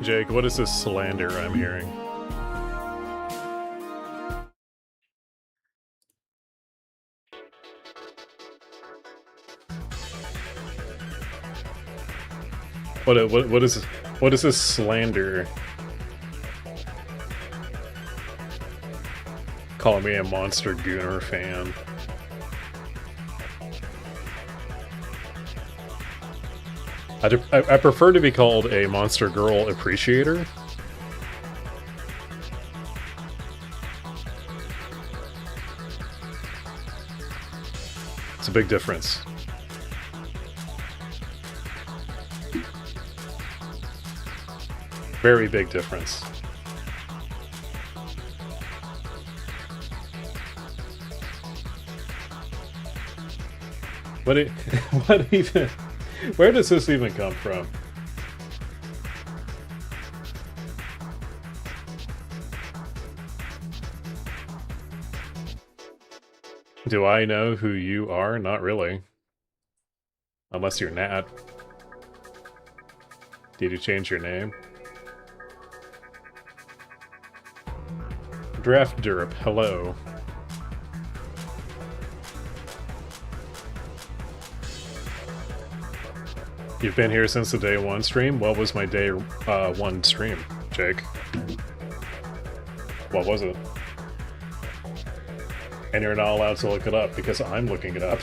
Jake, what is this slander I'm hearing? What is this slander? Calling me a Monster Gooner fan. I prefer to be called a Monster Girl appreciator. It's a big difference. Very big difference. What even? Where does this even come from? Do I know who you are? Not really. Unless you're Nat. Did you change your name? Draft Derp, hello. You've been here since the day one stream? What was my day one stream, Jake? What was it? And you're not allowed to look it up because I'm looking it up.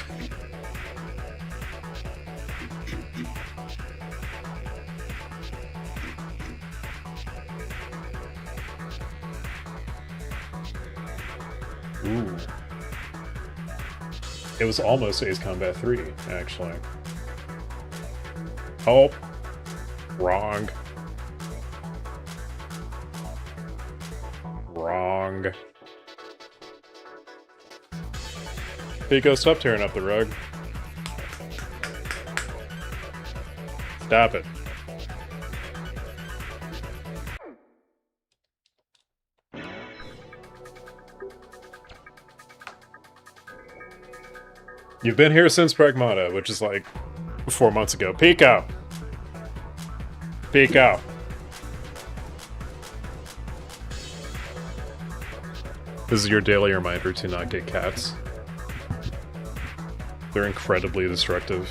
Ooh. It was almost Ace Combat 3, actually. Oh. Wrong. Wrong. Pico, stop tearing up the rug. Stop it. You've been here since Pragmata, which is like 4 months ago. Pico! Pico! This is your daily reminder to not get cats. They're incredibly destructive.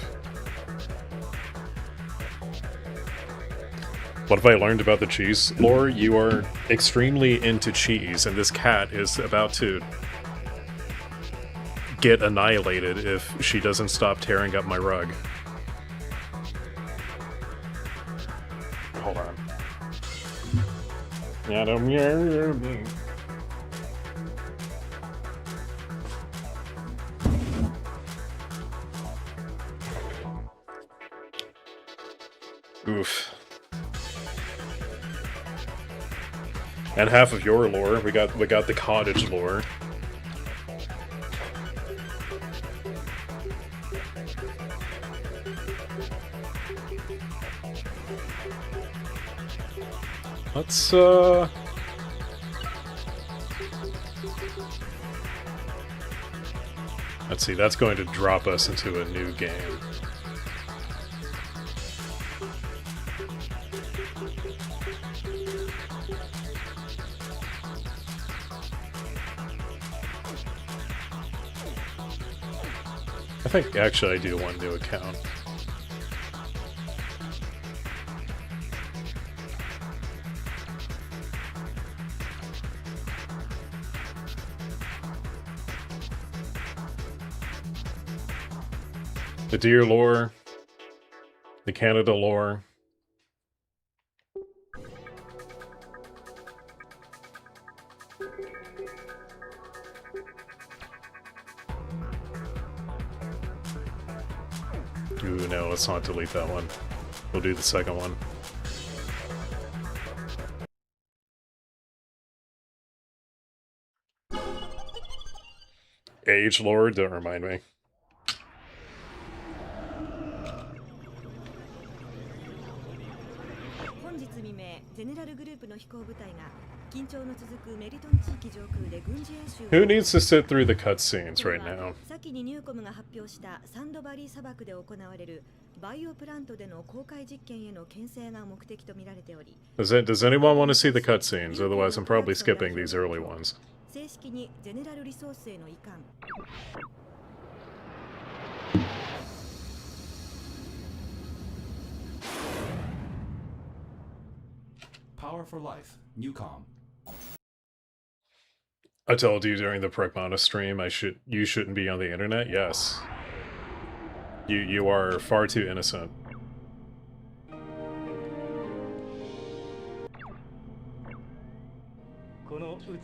What have I learned about the cheese lore? You are extremely into cheese, and this cat is about to get annihilated if she doesn't stop tearing up my rug. Hold on. Oof. And half of your lore, we got the cottage lore. Let's see, that's going to drop us into a new game. I think actually I do one new account. The deer lore, the Canada lore. Ooh, no, let's not delete that one. We'll do the second one. Age lore, don't remind me. Who needs to sit through the cutscenes right now? Does anyone want to see the cutscenes? Otherwise, I'm probably skipping these early ones. Power for life, Newcom. I told you during the Pragmata stream you shouldn't be on the internet. Yes. You are far too innocent.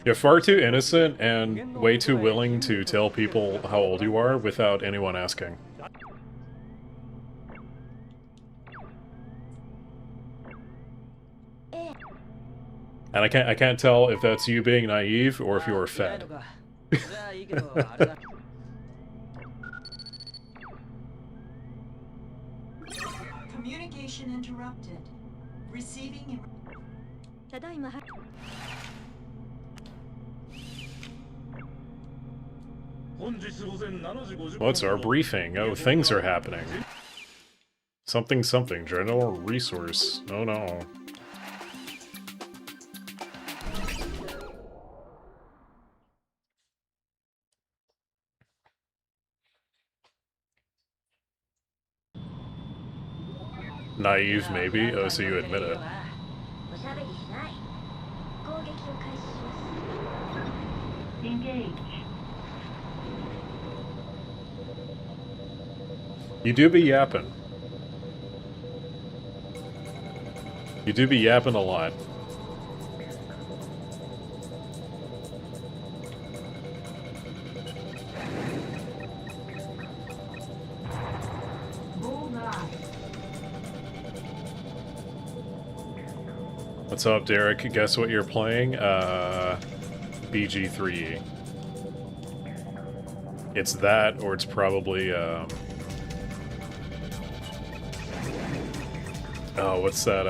You're far too innocent and way too willing to tell people how old you are without anyone asking. And I can't tell if that's you being naive or if you're fed. Communication interrupted. Receiving. What's our briefing? Oh, things are happening. Something something. General resource. Oh no. Naive, maybe? Oh, so you admit it. You do be yapping. You do be yapping a lot. What's up, Derek? Guess what you're playing? BG3. It's that, or it's probably, oh, what's that,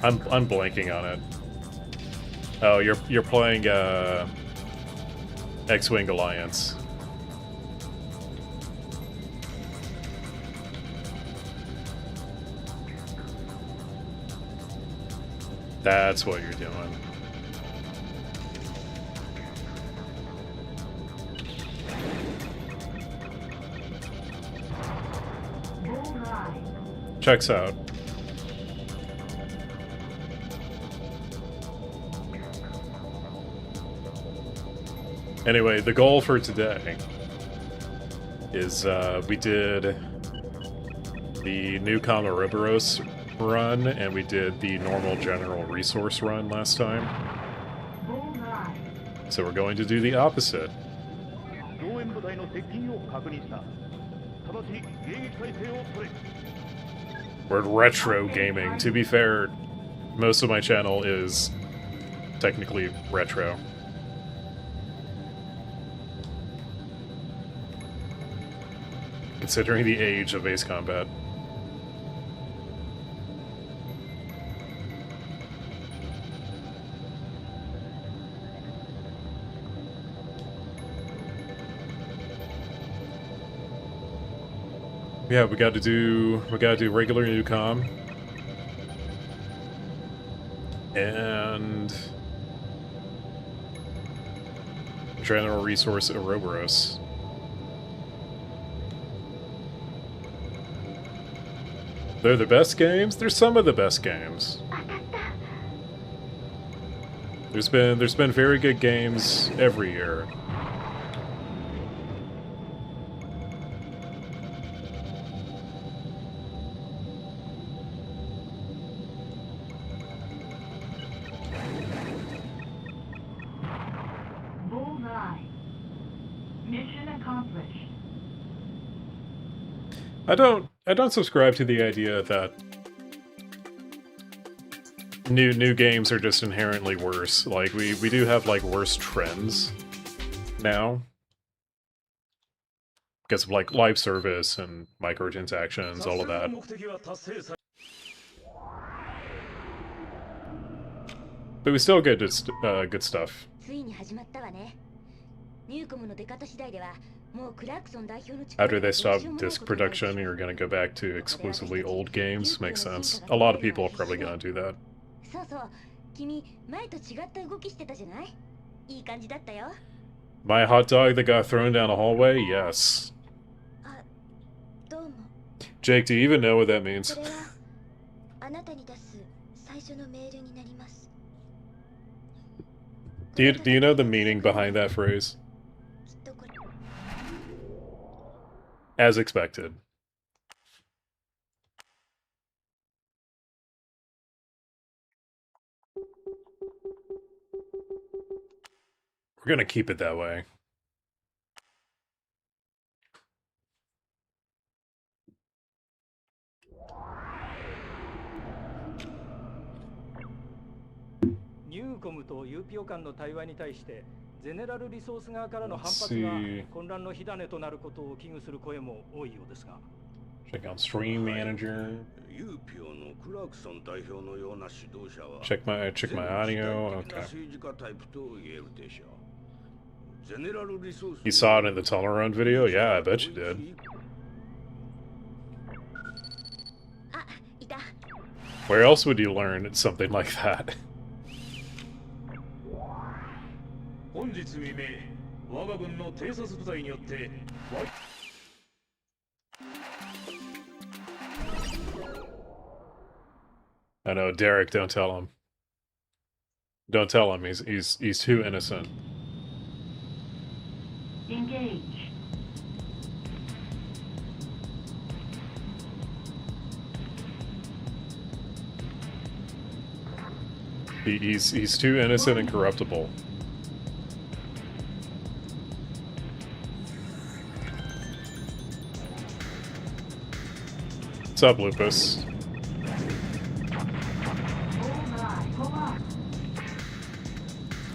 I'm blanking on it. Oh, you're playing, X-Wing Alliance. That's what you're doing. Checks out. Anyway, the goal for today is we did the Newcom Ouroboros run, and we did the normal general resource run last time. So we're going to do the opposite. We're retro gaming. To be fair, most of my channel is technically retro. Considering the age of Ace Combat. Yeah, we gotta do regular Newcom. And General Resource Ouroboros. They're the best games? They're some of the best games. There's been very good games every year. I don't subscribe to the idea that new games are just inherently worse. Like we do have like worse trends now because of like live service and microtransactions, all of that. But we still get good stuff. After they stopped disc production, you're going to go back to exclusively old games. Makes sense. A lot of people are probably going to do that. My hot dog that got thrown down a hallway? Yes. Jake, do you even know what that means? Do you know the meaning behind that phrase? As expected. We're gonna keep it that way. Let's see. Check out Stream Manager. Check my audio. Okay. You saw it in the Tunnel Run video? Yeah, I bet you did. Where else would you learn something like that? I know, Derek, don't tell him. Don't tell him, he's too innocent. Engage. He's too innocent and corruptible. What's up, Lupus?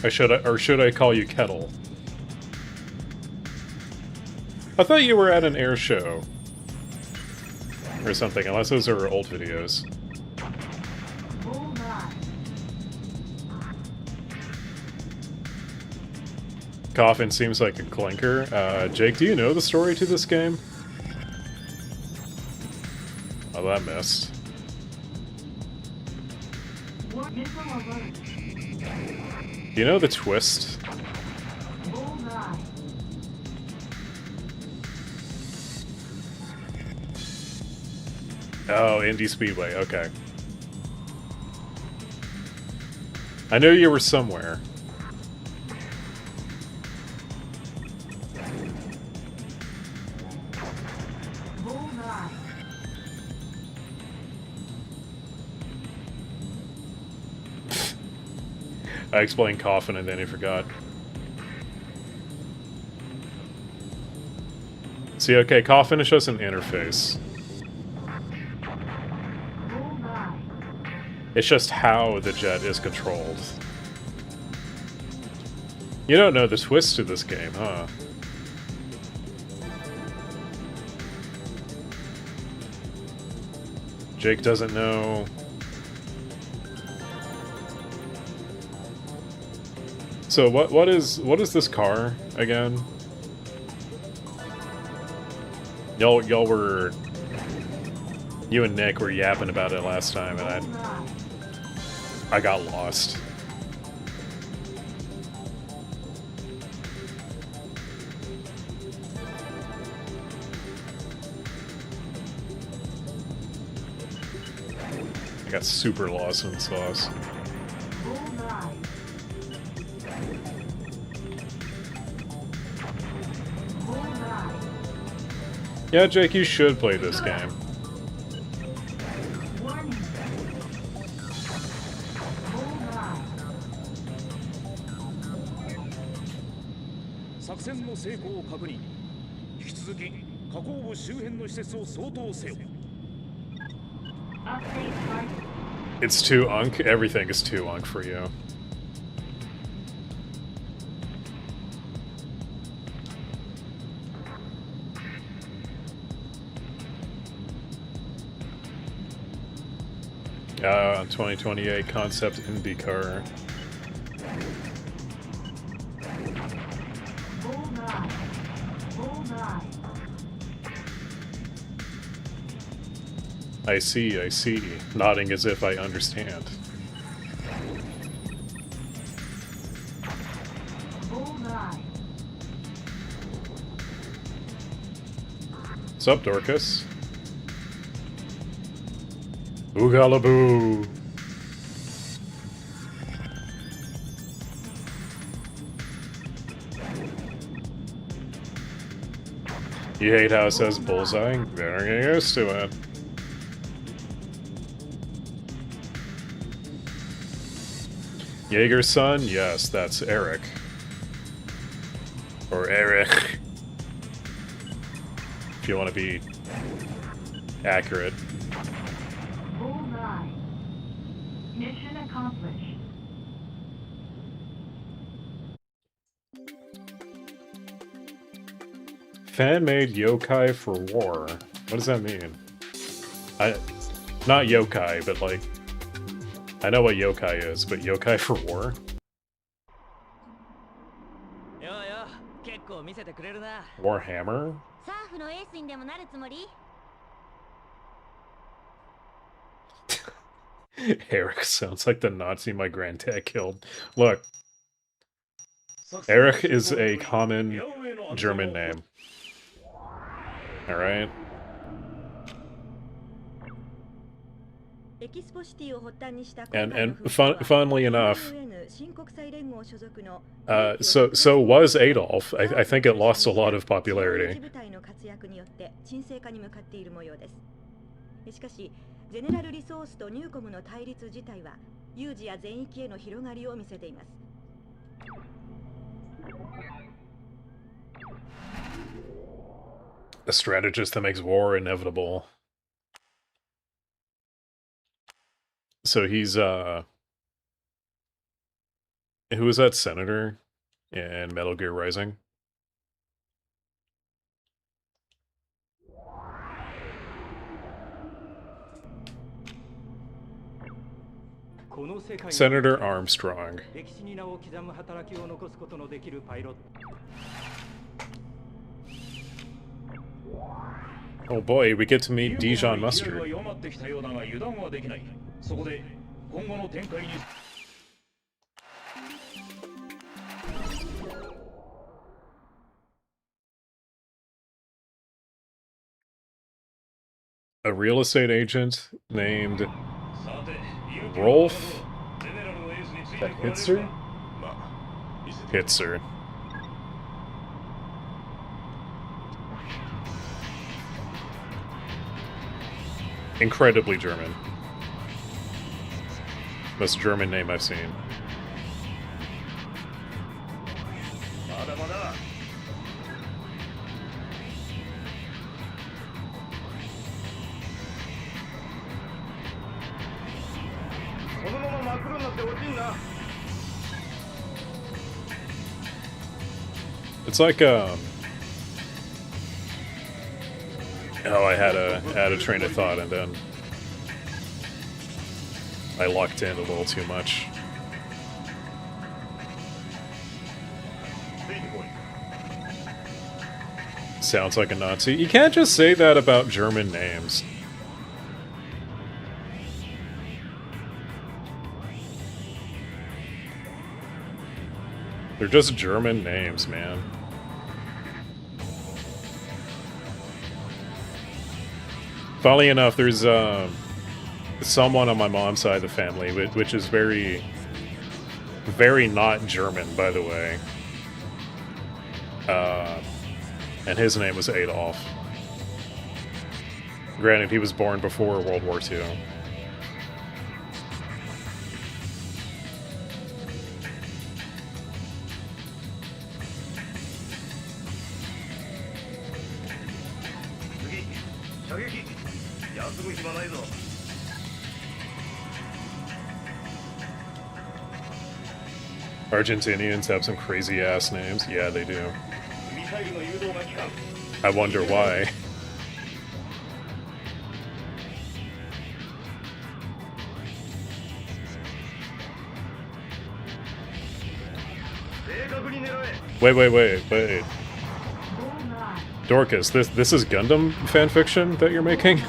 Should I call you Kettle? I thought you were at an air show. Or something, unless those are old videos. Coffin seems like a clinker. Jake, do you know the story to this game? Oh, that missed. You know the twist? Oh, Indy Speedway, okay. I knew you were somewhere. I explained Coffin and then he forgot. See, okay, Coffin is just an interface. It's just how the jet is controlled. You don't know the twist to this game, huh? Jake doesn't know. So what is this car again? Y'all were, you and Nick were yapping about it last time, and I got lost. I got super lost in the sauce. Yeah, Jake, you should play this game. It's too unk. Everything is too unk for you. On 2028 concept IndyCar. I see, nodding as if I understand. Borgar. Sup, Dorcas? Oogalaboo! You hate how it says bullseye? Better get used to it. Jaeger's son? Yes, that's Eric. Or Eric. If you want to be accurate. Borgar. Mission accomplished. Fan-made yokai for war. What does that mean? Not yokai, but like... I know what yokai is, but yokai for war? Warhammer? Eric sounds like the Nazi my granddad killed. Look. Eric is a common German name. Alright? And funnily enough, so was Adolf. I think it lost a lot of popularity. A strategist that makes war inevitable. So he's, who was that senator in Metal Gear Rising? Senator Armstrong. Oh boy, we get to meet Dijon Mustard. A real estate agent named Rolf? Is that Hitzer? Hitzer. Incredibly German. Most German name I've seen. It's like oh, I had a train of thought and then I locked in a little too much. Sounds like a Nazi. You can't just say that about German names. They're just German names, man. Funnily enough, there's someone on my mom's side of the family, which is very, very not German, by the way. And his name was Adolf. Granted, he was born before World War II. Argentinians have some crazy-ass names. Yeah, they do. I wonder why. Wait. Dorcas, this is Gundam fanfiction that you're making?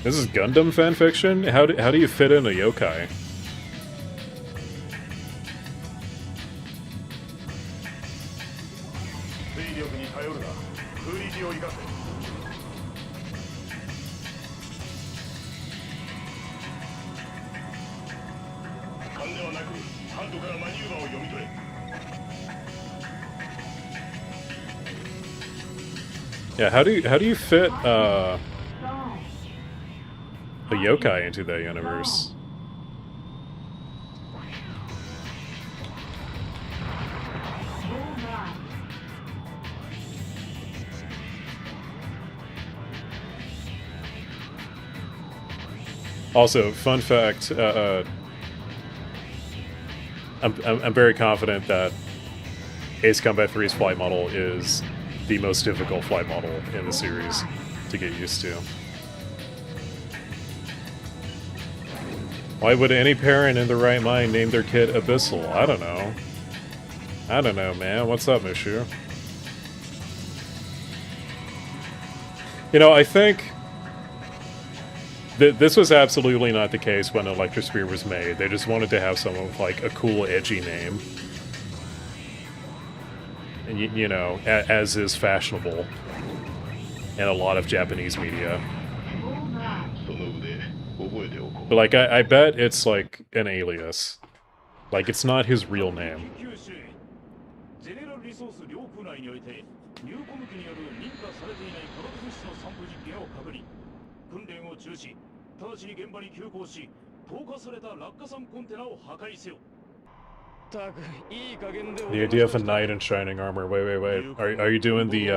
This is Gundam fanfiction? How do you fit in a yokai? Yeah, how do you fit a yokai into that universe? Also, fun fact, I'm very confident that Ace Combat 3's flight model is the most difficult flight model in the series to get used to. Why would any parent in their right mind name their kid Abyssal? I don't know. I don't know, man. What's up, Mishu? You know, I think this was absolutely not the case when Electrosphere was made. They just wanted to have someone with, like, a cool, edgy name. And, you know, as is fashionable in a lot of Japanese media. But, like, I bet it's, like, an alias. Like, it's not his real name. The idea of a knight in shining armor. Wait. Are you doing the,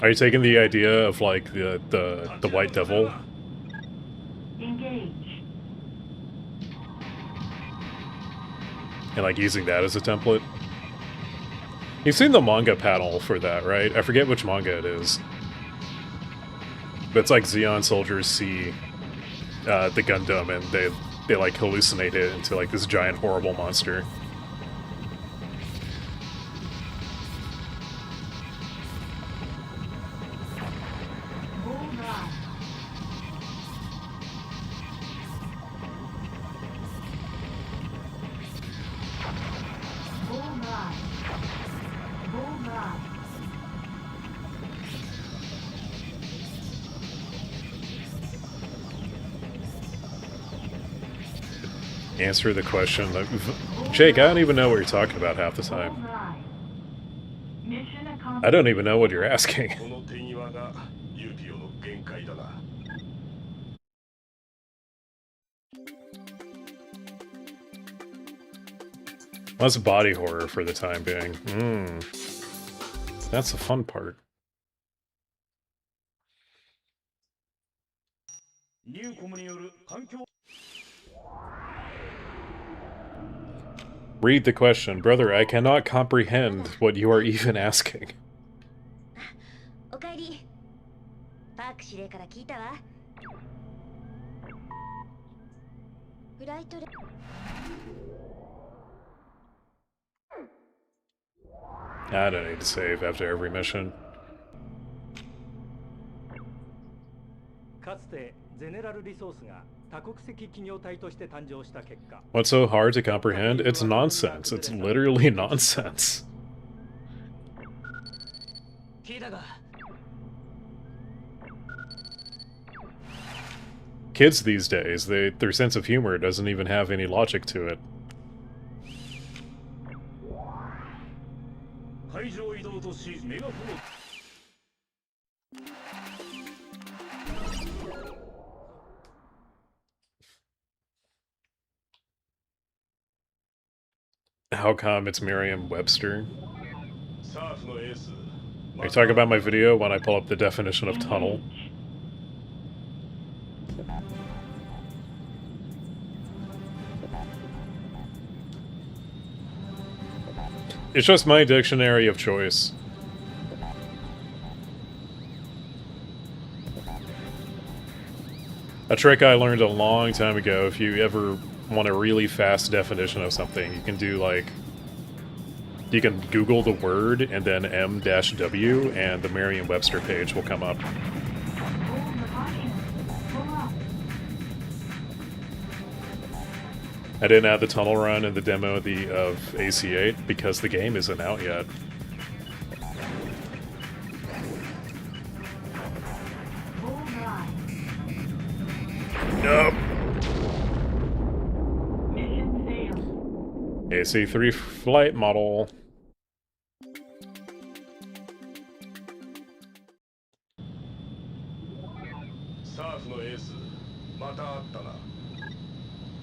Are you taking the idea of, like, the White Devil? Engage. And, like, using that as a template? You've seen the manga panel for that, right? I forget which manga it is. But it's like Xeon soldiers see the Gundam and they like hallucinate it into like this giant horrible monster. Answer the question. Jake, I don't even know what you're talking about half the time. I don't even know what you're asking. That's body horror for the time being. That's the fun part. Read the question. Brother, I cannot comprehend what you are even asking. I don't need to save after every mission. What's so hard to comprehend? It's nonsense. It's literally nonsense. Kids these days, their sense of humor doesn't even have any logic to it. How come it's Merriam-Webster? Are you talking about my video when I pull up the definition of tunnel? It's just my dictionary of choice. A trick I learned a long time ago, if you ever want a really fast definition of something, you can do like... You can Google the word and then M-W and the Merriam-Webster page will come up. I didn't add the tunnel run in the demo of AC8 because the game isn't out yet. Borgar. Nope. Mission failed. AC3 flight model.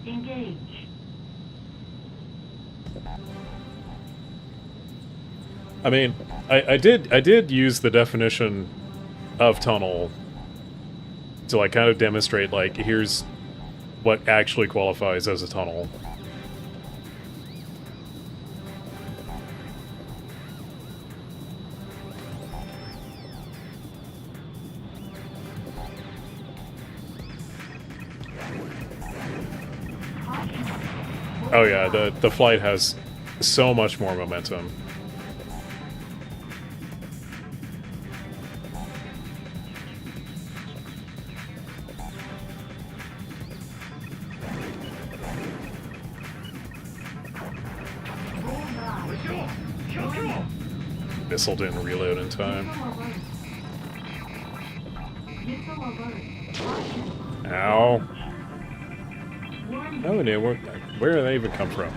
Engage. I mean, I did use the definition of tunnel to like kind of demonstrate like here's what actually qualifies as a tunnel. Oh yeah, the flight has so much more momentum. Missile didn't reload in time. Ow. Oh, no, where did they even come from?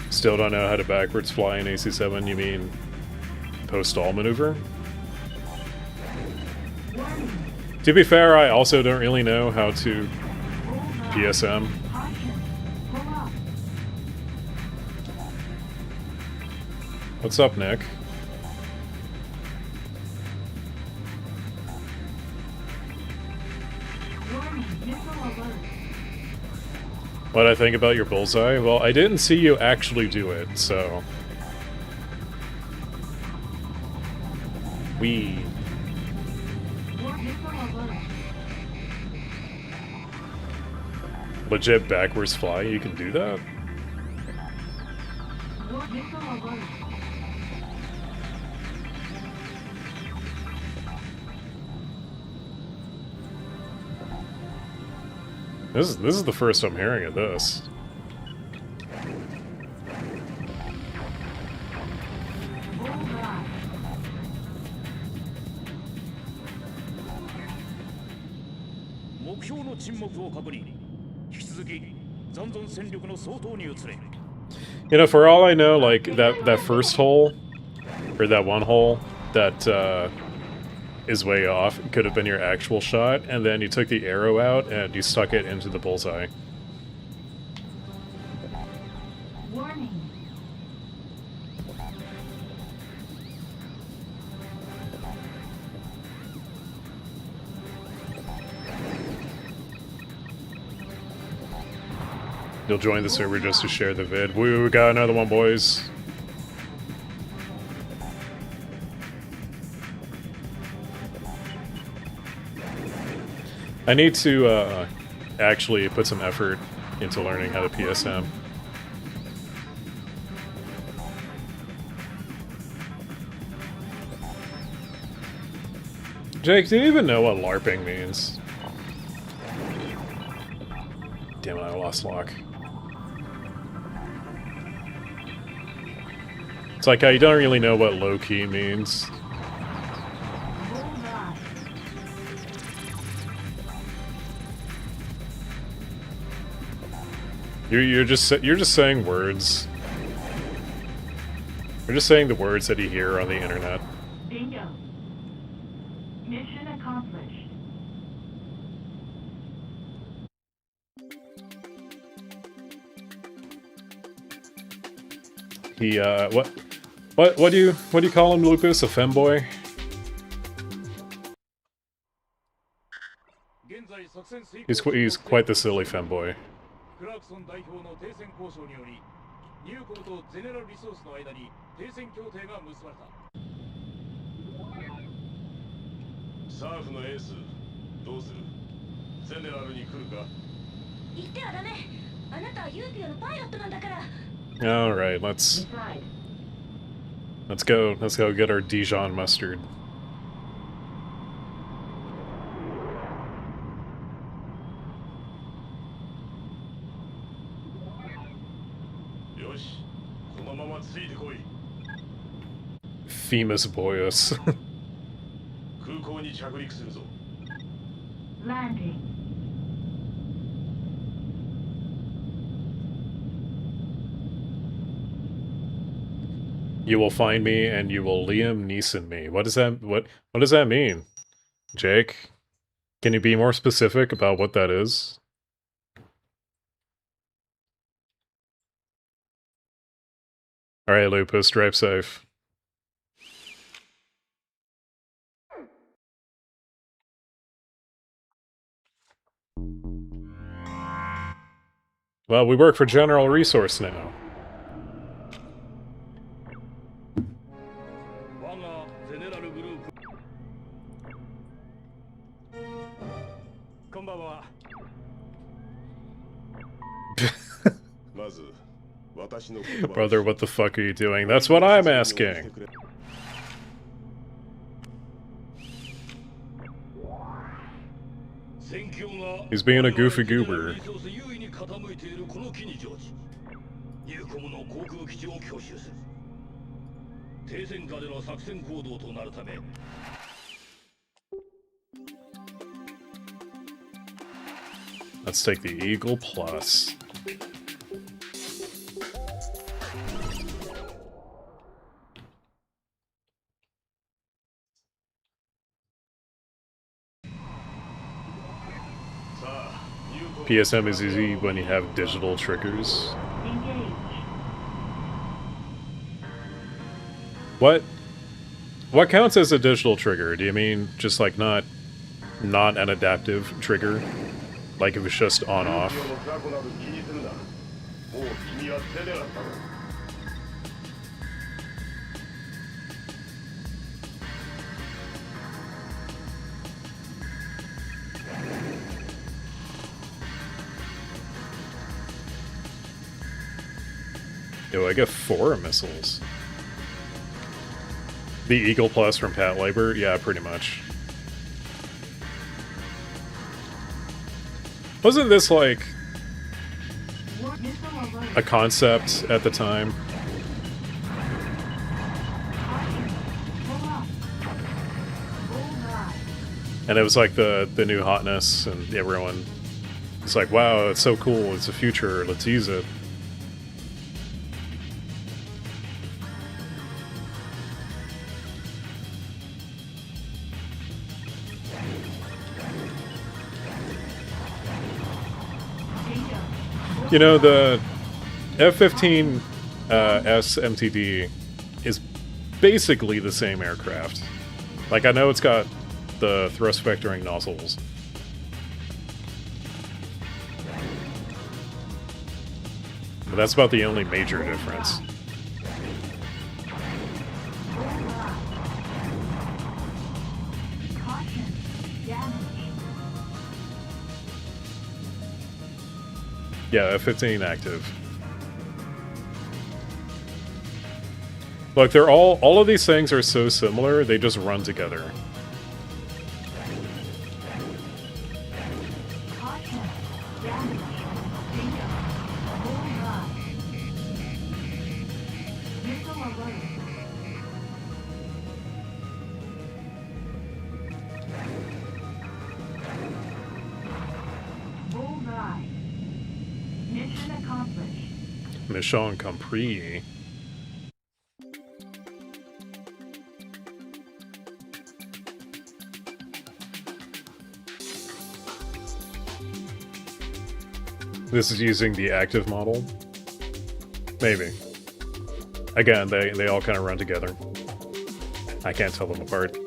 Still don't know how to backwards fly in AC7, you mean post-stall maneuver? To be fair, I also don't really know how to PSM. What's up, Nick? What I think about your bullseye? Well, I didn't see you actually do it, so... We. Legit backwards fly, you can do that? This is the first I'm hearing of this. You know, for all I know, like that first hole, or that one hole that is way off, could have been your actual shot, and then you took the arrow out and you stuck it into the bullseye. Warning. You'll join the server just to share the vid. We got another one, boys. I need to actually put some effort into learning how to PSM. Jake, do you even know what LARPing means? Damn it, I lost lock. It's like how you don't really know what low-key means. You're just saying words. You're just saying the words that you hear on the internet. Bingo. Mission accomplished. He what do you call him, Lupus? A femboy? He's quite the silly femboy. All right, let's go get our Dijon mustard. Famous Boyos. Landing. You will find me and you will Liam Neeson me. What does that mean? Jake? Can you be more specific about what that is? Alright, Lupus, drive safe. Well, we work for General Resource now. Brother, what the fuck are you doing? That's what I'm asking. He's being a goofy goober. Let's take the Eagle Plus. PSM is easy when you have digital triggers. Engage. What counts as a digital trigger? Do you mean just like not an adaptive trigger? Like if it's just on off? Yo, I get 4 missiles. The Eagle Plus from Pat Labor? Yeah, pretty much. Wasn't this like a concept at the time? And it was like the new hotness, and everyone was like, wow, it's so cool, it's the future, let's use it. You know, the F-15 S MTD is basically the same aircraft. Like, I know it's got the thrust vectoring nozzles. But that's about the only major difference. Yeah, F-15 active. Look, they're all of these things are so similar, they just run together. Mission compris. This is using the active model? Maybe. Again, they all kind of run together. I can't tell them apart.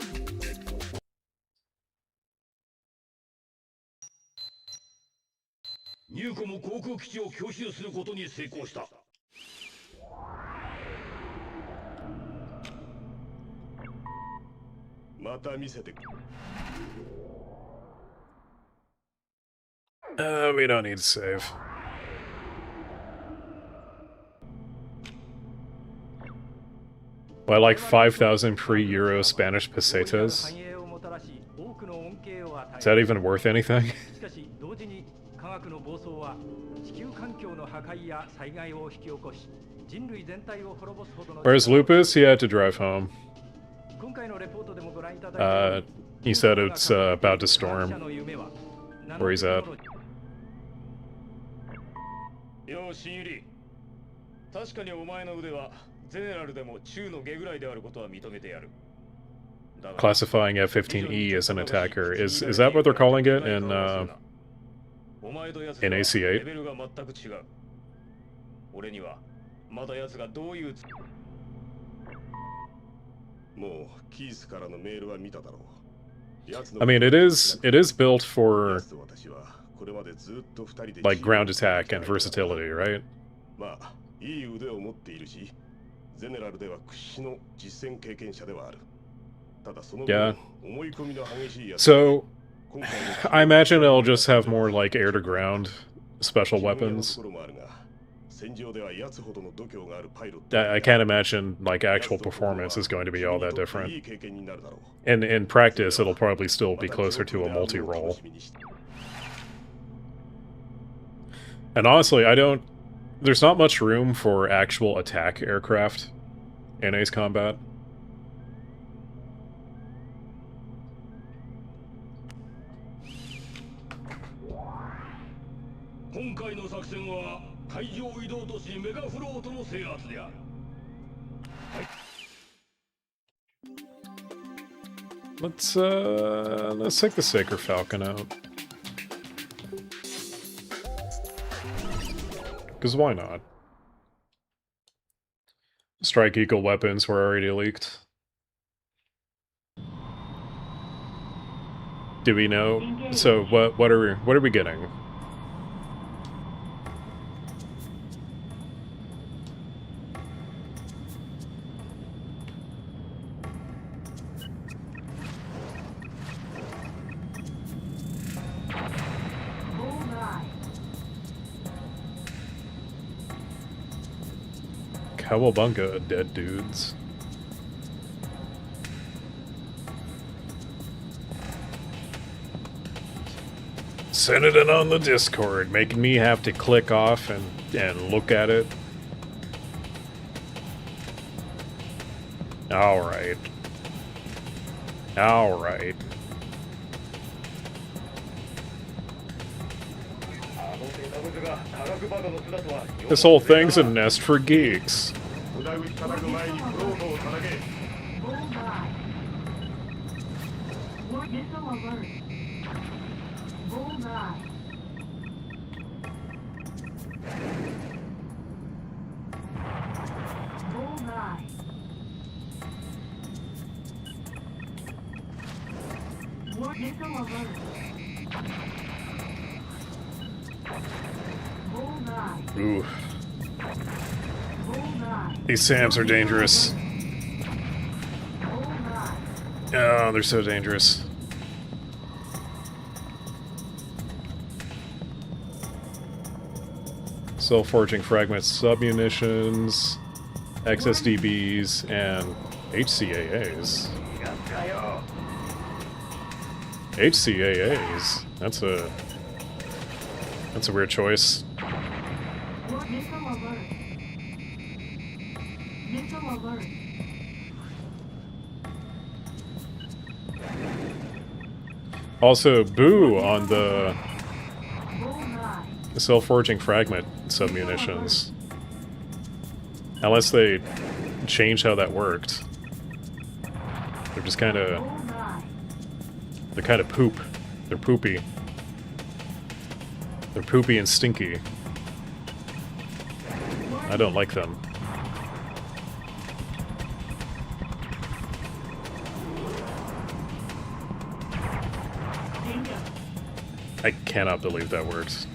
We don't need to save. Well, like 5,000 pre-Euro Spanish pesetas? Is that even worth anything? Where's Lupus? He had to drive home. He said it's about to storm. Where he's at. Classifying F-15E as an attacker. Is that what they're calling it in AC-8? I mean, it is built for like ground attack and versatility, right? Yeah. So, I imagine it'll just have more like air-to-ground special weapons. I can't imagine like actual performance is going to be all that different. And in practice, it'll probably still be closer to a multi-role. And honestly, there's not much room for actual attack aircraft in Ace Combat. Let's take the Sacred Falcon out. Because why not? Strike Eagle weapons were already leaked. Do we know? So what are we getting? Cowabunga, dead dudes. Send it in on the Discord, making me have to click off and look at it. Alright. Alright. This whole thing's a nest for geeks. Ooh. These SAMs are dangerous. Oh, they're so dangerous. Self-forging fragments, submunitions, XSDBs, and HCAAs. HCAAs? That's a weird choice. Also, boo on the self-forging fragment submunitions. Unless they changed how that worked. They're just kind of... They're kind of poop. They're poopy. They're poopy and stinky. I don't like them. I cannot believe that works.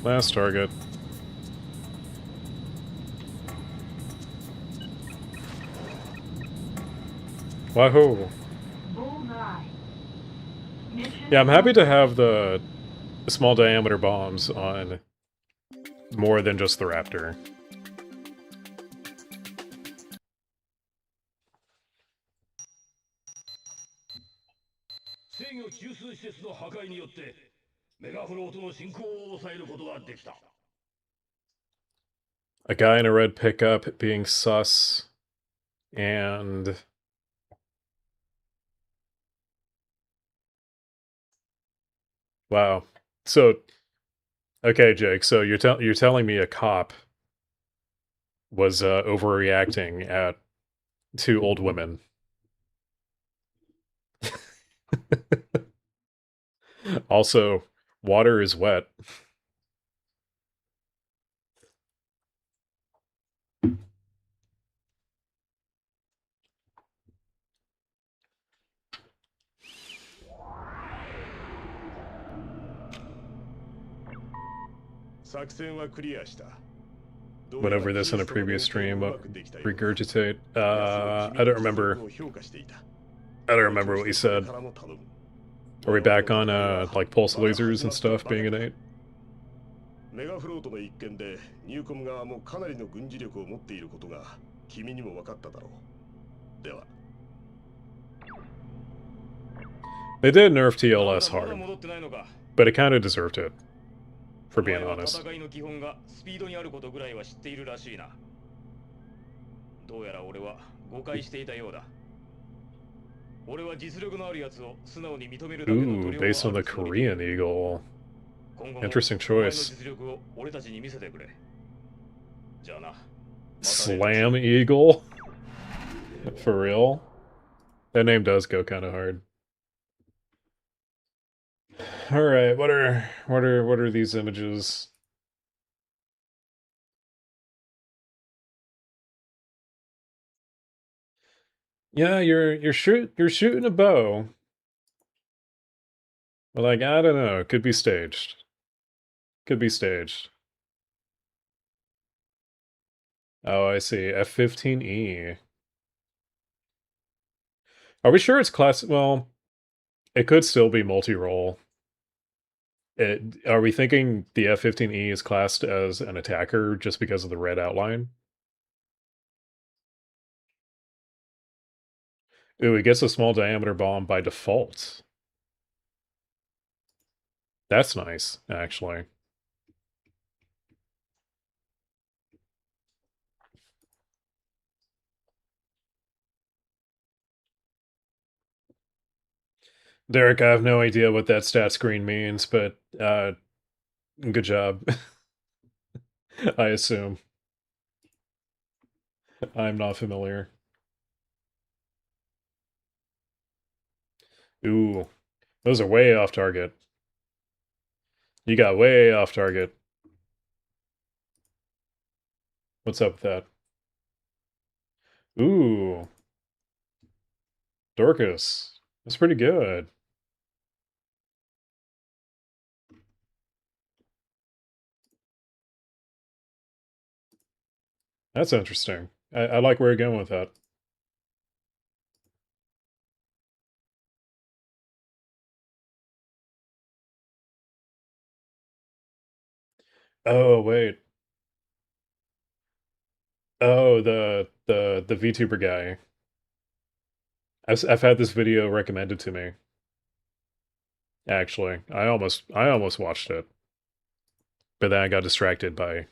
Last target. Wahoo! Yeah, I'm happy to have the small diameter bombs on more than just the Raptor. 制御中枢施設の破壊によってメガフロートの進行を抑えることができた。 A guy in a red pickup being sus, and wow. So, okay, Jake. So you're telling me a cop was overreacting at two old women. Also, water is wet. Went over this in a previous stream. Regurgitate. I don't remember. I don't remember what he said. Are we back on like pulse lasers and stuff being innate? メガフロートの一件でニューコム側もかなりの軍事力を持っていることが君にも分かっただろう。では。They did nerf TLS hard, but it kind of deserved it, for being honest. 戦いの基本がスピードにあることぐらいは知っているらしいな。どうやら俺は誤解していたようだ。俺は実力のあるやつを素直に認めるだけの Ooh, based on the Korean Eagle. Interesting choice. Slam Eagle? For real? That name does go kind of hard. All right, what are these images? Yeah, you're shooting a bow. But like, I don't know, it could be staged. Could be staged. Oh, I see. F-15E. Are we sure it's class? Well, it could still be multi-role. Are we thinking the F-15E is classed as an attacker just because of the red outline? Ooh, it gets a small diameter bomb by default. That's nice, actually. Derek, I have no idea what that stat screen means, but good job. I assume. I'm not familiar. Ooh, those are way off target. You got way off target. What's up with that? Ooh. Dorcas. That's pretty good. That's interesting. I like where you're going with that. Oh, wait. Oh, the VTuber guy. I've had this video recommended to me. Actually, I almost watched it. But then I got distracted by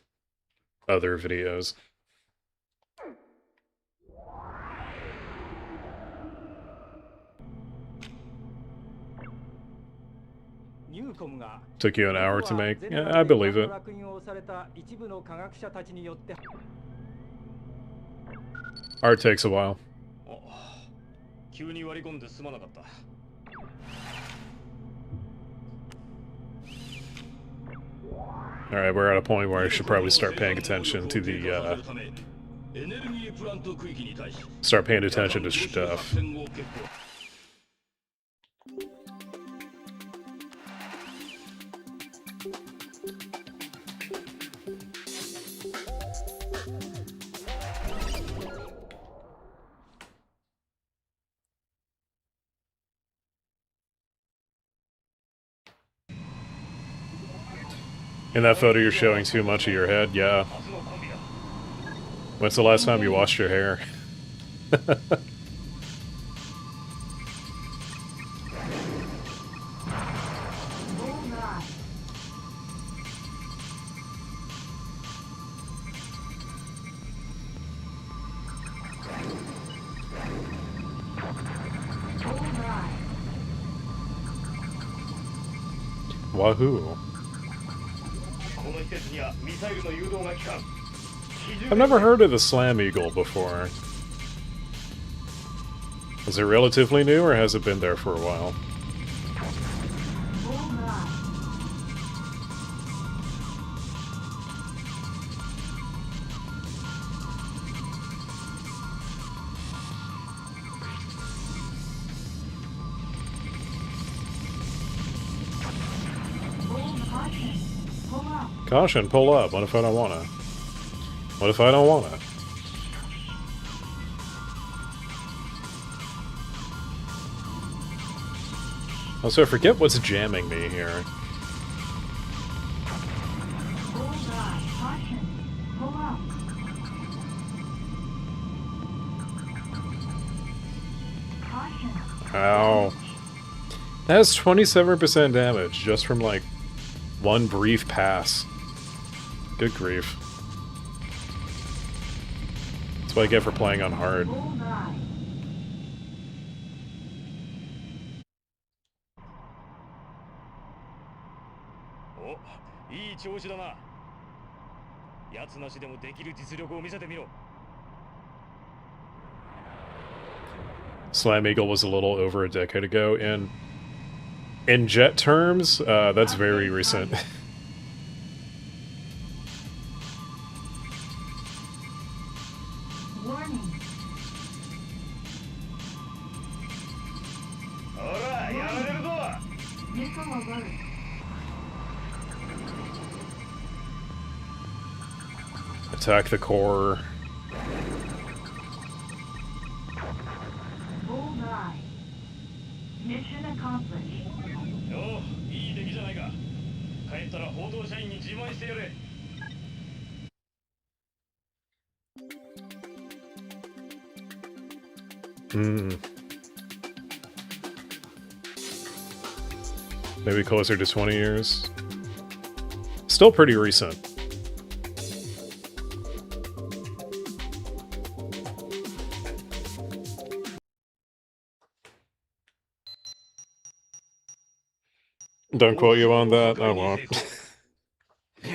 other videos. Took you an hour to make? Yeah, I believe it. Art takes a while. Alright, we're at a point where I should probably start paying attention to the, start paying attention to stuff. In that photo, you're showing too much of your head, yeah. When's the last time you washed your hair? Wahoo. この施設にはミサイルの誘導が効かん。 I've never heard of the Slam Eagle before. Is it relatively new, or has it been there for a while? Caution, pull up. What if I don't wanna? What if I don't wanna? Also, I forget what's jamming me here. Ow. That has 27% damage just from, like, one brief pass. Good grief. That's what I get for playing on hard. Oh, いい調子だな。奴なしでもできる実力を見せてみろ。 Slam Eagle was a little over a decade ago, and in jet terms, that's very recent. Warning. Alright, やられるぞ。 Missile alert. Attack the core. Bullseye. Mission accomplished. よう、いい出来じゃないか。帰ったら報道社員に自慢してやれ。 Maybe closer to 20 years. Still pretty recent. Don't quote you on that. I won't.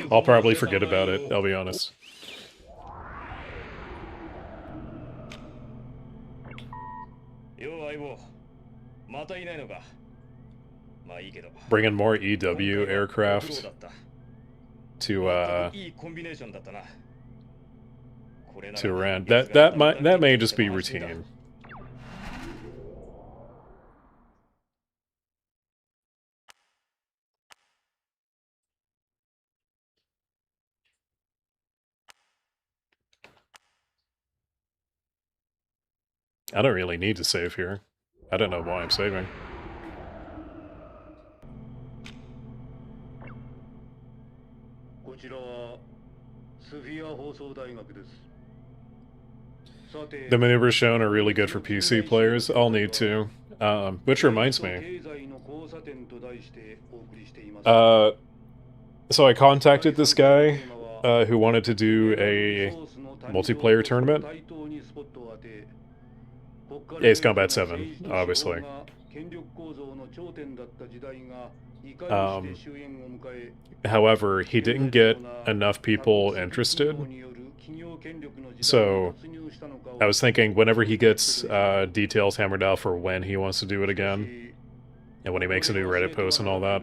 I'll probably forget about it, I'll be honest. Bring in more EW aircraft to Iran. That may just be routine. I don't really need to save here. I don't know why I'm saving. The maneuvers shown are really good for PC players. I'll need to. Which reminds me. So I contacted this guy who wanted to do a multiplayer tournament. Ace Combat 7, obviously. However, he didn't get enough people interested. So, I was thinking whenever he gets details hammered out for when he wants to do it again, and when he makes a new Reddit post and all that,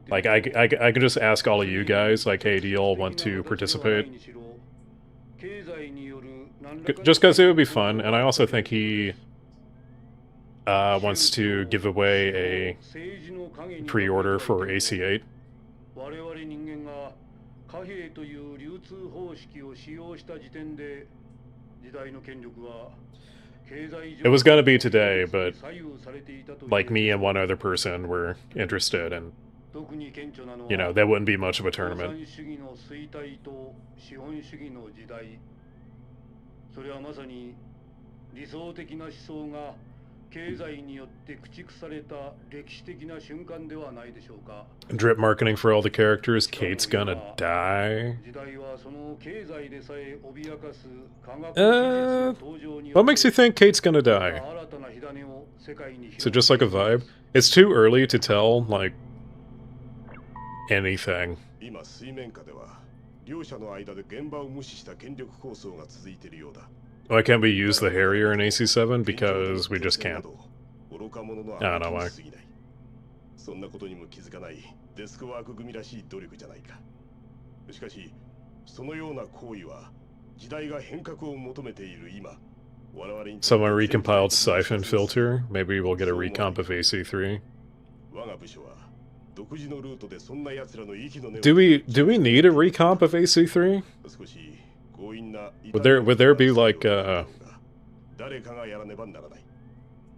like, I can just ask all of you guys, like, hey, do you all want to participate? Just because it would be fun, and I also think he wants to give away a pre-order for AC-8. It was gonna be today, but like me and one other person were interested, and you know, that wouldn't be much of a tournament. Drip marketing for all the characters. Kate's gonna die. What makes you think Kate's gonna die? Is it just like a vibe? It's too early to tell, like, anything. 今水面下では両者の間で現場を無視した権力抗争が続いているようだ。 Why can't we use the Harrier in AC7? Because we just can't. 愚か者の I don't know why. すぎない。そんなことにも気づかないデスクワーク組らしい努力じゃないか。しかし、そのような行為は時代が変革を求めている今、我々に Someone recompiled Siphon Filter. Maybe we'll get a recomp of AC3. 我が部署は独自のルートでそんな奴らの息の根を Do we need a recomp of AC3? 少し強引な Would there be like 誰かがやらねばならない。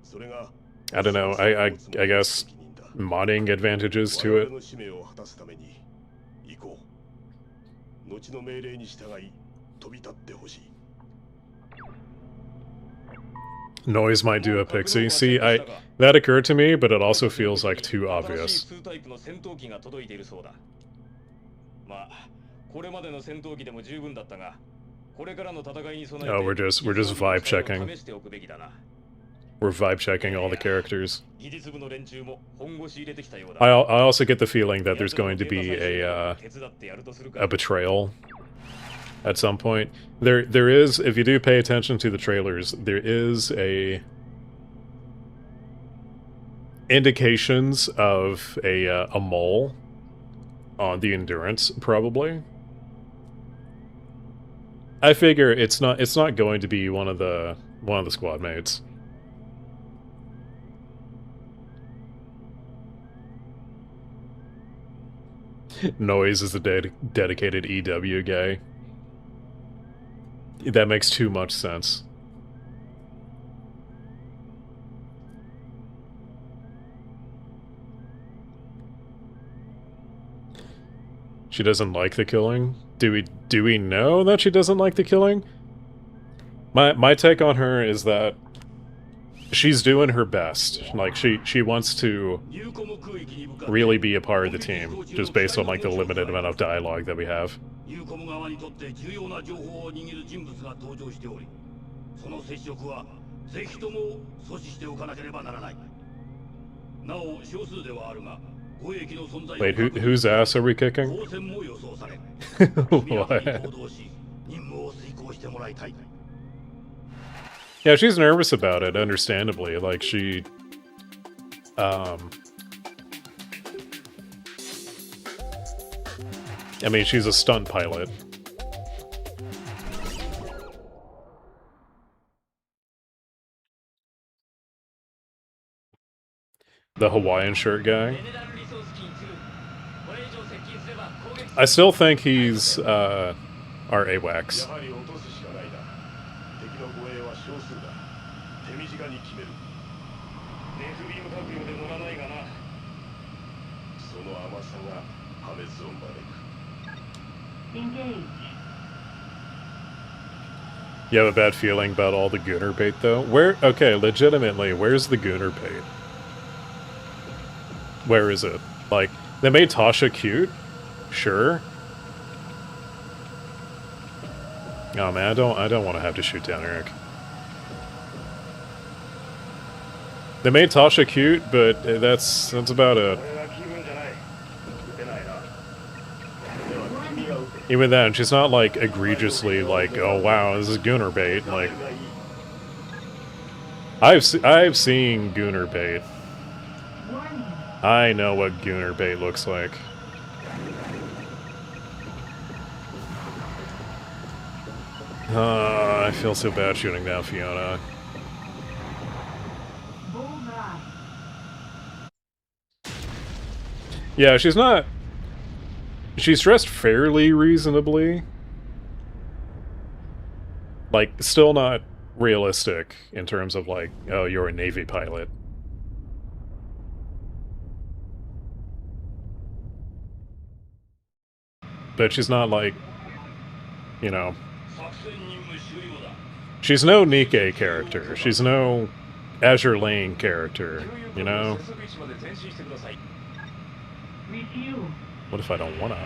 それが I don't know, I guess modding advantages to 我 it? 々の使命を果たすために行こう。後の命令に従い飛び立ってほしい。 Noise might do a pixie. See, that occurred to me, but it also feels like too 新しい obvious. 2タイプの戦闘機が届いているそうだ。まあ、これまでの戦闘機でも十分だったが、これからの戦いに備えて Oh, we're just vibe checking. 試しておくべきだな。 We're vibe checking all the characters. 技術部の連中も本腰入れてきたようだ。 I also get the feeling that there's going to be a 手伝ってやるとするか。 betrayal at some point. There is, if you do pay attention to the trailers, there is a indications of a mole on the Endurance, probably. I figure it's not going to be one of the squad mates. Noise is the dedicated EW guy. That makes too much sense. She doesn't like the killing? Do we know that she doesn't like the killing? My take on her is that she's doing her best. Like she wants to really be a part of the team, just based on like the limited amount of dialogue that we have. ユーコム側にとって重要な情報を握る人物が登場しており、その接触はぜひとも阻止しておかなければならない。なお少数ではあるが、護衛機の存在を Wait, whose ass are we kicking? 当選も予想され、 What? 行動し、任務を遂行してもらいたい。 Yeah, she's nervous about it, understandably. Like she I mean, she's a stunt pilot. The Hawaiian shirt guy. I still think he's our AWACS. やはり落とすしかないな。敵の護衛は少数だ。手短に決める。ネフビームタクで乗らないがな。その甘さが破滅を招く。 Engage. You have a bad feeling about all the Gunner bait, though? Okay, legitimately, where's the Gunner bait? Where is it? Like, they made Tasha cute? Sure. Oh man, I don't want to have to shoot down Eric. They made Tasha cute, but that's about it. これは気分じゃない。打てないな。 Even then, she's not like egregiously like, oh wow, this is Gunner bait. Like, I've seen Gunner bait. Warning. I know what Gunner bait looks like. I feel so bad shooting down Fiona. Borgar. Yeah, she's not... She's dressed fairly reasonably. Like, still not realistic in terms of like, oh, you're a Navy pilot. But she's not like, you know... 作戦任務終了だ。 She's no Nikkei character. She's no Azure Lane character, you know? Review. What if I don't wanna?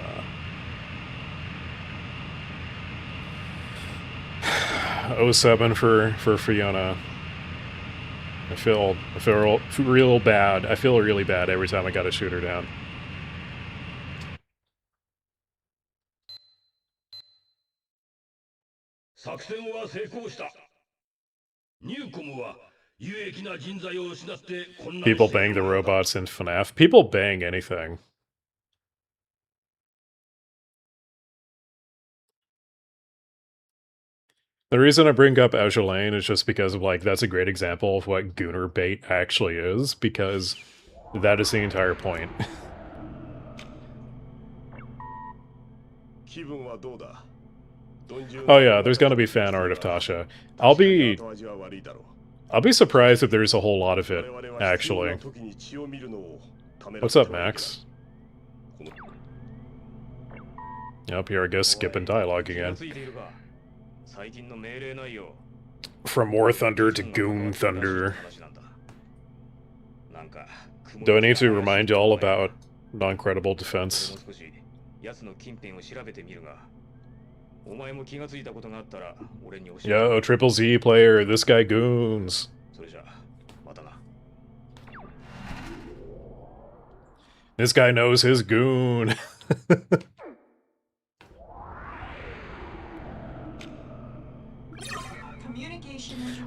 Oh, 07 for Fiona. I feel real bad. I feel really bad every time I gotta shoot her down. People bang the robots in FNAF. People bang anything. The reason I bring up Azure Lane is just because of, like, that's a great example of what Gooner bait actually is, because that is the entire point. Oh yeah, there's gonna be fan art of Tasha. I'll be surprised if there's a whole lot of it, actually. What's up, Max? Yep, here I go, skipping dialogue again. From War Thunder to Goon Thunder. Do I need to remind y'all about non-credible defense? Yo, Triple Z player, this guy goons. This guy knows his goon.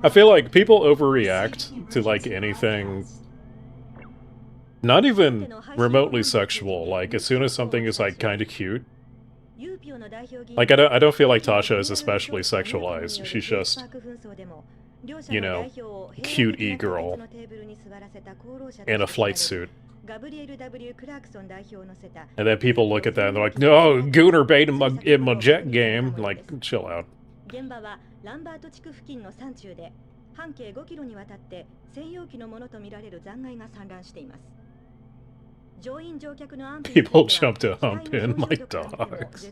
I feel like people overreact to, like, anything not even remotely sexual. Like, as soon as something is, like, kind of cute. Like, I don't feel like Tasha is especially sexualized. She's just, you know, cute e-girl in a flight suit. And then people look at that and they're like, no, Gooner bait in my jet game. Like, chill out. People jump to hump in like dogs.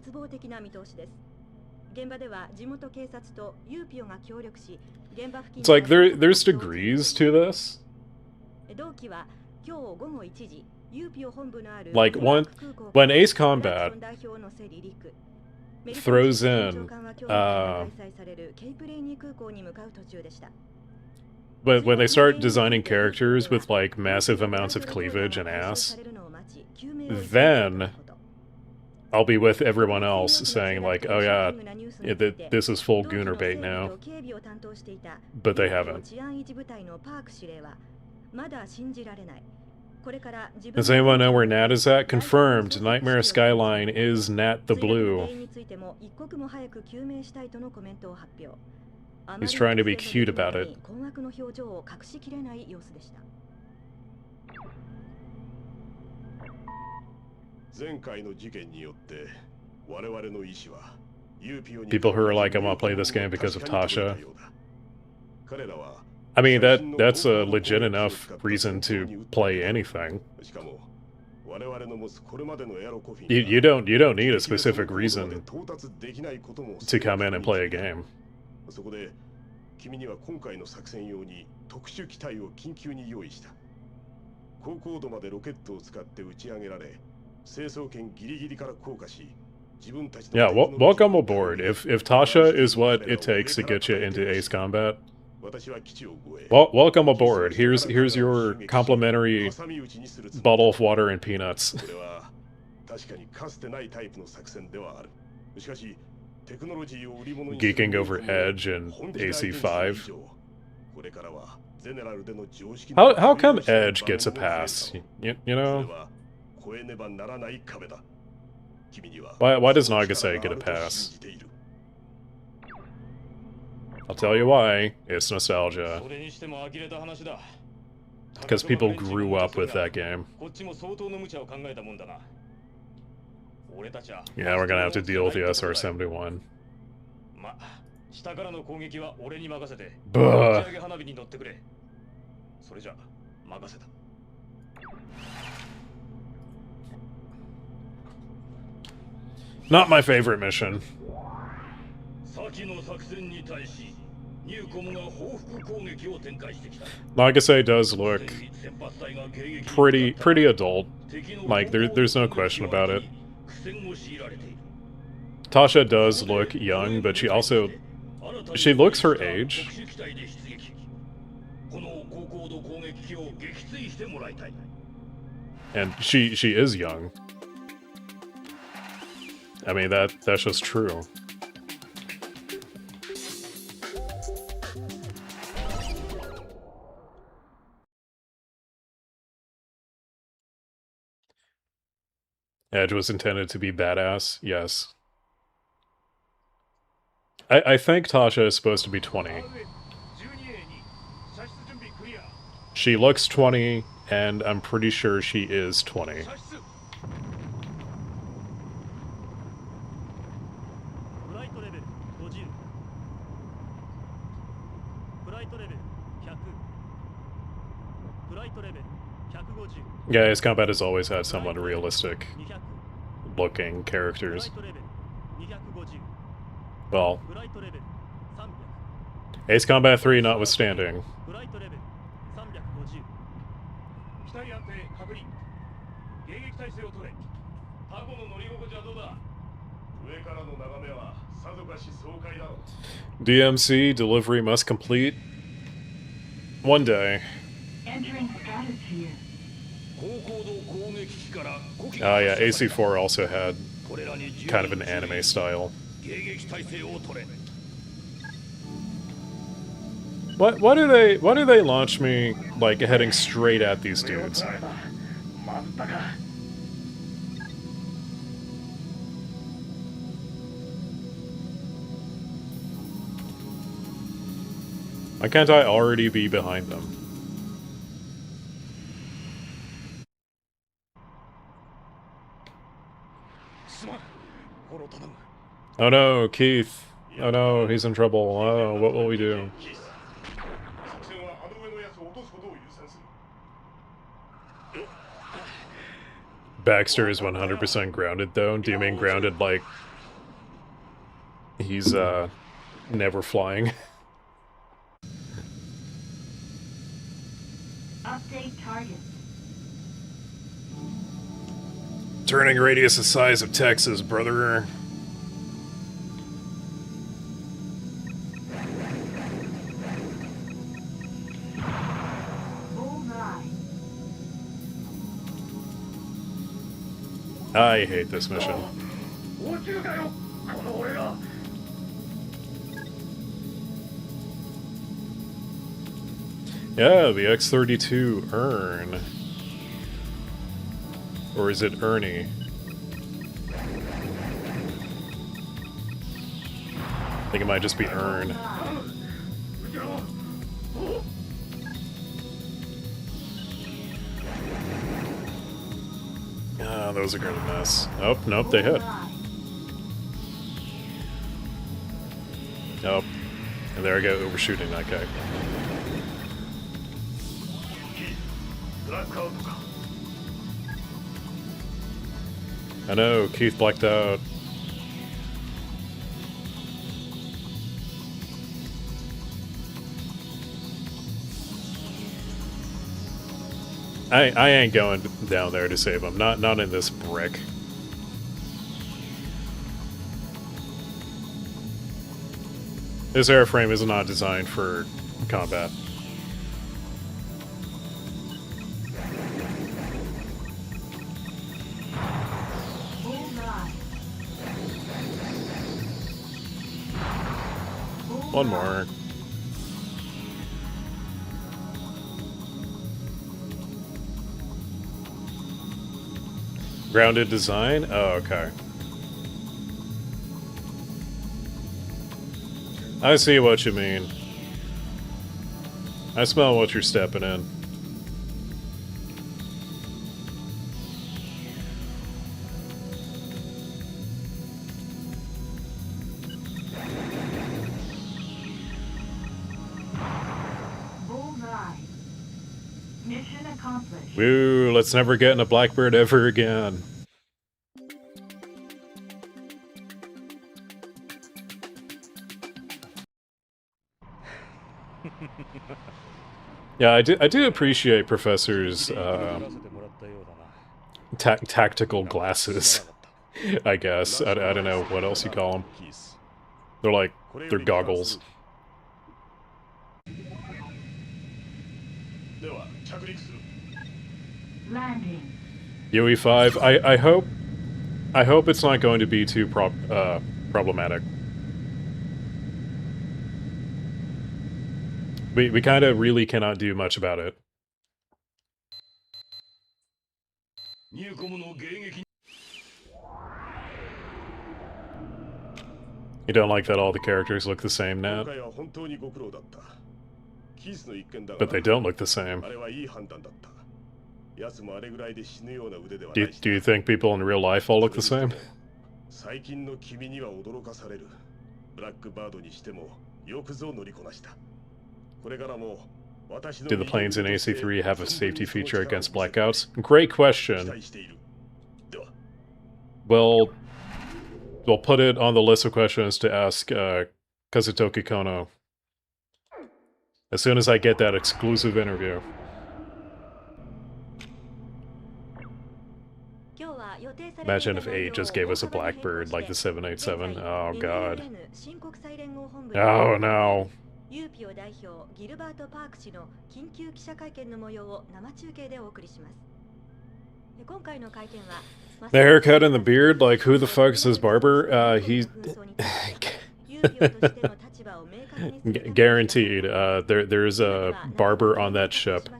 It's like there's degrees to this. Like when Ace Combat throws in but when they start designing characters with, like, massive amounts of cleavage and ass, then I'll be with everyone else saying, like, oh yeah, this is full Gooner bait now. But they haven't. Does anyone know where Nat is at? Confirmed. Nightmare Skyline is Nat the Blue. He's trying to be cute about it. People who are like, I want to play this game because of Tasha. I mean, that's a legit enough reason to play anything. You don't need a specific reason to come in and play a game. Yeah, welcome aboard. If Tasha is what it takes to get you into Ace Combat, well, welcome aboard. Here's your complimentary bottle of water and peanuts. Geeking over Edge and AC5. How come Edge gets a pass? You know? Why does Nagase get a pass? I'll tell you why. It's nostalgia. Because people grew up with that game. Yeah, we're gonna have to deal with the SR-71. Buh. Not my favorite mission. Nagase does look pretty adult. Like, there's no question about it. Tasha does look young, but she looks her age. してもらいたい。 And she is young. I mean, that's just true. Edge was intended to be badass, yes. I think Tasha is supposed to be 20. She looks 20, and I'm pretty sure she is 20. Yeah, his combat has always had somewhat realistic looking characters. Well, Ace Combat 3 notwithstanding. DMC delivery must complete. One day. Entering stratosphere. Oh yeah, AC4 also had kind of an anime style. Why do they launch me like heading straight at these dudes? Why can't I already be behind them? Oh no, Keith. Oh no, he's in trouble. Oh, what will we do? Baxter is 100% grounded though. Do you mean grounded like he's never flying? Update target. Turning radius the size of Texas, brother. I hate this mission. Yeah, the X-32 Earn. Or is it Ernie? I think it might just be Earn. Ah, those are gonna miss. Oh, nope, they hit. Nope. And there I go, overshooting that guy. I know, Keith blacked out. I ain't going down there to save him. Not in this brick. This airframe is not designed for combat. One more. Grounded design? Oh, okay. I see what you mean. I smell what you're stepping in. Mission accomplished. Woo, let's never get in a Blackbird ever again. Yeah, I do appreciate Professor's tactical glasses. I guess I don't know what else you call them. They're goggles. Landing. UE5. I hope it's not going to be too problematic. We kind of really cannot do much about it. ニューコムの迎撃 You don't like that all the characters look the same 今 now, 回は本当にご苦労だった。キースの一件だが but they don't look the same. あれはいい判断だった。奴もあれぐらいで死ぬような腕では Do な you, いし do you think people in real life all look the same? 最近の君には驚かされる。ブラックバードにしてもよくぞ乗りこなした。これからも私の Do the planes in AC3 have a safety feature against blackouts? Great 期 question. 待している。では We'll put it on the list of questions to ask Kazutoki Kono as soon as I get that exclusive interview. Imagine if 8 just gave us a Blackbird like the 787. Oh god. Oh no. ユーピを代表ギルバート・パーク氏の緊急記者会見の模様を生中継でお送りします。今回の会見は The haircut and the beard, like who the fuck is his barber? He's guaranteed. There's a barber on that ship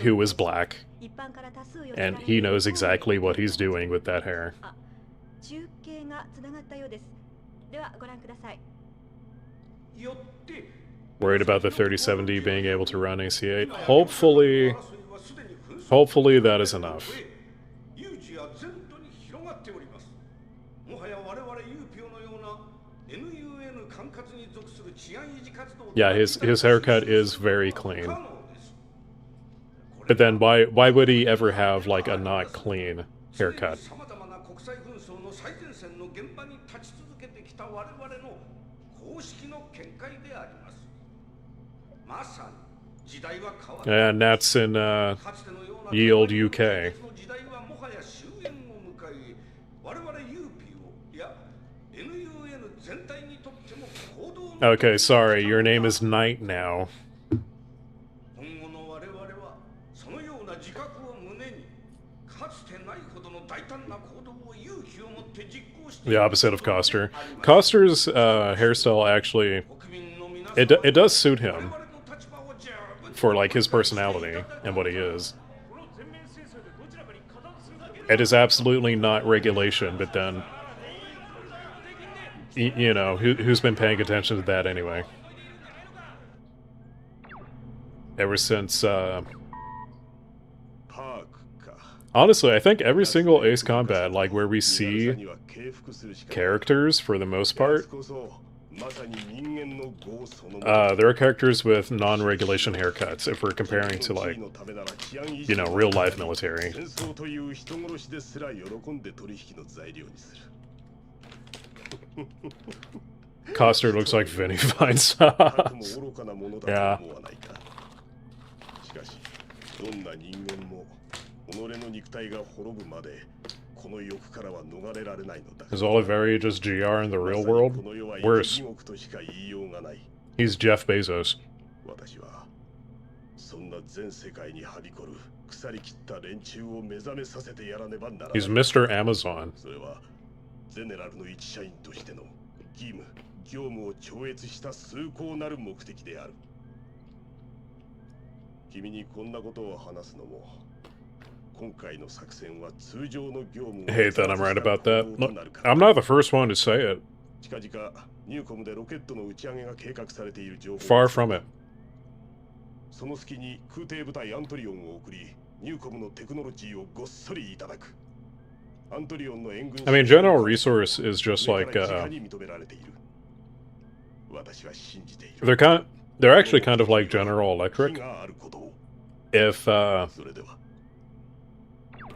who is black, and he knows exactly what he's doing with that hair. 中継がつながったようです。ではご覧ください。 Worried about the 3070 being able to run AC8? Hopefully that is enough. Yeah, his haircut is very clean. But then why would he ever have like a not clean haircut? And that's in Yield UK. Okay, sorry, your name is Knight now. The opposite of Coster. Coster's hairstyle actually, it does suit him for like his personality and what he is. It is absolutely not regulation, but then, you know, who's been paying attention to that anyway? Ever since, honestly, I think every single Ace Combat, like where we see characters for the most part, there are characters with non-regulation haircuts if we're comparing to like, you know, real life military. Coster looks like Vinny Feinstock. Yeah. Is Oliveri just GR in the real world? Worse. He's Jeff Bezos. He's Mr. Amazon. I hate that I'm right about that. Look, I'm not the first one to say it. Far from it. I mean, General Resource is just like, they're actually kind of like General Electric.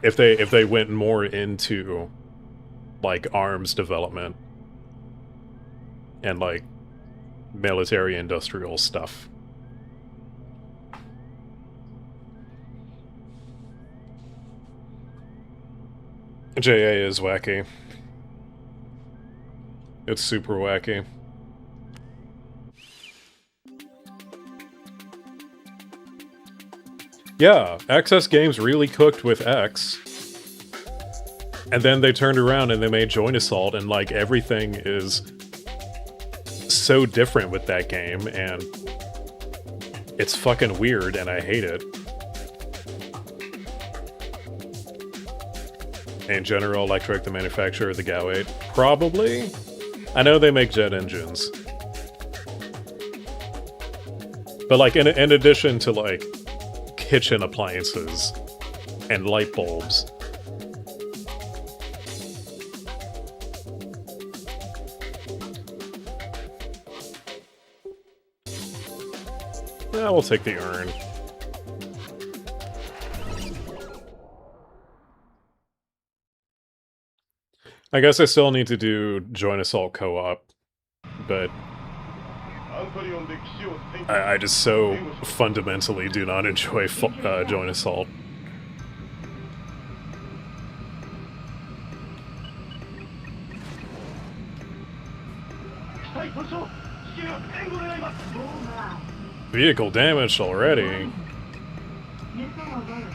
If they went more into like arms development and like military industrial stuff. JA is wacky. It's super wacky. Yeah, XS Games really cooked with X. And then they turned around and they made Joint Assault, and like everything is so different with that game, and it's fucking weird, and I hate it. And General Electric, the manufacturer of the GAU 8, probably? I know they make jet engines. But like, in addition to like kitchen appliances and light bulbs, we'll take the urn. I guess I still need to do Joint Assault co-op, but I just so fundamentally do not enjoy Joint Assault. Vehicle damaged already. Missile alert.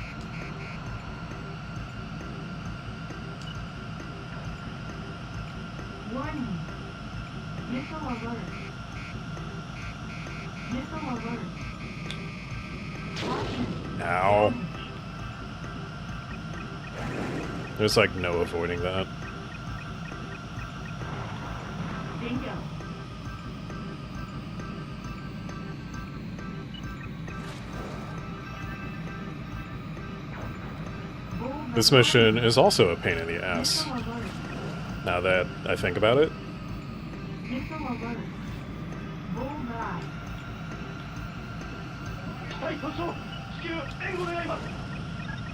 Warning. Missile alert. Missile alert. Caution. Ow. There's like no avoiding that. Bingo. This mission is also a pain in the ass, Missile alert. now that I think about it. Missile alert. Bullseye.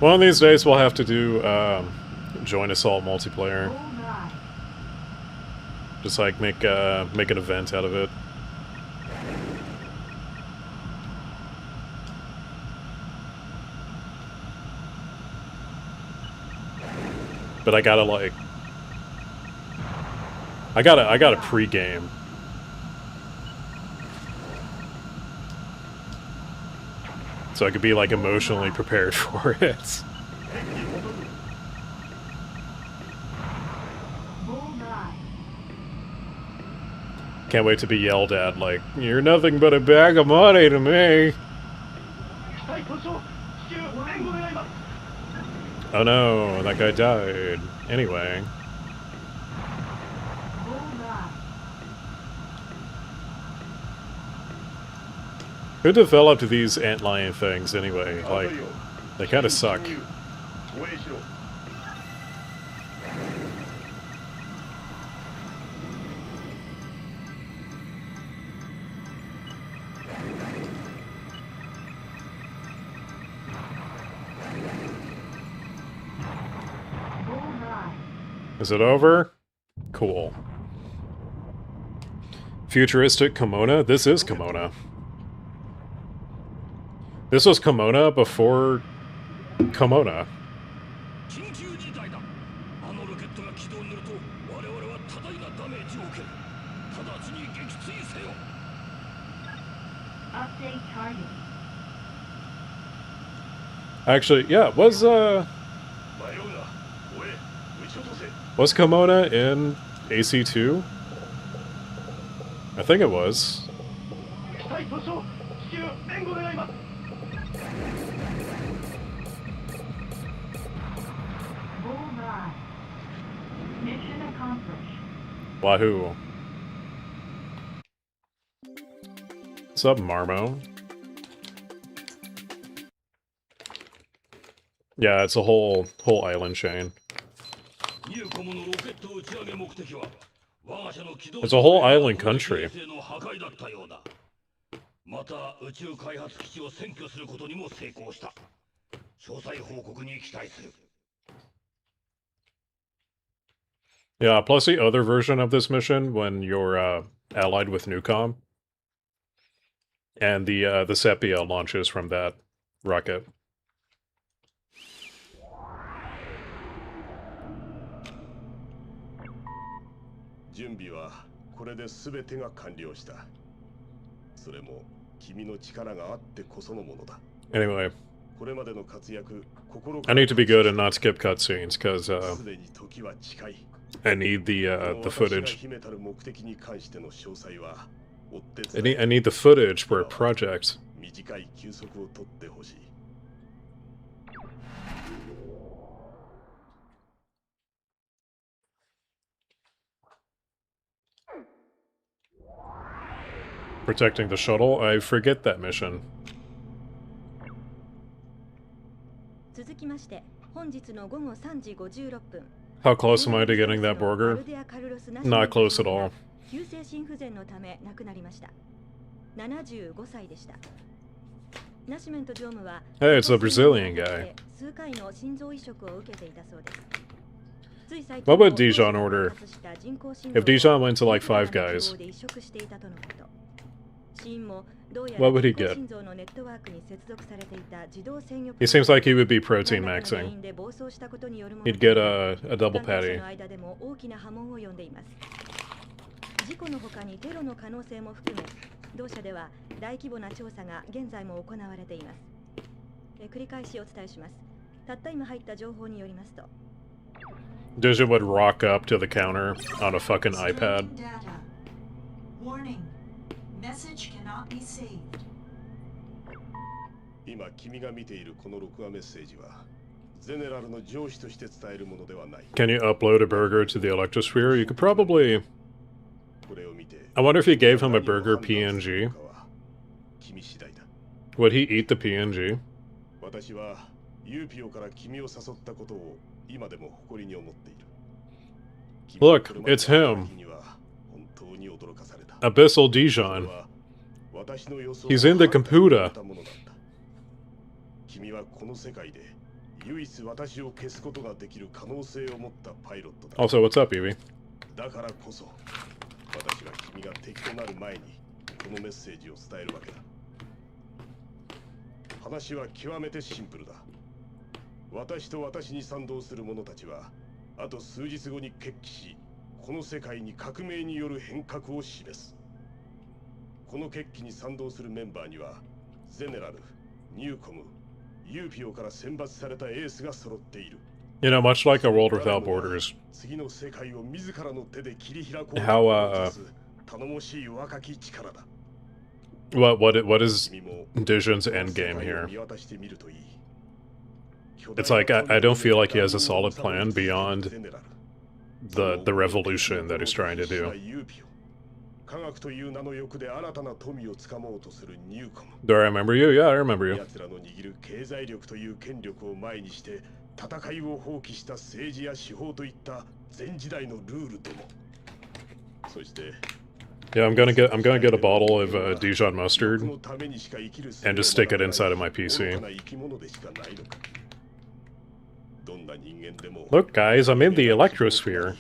One of these days we'll have to do Joint Assault multiplayer. Bullseye. Just like make an event out of it. But I gotta like, I gotta pre-game. So I could be like emotionally prepared for it. Bullseye. Can't wait to be yelled at like, you're nothing but a bag of money to me. Oh no, that guy died. Anyway. Bullseye. Who developed these antlion things anyway? Like, they kinda suck. Bullseye. Is it over? Cool. Futuristic Kimona? This is Kimona. This was Kimona before Kimona. 緊急事態だ。あのロケットが軌道に乗ると我々は多大なダメージを受ける。直ちに撃墜せよ。 Update target. Actually, yeah, was Kimona in AC2? I think it was. Bullseye. Mission accomplished. Wahoo. What's up, Marmo? Yeah, it's a whole island chain. It's a whole island country. また宇宙開発基地を占拠することにも成功した。詳細報告に期待する。 Yeah, plus the other version of this mission when you're allied with Newcom. And the Sepia launches from that rocket. 準備はこれで全てが完了した。それも君の力があってこそのものだ。 Anyway, I need to be good and not skip cutscenes, because I need the footage. I need the footage for a project. Protecting the shuttle? I forget that mission. 続きまして、本日の午後3時56分。 How close am I to getting that borgar? Not close at all. 急性心不全のため亡くなりました。75歳でした。ナシメント常務は Hey, it's the Brazilian guy. 数回の心臓移植を受けていたそうです。 What would Dijon order? If Dijon went to like 5 guys, what would he get? He seems like he would be protein maxing. He'd get a double patty. 事故の他にテロの可能性も含め、同社では大規模な調査が現在も行われています。繰り返しお伝えします。たった今入った情報によりますと、 Dijon would rock up to the counter on a fucking iPad. Warning. Message cannot be saved. 今君が見ているこの録画メッセージはゼネラルの上司として伝えるものではない。 Can you upload a burger to the electrosphere? You could probably... I wonder if he gave him a burger PNG. Would he eat the PNG? 私はユーピオから君を誘ったことを今でも誇りに思っている。 Look, it's him. Abyssal Dijon. He's in the computer. 君はこの世界で唯一私を消すことができる可能性を持ったパイロットだ。 Also, what's up, Evie? だからこそ私は君が敵となる前にこのメッセージを伝えるわけだ。話は極めてシンプルだ。私と私に賛同する者たちはあと数日後に決起し、この世界に革命による変革を示す。この決起に賛同するメンバーにはゼネラル、ニューコム、ユーピオから選抜されたエースが揃っている。 You know, much like a world without borders. 次の世界を自らの手で切り開こう。 How, 頼もしい若き力だ。 What is Dijon's endgame here? It's like, I don't feel like he has a solid plan beyond the revolution that he's trying to do. Do I remember you? Yeah, I remember you. 戦いを放棄した政治や司法といった前時代のルールとも。そして Yeah, I'm gonna get a bottle of Dijon mustard and just stick it inside of my PC. Look, guys, I'm in the electrosphere.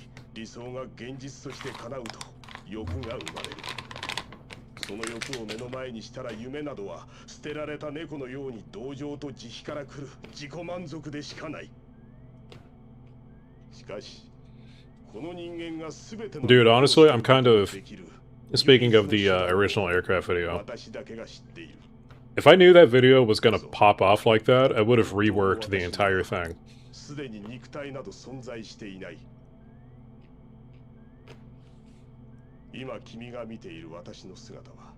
その欲を目の前にしたら夢などは捨てられた猫のように同情と慈悲から来る自己満足でしかない。しかし、この人間がすべての Dude, honestly, I'm kind of... Speaking of the original aircraft video, if I knew that video was gonna pop off like that, I would have reworked the entire thing. すでに肉体など存在していない。今君が見ている私の姿は、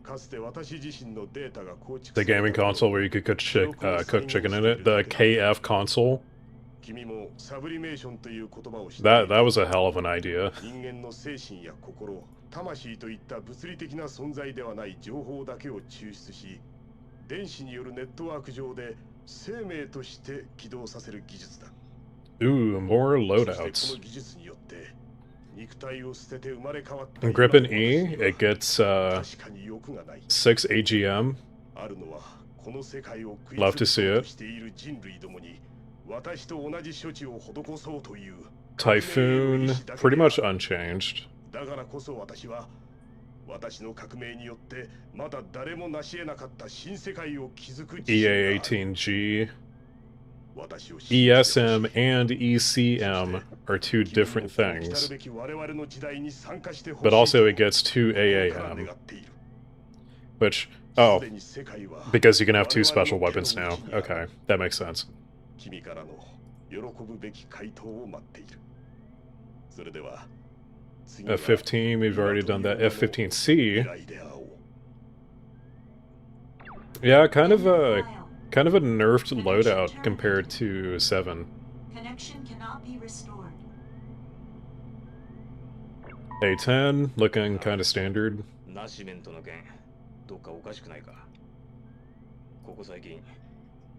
かつて私自身のデータが構築 The gaming console where you could cook chicken in it, the KF console. 君もサブリメーションという言葉を知って That was a hell of an idea. 人間の精神や心、魂といった物理的な存在ではない情報だけを抽出し、電子によるネットワーク上で生命として起動させる技術だ。Ooh, more そしてこ loadouts. の技術によって肉体を捨てて生まれ変わった Grip and E, it gets 確かに欲がない。 6 AGM. あるのはこの世界を食い Love 潰 to そ see う it. としている人類どもに私と同じ処置を施そうという Typhoon, pretty much unchanged. だからこそ私は私の革命によってまだ誰も成し得なかった新世界を築く EA18G. ESM and ECM are two different things. But also it gets 2 AAM. Which, Oh, すでに世界は because you can have two special weapons now. Okay, that makes sense. 君からの喜ぶべき回答を待っている。それでは次は F-15, we've already done that. F-15C. 未来で会おう。 Yeah, kind of a nerfed loadout compared to 7. Connection cannot be restored. A10, looking kind of standard. ナシメントの件、どっかおかしくないか。ここ最近、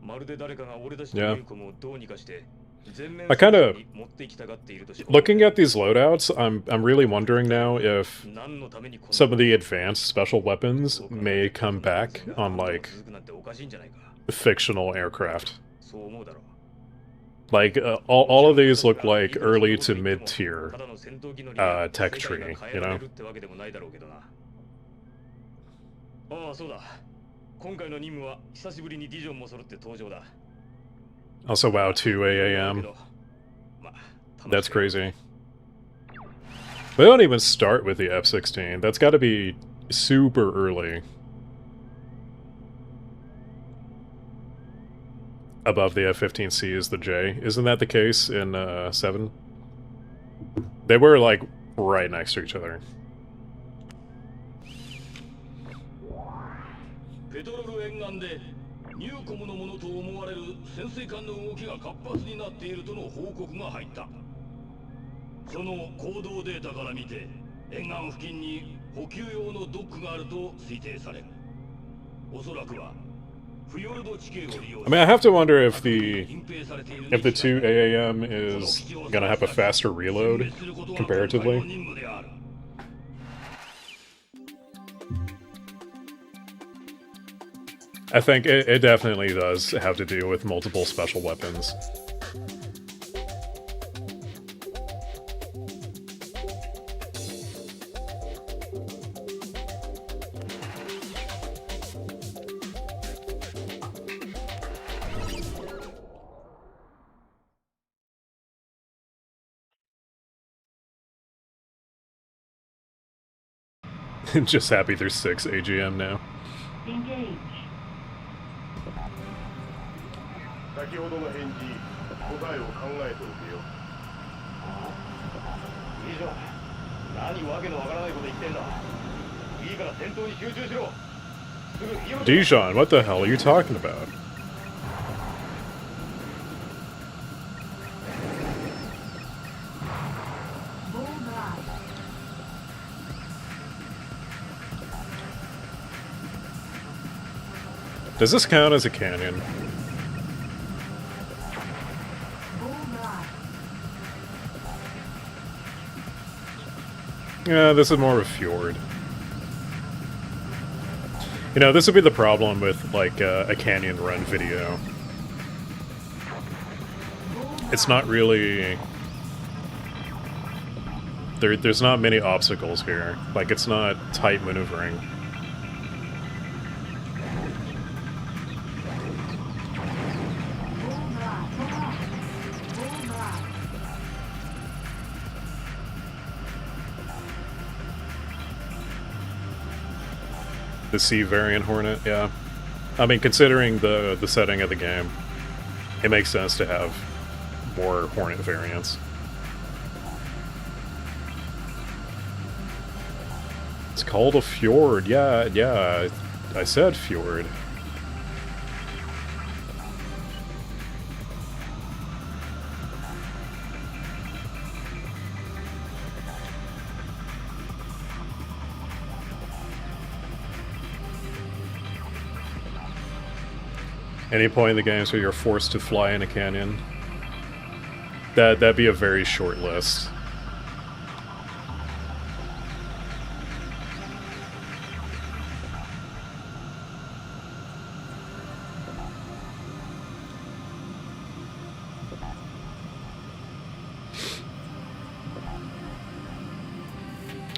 まるで誰かが俺たちのユニコムをどうにかして、全面 I kind of に持っていきたがっているとし。 Looking at these loadouts, I'm really wondering now if 何のためにこんな some of the advanced special weapons may come back on like 続くなんておかしいんじゃないか。 fictional aircraft. そう思うだろう。 Like all of these look like early to mid tier ただの戦闘機乗りが tech 世界 tree, が変え you られ know. るってわけでもないだろうけどな。ああ、そうだ。今回の任務は久しぶりにディジョンも揃って登場だ。 Also, wow, 2 AAM. まあ、 That's crazy. They don't even start with the F-16. That's got to be super early. Above the F-15C is the J. Isn't that the case in 7? They were like right next to each other. ペトロル沿岸でニューコムのものと思われる潜水艦の動きが活発になっているとの報告が入った。その行動データから見て沿岸付近に補給用のドックがあると推定される。おそらくはフィヨルド地形を利用 I mean, I have to wonder if the 2 AAM is gonna have a faster reload comparatively. I think it definitely does have to do with multiple special weapons. Just happy there's 6 AGM now. Engage. 先ほどの返事、答えを考えておくよ。以上。何わけのわからないこと言ってんだ。いいから戦闘に集中しろ。すぐフィヨルド Dijon, what the hell are you talking about? Borgar. Does this count as a canyon? Borgar. Yeah, this is more of a fjord. You know, this would be the problem with, like, a canyon run video. It's not really... There's not many obstacles here. Like, it's not tight maneuvering. The C variant Hornet, yeah. I mean, considering the setting of the game, it makes sense to have more Hornet variants. It's called a fjord, yeah, I said fjord. Any point in the games where you're forced to fly in a canyon? That'd be a very short list.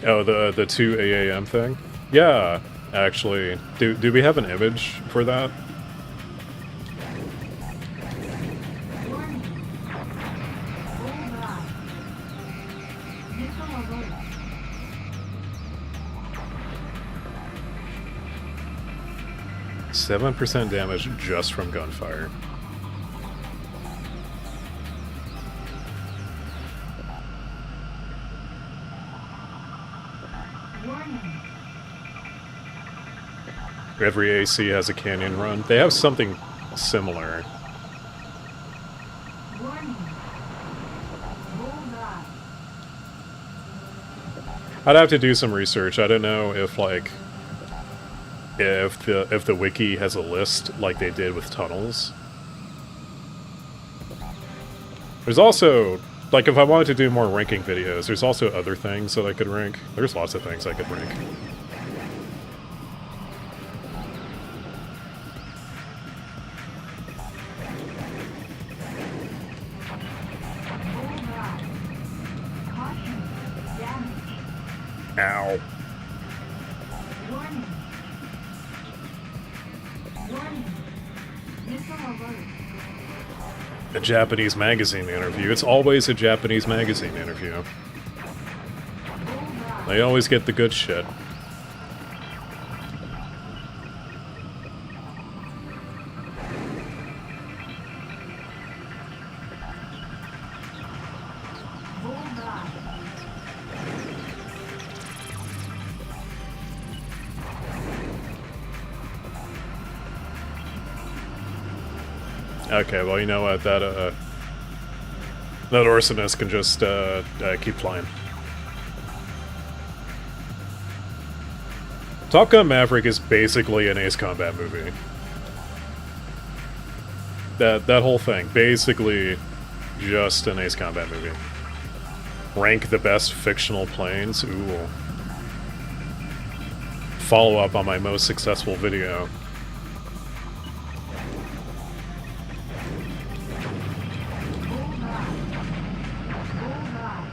Oh, the 2 AAM thing? Yeah, actually. Do we have an image for that? Warning. Borgar. Missile alert. 7% damage just from gunfire. Warning. Every AC has a canyon run. They have something similar. Warning. Borgar. I'd have to do some research. I don't know if like if the wiki has a list like they did with tunnels. There's also like if I wanted to do more ranking videos, there's also other things that I could rank. There's lots of things I could rank. Borgar. Caution. Damage. Ow. Warning. Warning. Missile alert. A Japanese magazine interview. It's always a Japanese magazine interview. Borgar. They always get the good shit. Borgar. Okay, well, you know what? That arsonist can just keep flying. Top Gun Maverick is basically an Ace Combat movie. That whole thing, basically just an Ace Combat movie. Rank the best fictional planes. Ooh. Follow up on my most successful video. Borgar. Borgar.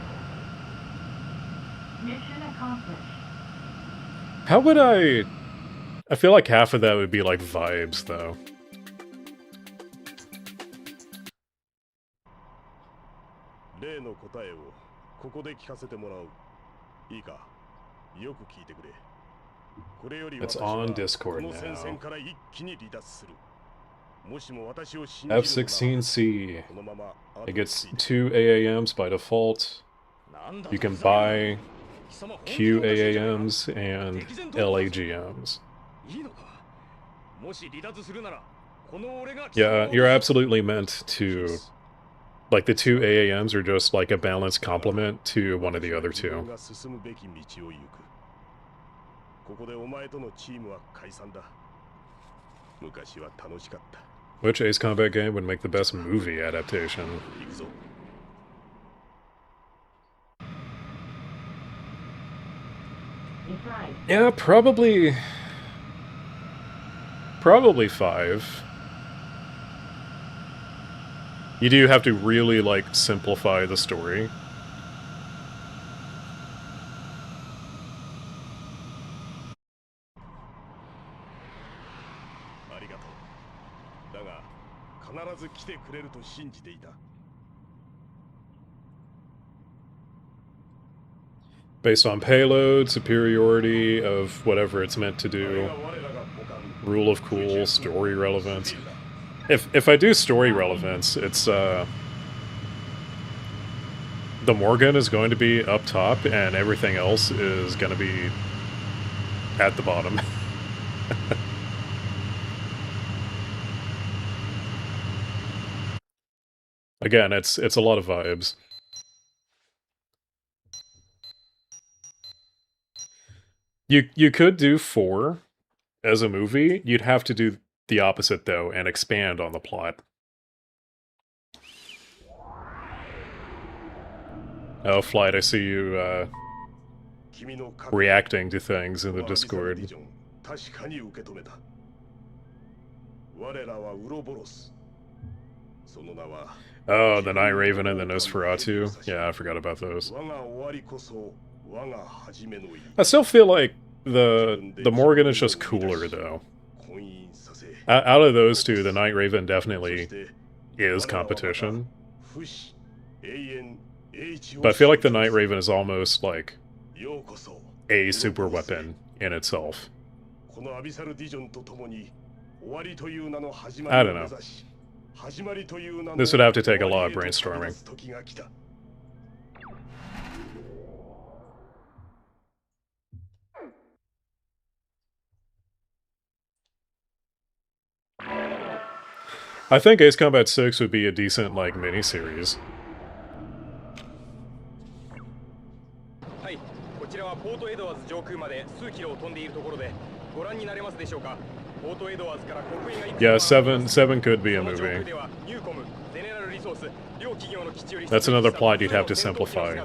Mission accomplished. How would I feel like half of that would be like vibes, though. It's on Discord now. F-16C. It gets 2 AAMs by default. You can buy QAAMs and LAGMs. Yeah, you're absolutely meant to... Like, the 2 AAMs are just like a balanced complement to one of the other two. Which Ace Combat game would make the best movie adaptation? Yeah, probably 5. You do have to really, like, simplify the story. Based on payload, superiority of whatever it's meant to do, rule of cool, story relevance. If I do story relevance, it's the Morgan is going to be up top and everything else is going to be at the bottom. Again, it's a lot of vibes. You could do 4 as a movie. You'd have to do the opposite, though, and expand on the plot. Oh, Flight, I see you, reacting to things in the Discord. Oh, the Night Raven and the Nosferatu? Yeah, I forgot about those. I still feel like the Morgan is just cooler, though. Out of those two, the Night Raven definitely is competition. But I feel like the Night Raven is almost like a super weapon in itself. I don't know. This would have to take a lot of brainstorming. I think Ace Combat 6 would be a decent, like, miniseries. はい、こちらはポートエドワーズ上空まで数キロを飛んでいるところでご覧になれますでしょうか。ポートエドワーズから黒煙がいくつも Yeah, 7 could be a その上 movie. 空ではニューコム、ゼネラルリソース、両企業の基地より That's another plot you'd have to simplify.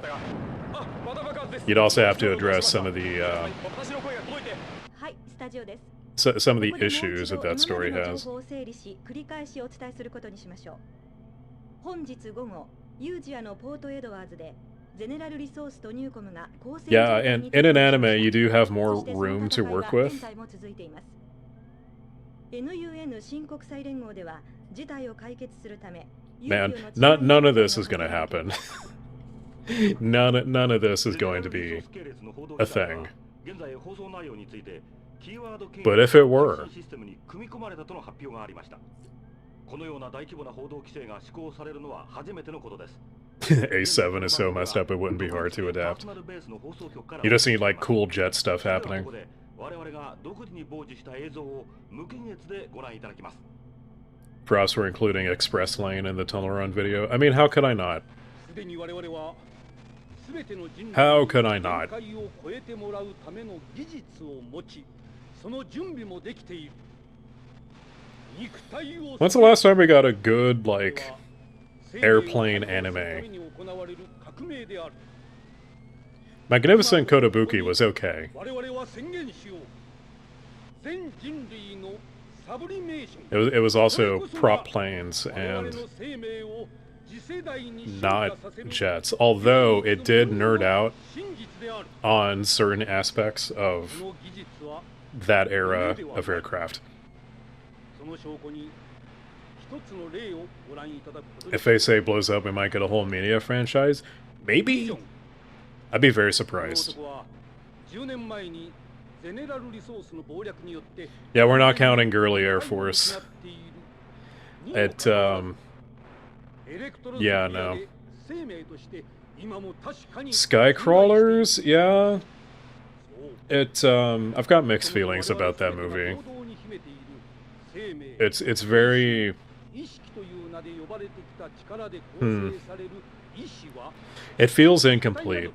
あ、また爆発です。 You'd also have to address some of the 私の声が届いて。はい、スタジオです。 some of the ここでもう issues 一度 that that 今 story までの has. 情報を整理し、繰り返しお伝えすることにしましょう。本日午後、ユージアのポートエドワーズでゼネラルリソースとニューコムが交戦 Yeah, and in an anime, you do have more room to work with. 現在も続いています。NUN 新国際連合では事態を解決するため Man, none of this is going to happen. none of this is going to be a thing. But if it were, このような大規模な報道規制が施行されるのは初めてのことです。 A7 is so messed up it wouldn't be hard to adapt. You just need like cool jet stuff happening. 我々が独自に傍受した映像を無検閲でご覧いただきます。 Props for including Express Lane in the tunnel run video. I mean, how could I not? How could I not? When's the last time we got a good, like, airplane anime? Magnificent Kotobuki was okay. It was also prop planes and not jets, although it did nerd out on certain aspects of that era of aircraft. If A7 blows up, we might get a whole media franchise. Maybe? I'd be very surprised. Yeah, we're not counting Girly Air Force. Yeah, no. Skycrawlers, yeah. I've got mixed feelings about that movie. It's very... It feels incomplete.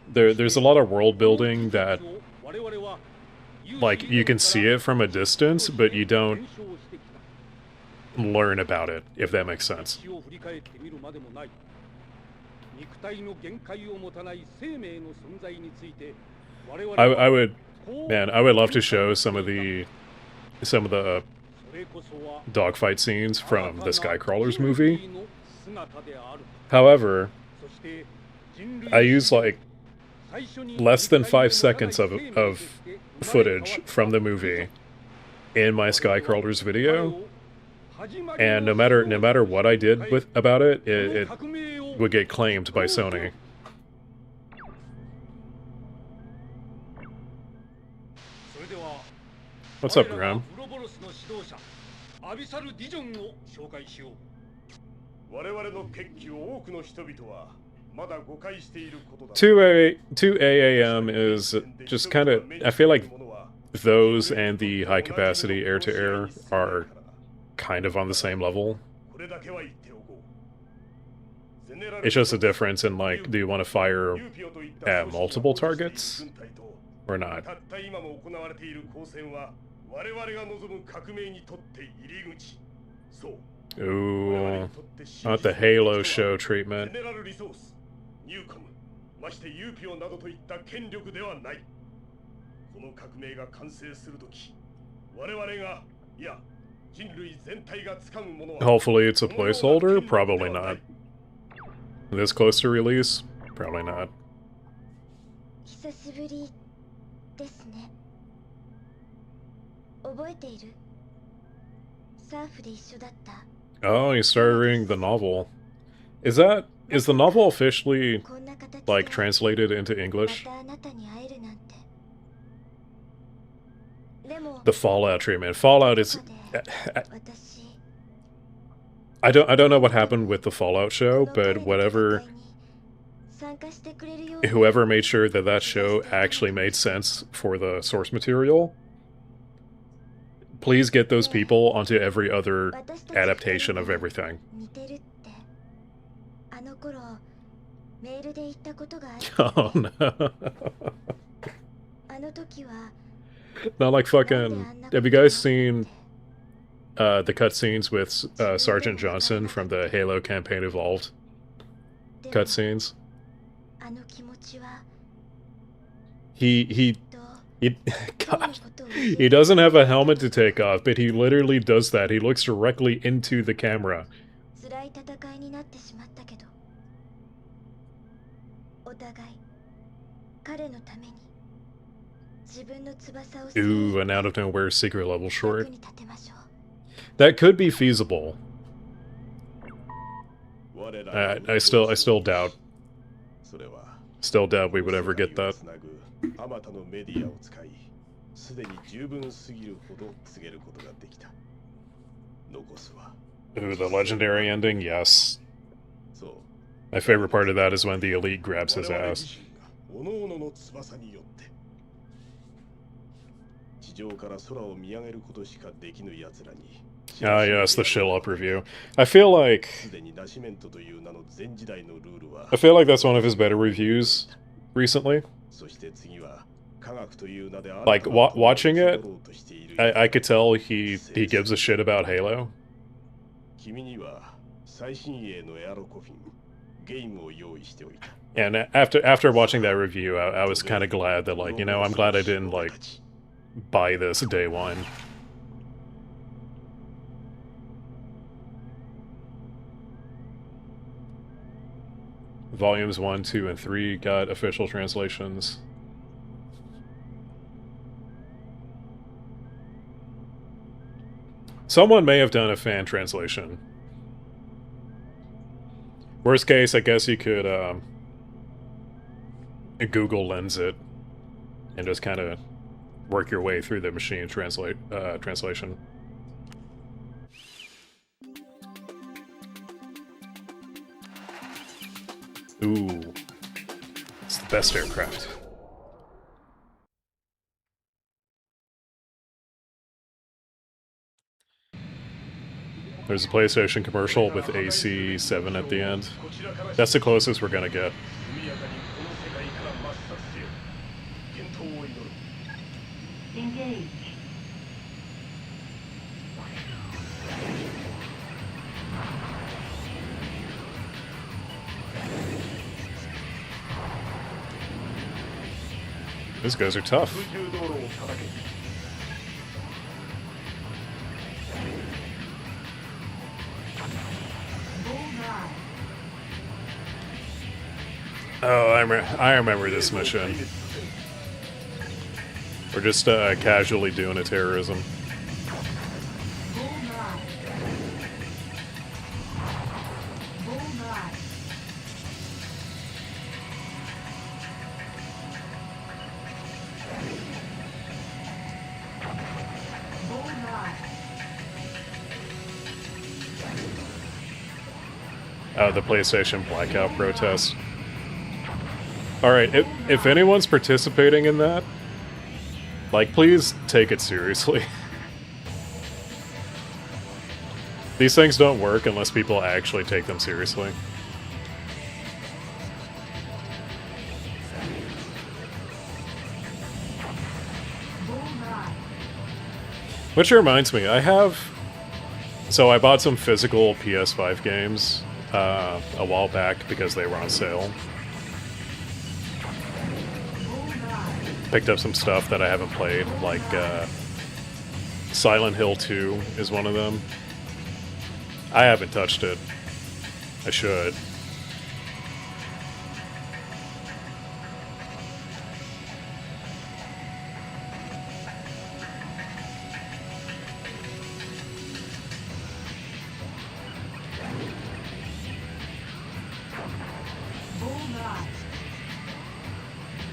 There's a lot of world building that, like, you can see it from a distance, but you don't learn about it, if that makes sense. I would, man, I would love to show some of the dogfight scenes from the Skycrawlers movie. However, I use like less than 5 seconds of footage from the movie in my Skycrawlers video, and no matter what I did about it, it would get claimed by Sony. What's up, Graham? 2 a.m. is just kind of... I feel like those and the high-capacity air-to-air are kind of on the same level. It's just a difference in, like, do you want to fire at multiple targets? Or not? Ooh, not the Halo show treatment. Hopefully it's a placeholder? Probably not. This close to release? Probably not. Oh, you started reading the novel. Is the novel officially, like, translated into English? the Fallout treatment. Fallout is I don't know what happened with the Fallout show, but whoever made sure that that show actually made sense for the source material, please get those people onto every other adaptation of everything. Oh no. Not like fucking... Have you guys seen the cutscenes with Sergeant Johnson from the Halo Campaign Evolved cutscenes? He God, he doesn't have a helmet to take off, but he literally does that. He looks directly into the camera. Ooh, an out of nowhere secret level short. That could be feasible. I still doubt. Still doubt we would ever get that. Ooh, the legendary ending? Yes. My favorite part of that is when the elite grabs his ass. Ah, yes, the shill up review. I feel like that's one of his better reviews recently. Like, watching it, I could tell he gives a shit about Halo. And after watching that review, I was kind of glad that, like, you know, I'm glad I didn't, like, buy this day one. Volumes 1, 2, and 3 got official translations. Someone may have done a fan translation. Worst case, I guess you could Google Lens it and just kind of work your way through the machine translation. Ooh, it's the best aircraft. There's a PlayStation commercial with AC7 at the end. That's the closest we're gonna get. Engage. These guys are tough. Oh, I remember this mission. We're just casually doing a terrorism. The PlayStation Blackout protest. Alright, if anyone's participating in that, like, please take it seriously. These things don't work unless people actually take them seriously. Which reminds me, so I bought some physical PS5 games a while back because they were on sale. Picked up some stuff that I haven't played, like Silent Hill 2 is one of them. I haven't touched it. I should.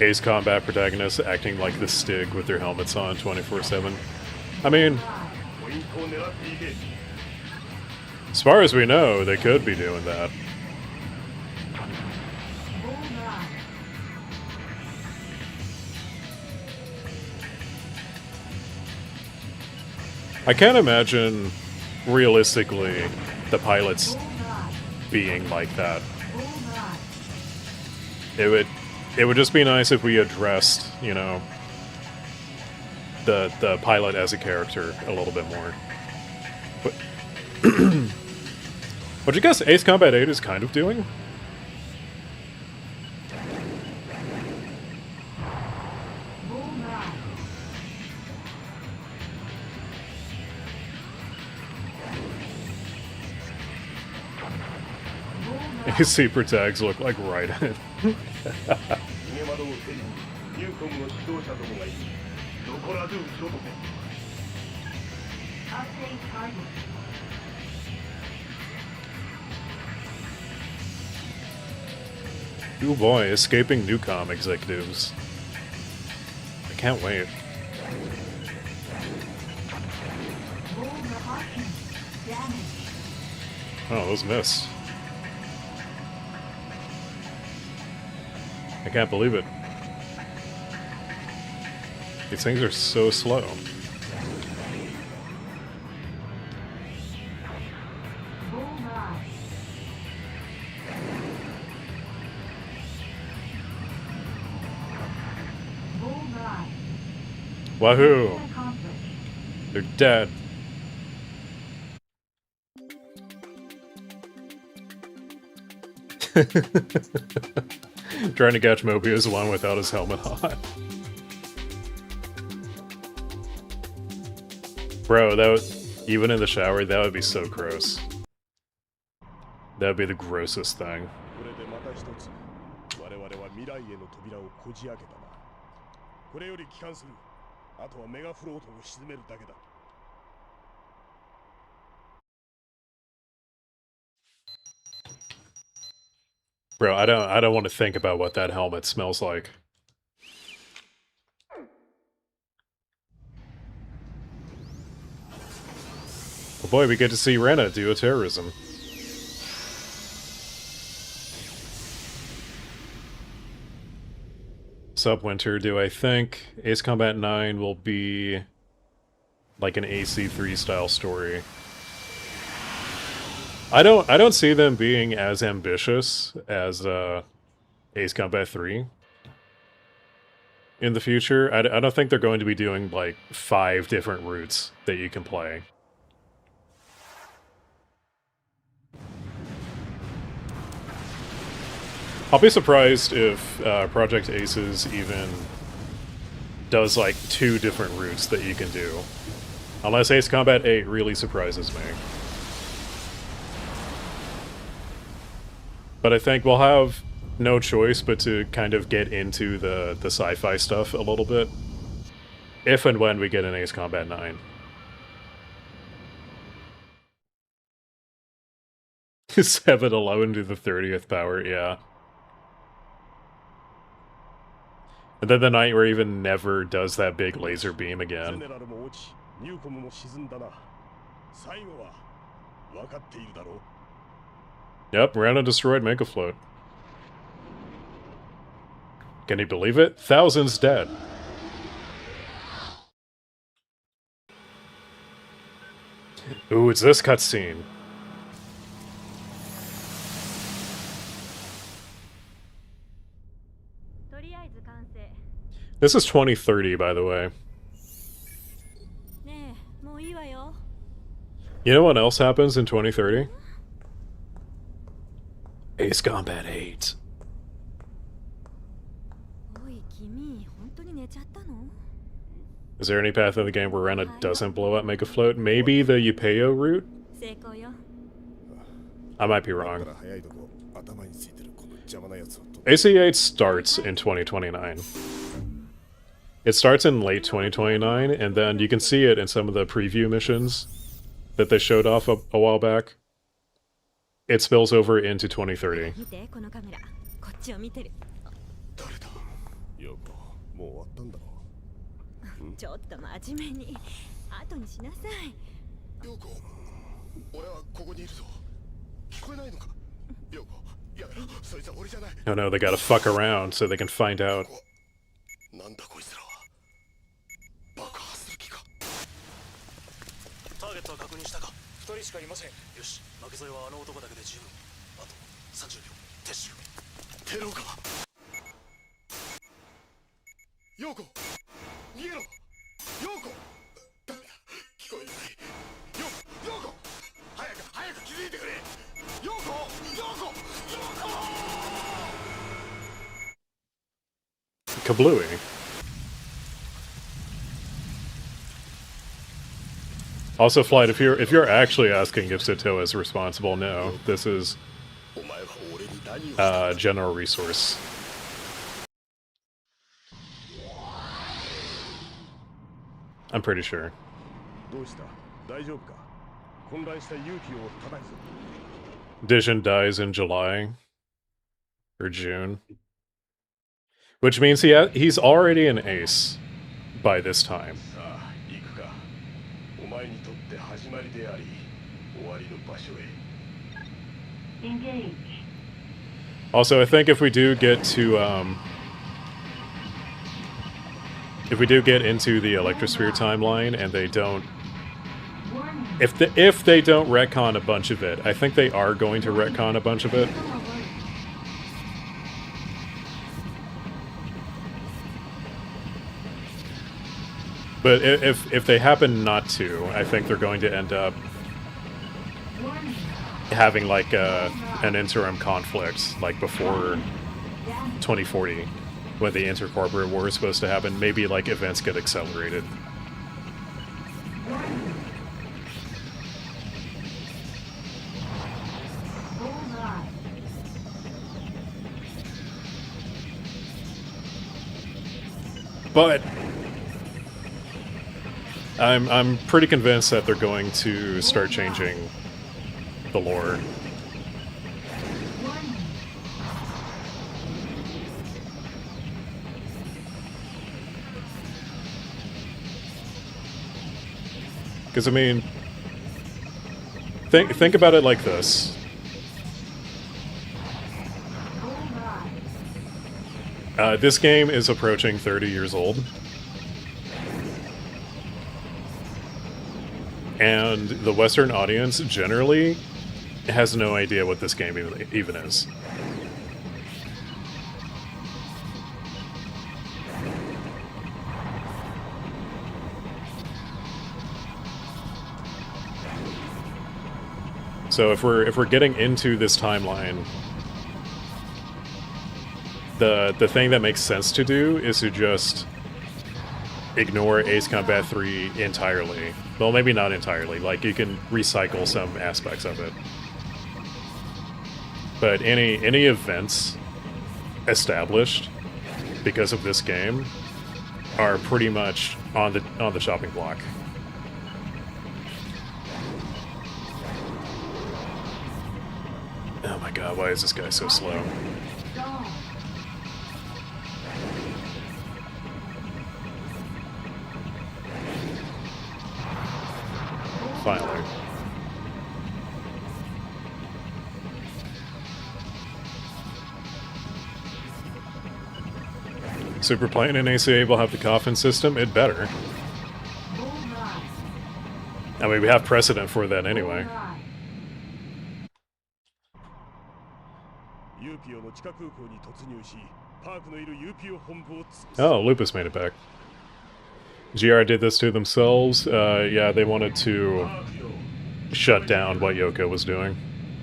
Ace Combat protagonists acting like the Stig with their helmets on 24/7. I mean, ポイントを狙っていけ。 as far as we know, they could be doing that. borgar, I can't imagine, realistically, the pilots borgar, being like that. borgar, It would just be nice if we addressed, you know, the pilot as a character a little bit more. But what you guess Ace Combat 8 is kind of doing? borgar, AC tags look like right. 逃げ惑う戦士ニューコムの指導者どもがいる。ドコラドゥロトセ。 update target, Oh boy, escaping Newcom executives. I can't wait. borgar Hawking, damage, Oh, those missed. I can't believe it. These things are so slow. borgar, borgar, Wahoo! accomplished, They're dead. Trying to catch Mobius one without his helmet on. Bro, that would, even in the shower, that would be so gross. That would be the grossest thing. これでまた一つ我々は未来への扉をこじ開けたな。これより帰還する。あとはメガフロートを沈めるだけだ。 Bro, I don't want to think about what that helmet smells like. Oh boy, we get to see Rena do a terrorism. Sup, Winter, do I think Ace Combat 9 will be like an AC3 style story? I don't see them being as ambitious as Ace Combat 3 in the future. I don't think they're going to be doing like 5 different routes that you can play. I'll be surprised if Project Aces even does like 2 different routes that you can do. Unless Ace Combat 8 really surprises me. But I think we'll have no choice but to kind of get into the sci-fi stuff a little bit. If and when we get an Ace Combat 9. 7-11 to the 30th power, yeah. And then the night where even never does that big laser beam ゼ again. ネラルも落ち、ニューコムも沈んだな。最後は分かっているだろう。 Yep, Rana destroyed Megafloat. Can you believe it? Thousands dead. Ooh, it's this cutscene. This is 2030, by the way. You know what else happens in 2030? Ace Combat 8. Is there any path in the game where Rena doesn't blow up Megafloat? Maybe the Yupeo route? I might be wrong. 早いとこ頭についてるこの邪魔なやつをと。 AC8 starts in 2029. It starts in late 2029, and then you can see it in some of the preview missions that they showed off a while back. It spills over into 2030. 誰だ。やもう終わったんだろちょっと真面目に後にしなさい。陽子、俺はここにいるぞ。聞こえないのか？陽子、やめろ。そいつは俺じゃない。 Oh no, they gotta fuck around so they can find out. なんだこいつらは。爆破する気か。ターゲットは確認したか？2人しかいません。よし、負け添えはあの男だけで十分。あと30秒。撤収。テロか。陽子、逃げろ。陽子、ダメだ、聞こえない。陽子、早く気づいてくれ。陽子。Kablooey. Also, Flight, if you're actually asking if Sito is responsible, no. This is general resource. I'm pretty sure. どうした？大丈夫か？混乱した勇気を叩くぞ。 Dijon dies in July or June, which means he's already an ace by this time. さあ、行くか。お前にとって始まりであり、終わりの場所へ。 Engage. Also, I think if we do get to if we do get into the Electrosphere timeline and they don't, Warning. if they don't retcon a bunch of it, I think they are going to retcon a bunch of it. Critical alert. But if they happen not to, I think they're going to end up Warning. having like an interim conflict, like before Damage. 2040, when the intercorporate war is supposed to happen. Maybe like events get accelerated. Warning. Bullseye. But I'm pretty convinced that they're going to start changing the lore. Warning. Because I mean, think about it like this. Bullseye. This game is approaching 30 years old. And the Western audience generally has no idea what this game even is. So if we're getting into this timeline, the thing that makes sense to do is to just ignore Ace Combat 3 entirely. Well, maybe not entirely. Like, you can recycle some aspects of it. But any events established because of this game are pretty much on the chopping block. Oh my god, why is this guy so slow? Stall. Finally. Super Plane and ACA will have the coffin system? It better. Bullseye. I mean, we have precedent for that anyway. Bullseye. ユーピオの地下空港に突入し、パークのいるユーピオ本部を突く。 Oh, Lupus made it back. GR did this to themselves. Yeah, they wanted to パークよ、 shut down what Yoko was doing.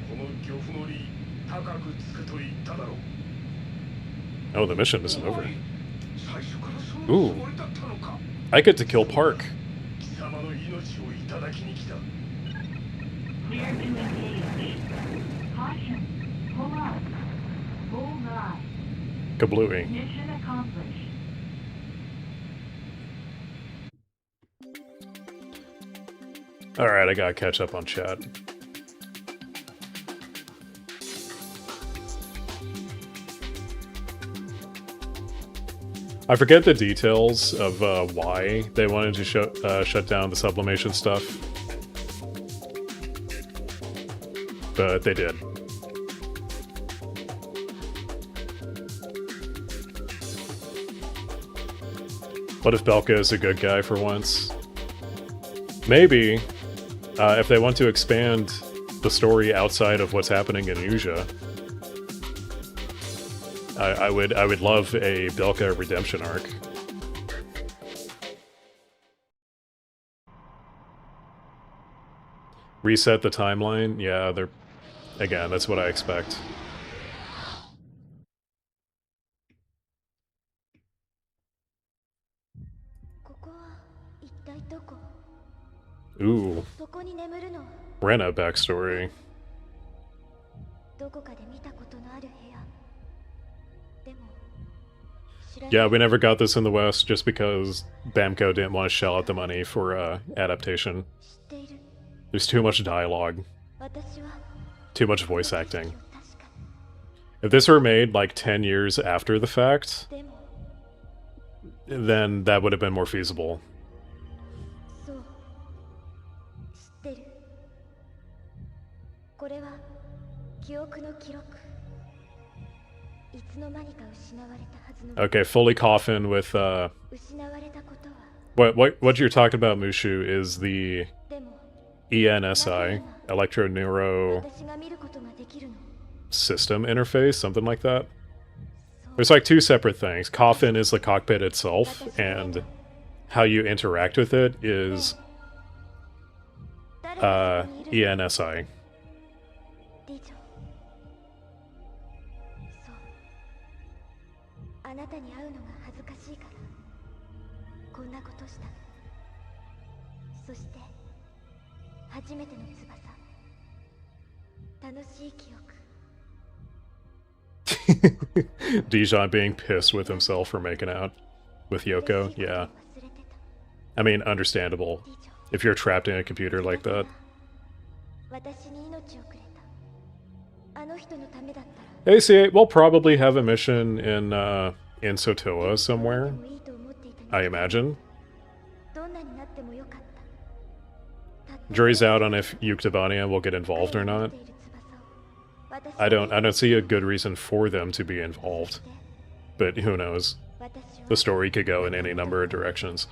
この漁夫の利高くつくと言っただろう。 Oh, the mission isn't over. 最初からその Ooh. つもりだったのか。 I get to kill Park. 貴様の命をいただきに来た。 Clear to engage. Caution. Pull up. Bullseye. Kablooey. Mission accomplished. Alright, I gotta catch up on chat. I forget the details of why they wanted to shut down the sublimation stuff, but they did. What if Belka is a good guy for once? Maybe, if they want to expand the story outside of what's happening in Asia. I would love a Belka redemption arc. Reset the timeline? Yeah, they're... Again, that's what I expect. Ooh. Rena backstory. Yeah, we never got this in the West just because Bamco didn't want to shell out the money for adaptation. There's too much dialogue. Too much voice acting. If this were made like 10 years after the fact, then that would have been more feasible. Okay, fully coffin with what you're talking about, Mushu, is the ENSI, Electro-Neuro System Interface, something like that. There's like two separate things. Coffin is the cockpit itself, and how you interact with it is ENSI. Dijon being pissed with himself for making out with Yoko, yeah. I mean, understandable. If you're trapped in a computer like that. AC8 will probably have a mission in Sotoa somewhere, I imagine. Jury's out on if Yuktobania will get involved or not. I don't see a good reason for them to be involved. But who knows? The story could go in any number of directions.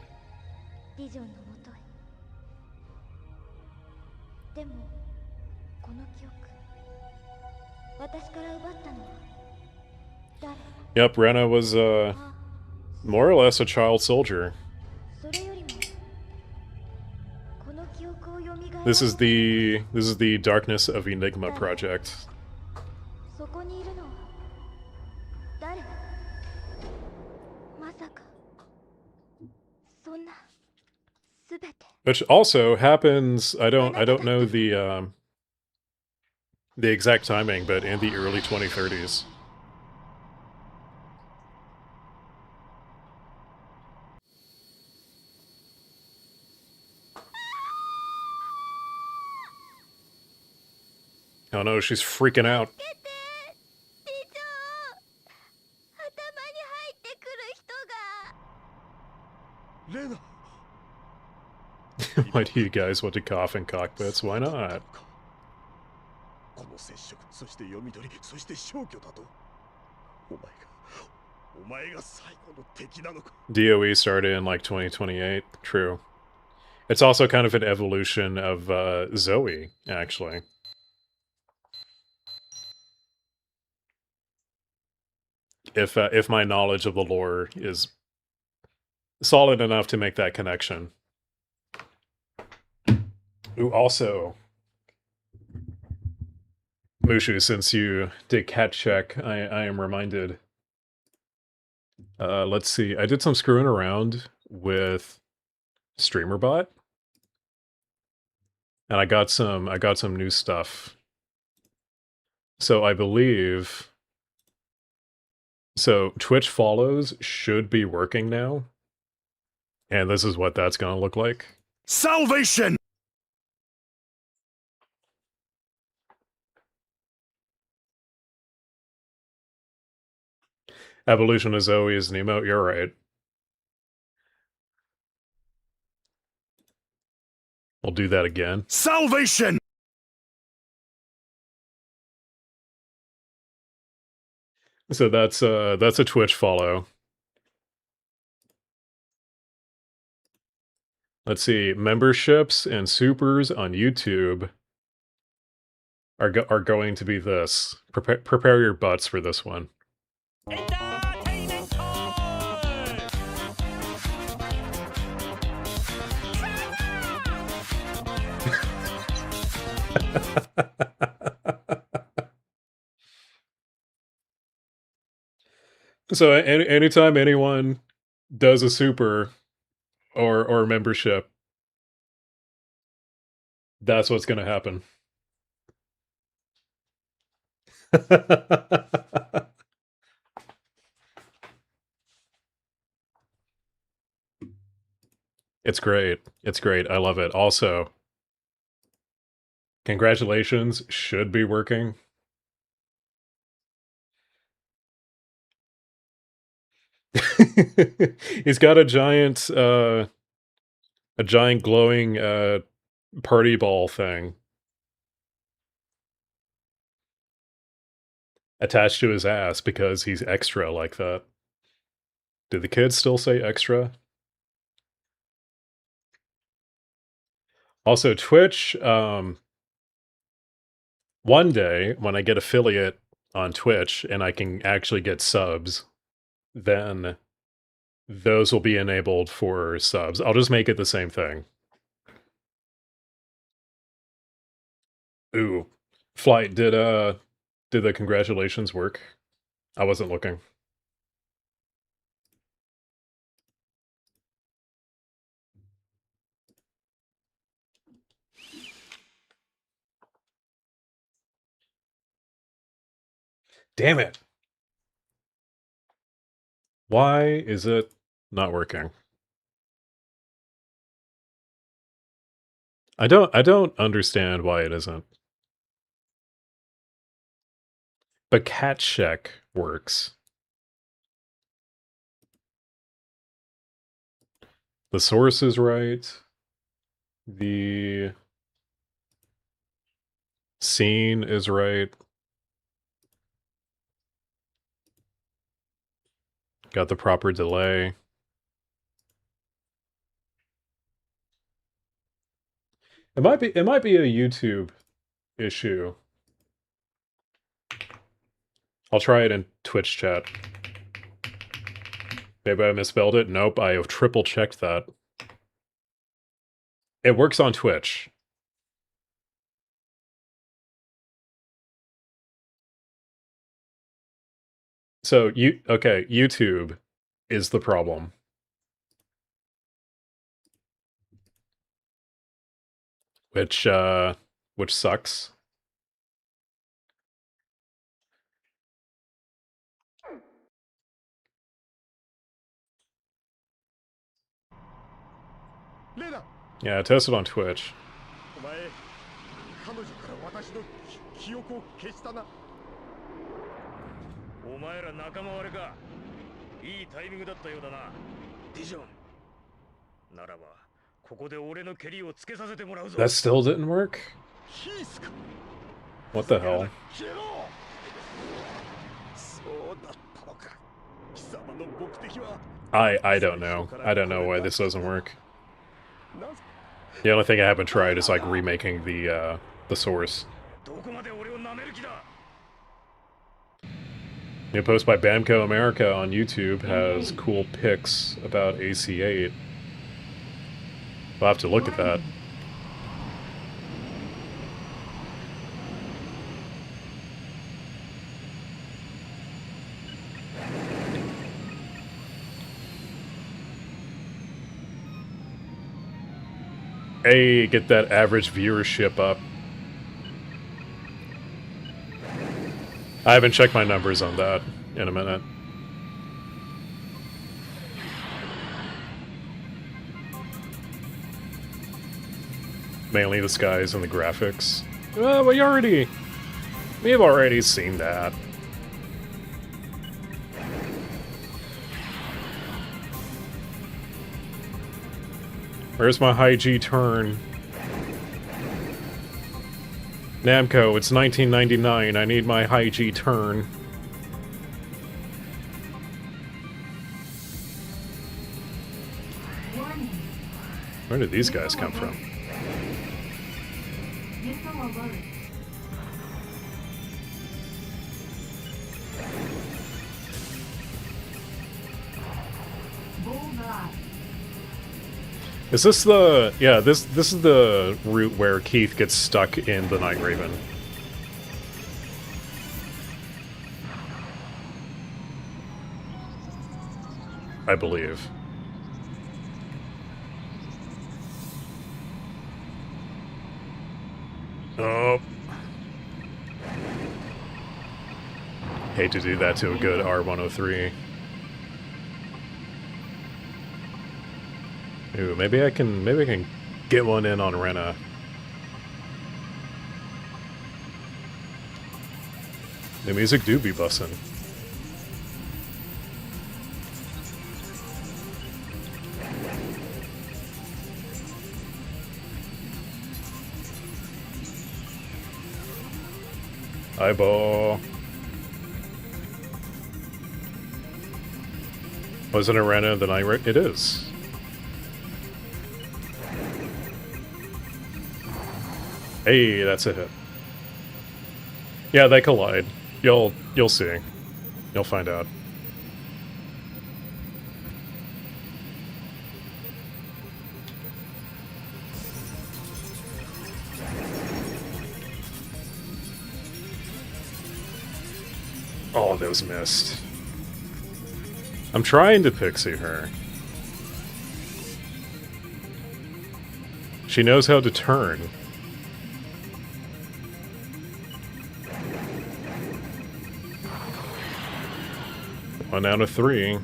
Yep, Rena was more or less a child soldier. This is the Darkness of Enigma project. Which also happens, I don't know the exact timing, but in the early 2030s. Oh no, she's freaking out. Why do you guys want to cough in cockpits? Why not? DOE started in like 2028. True. It's also kind of an evolution of Zoe, actually. If my knowledge of the lore is solid enough to make that connection. Ooh, also, Mushu, since you did cat check, I am reminded. Let's see. I did some screwing around with StreamerBot, and I got some new stuff. So I believe. So Twitch follows should be working now, and this is what that's gonna look like. Salvation! Evolution of Zoe is an emote, you're right. We'll do that again. Salvation! So that's a Twitch follow. Let's see, memberships and supers on YouTube are going to be this. Prepare your butts for this one. Entertainment time! So anytime anyone does a super or membership, that's what's going to happen. It's great. It's great. I love it. Also, congratulations should be working. He's got a giant glowing party ball thing attached to his ass because he's extra like that. Do the kids still say extra? Also, Twitch, one day when I get affiliate on Twitch and I can actually get subs, then those will be enabled for subs. I'll just make it the same thing. Ooh. Flight, did the congratulations work? I wasn't looking. Damn it. Why is it not working? I don't understand why it isn't. But cat check works. The source is right. The scene is right. Got the proper delay. It might be a YouTube issue. I'll try it in Twitch chat. Maybe I misspelled it. Nope, I have triple checked that. It works on Twitch. So okay, YouTube is the problem. Which sucks. Yeah, test it on Twitch. お前彼女から私の記憶を消したな。お前ら仲間割れか。いいタイミングだったようだな。ディジョン。ならば、ここで俺の蹴りをつけさせてもらうぞ。 That still didn't work? What the hell? そうだったのか。貴様の目的は。I don't know. I don't know why this doesn't work. The only thing I haven't tried is like remaking the source. New post by Bamco America on YouTube has cool pics about AC-8. We'll have to look at that. Hey, get that average viewership up. I haven't checked my numbers on that in a minute. Mainly the skies and the graphics. Well, we've already seen that. Where's my high G turn? Namco, it's 1999. I need my high G turn. Warning. Where did these guys come from? Missile alert. Bullseye. Is this the... Yeah, this is the route where Keith gets stuck in the Night Raven. I believe. Oh. Hate to do that to a good R103. Ooh, maybe I can get one in on Rena. The music do be bussin'. Eyeball. Wasn't Arena the Night Raven? It is. Hey, that's a hit. Yeah, they collide. You'll see. You'll find out. Oh, those missed. I'm trying to pixie her. She knows how to turn. One out of 3.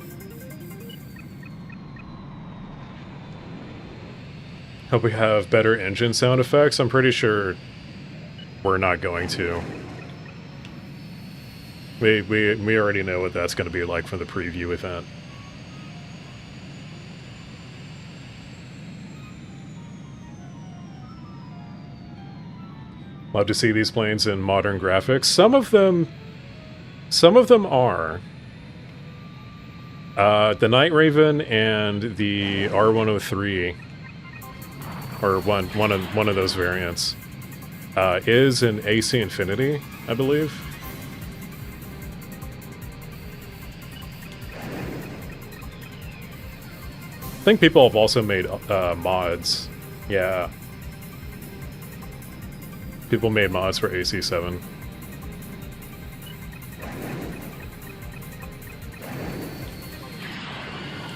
Hope we have better engine sound effects. I'm pretty sure we're not going to. We already know what that's going to be like from the preview event. Love to see these planes in modern graphics. Some of them are. The Night Raven and the R103, or one of those variants, is an AC Infinity, I believe. I think people have also made mods. Yeah. People made mods for AC7.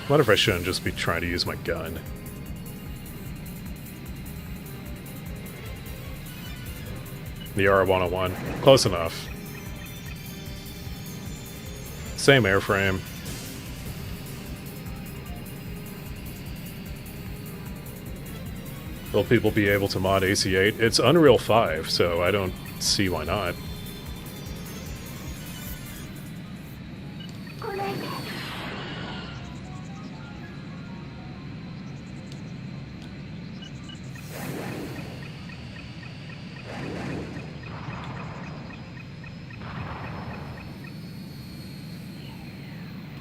What if I shouldn't just be trying to use my gun? The R101. Close enough. Same airframe. Will people be able to mod AC8? It's Unreal 5, so I don't see why not.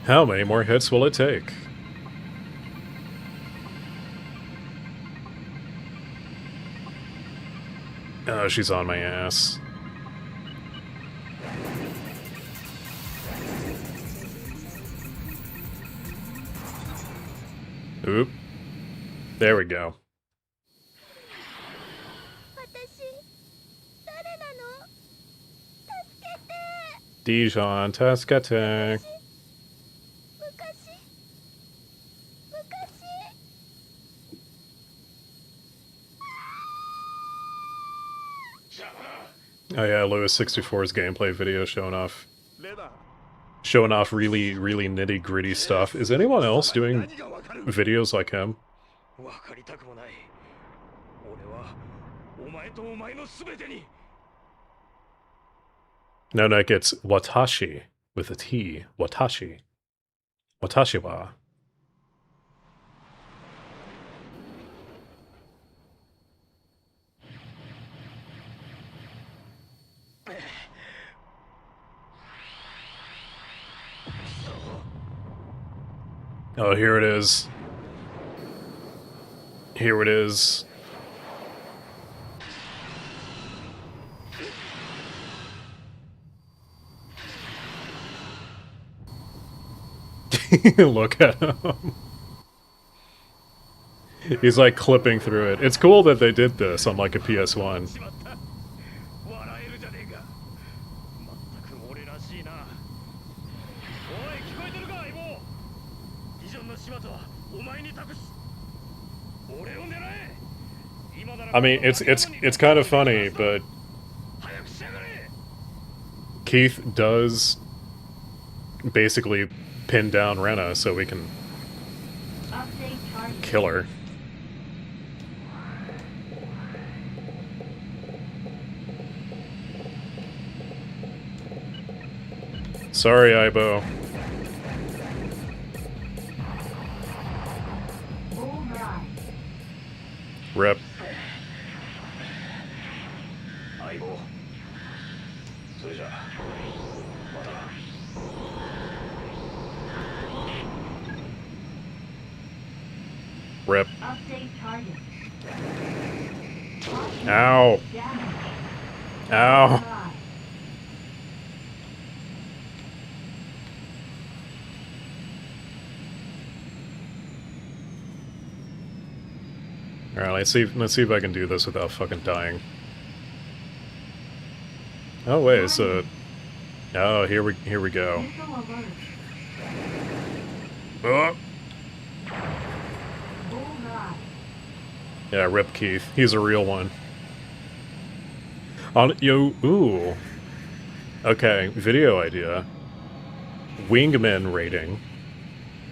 How many more hits will it take? Oh, she's on my ass. Oop. There we go. Dijon, Tascate. Oh yeah, Lewis 64's gameplay video showing off really, really nitty-gritty stuff. Is anyone else doing videos like him? No, it gets Watashi with a T. Watashi. Watashi wa. Oh, here it is. Here it is. Look at him. He's like clipping through it. It's cool that they did this on like a PS1. 笑えるじゃねえか。全く俺らしいな。おい、聞こえてるか、相棒。ビジョンの始末はお前に託す。俺を狙え。今なら I mean, it's kind of funny, but 早くしやがれ。 Keith does basically pin down Rena so we can Update target. kill her. Sorry, Aibo. Bullseye. Rip. 相棒。それじゃあ、また。 Rip. Update target. Ow. Damage. Ow. Bullseye. Alright, let's see if I can do this without fucking dying. Oh wait, it's a... Oh, here we go. Missile alert. Oh. Bullseye. Yeah, rip Keith. He's a real one. On ooh. Okay, video idea. Wingman rating.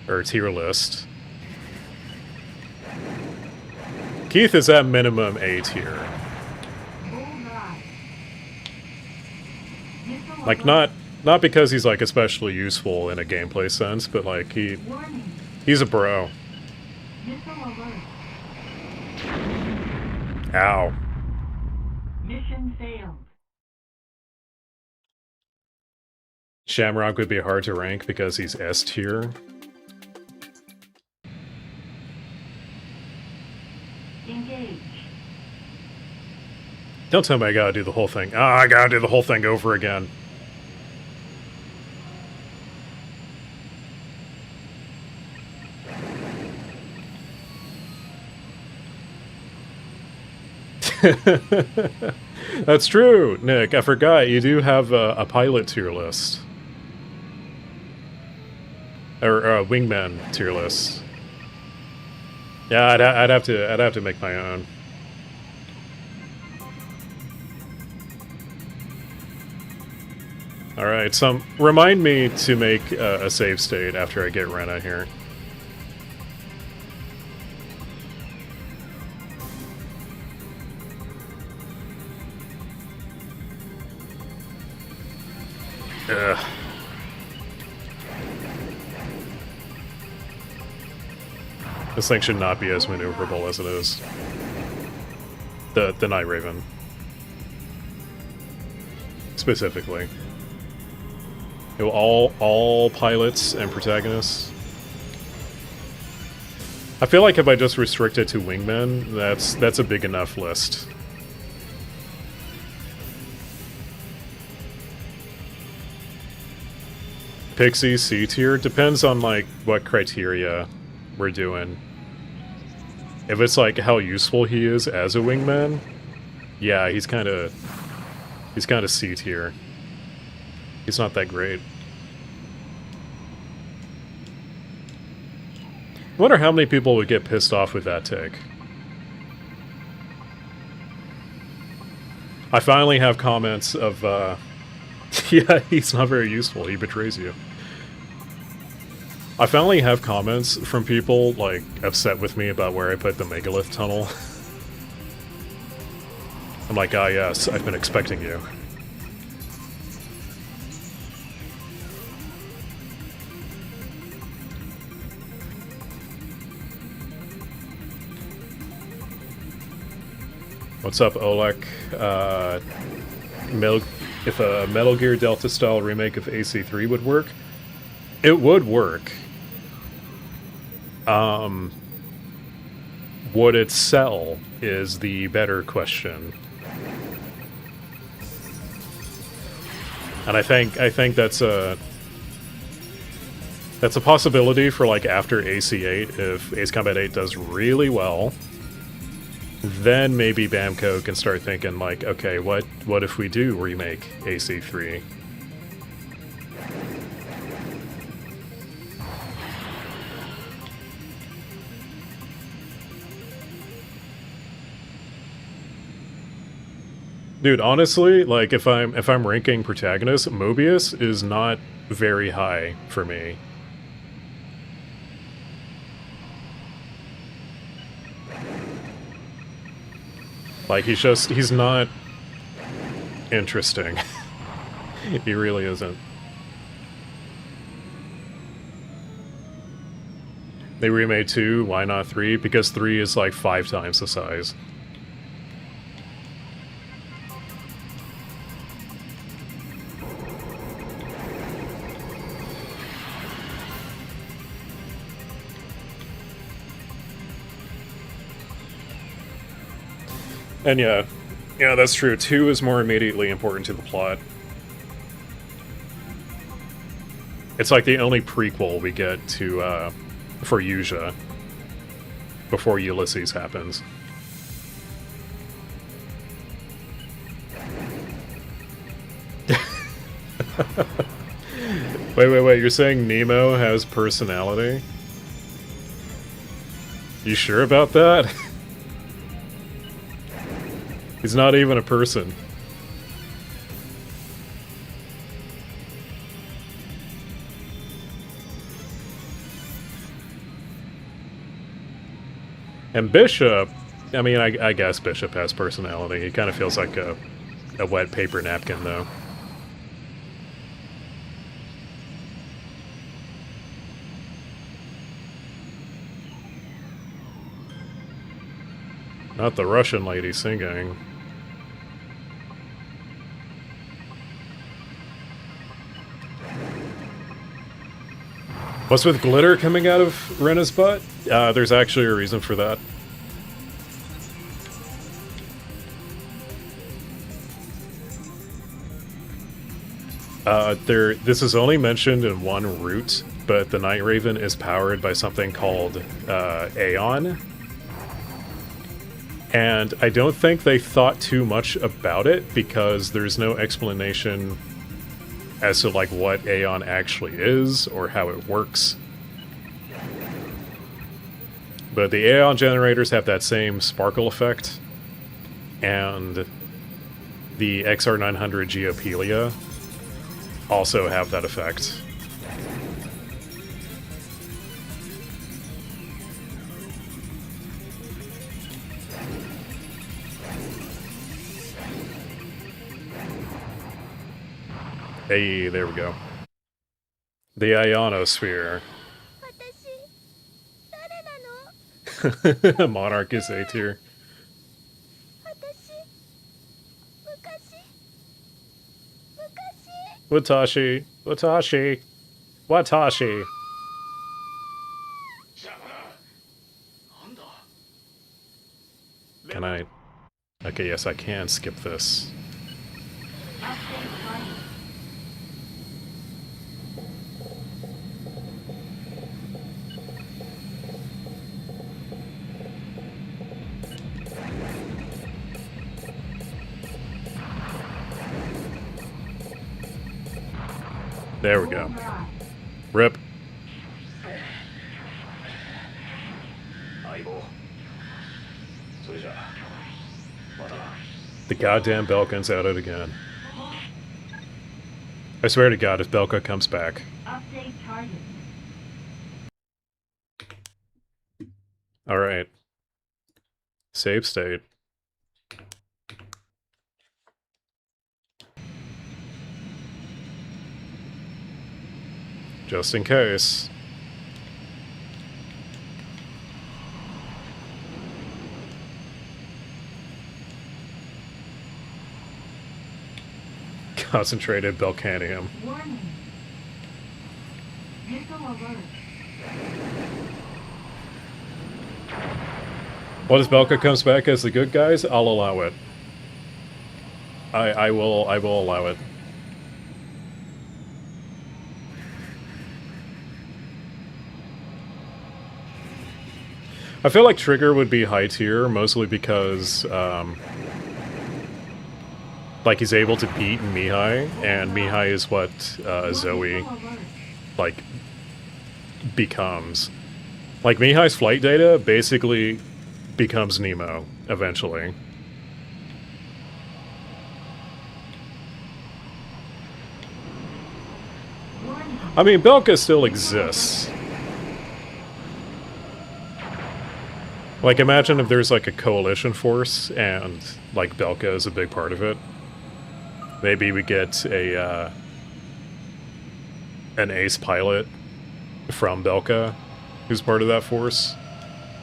Or tier list. Keith is at minimum A tier. Bullseye. Missile Like, alert. not because he's, like, especially useful in a gameplay sense, but, like, Warning. he's a bro. Missile alert. Ow. Mission failed. Shamrock would be hard to rank because he's S tier. Engage. Don't tell me I gotta do the whole thing. Ah, I gotta do the whole thing over again. That's true, Nick. I forgot you do have a pilot tier list, or a wingman tier list. Yeah, I'd have to make my own. All right, remind me to make a save state after I get Rena here. Ugh. This thing should not be as maneuverable as it is. The Night Raven. Specifically. You know, all pilots and protagonists. I feel like if I just restrict it to wingmen, that's a big enough list. Pixie C tier depends on like what criteria we're doing. If it's like how useful he is as a wingman, yeah, he's kind of C tier. He's not that great. I wonder how many people would get pissed off with that take. I finally have comments of, yeah, he's not very useful, he betrays you. I finally have comments from people, like, upset with me about where I put the megalith tunnel. I'm like, ah yes, I've been expecting you. What's up, Oleg? if a Metal Gear Delta style remake of AC3 would work. It would work. Would it sell is the better question. And I think that's a possibility for like after AC8. If Ace Combat 8 does really well, then maybe Bamco can start thinking like, okay, what if we do remake AC3? Dude, honestly, like if I'm ranking protagonists, Mobius is not very high for me. Like he's not interesting. He really isn't. They remade 2, why not 3? Because 3 is like 5 times the size. And yeah, that's true. 2 is more immediately important to the plot. It's like the only prequel we get to, for Yuja, before Ulysses happens. Wait, you're saying Nemo has personality? You sure about that? He's not even a person. And Bishop, I mean, I guess Bishop has personality. He kind of feels like a wet paper napkin, though. Not the Russian lady singing. What's with glitter coming out of Rena's butt? There's actually a reason for that. This is only mentioned in one route, but the Night Raven is powered by something called Aeon. And I don't think they thought too much about it because there's no explanation as to like what Aeon actually is or how it works. But the Aeon generators have that same sparkle effect, and the XR900 Geopelia also have that effect. Hey, there we go. The ionosphere. Monarch is A tier. Watashi. Can I? Okay, yes, I can skip this. There we go. Rip. The goddamn Belkan's at it again. I swear to God, if Belka comes back. Update target. Alright. Save state. Just in case. Concentrated Belcanium. Warning. Missile alert. What if Belka comes back as the good guys? I'll allow it. I will allow it. I feel like Trigger would be high tier, mostly because, like, he's able to beat Mihai, and Mihai is what Zoe, Missile alert. like, becomes. Like, Mihai's flight data basically becomes Nemo, eventually. Warning. I mean, Belka still exists. Like, imagine if there's, like, a coalition force, and, like, Belka is a big part of it. Maybe we get a, an ace pilot from Belka, who's part of that force,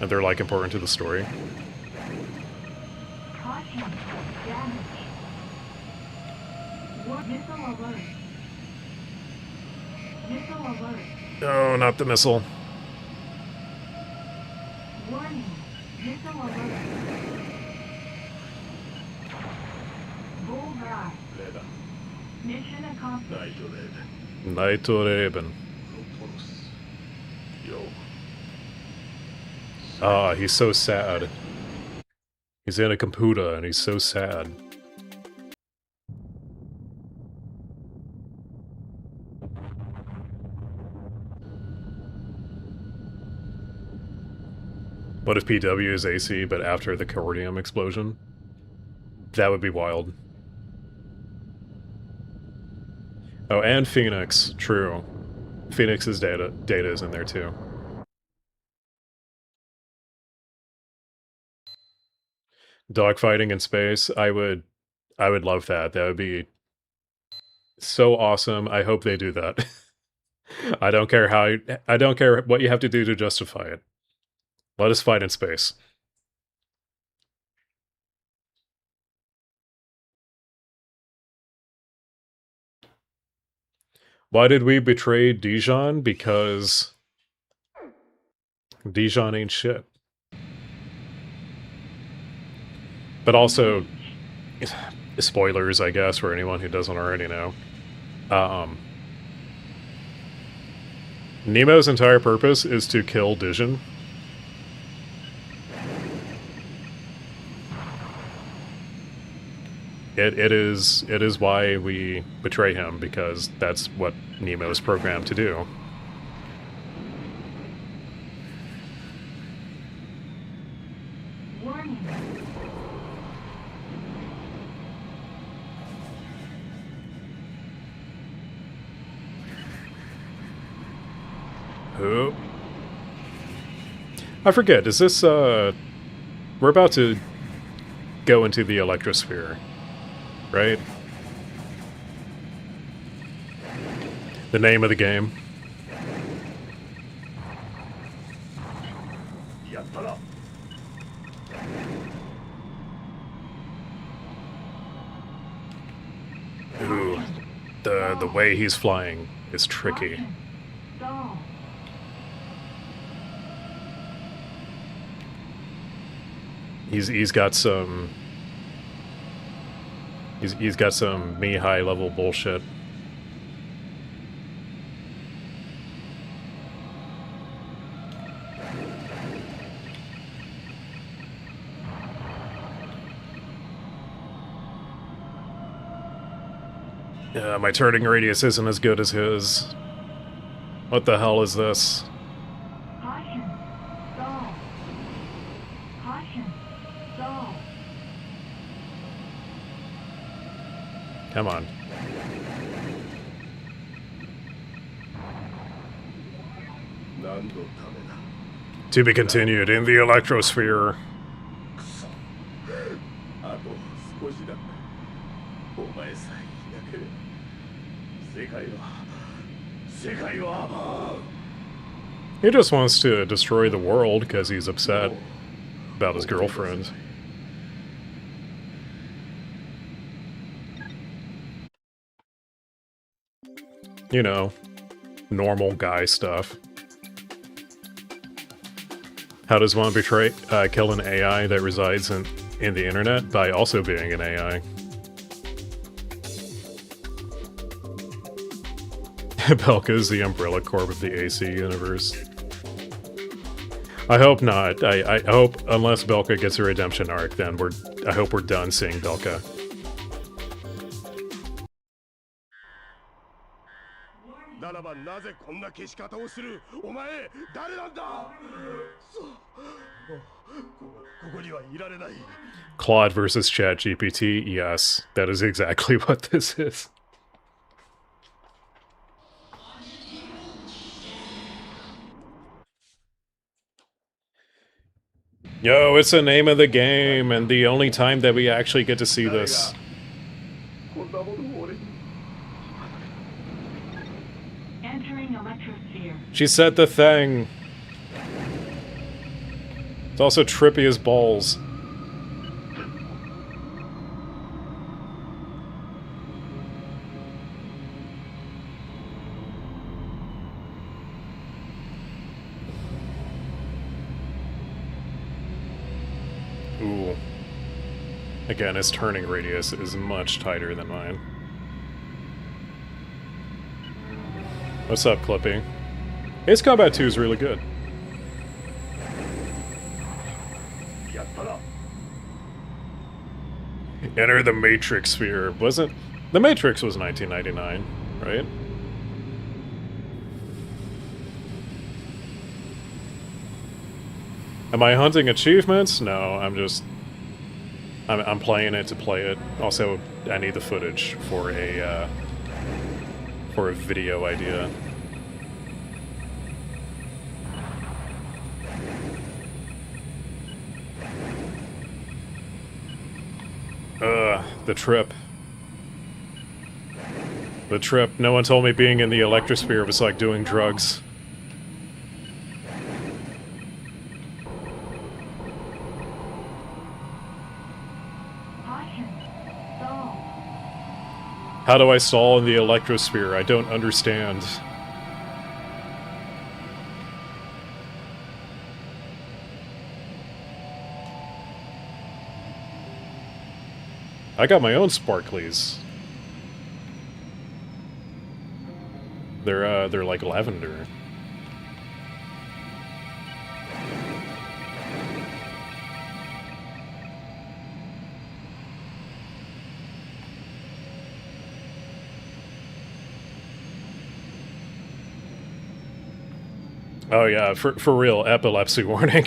and they're, like, important to the story. Caution. Damage. Missile alert. Missile alert. Oh, not the missile. Warning. Missile alert. Borgar. レーダー Mission accomplished. ナイトレーダー Naito Raven. ロポロスよ Ah, he's so sad. He's in a computer, and he's so sad. What if PW is AC, but after the Cordium explosion? That would be wild. Oh, and Phoenix. True. Phoenix's data is in there too. Dogfighting in space. I would love that. That would be so awesome. I hope they do that. I don't care what you have to do to justify it. Let us fight in space. Why did we betray Dijon? Because Dijon ain't shit. But also, spoilers, I guess, for anyone who doesn't already know. Nemo's entire purpose is to kill Dijon. It is why we betray him, because that's what Nemo is programmed to do. Warning. Who? I forget, is this, we're about to go into the electrosphere, right? The name of the game. やったな Ooh, the way he's flying is tricky. Caution. Stall. He's got some he's got some Mihai level bullshit. Yeah, my turning radius isn't as good as his. What the hell is this? Caution. Stall. Caution. Stall. Come on. 何のためだ To be continued in the electrosphere. くそあと少しだお前さえいなければ世界は He just wants to destroy the world because he's upset about his girlfriend. You know, normal guy stuff. How does one kill an AI that resides in the internet? By also being an AI. Belka is the Umbrella Corp of the AC universe. I hope not. I hope, unless Belka gets a redemption arc, then I hope we're done seeing Belka. ならばなぜこんな消し方をする？お前誰なんだ？ここにはいられない。 Claude versus ChatGPT. Yes, that is exactly what this is. Yo, it's the name of the game, and the only time that we actually get to see this. Entering electrosphere. She said the thing. It's also trippy as balls. Ooh. Again, his turning radius is much tighter than mine. What's up, Clippy? Ace Combat 2 is really good. Enter the Matrix sphere. Wasn't... The Matrix was 1999, right? Am I hunting achievements? No, I'm just... I'm playing it to play it. Also, I need the footage for a video idea. The trip. The trip. No one told me being in the electrosphere was like doing drugs. How do I stall in the electrosphere? I don't understand. I got my own sparklies. They're like lavender. Oh yeah, for real, epilepsy warning.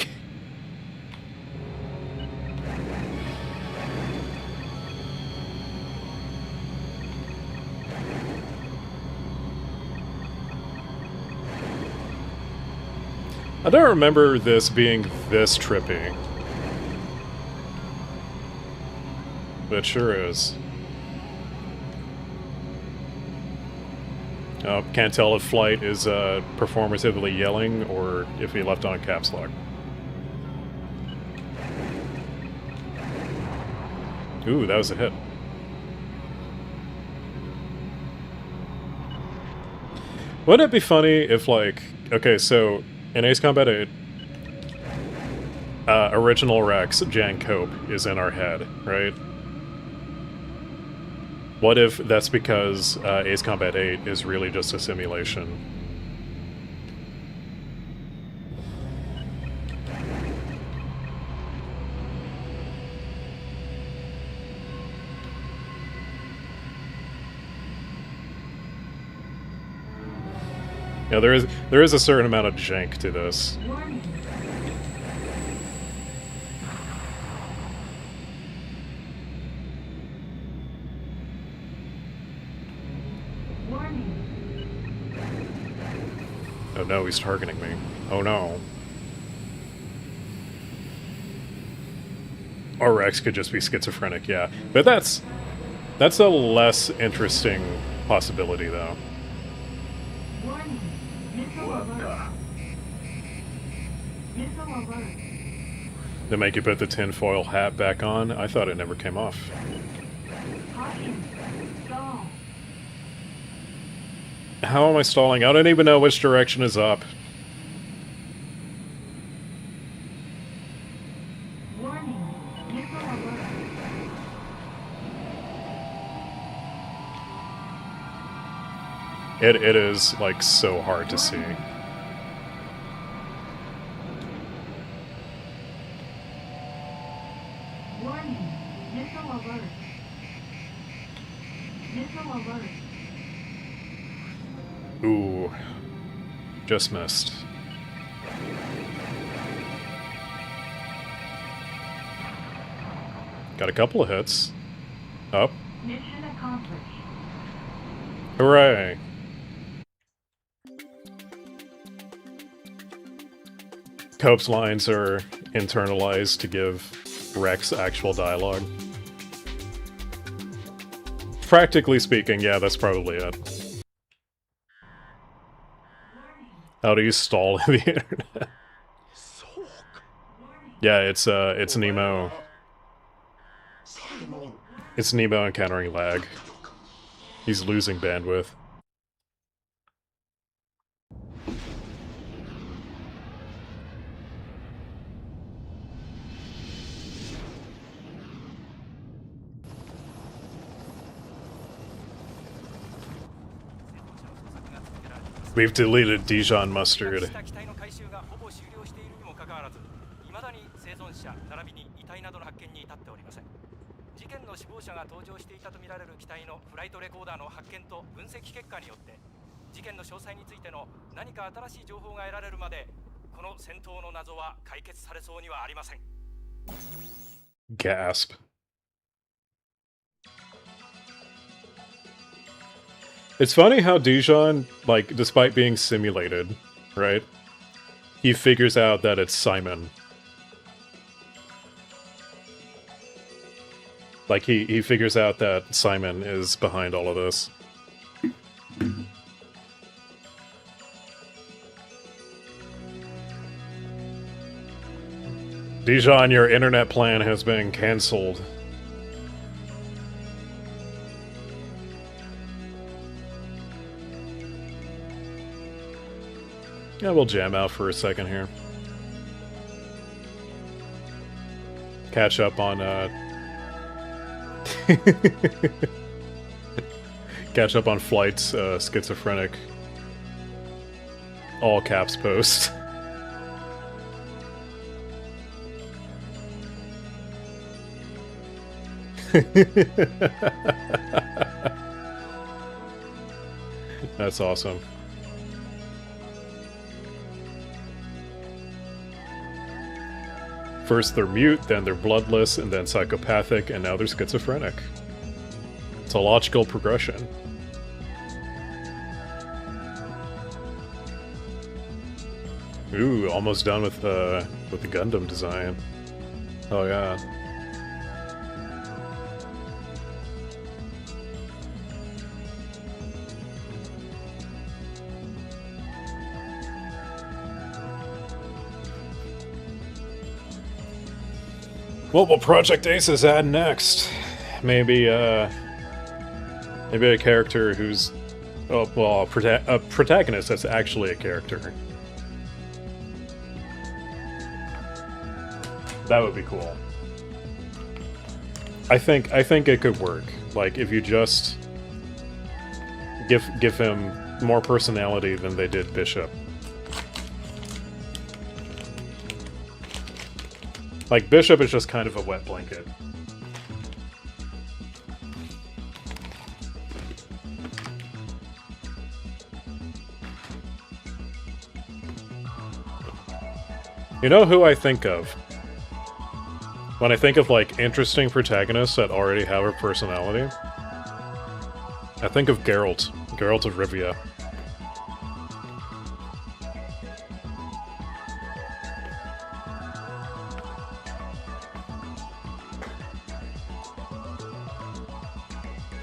I don't remember this being this trippy. But it sure is. Can't tell if Flight is performatively yelling or if he left on caps lock. Ooh, that was a hit. Wouldn't it be funny if, like... Okay, so, in Ace Combat 8, original Rex, Jan Cope, is in our head, right? What if that's because Ace Combat 8 is really just a simulation? Yeah, there is a certain amount of jank to this. Oh no, he's targeting me. Oh no. Or Rex could just be schizophrenic, yeah. But that's a less interesting possibility, though. Warning. Missile alert. Missile alert. They make you put the tinfoil hat back on? I thought it never came off. Caution. Stall. How am I stalling? I don't even know which direction is up. Warning. Missile alert. It is, like, so hard to see. Warning. Missile alert. Missile alert. Ooh. Just missed. Got a couple of hits. Up. Mission accomplished. Hooray. Cope's lines are internalized to give Rex actual dialogue. Practically speaking, yeah, that's probably it. How do you stall the internet? Yeah, it's Nemo. It's Nemo encountering lag. He's losing bandwidth. We've deleted Dijon mustard. 機体の回収がほぼ終了しているにもかかわらず、未だに生存者並びに遺体などの発見に至っておりません。事件の死亡者が搭乗していたとみられる機体のフライトレコーダーの発見と分析結果によって、事件の詳細についての何か新しい情報が得られるまで、この戦闘の謎は解決されそうにはありません。Gasp. It's funny how Dijon, like, despite being simulated, right? He figures out that it's Simon. Like, he figures out that Simon is behind all of this. Dijon, your internet plan has been cancelled. Yeah, we'll jam out for a second here. Catch up on, catch up on Flight's, schizophrenic all caps post. That's awesome. First they're mute, then they're bloodless, and then psychopathic, and now they're schizophrenic. It's a logical progression. Ooh, almost done with the Gundam design. Oh yeah. What will Project Aces add next? Maybe, maybe a character who's... Oh, well, a protagonist that's actually a character. That would be cool. I think it could work. Like, if you just... give him more personality than they did Bishop. Like, Bishop is just kind of a wet blanket. You know who I think of? When I think of, like, interesting protagonists that already have a personality? I think of Geralt. Geralt of Rivia.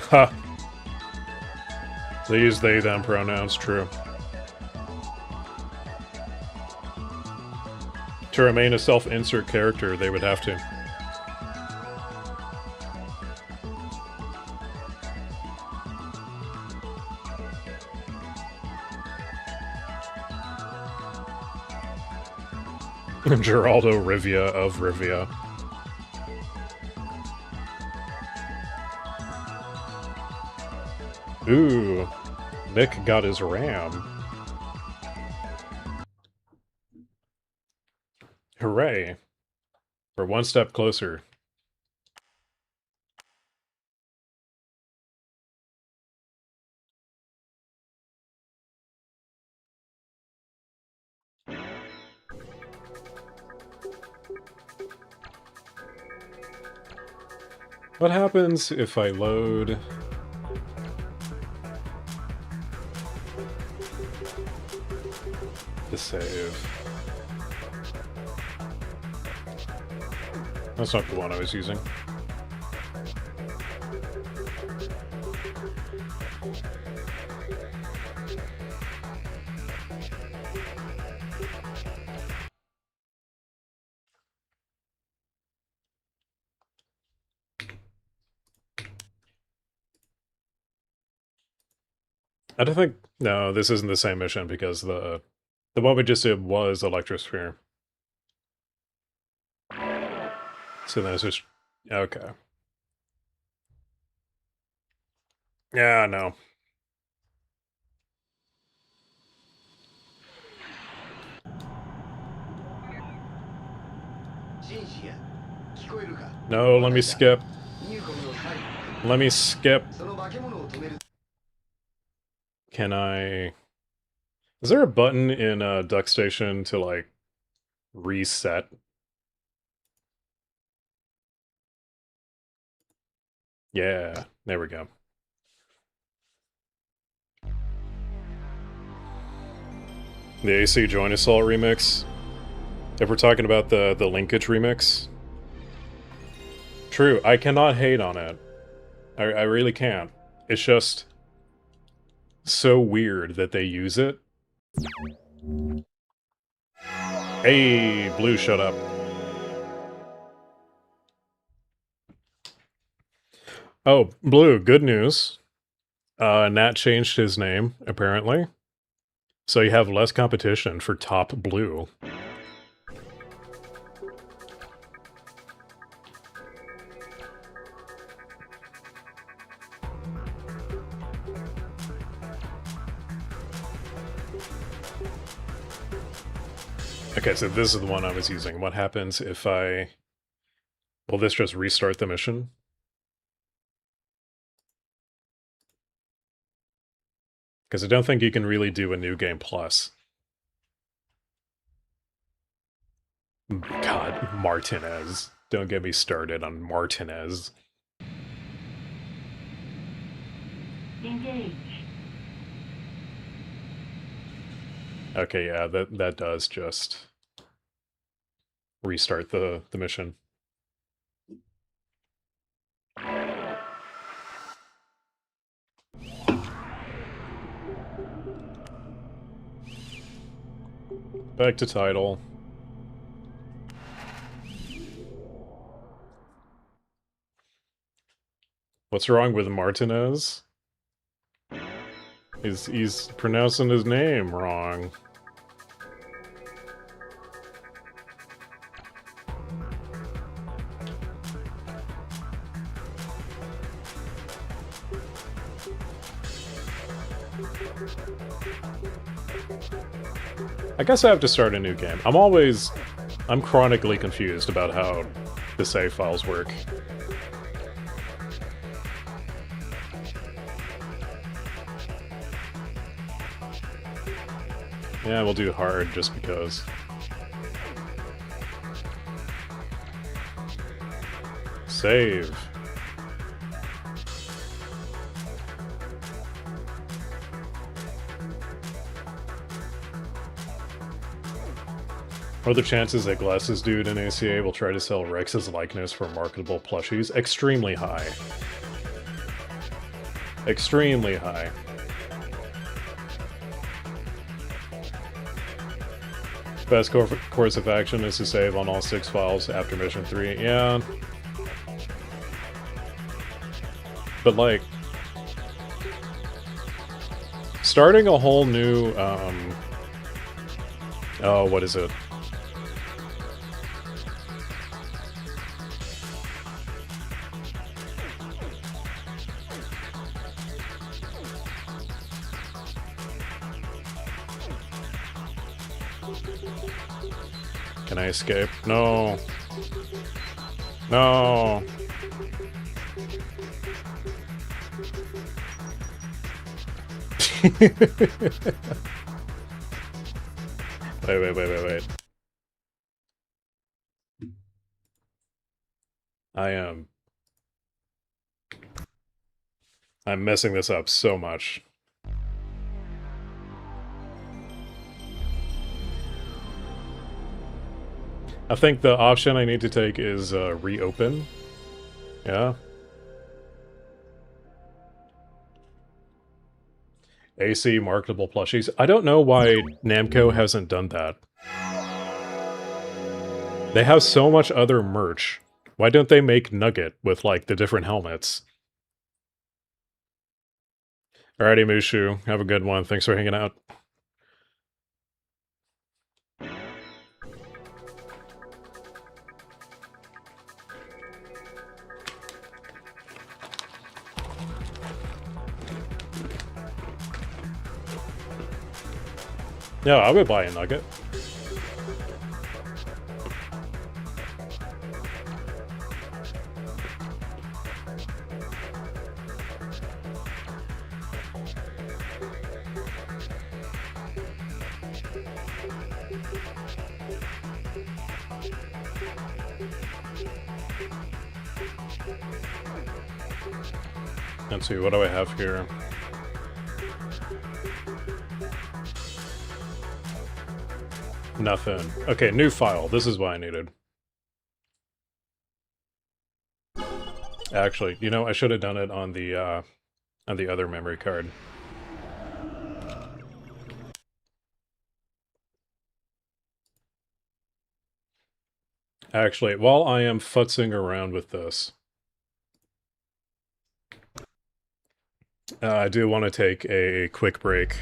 Ha! They use they, them pronouns, true. To remain a self-insert character, they would have to. Geraldo Rivia of Rivia. Ooh, Nick got his RAM. Hooray. We're one step closer. What happens if I load... the save? That's not the one I was using. I don't think... No, this isn't the same mission because the one we just did was Electrosphere. So then it's just... Okay. Yeah, no. No, let me skip. Let me skip. Can I... Is there a button in Duck Station to, like, reset? Yeah, there we go. The AC Joint Assault remix. If we're talking about the linkage remix. True, I cannot hate on it. I really can't. It's just so weird that they use it. Hey, Blue, shut up. Oh, Blue, good news. Nat changed his name, apparently. So you have less competition for top Blue. Okay, so this is the one I was using. What happens if I... Will this just restart the mission? Because I don't think you can really do a New Game Plus. God, Martinez. Don't get me started on Martinez. Engage. Okay, yeah, that does just restart the mission. Back to title. What's wrong with Martinez? He's pronouncing his name wrong. I guess I have to start a new game. I'm chronically confused about how the save files work. Yeah, we'll do hard just because. Save. What are the chances that Glasses Dude and ACA will try to sell Rex's likeness for marketable plushies? Extremely high. Extremely high. Best course of action is to save on all 6 files after mission 3. Yeah. But like... starting a whole new, oh, what is it? Can I escape? No. No. Wait. I'm messing this up so much. I think the option I need to take is reopen. Yeah. AC marketable plushies. I don't know why Namco hasn't done that. They have so much other merch. Why don't they make Nugget with, like, the different helmets? Alrighty, Mushu. Have a good one. Thanks for hanging out. Yeah, I would buy a Nugget. Let's see, what do I have here? Nothing. Okay, new file. This is what I needed. Actually, you know, I should have done it on the other memory card. Actually, while I am futzing around with this, I do want to take a quick break.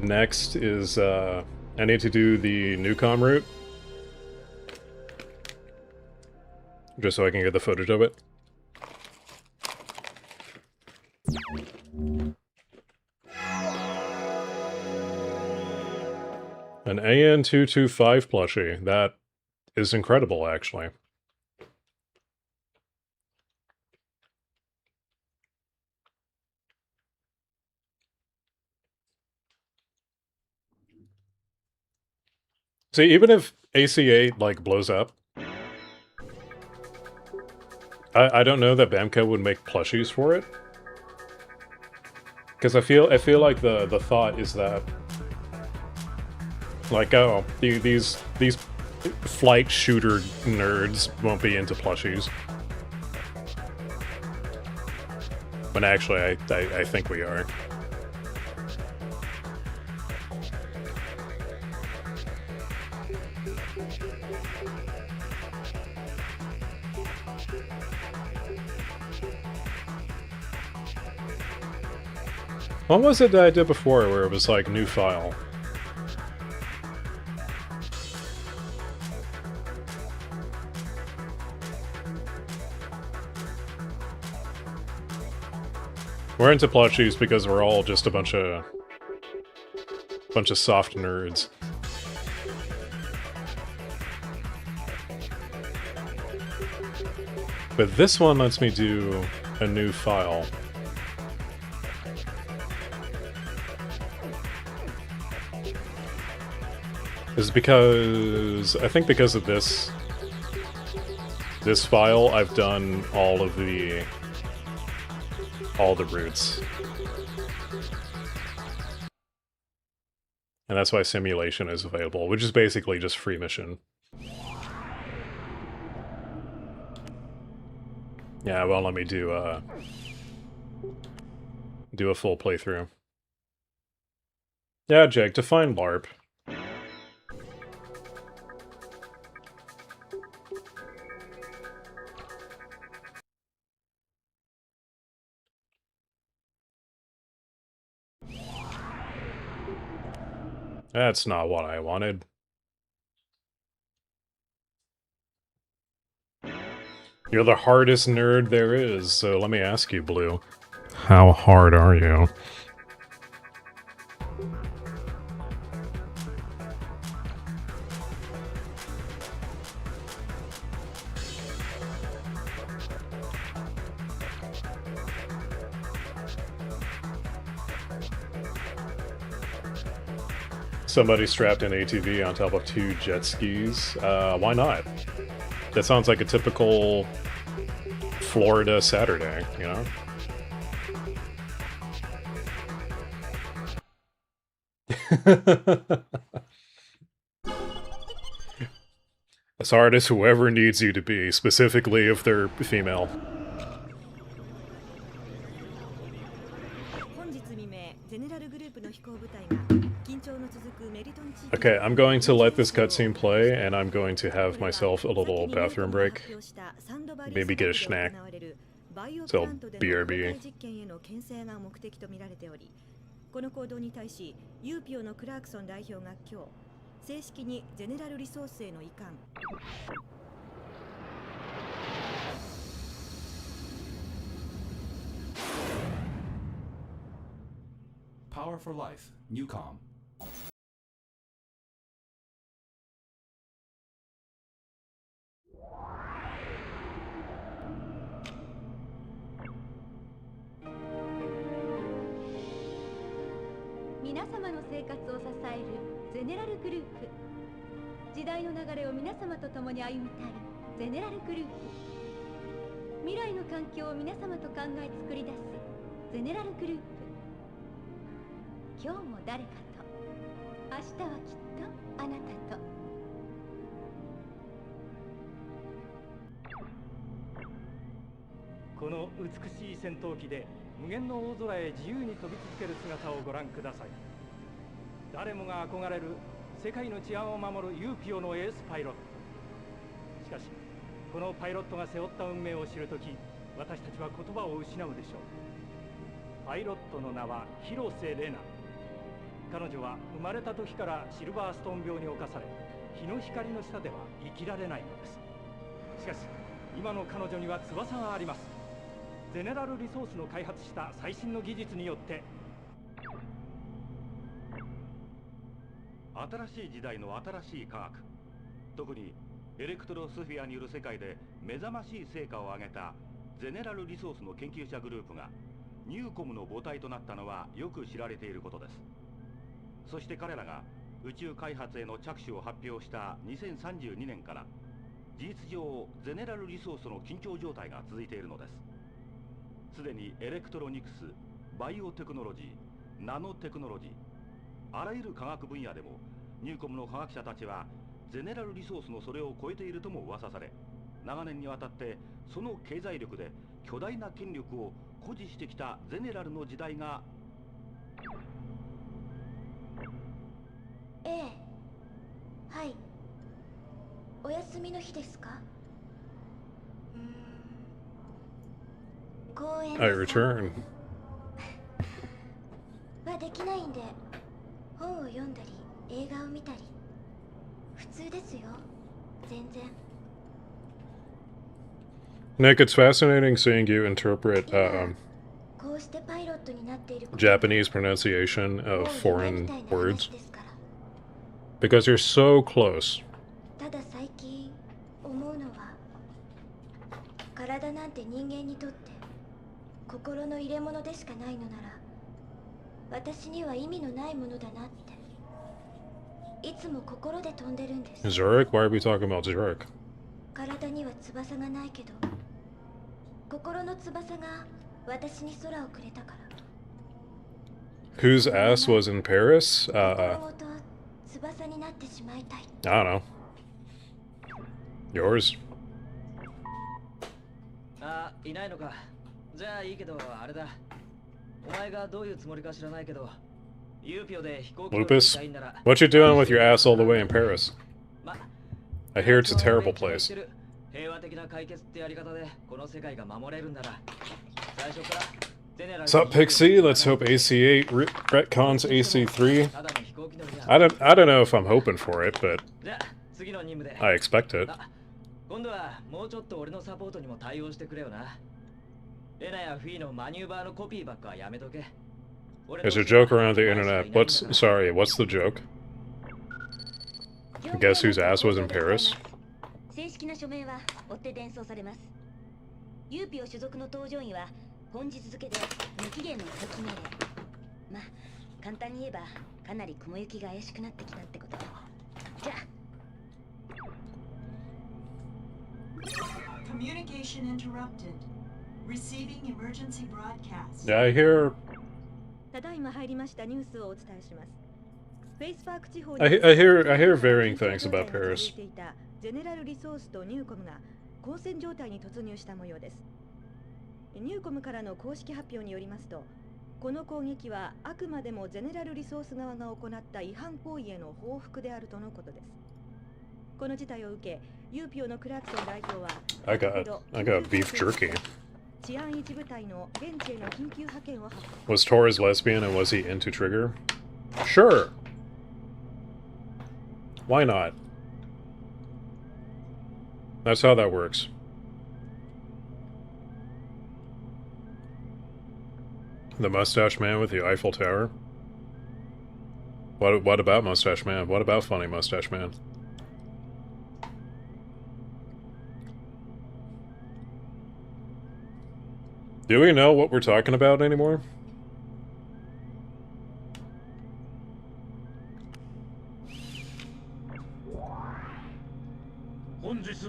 Next is, I need to do the Newcom route. Just so I can get the footage of it. An AN225 plushie. That is incredible, actually. See, even if AC8, like, blows up, I don't know that Bamco would make plushies for it. Because I feel like the thought is that, like, oh, these flight shooter nerds won't be into plushies. When actually, I think we are. What was it that I did before where it was like new file? We're into plushies because we're all just a bunch of soft nerds. But this one lets me do a new file. Is because I think because of this file, I've done all the routes. And that's why simulation is available, which is basically just free mission. Yeah, well, let me do a full playthrough. Yeah, Jake, define LARP. That's not what I wanted. You're the hardest nerd there is, so let me ask you, Blue. How hard are you? Somebody strapped an ATV on top of 2 jet skis. Why not? That sounds like a typical Florida Saturday, you know? As hard as whoever needs you to be, specifically if they're female. Okay, I'm going to let this cutscene play, and I'm going to have myself a little bathroom break. Maybe get a snack. So, BRB. この行動に対し、ユーピオのクラークソン代表が今日、正式にゼネラルリソースへの移管。Power for Life, Newcom.皆様の生活を支えるゼネラルグループ。時代の流れを皆様と共に歩みたいゼネラルグループ。未来の環境を皆様と考え作り出すゼネラルグループ。今日も誰かと、明日はきっとあなたと。この美しい戦闘機で無限の大空へ自由に飛び続ける姿をご覧ください。誰もが憧れる世界の治安を守るユーピオのエースパイロット。しかしこのパイロットが背負った運命を知るとき、私たちは言葉を失うでしょう。パイロットの名は広瀬レナ。彼女は生まれた時からシルバーストーン病に侵され、日の光の下では生きられないのです。しかし今の彼女には翼があります。ゼネラルリソースの開発した最新の技術によって、新しい時代の新しい科学、特にエレクトロスフィアによる世界で目覚ましい成果を上げたゼネラルリソースの研究者グループがニューコムの母体となったのはよく知られていることです。そして彼らが宇宙開発への着手を発表した2032年から事実上ゼネラルリソースの緊張状態が続いているのです。すでにエレクトロニクス、バイオテクノロジー、ナノテクノロジー、あらゆる科学分野でもニューコムの科学者たちはゼネラルリソースのそれを超えているとも噂され、長年にわたってその経済力で巨大な権力を誇示してきたゼネラルの時代が。ええ、はい。お休みの日ですか？公園 I return. はできないんで、本を読んだり映画を見たり普通ですよ、全然。 Nick, it's fascinating seeing you interpret こうしてパイロットになっている Japanese pronunciation of foreign words because you're so close. ただ最近思うのは、体なんて人間にとって心の入れ物でしかないのなら、私には意味のないものだなって、いつも心で飛んでるんです。 Zurich? Why are we talking about Zurich? 体には翼がないけど、心の翼が私に空をくれたから。 Whose ass was in Paris? 心ごと翼になってしまいたい。 I don't know. Yours? あ、いないのか。じゃあいいけど、あれだ。お前がどういうつもりか知らないけど、ユーピオで飛行機を Lupus? What you doing with your ass all the way in Paris? I hear it's a terrible place. 平和的な解決ってやり方でこの世界が守れるんなら、最初から What's up, Pixie? Let's hope AC8 retcons AC3. I don't know if I'm hoping for it, but I expect it. 今度はもうちょっと俺のサポートにも対応してくれよな。エナやフィーのマニューバーのコピーばっかやめとけ。 There's a joke around the internet. What's the joke? Guess whose ass was in Paris? 正式な書面は追って伝送されます。ユーピオ所属の搭乗員は本日付で無期限の待機命令。まあ簡単に言えばかなり雲行きが怪しくなってきたってこと。じゃあ。Communication interrupted. Receiving emergency broadcast. Yeah, I hear. ただいま入りましたニュースをお伝えします。スペースパーク地方に I hear varying things about Paris. ゼネラルリソースとニューコムが交戦状態に突入した模様です。ニューコムからの公式発表によりますと、この攻撃はあくまでもゼネラルリソース側が行った違反行為への報復であるとのことです。この事態を受け、ユーピオのクラークソン代表は I got beef jerky. 治安維持部隊の現地への緊急派遣を発表。 Was Torres lesbian and was he into Trigger? Sure. Why not? That's how that works. The mustache man with the Eiffel Tower? What about Mustache Man? What about funny Mustache Man? Do we know what we're talking about anymore? It's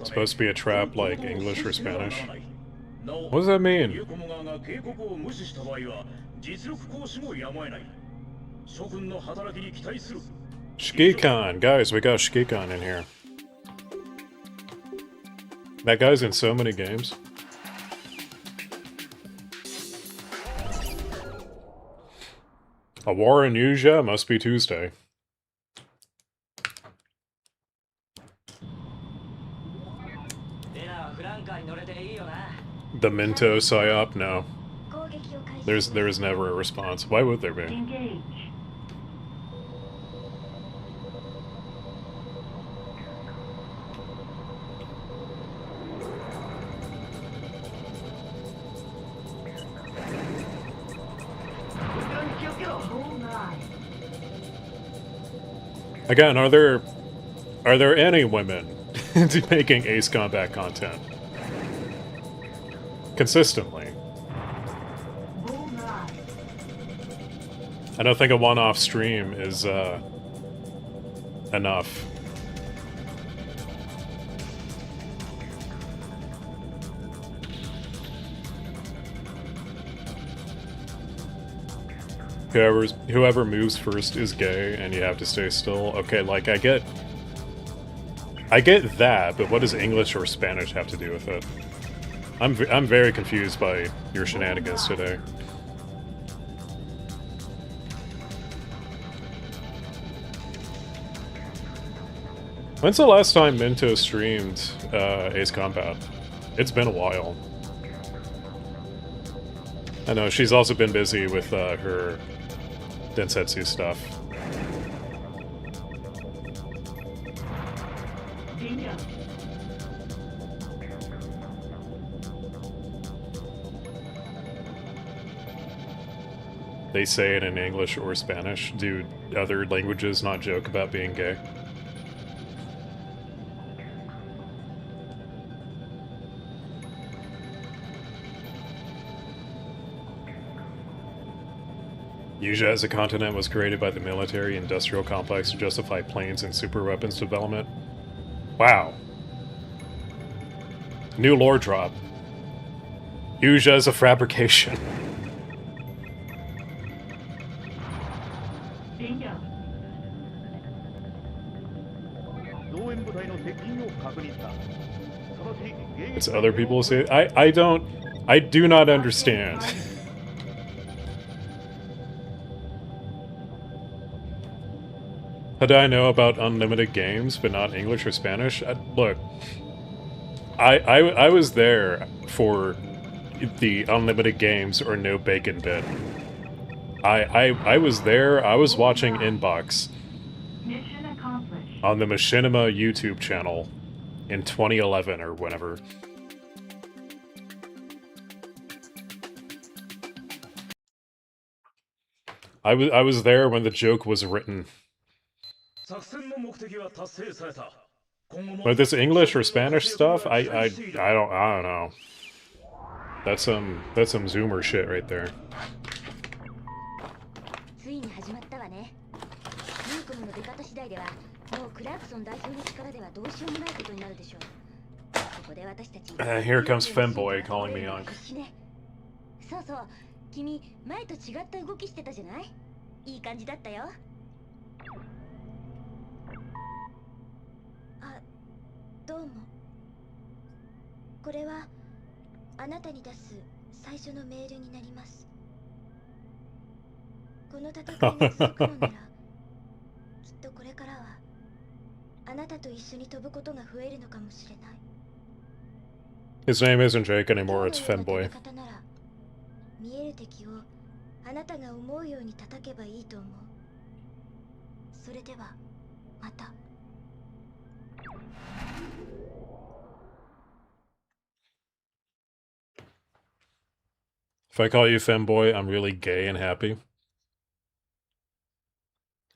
supposed to be a trap like English or Spanish. What does that mean? Shikikon! Guys, we got Shikikon in here. That guy's in so many games. A war in Yuja? Must be Tuesday. The Minto psyop? No. There is never a response. Why would there be? Engage. Again, are there any women making Ace Combat content? Consistently. I don't think a one-off stream is enough. Whoever moves first is gay, and you have to stay still. Okay, like I get that, but what does English or Spanish have to do with it? I'm very confused by your shenanigans today. When's the last time Minto streamed Ace Combat? It's been a while. I know, she's also been busy with her Densetsu stuff. They say it in English or Spanish. Do other languages not joke about being gay? Yuja as a continent was created by the military-industrial complex to justify planes and superweapons development. Wow. New lore drop. Yuja is a fabrication. It's other people say I do not understand. How do I know about unlimited games, but not English or Spanish? Look, I was there for the unlimited games or no bacon bit. I was there. I was watching Inbox Mission accomplished. on the Machinima YouTube channel in 2011 or whenever. I was there when the joke was written. But this English or Spanish stuff, I don't know. That's some Zoomer shit right there. ついに始まったわね。ニューコムの出方次第では、もうクラークソン代表の力ではどうしようもないことになるでしょう。ここで私たち。Here comes Femboy calling me on. そうそう、君前と違った動きしてたじゃない？いい感じだったよ。あ、どうも。これはあなたに出す最初のメールになります。この戦いが続くのなら、きっとこれからはあなたと一緒に飛ぶことが増えるのかもしれない。His name isn't Jake anymore, it's Femboy. 見える敵をあなたが思うように叩けばいいと思う。それではまた。If I call you Femboy, I'm really gay and happy.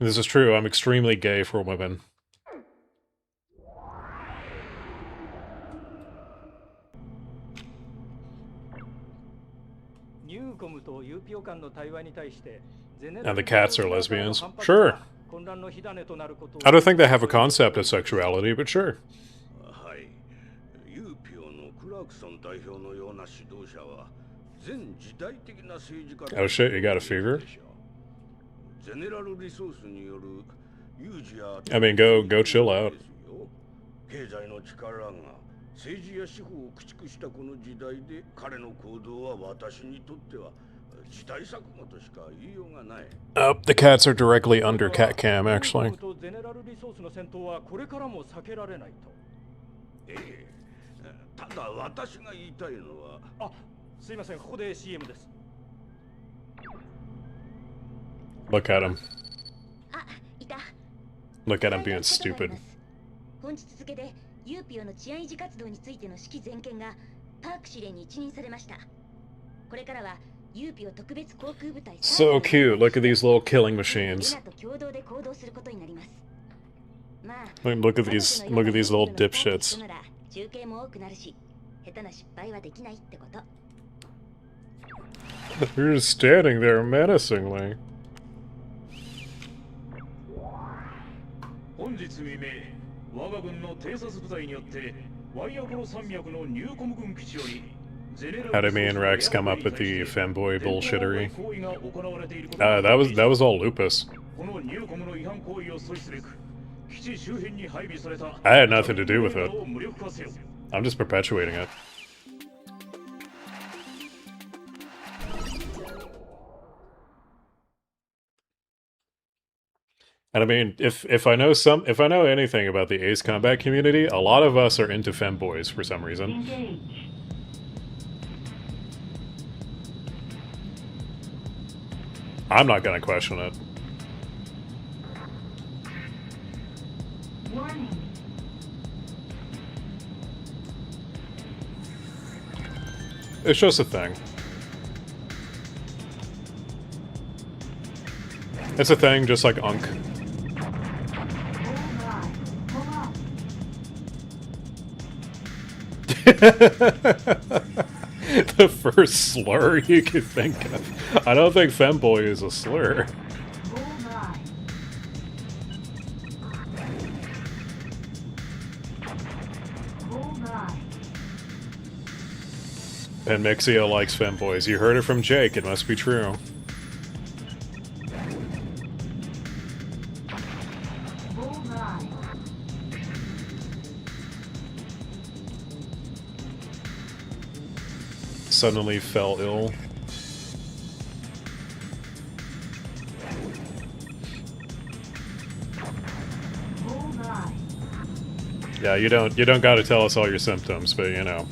This is true, I'm extremely gay for women. ニューコムとユーピオ間の対話に対して And the cats are lesbians. Sure. I don't think they have a concept of sexuality, but sure. はい。ユーピオのクラークソン代表のような指導者は全時代的な政治家 Oh shit, you got a fever? ゼネラルリソースによる有事や I mean, go chill out. 経済の力が政治や司法を駆逐したこの時代で彼の行動は私にとっては時代錯誤としか言いようがない。Oh, the cats are directly under cat cam, actually. ゼネラルリソースの戦闘はこれからも避けられないと。ええ、ただ私が言いたいのは。あ、すいません、ここで CM です。Look at him. あ、いた。 Look at him being stupid. 本日付でユーピオの治安維持活動についての指揮全権がパーク司令に一任されました。これからはユーピオ特別航空部隊 So cute. Look at these little killing machines. と共同で行動することになります。まあ、Look at these little dipshits. 中継も多くなるし、下手な失敗はできないってこと。You're just standing there menacingly. 本日未明、我が軍の偵察部隊によってワイアコロ山脈のニューコム軍基地より How did me and Rex come up with the femboy bullshittery? That was all Lupus. I had nothing to do with it. I'm just perpetuating it. And I mean, if I know anything about the Ace Combat community, a lot of us are into femboys for some reason. Engage. I'm not gonna question it. Warning. It's just a thing. It's a thing, just like Unk. The first slur you could think of. I don't think femboy is a slur. And Mixio likes femboys. You heard it from Jake, it must be true. Suddenly fell ill. Yeah, you don't gotta tell us all your symptoms, but you know.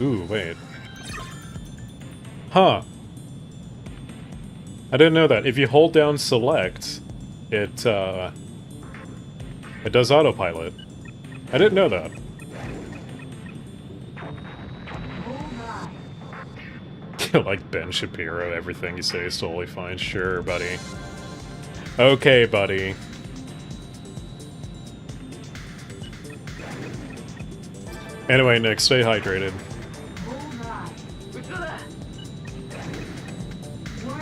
Ooh, wait. Huh. I didn't know that. If you hold down select, it does autopilot. I didn't know that. Like Ben Shapiro, everything you say is totally fine. Sure, buddy. Okay, buddy. Anyway, Nick, stay hydrated.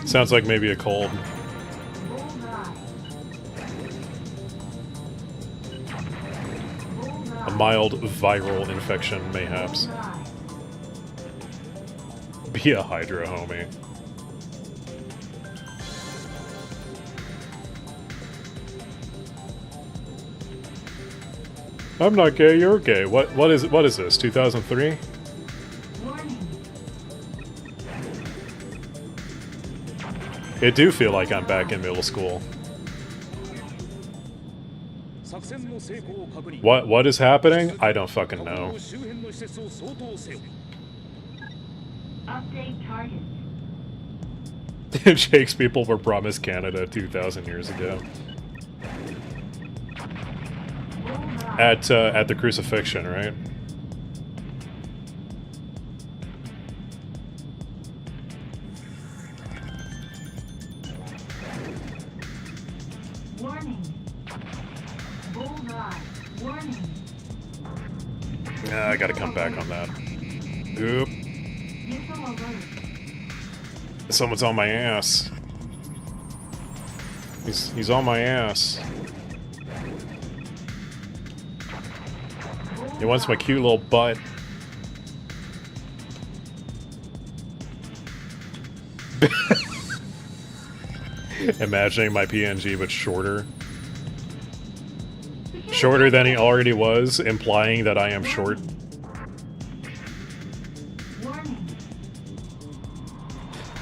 Sounds like maybe a cold. A mild viral infection, mayhaps. Be a Hydra, homie. I'm not gay, you're gay. What is this? 2003? It do feel like I'm back in middle school. What is happening? I don't fucking know. Update target. Jake's people were promised Canada 2,000 years ago. At the crucifixion, right? Warning. Bullseye. Warning. I gotta come back on that. Oop. Missile alert. Someone's on my ass. He's on my ass. He wants my cute little butt. Imagining my PNG but shorter. Shorter than he already was, implying that I am short.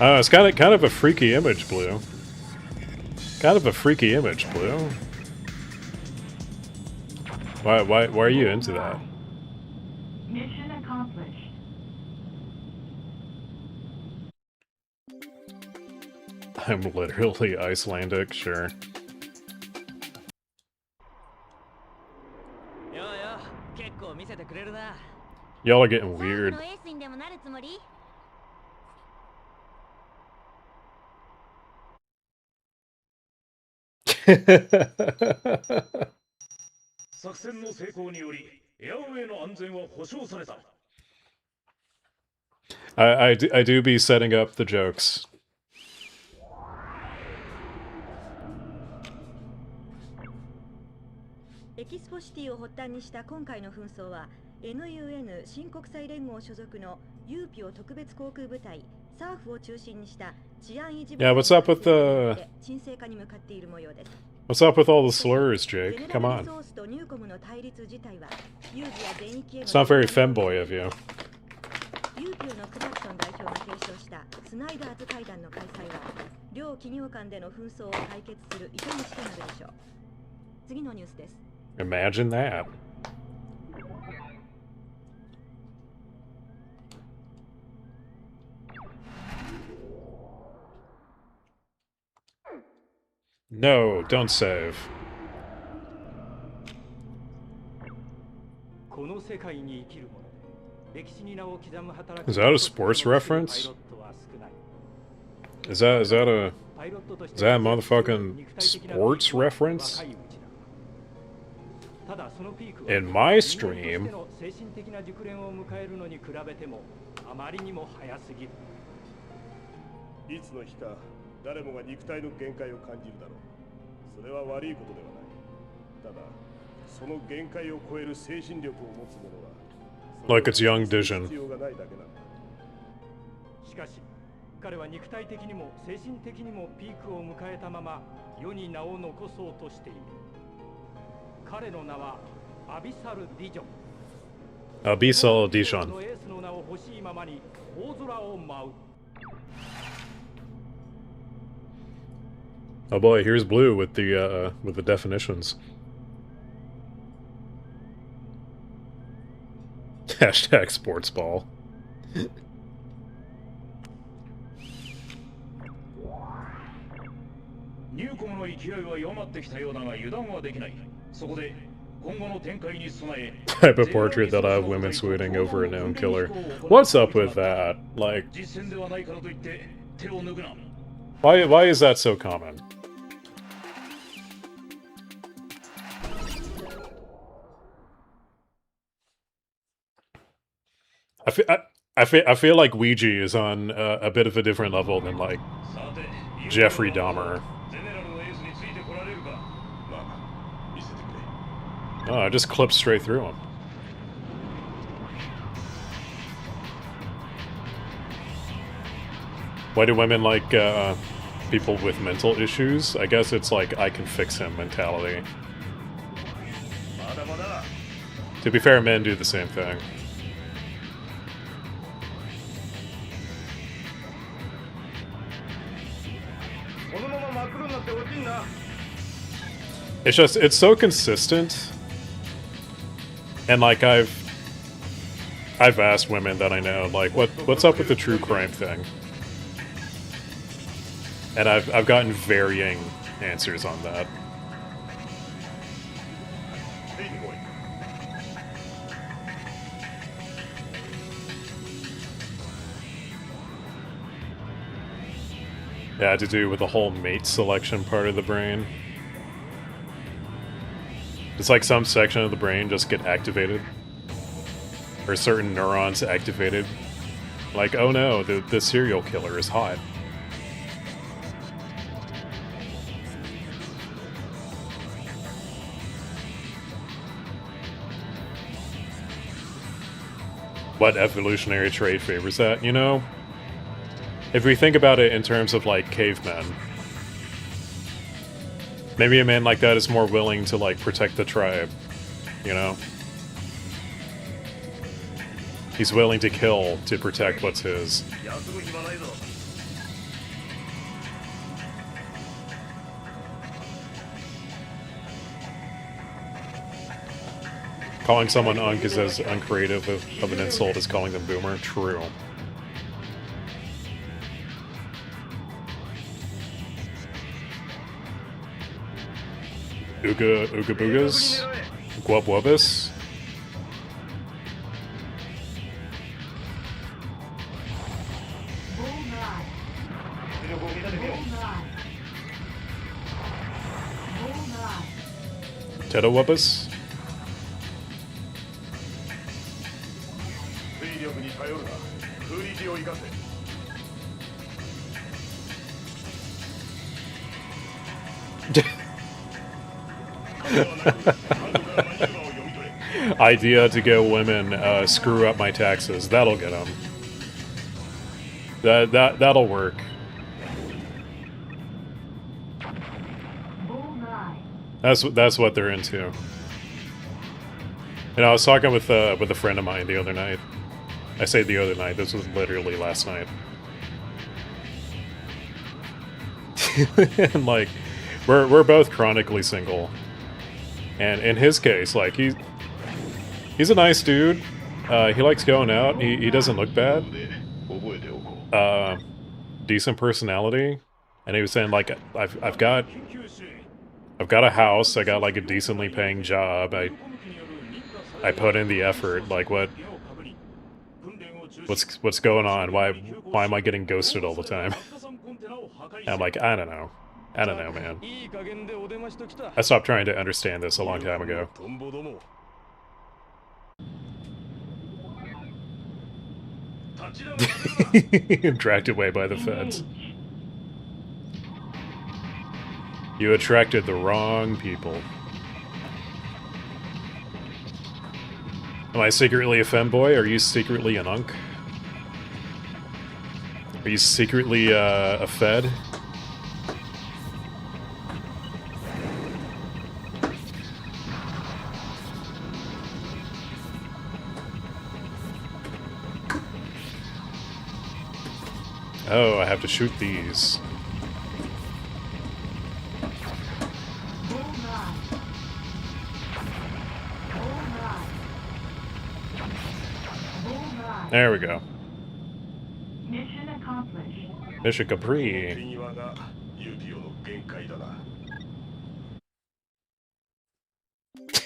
It's kind of a freaky image, Blue. Kind of a freaky image, Blue. Why are you into that? Mission accomplished. I'm literally Icelandic, sure. Y'all are getting weird. I do be setting up the jokes. NUN 新国際連合所属のユーピオ特別航空部隊サーフを中心にした治安維持部隊 Yeah, what's up with the... 沈静化に向かっている模様です。 What's up with all the slurs, Jake? Come on. It's not very femboy of you. ユーピオのクラクション代表が提唱したスナイダーズ会談の開催は両企業間での紛争を解決する糸口となるでしょう。次のニュースです。 Imagine that. No, don't save. Is that a sports reference? Is that a motherfucking sports reference? In my stream, いつの日か誰もが肉体の限界を感じるだろう。それは悪いことではない。ただ、その限界を超える精神力を持つ者は like it's young Dijon. 必要がないだけなんだ。しかし、彼は肉体的にも精神的にもピークを迎えたまま世に名を残そうとしている。彼の名はアビサル・ディジョン。Abyssal Dijon. のエースの名を欲しいままに大空を舞う。 Oh boy, here's Blue with the definitions. Hashtag sports ball. 入港の勢いは弱まってきたようだが油断はできない。そこで今後の展開に備え Type of portrait that'll have women swooning over a known killer. What's up with that? Like, 実践ではないからといって手を抜くな。 why is that so common? I feel like Ouija is on a bit of a different level than like Jeffrey Dahmer. Oh, I just clipped straight through him. Why do women like people with mental issues? I guess it's like I can fix him mentality. To be fair, men do the same thing. It's just, it's so consistent. And like I've asked women that I know, like, what's up with the true crime thing? And I've gotten varying answers on that. Yeah, to do with the whole mate selection part of the brain. It's like some section of the brain just get activated. Or certain neurons activated. Like, oh no, the serial killer is hot. What evolutionary trait favors that, you know? If we think about it in terms of, like, cavemen, maybe a man like that is more willing to, like, protect the tribe, you know? He's willing to kill to protect what's his. Calling someone unk is as uncreative of an insult as calling them boomer. True. Ooga boogas? Gwub wubbus? Tedo wubbus? Idea to go women, screw up my taxes. That'll get them. That'll work. That's what they're into. You know, I was talking with a friend of mine the other night. I say the other night. This was literally last night. And like, we're both chronically single. And in his case, like, he's a nice dude. He likes going out. He doesn't look bad. Decent personality. And he was saying, like, I've got a house. I got like a decently paying job. I put in the effort. Like, what's going on? Why am I getting ghosted all the time? And I'm like, I don't know, man. I stopped trying to understand this a long time ago. Dragged away by the feds. You attracted the wrong people. Am I secretly a femboy? Are you secretly an unk? Are you secretly a fed? Oh, I have to shoot these. There we go. Mission accomplished. Mission complete. ユーピオの限界だな。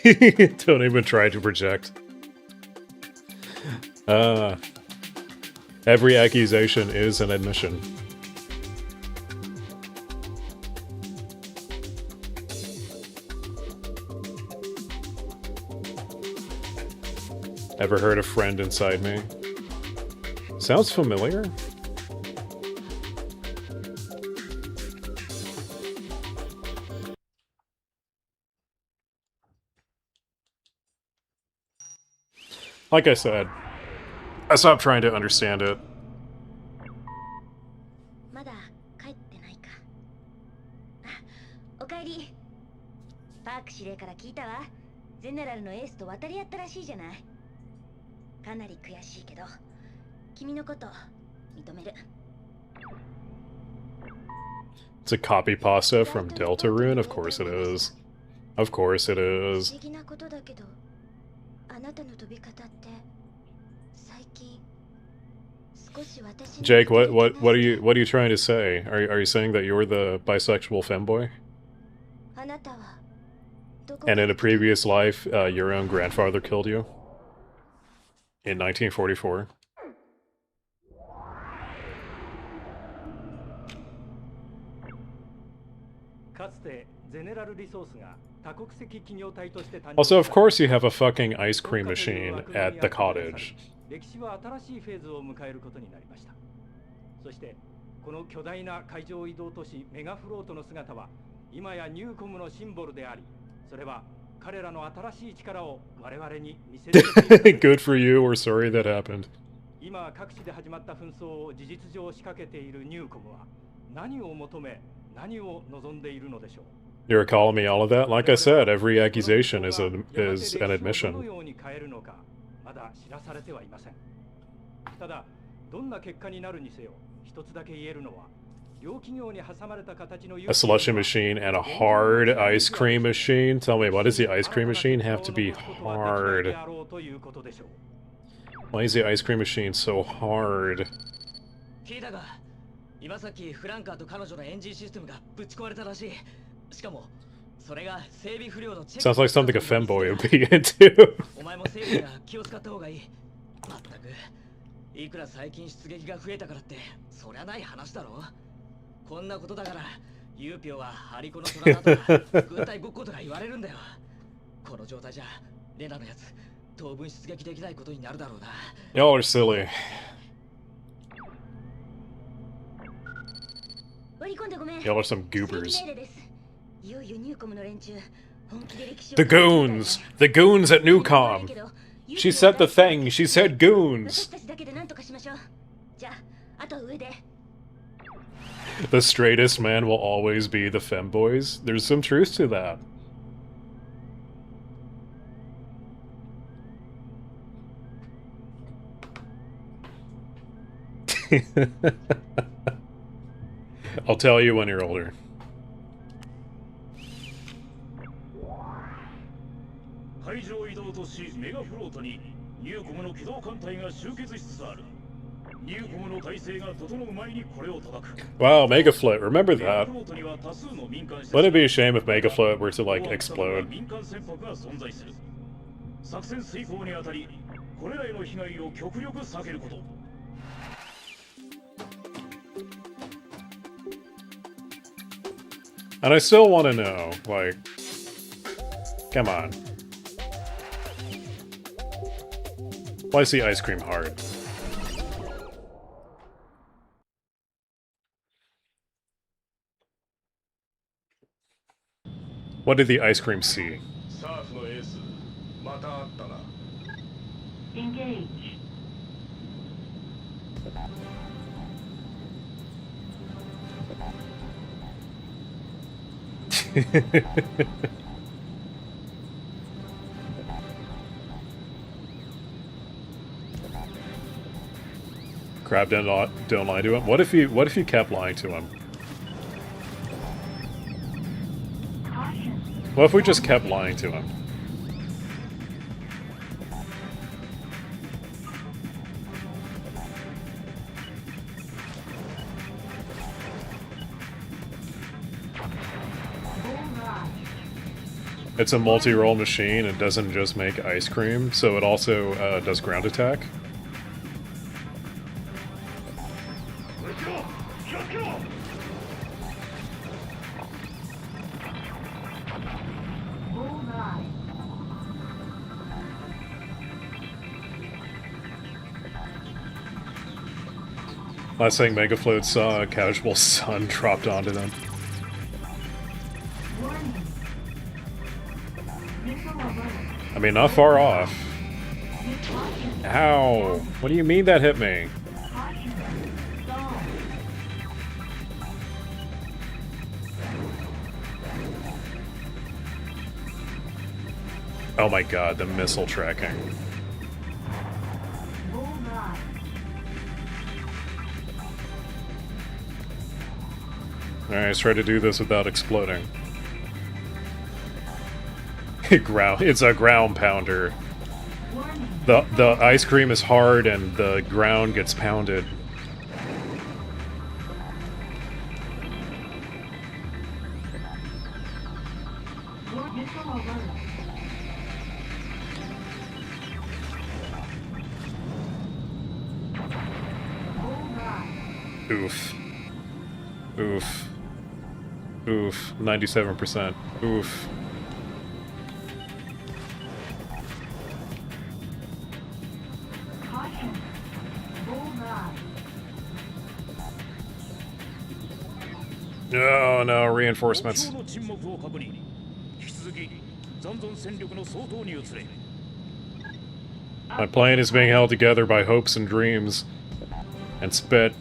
Don't even try to project. Every accusation is an admission. Ever heard of Friend Inside Me? Sounds familiar? Like I said, I stopped trying to understand it. まだ帰ってないか。あ、おかえり。パーク司令から聞いたわ。ゼネラルのエースと渡り合ったらしいじゃない。かなり悔しいけど、君のこと認める。It's a copy pasta from Deltarune? Of course it is. Of course it is. 不思議なことだけど、あなたの飛び方って最近少し私に Jake, what are you trying to say? Are you saying that you're the bisexual femboy? あなたはどこ And in a previous life, your own grandfather killed you? In 1944? かつてゼネラルリソースが多国籍企業体として誕生 Also, of course you have a fucking ice cream machine at the cottage. 歴史は新しいフェーズを迎えることになりました。そしてこの巨大な海上移動都市メガフロートの姿は今やニューコムのシンボルであり、それは彼らの新しい力を我々に見せつけて Good for you, we're sorry that happened. 今各地で始まった紛争を事実上仕掛けているニューコムは何を求め何を望んでいるのでしょう。 You're calling me all of that? Like I said, every accusation is an admission. どのように変えるのかまだ知らされてはいません。ただどんな結果になるにせよ一つだけ言えるのは両企業に挟まれた形の A slushy machine and a hard ice cream machine? Tell me, why does the ice cream machine have to be hard? Why is the ice cream machine so hard? 聞いたが、今さっきフランカーと彼女のエンジンシステムがぶち壊れたらしい。しかもそれが整備不良のチェック。 Sounds like something a femboy would be into. お前も整備には気を使った方がいい。まったく、いくら最近出撃が増えたからってそりゃない話だろ。こんなことだからユーピオはハリコの虎だとか軍隊ごっことか言われるんだよ。この状態じゃレナのやつ当分出撃できないことになるだろうな。 Y'all are silly. 割り込んでごめん。 Y'all are some goobers. いよいよニューコムの連中。本気で歴史を The goons! The goons at Newcom! She said the thing, she said goons! 私たちだけで何とかしましょう。じゃあ、あと上で。 The straightest man will always be the femboys. There's some truth to that. I'll tell you when you're older. 海上移動都市メガフロートにニューコムの機動艦隊が集結しつつある。ニューコムの体制が整う前にこれを叩く。 Wow, Megafloat, remember that. Wouldn't it be a shame if Megafloat were to, like, explode? 民間船舶が存在する。作戦遂行にあたり、これらへの被害を極力避けること。 And I still want to know, like, come on. Why is the ice cream hard? What did the ice cream see? サーフのエース、またあったな。 Engage. Crab don't lie to him. What if you kept lying to him? What if we just kept lying to him? It's a multi-role machine. It doesn't just make ice cream, so it also does ground attack. Last thing Megafloat saw, a casual sun dropped onto them. I mean, not far off. Ow! What do you mean that hit me? Oh my god, the missile tracking. Alright, let's try to do this without exploding. It's a ground pounder. The ice cream is hard and the ground gets pounded. Oof. Oof. Oof. 97%. Oof. Oh no, reinforcements. My plane is being held together by hopes and dreams. And spit.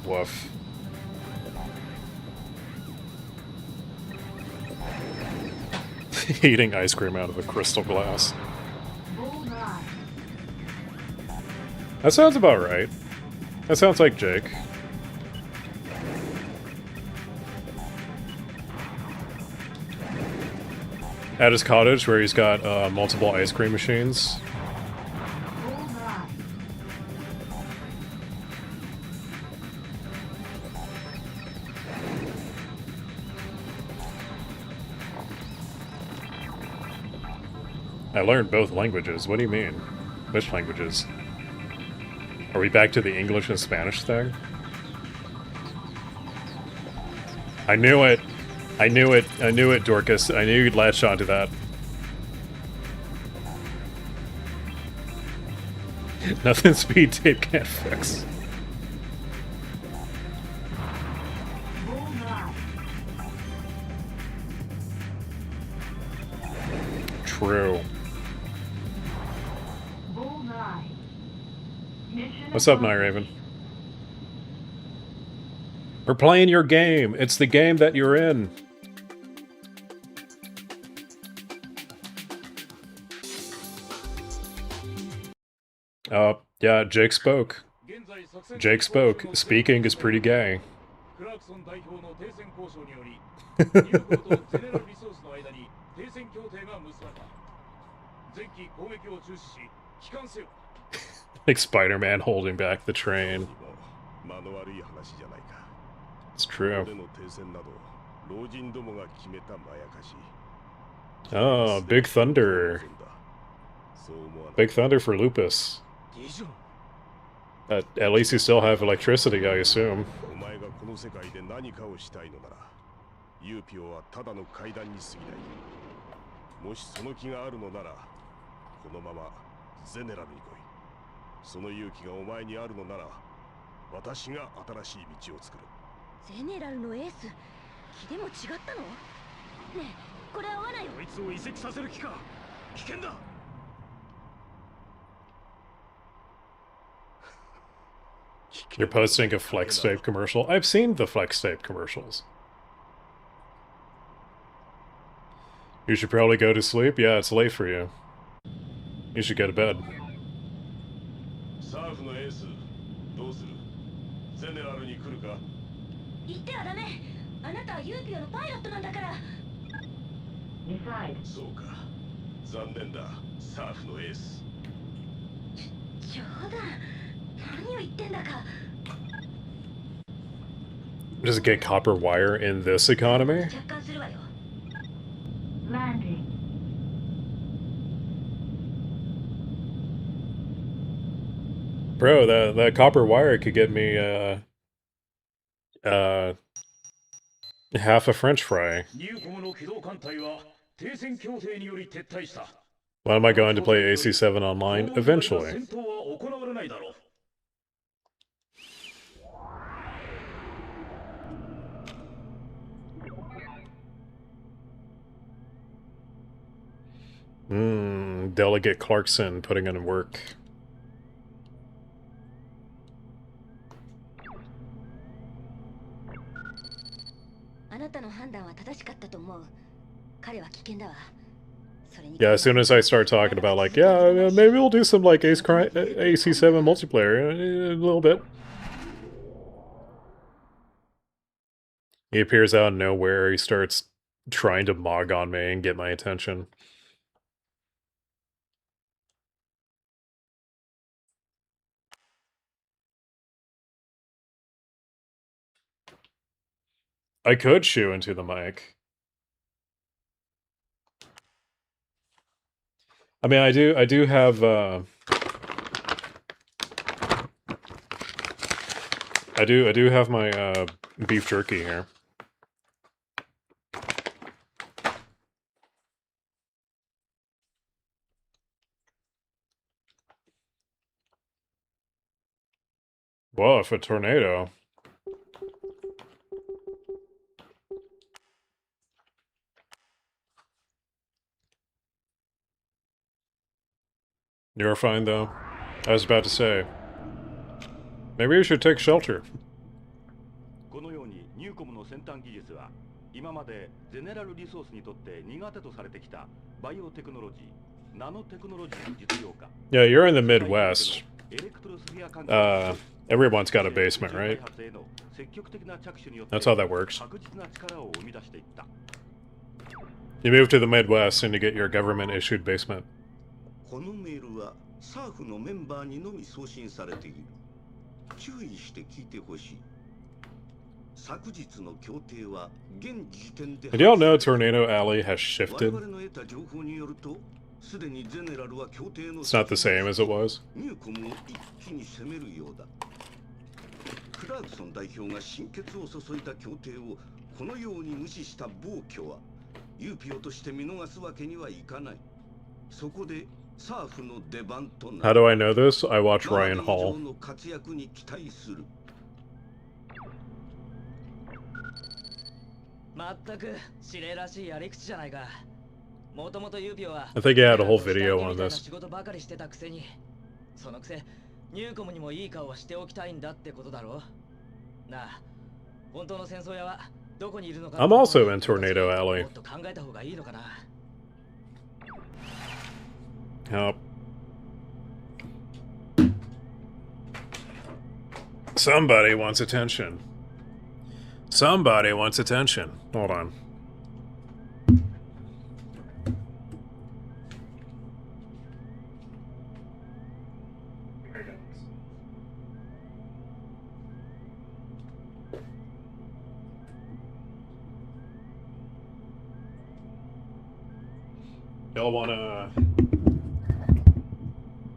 Woof. Eating ice cream out of a crystal glass. That sounds about right. That sounds like Jake. At his cottage where he's got multiple ice cream machines. I learned both languages. What do you mean? Which languages? Are we back to the English and Spanish thing? I knew it! I knew it! I knew it, Dorcas. I knew you'd latch onto that. Nothing speed tape can't fix. True. What's up, Night Raven? We're playing your game. It's the game that you're in. Yeah, Jake spoke. Jake spoke. Speaking is pretty gay. Like Spider-Man holding back the train. It's true. Oh, Big Thunder. Big Thunder for Lupus. At least you still have electricity, I assume. You're posting a Flex Tape commercial? I've seen the Flex Tape commercials. You should probably go to sleep? Yeah, it's late for you. You should go to bed. 残念だ、サーフのエース。冗談。何を言ってんだか。 Does it get copper wire in this economy? 若干するわよ。 Landing. Bro, that copper wire could get me half a French fry. ニューコムの機動艦隊は停戦協定により撤退した。 When am I going to play AC7 online? Eventually. 戦闘は行われないだろう。 Delegate Clarkson putting in work. あなたの判断は正しかったと思う。彼は危険だわ。 Yeah, as soon as I start talking about like, yeah, maybe we'll do some like AC7 multiplayer a little bit. He appears out of nowhere. He starts trying to mog on me and get my attention. I could shoo into the mic. I mean, I do have, I do have my, beef jerky here. Whoa, if a tornado. You're fine, though. I was about to say. Maybe you should take shelter. このようにニューコムの先端技術は今までゼネラルリソースにとって苦手とされてきたバイオテクノロジー、ナノテクノロジーの実用化。 Yeah, you're in the Midwest. Everyone's got a basement, right? That's how that works. You move to the Midwest and you get your government-issued basement. このメールはサーフのメンバーにのみ送信されている。注意して聞いてほしい。昨日の協定は現時点で Did y'all know Tornado Alley has shifted? 我々の得た情報によると、すでにゼネラルは協定の It's not the same as it was. ニューコムを一気に攻めるようだ。クラークソン代表が心血を注いだ協定をこのように無視した暴挙は、ユーピオとして見逃すわけにはいかない。そこで How do I know this? I watch Ryan Hall. 全く指令らしいやり口じゃないか。もともとユーピオは I think he had a whole video on this. 仕事ばかりしてたくせに、そのくせニューコムにもいい顔はしておきたいんだってことだろう。なあ、本当の戦争屋はどこにいるのか。 I'm also in Tornado Alley. もっと考えた方がいいのかな。 Yep. Somebody wants attention. Somebody wants attention. Hold on.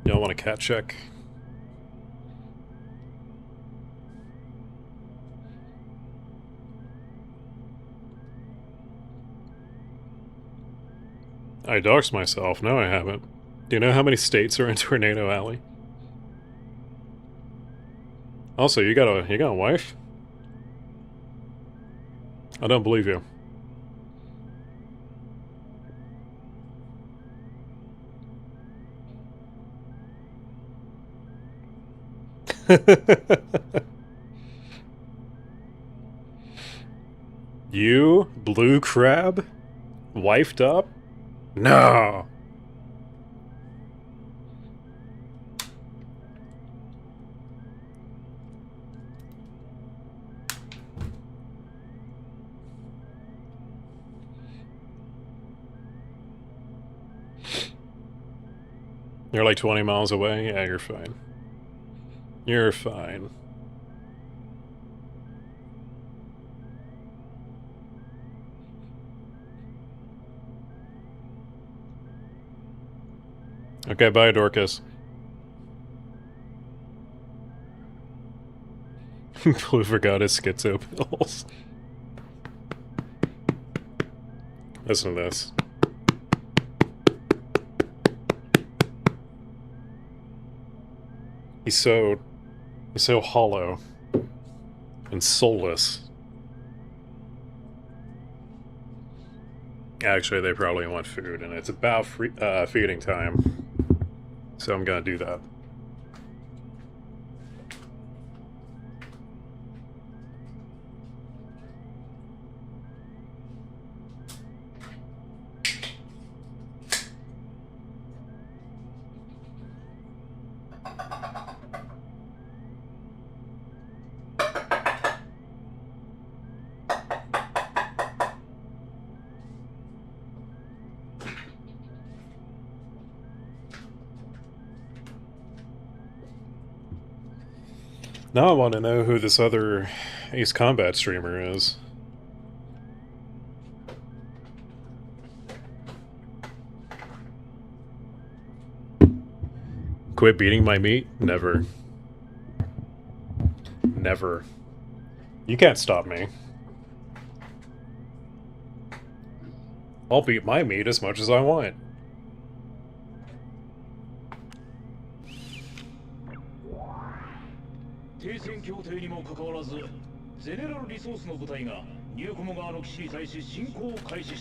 Y'all want a cat check? I doxed myself. No, I haven't. Do you know how many states are in Tornado Alley? Also, you got a wife? I don't believe you. You, blue crab? Wifed up? No! You're like 20 miles away? Yeah, you're fine. You're fine. Okay, bye, Dorcas. Blue forgot his schizo pills. Listen to this. He's so hollow and soulless. Actually, they probably want food, and it's about feeding time. So I'm gonna do that. Now I want to know who this other Ace Combat streamer is. Quit beating my meat? Never. Never. You can't stop me. I'll beat my meat as much as I want.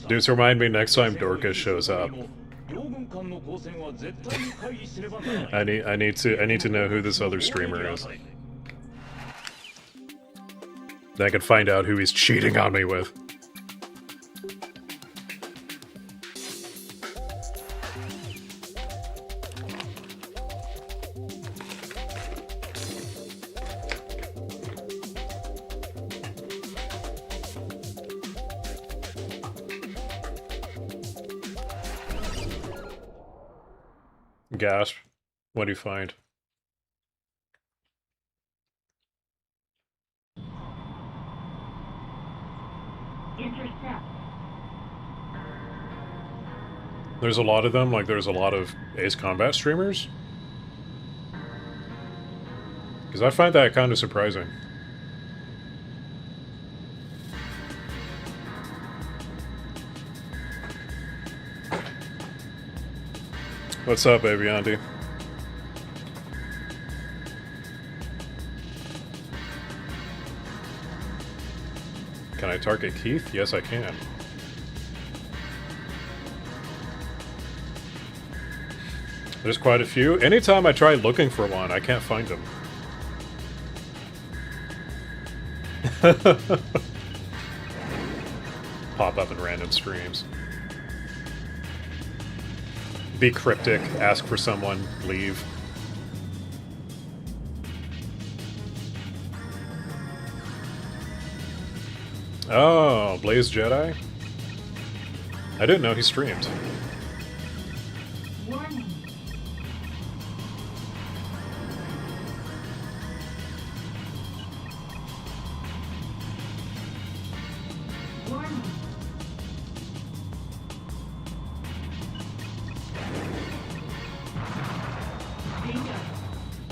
Dudes, remind me next time Dorcas shows up. I need to know who this other streamer is. Then I can find out who he's cheating on me with. Gasp. What do you find? Intercept. There's a lot of them, like there's a lot of Ace Combat streamers? Because I find that kind of surprising. What's up, baby auntie? Can I target Keith? Yes, I can. There's quite a few. Anytime I try looking for one, I can't find them. Pop up in random streams. Be cryptic, ask for someone, leave. Oh, Blaze Jedi? I didn't know he streamed. Warning. Warning.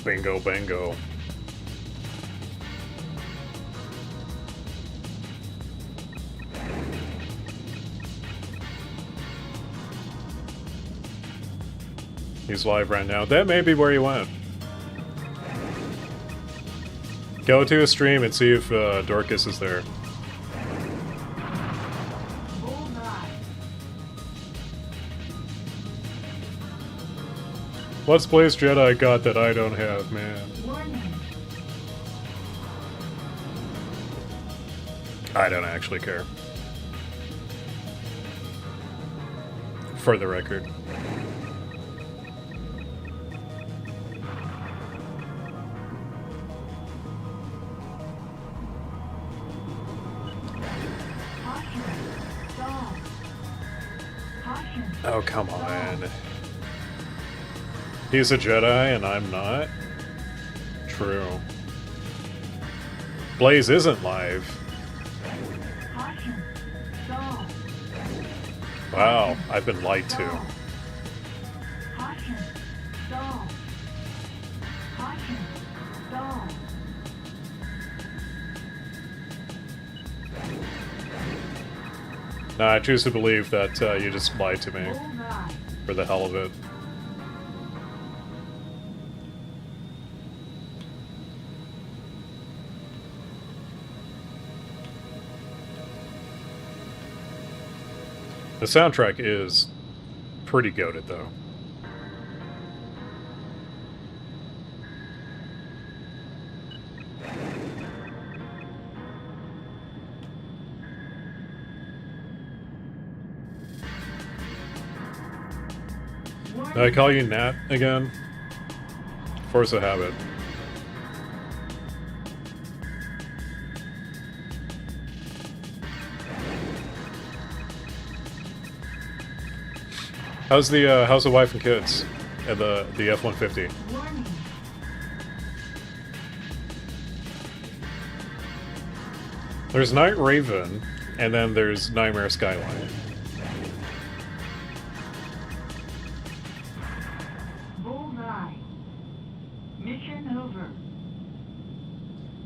Bingo, bango. He's live right now. That may be where he went. Go to his stream and see if Dorcas is there. What's Blaze Jedi got that I don't have, man? I don't actually care. For the record. Oh, come on. He's a Jedi and I'm not? True. Blaze isn't live. Caution. Stall. Wow, I've been lied to. Caution. Stall. Caution. Stall. Nah, I choose to believe that you just lied to me Bullseye. for the hell of it. The soundtrack is pretty goated, though. Did I call you Nat again? Force a habit. How's the wife and kids and the F-150? Warning. There's Night Raven, and then there's Nightmare Skyline. Bullseye. Mission over.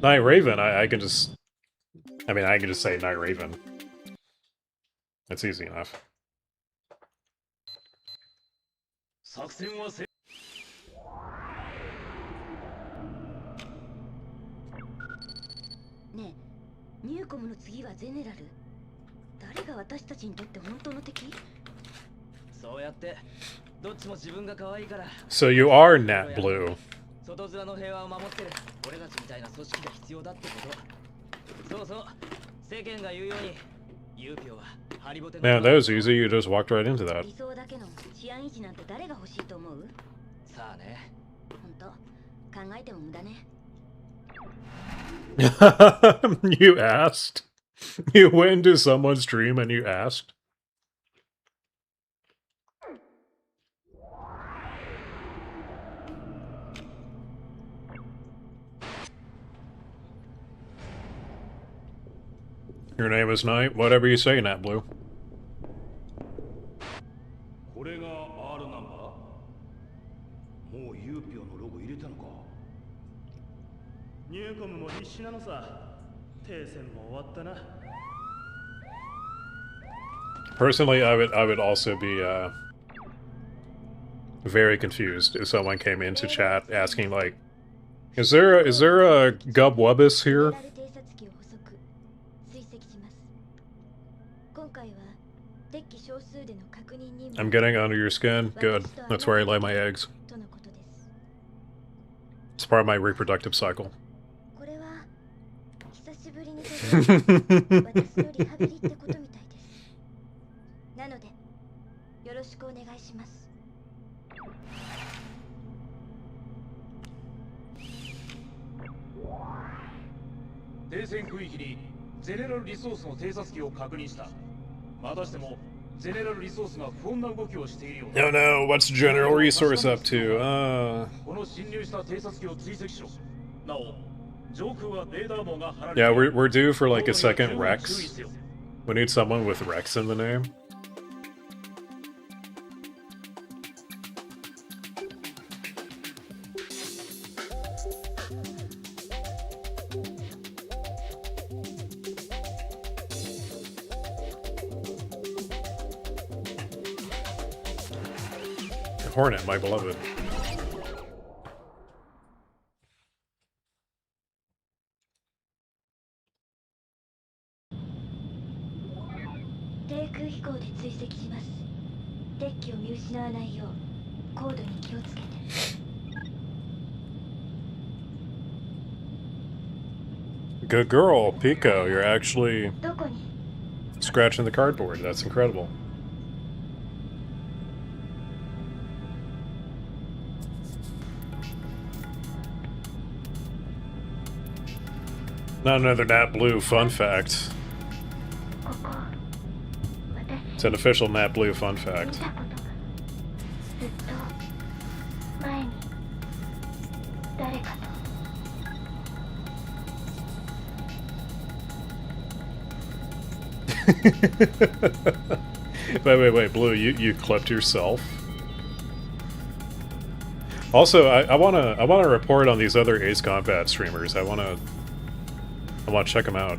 Night Raven, I can just... I mean, I can just say Night Raven. It's easy enough. 作戦はせねえ、ニューコムの次はゼネラル。誰が私たちにとって本当の敵？そうやってどっちも自分が可愛いから。 So you are Nat Blue. 外面の平和を守ってる俺たちみたいな組織が必要だってこと。そうそう。世間が言うようにユーピョはハリボテの。 Man, that was easy. You just walked right into that. 理想だけの治安維持なんて誰が欲しいと思う？さあね。本当考えても無駄ね。You asked? You went into someone's dream and you asked? Your name is Night? Whatever you say, Nat Blue. これが R ナンバー。もうユーピョのロゴ入れたのか。ニューコムも必死なのさ。停戦も終わったな。 Personally, I would also be very confused if someone came into chat asking like, is there a Gub Wubbus here? 偵察機を捕捉追跡します。今回は敵機少数での確認任務。 I'm getting under your skin. Good. That's where I lay my eggs. とのことです。 It's part of my reproductive cycle. これは久しぶりに届いた私のリハビリってことみたいです。なのでよろしくお願いします。 停戦区域にゼネラルリソースの偵察機を確認した。またしてもゼネラルリソースが不穏な動きをしているようだ。 No, no. What's General Resource up to? この侵入した偵察機を追跡しろ。なお、上空はレーダー網が張られている。 Yeah, we're due for like a second Rex. We need someone with Rex in the name. Hornet, my beloved. 低空飛行で追跡します。敵機を見失わないよう高度に気をつけて。 Good girl, Pico. You're actually どこに？ scratching the cardboard. That's incredible. Not another Nat Blue fun fact. ここ。 It's an official Nat Blue fun fact. 見たことがずっと前 Wait, Blue, you clipped yourself? Also, I wanna report on these other Ace Combat streamers. I wanna check them out.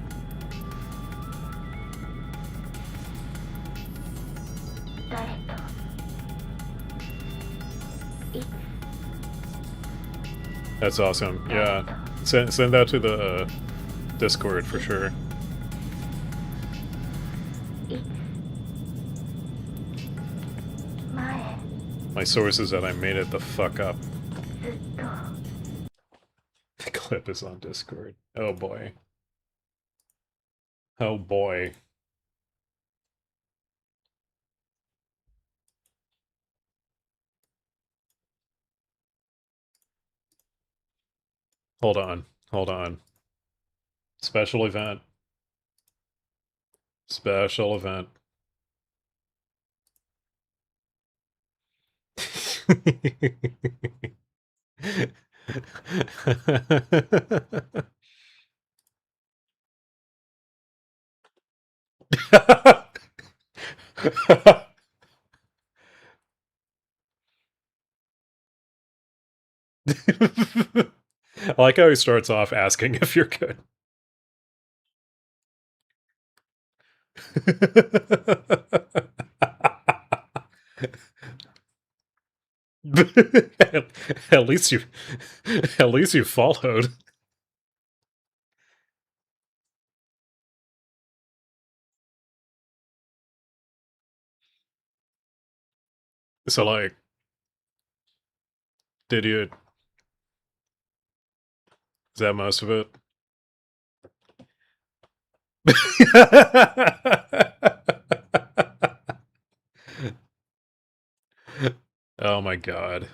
That's awesome. Yeah, send that to the Discord for sure. My source is that I made it the fuck up. The clip is on Discord. Oh boy. Oh boy. Hold on. Hold on. Special event. Special event. I like how he starts off asking if you're good. at least you followed. So like, did you? Is that most of it? Oh my god.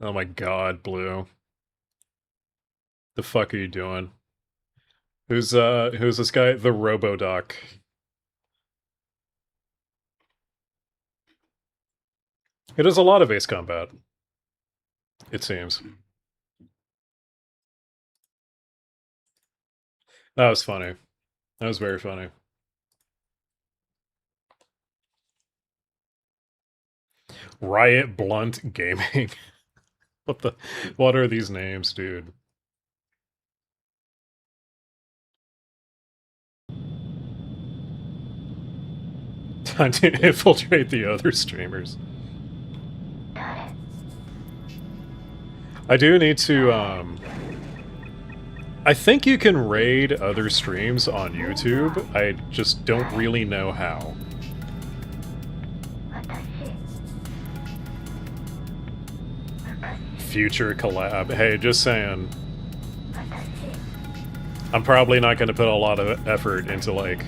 Oh my god, Blue. The fuck are you doing? Who's this guy? The Robodoc. It does a lot of Ace Combat. It seems. That was funny. That was very funny. Riot Blunt Gaming. What are these names, dude? Time to infiltrate the other streamers. I do need to, I think you can raid other streams on YouTube. I just don't really know how. Future collab. Hey, just saying. I'm probably not going to put a lot of effort into, like,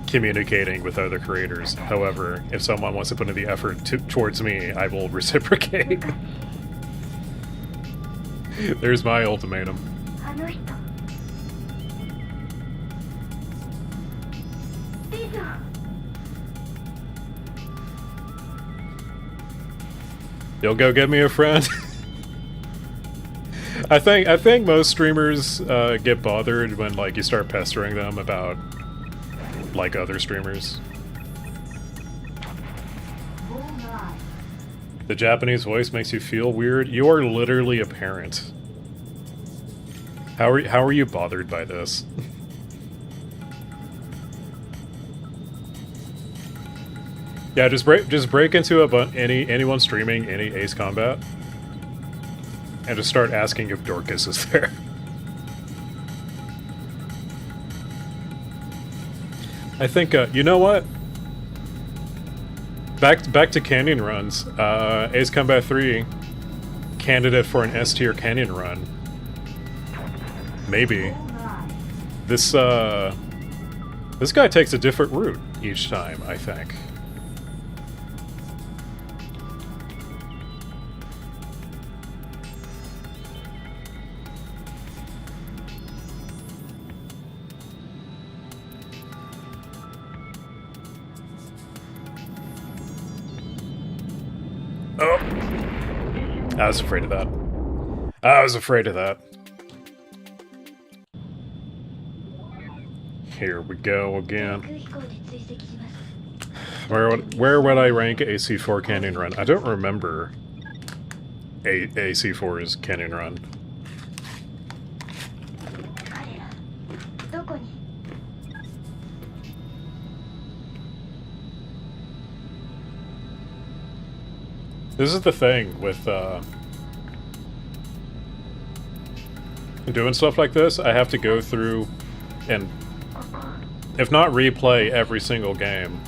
communicating with other creators. However, if someone wants to put in the effort towards me, I will reciprocate. There's my ultimatum. You'll go get me a friend? I think most streamers get bothered when, like, you start pestering them about, like, other streamers. The Japanese voice makes you feel weird. You are literally a parent. How are you bothered by this? Yeah, just break into anyone streaming any Ace Combat, and just start asking if Dorcas is there. I think you know what? Back to canyon runs. Ace Combat 3, candidate for an S tier canyon run. Maybe. This guy takes a different route each time, I think. I was afraid of that. I was afraid of that. Here we go 航 again. 空飛行で追跡します。 Where would I rank AC4 Canyon Run? I don't remember AC4's Canyon Run. 彼らどこに？ This is the thing with doing stuff like this. I have to go through and, if not replay every single game,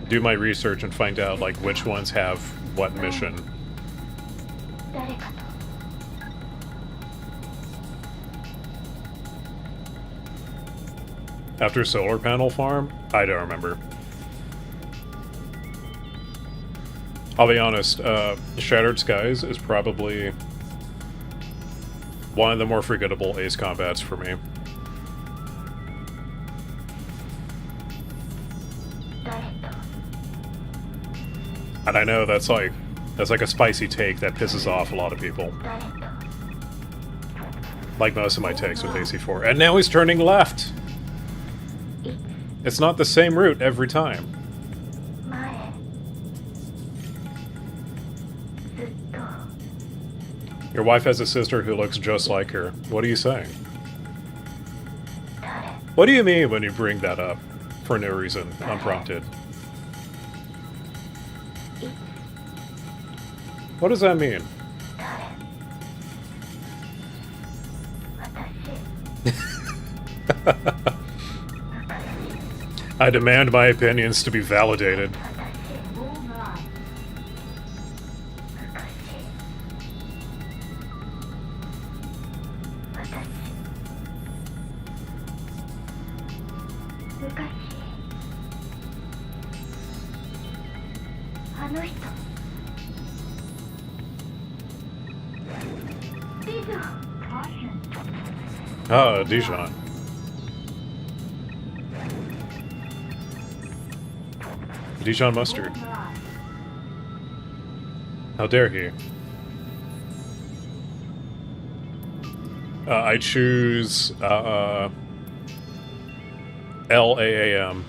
do my research and find out like which ones have what mission. 誰かと。 After Solar Panel Farm? I don't remember. I'll be honest, Shattered Skies is probably one of the more forgettable Ace combats for me. 誰と。 And I know that's like a spicy take that pisses off a lot of people. 誰と。 Like most of my takes with AC4. And now he's turning left! It's not the same route every time. 前。ずっと。 Your wife has a sister who looks just like her. What are you saying? 誰。 What do you mean when you bring that up? For no reason, unprompted. What does that mean? 誰。私。 I demand my opinions to be validated. 私。Bullseye. 昔。昔。あの人。ディズン。 Caution. Ah, Dijon. Dijon mustard. Bullseye. How dare he? I choose LAAM,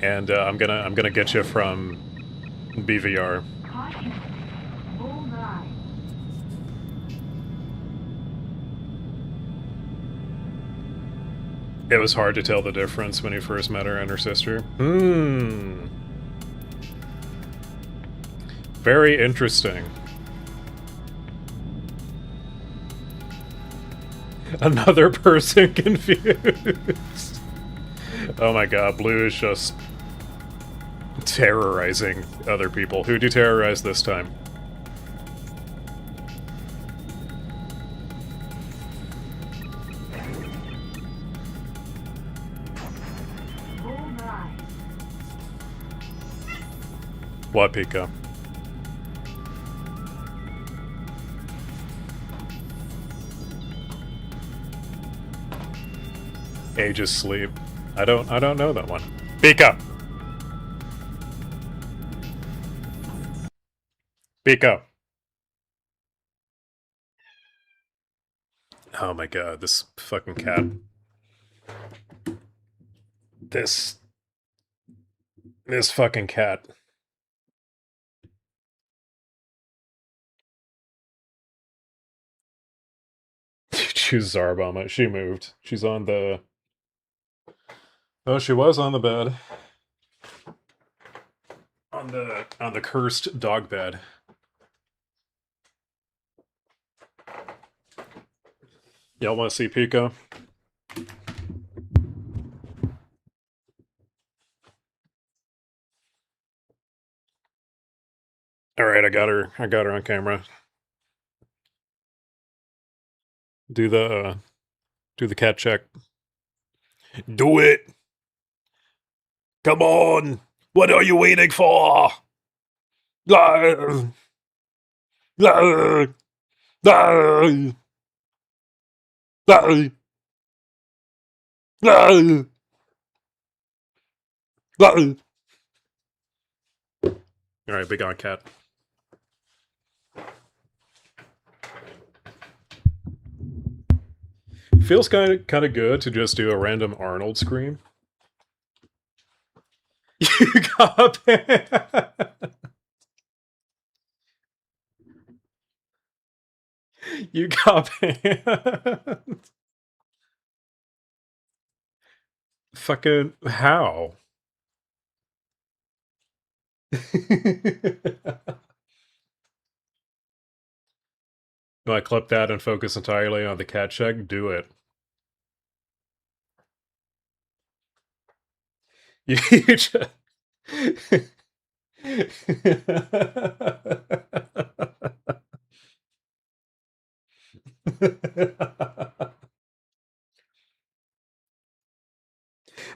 and I'm gonna get you from BVR. Caution. Bullseye. It was hard to tell the difference when you first met her and her sister. Hmm. Very interesting. Another person confused. Oh my god, Blue is just terrorizing other people. Who'd you terrorize this time? Bullseye. What, Pika? Aegis Sleep. I don't know that one. Pika! Pika! Oh my god, this fucking cat. This fucking cat. Choose Zarbama. She moved. She's on the... Oh, she was on the bed. On the cursed dog bed. Y'all want to see Pico? All right, I got her on camera. Do the cat check. Do it. Come on. What are you waiting for? All right, big on cat. Feels kind of good to just do a random Arnold scream. You got banned. You got banned. Fucking how? Do I clip that and focus entirely on the cat check? Do it. You just...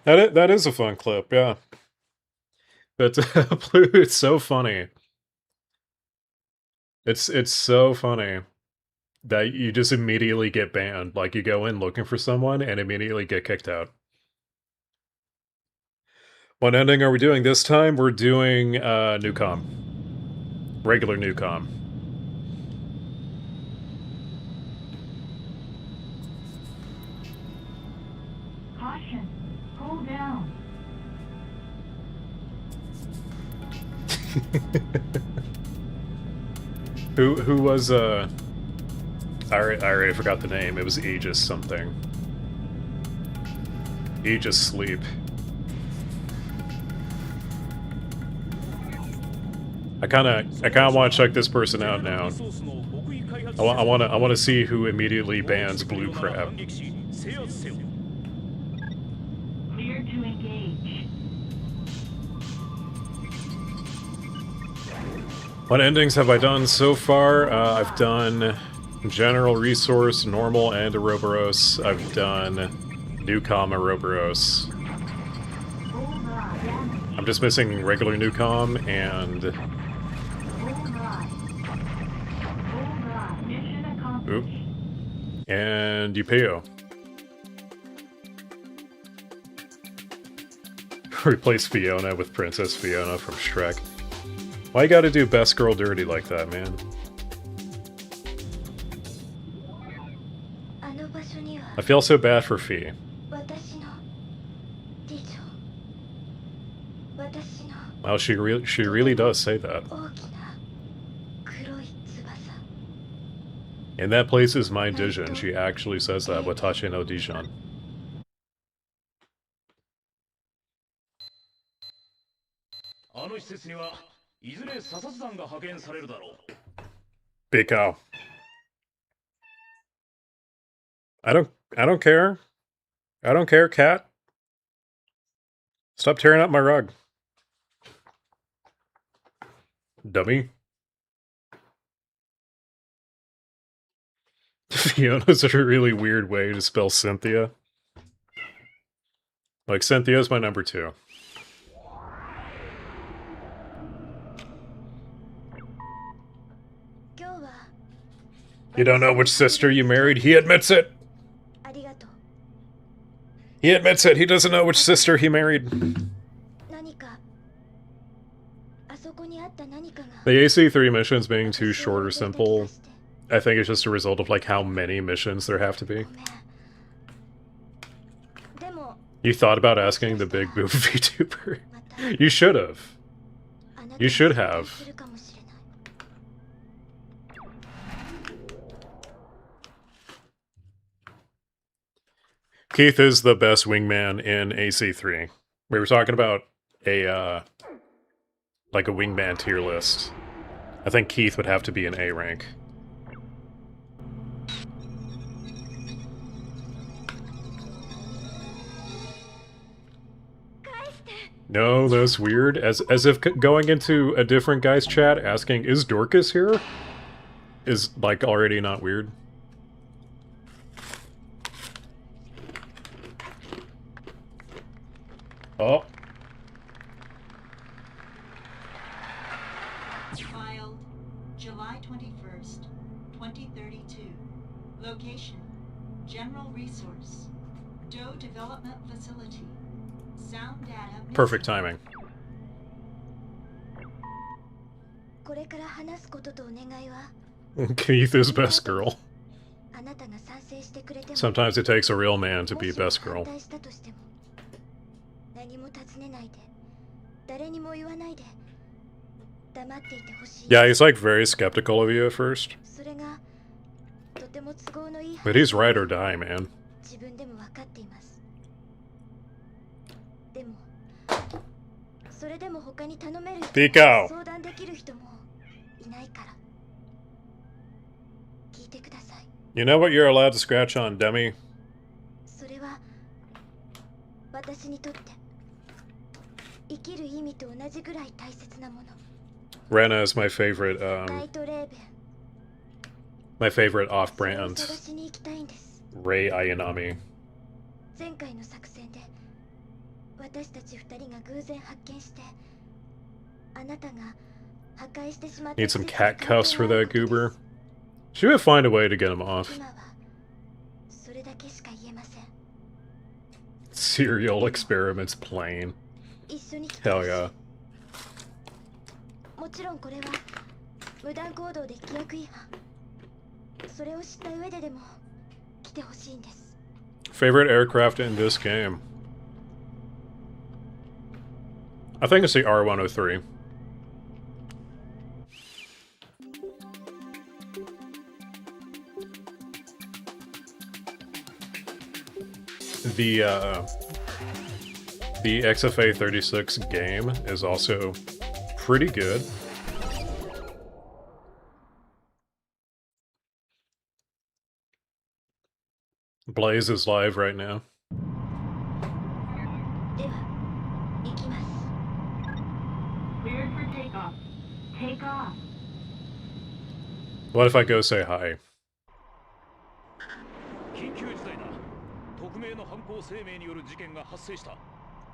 that is a fun clip, yeah. But Blue, it's so funny. It's so funny that you just immediately get banned. Like you go in looking for someone and immediately get kicked out. What ending are we doing this time? We're doing new com. Regular new com. Caution. Pull down. Who was I already forgot the name. It was Aegis something. Aegis Sleep. I kinda want to check this person out now. I want to see who immediately bans Blue Crab. Clear to engage. What endings have I done so far? I've done General Resource, Normal, and Ouroboros. I've done Newcom Ouroboros. I'm just missing regular Newcom and... Oop. And Upeo. Replace Fiona with Princess Fiona from Shrek. Why you gotta do best girl dirty like that, man? I feel so bad for Fee. Wow, she really does say that. And that place is my Dijon. She actually says that, Watashi no Dijon. Big cow. I don't care. I don't care, cat. Stop tearing up my rug. Dummy. Fiona's a really weird way to spell Cynthia. Like, Cynthia's my number 2. You don't know which sister you married? He admits it! He admits it! He doesn't know which sister he married. The AC3 missions being too short or simple, I think it's just a result of, like, how many missions there have to be. You thought about asking the big boob VTuber? You should have. You should have. Keith is the best wingman in AC3. We were talking about a, like a wingman tier list. I think Keith would have to be an A rank. No, that's weird. As if going into a different guy's chat asking, is Dorcas here? Is, like, already not weird. Oh. Filed July 21st, 2032. Location General Resource. Doe Development Facility. Sound data. Perfect timing. Keith Keith is best girl. Sometimes it takes a real man to be best girl. 何も尋ねないで、誰にも言わないで、黙っていてほしい。 Yeah, he's like very skeptical of you at first. それがとても都合のいい。 But he's ride or die, man. 自分でも分かっています。でも、それでも他に頼める人、 Pico! 相談できる人もいないから。聞いてください。 You know what you're allowed to scratch on, Demi? それは私にとって生きる意味と同じぐらい大切なもの。 Rena is my favorite, ナイトレーベン。 my favorite それを off-brand 探しに行きたいんです。 Rei Ayanami. 前回の作戦で私たち二人が偶然発見して、あなたが破壊してしまった。 Need some cat cuffs for that goober. She would find a way to get him off. 今はそれだけしか言えません。 Serial experiments plain. 一緒に来てほ Hell しい。 yeah. もちろんこれは無断行動で規約違反。それを知った上ででも来てほしいんです。 Favorite aircraft in this game? I think it's the R-103. The XFA-36 game is also pretty good. Blaze is live right now. では行きます。 Cleared for takeoff. Take off. What if I go say hi? 緊急事態だ。匿名の犯行声明による事件が発生した。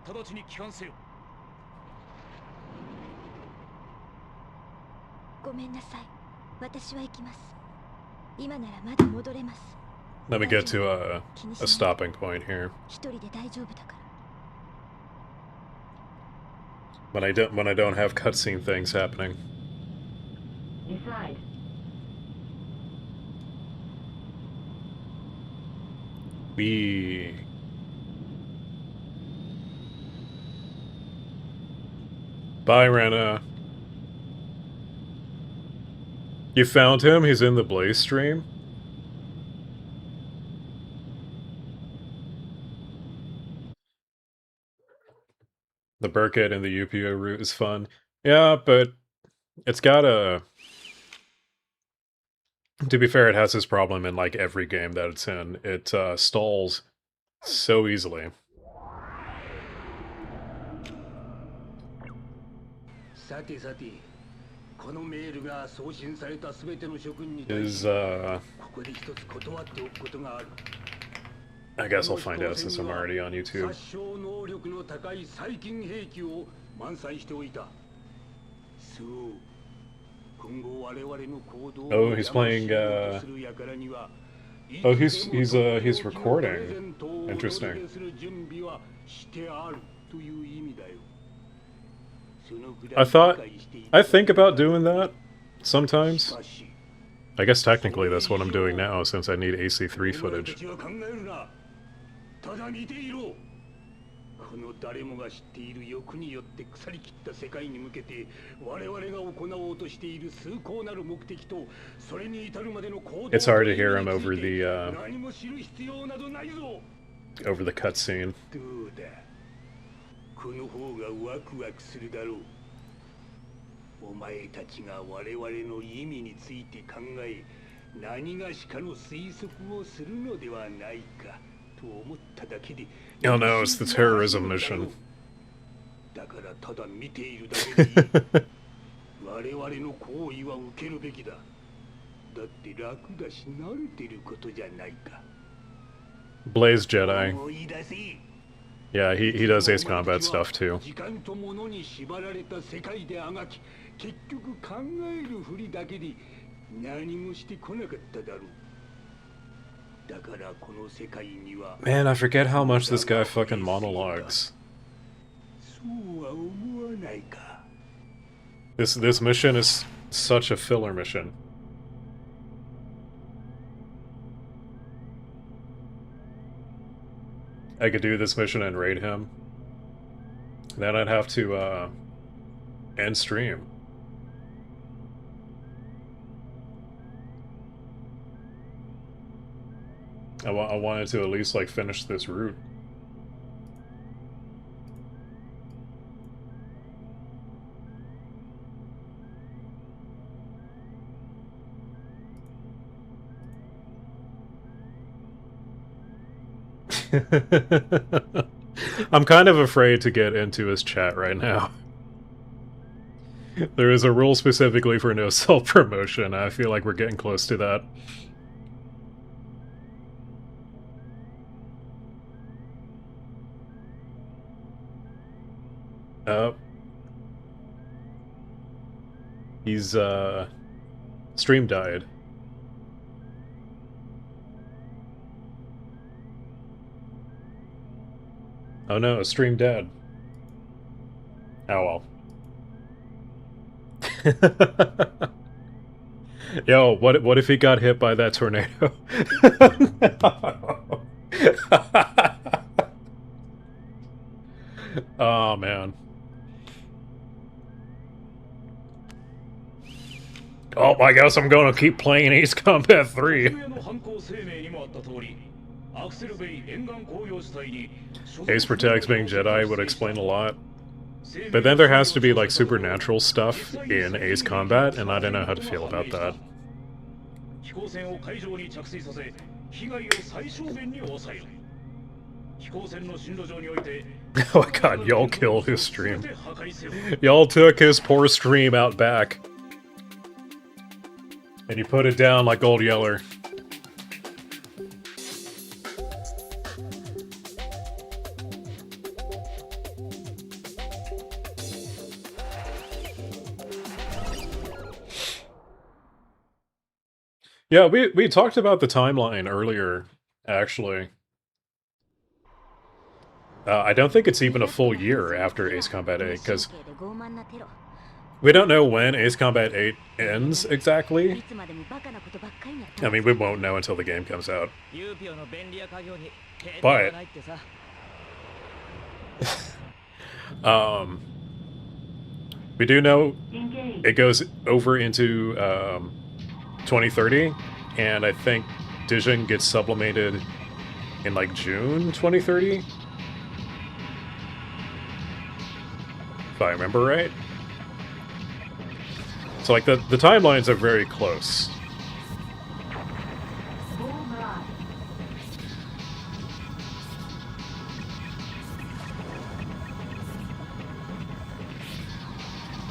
直ちに帰還せよ。ごめんなさい。私は行きます。今ならまだ戻れます。 Let me get to a stopping point here. 一人で大丈夫だから。 When I don't have cutscene things happening. Inside. Bye, Rena. You found him? He's in the Blaze stream? The Burkett and the UPO route is fun. Yeah, but it's got a... To be fair, it has this problem in like every game that it's in. It stalls so easily. Is I guess I'll find out since I'm already on YouTube. Oh, he's playing oh, he's recording. Interesting. I think about doing that sometimes. I guess technically that's what I'm doing now since I need AC3 footage. この誰もが知っている欲によって腐りきった世界に向けて我々が行おうとしている崇高なる目的とそれに至るまでの行動 It's hard to hear him over the 何も知る必要などないぞ over the cutscene. どうだこの方がワクワクするだろうお前たちが我々の意味について考え何がしかの推測をするのではないか Oh no, it's the terrorism mission. Blaze Jedi. Yeah, he does Ace Combat stuff too. Man, I forget how much this guy fucking monologues. This mission is such a filler mission. I could do this mission and raid him. Then I'd have to end stream. I wanted to at least like finish this route. I'm kind of afraid to get into his chat right now. There is a rule specifically for no self-promotion. I feel like we're getting close to that. He's, stream died. Oh no, stream dead. Oh well. Yo, what if he got hit by that tornado? Oh man. Oh, I guess I'm gonna keep playing Ace Combat 3. Ace Protects being Jedi would explain a lot. But then there has to be like supernatural stuff in Ace Combat, and I don't know how to feel about that. Oh my god, y'all killed his stream. Y'all took his poor stream out back. And you put it down like Old Yeller. Yeah, we talked about the timeline earlier, actually. I don't think it's even a full year after Ace Combat 8, because we don't know when Ace Combat 8 ends exactly. I mean, we won't know until the game comes out. But we do know it goes over into 2030, and I think Dijon gets sublimated in like June 2030. If I remember right. So like the timelines are very close.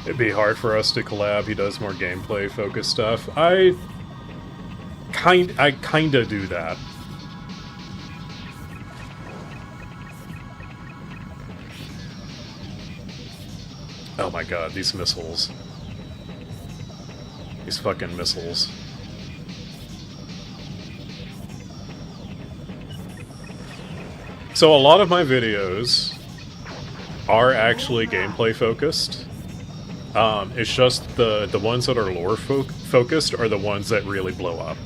It'd be hard for us to collab. He does more gameplay focused stuff. I kinda do that. Oh my god, these missiles. These fucking missiles. So a lot of my videos are actually gameplay focused. It's just the ones that are lore focused are the ones that really blow up.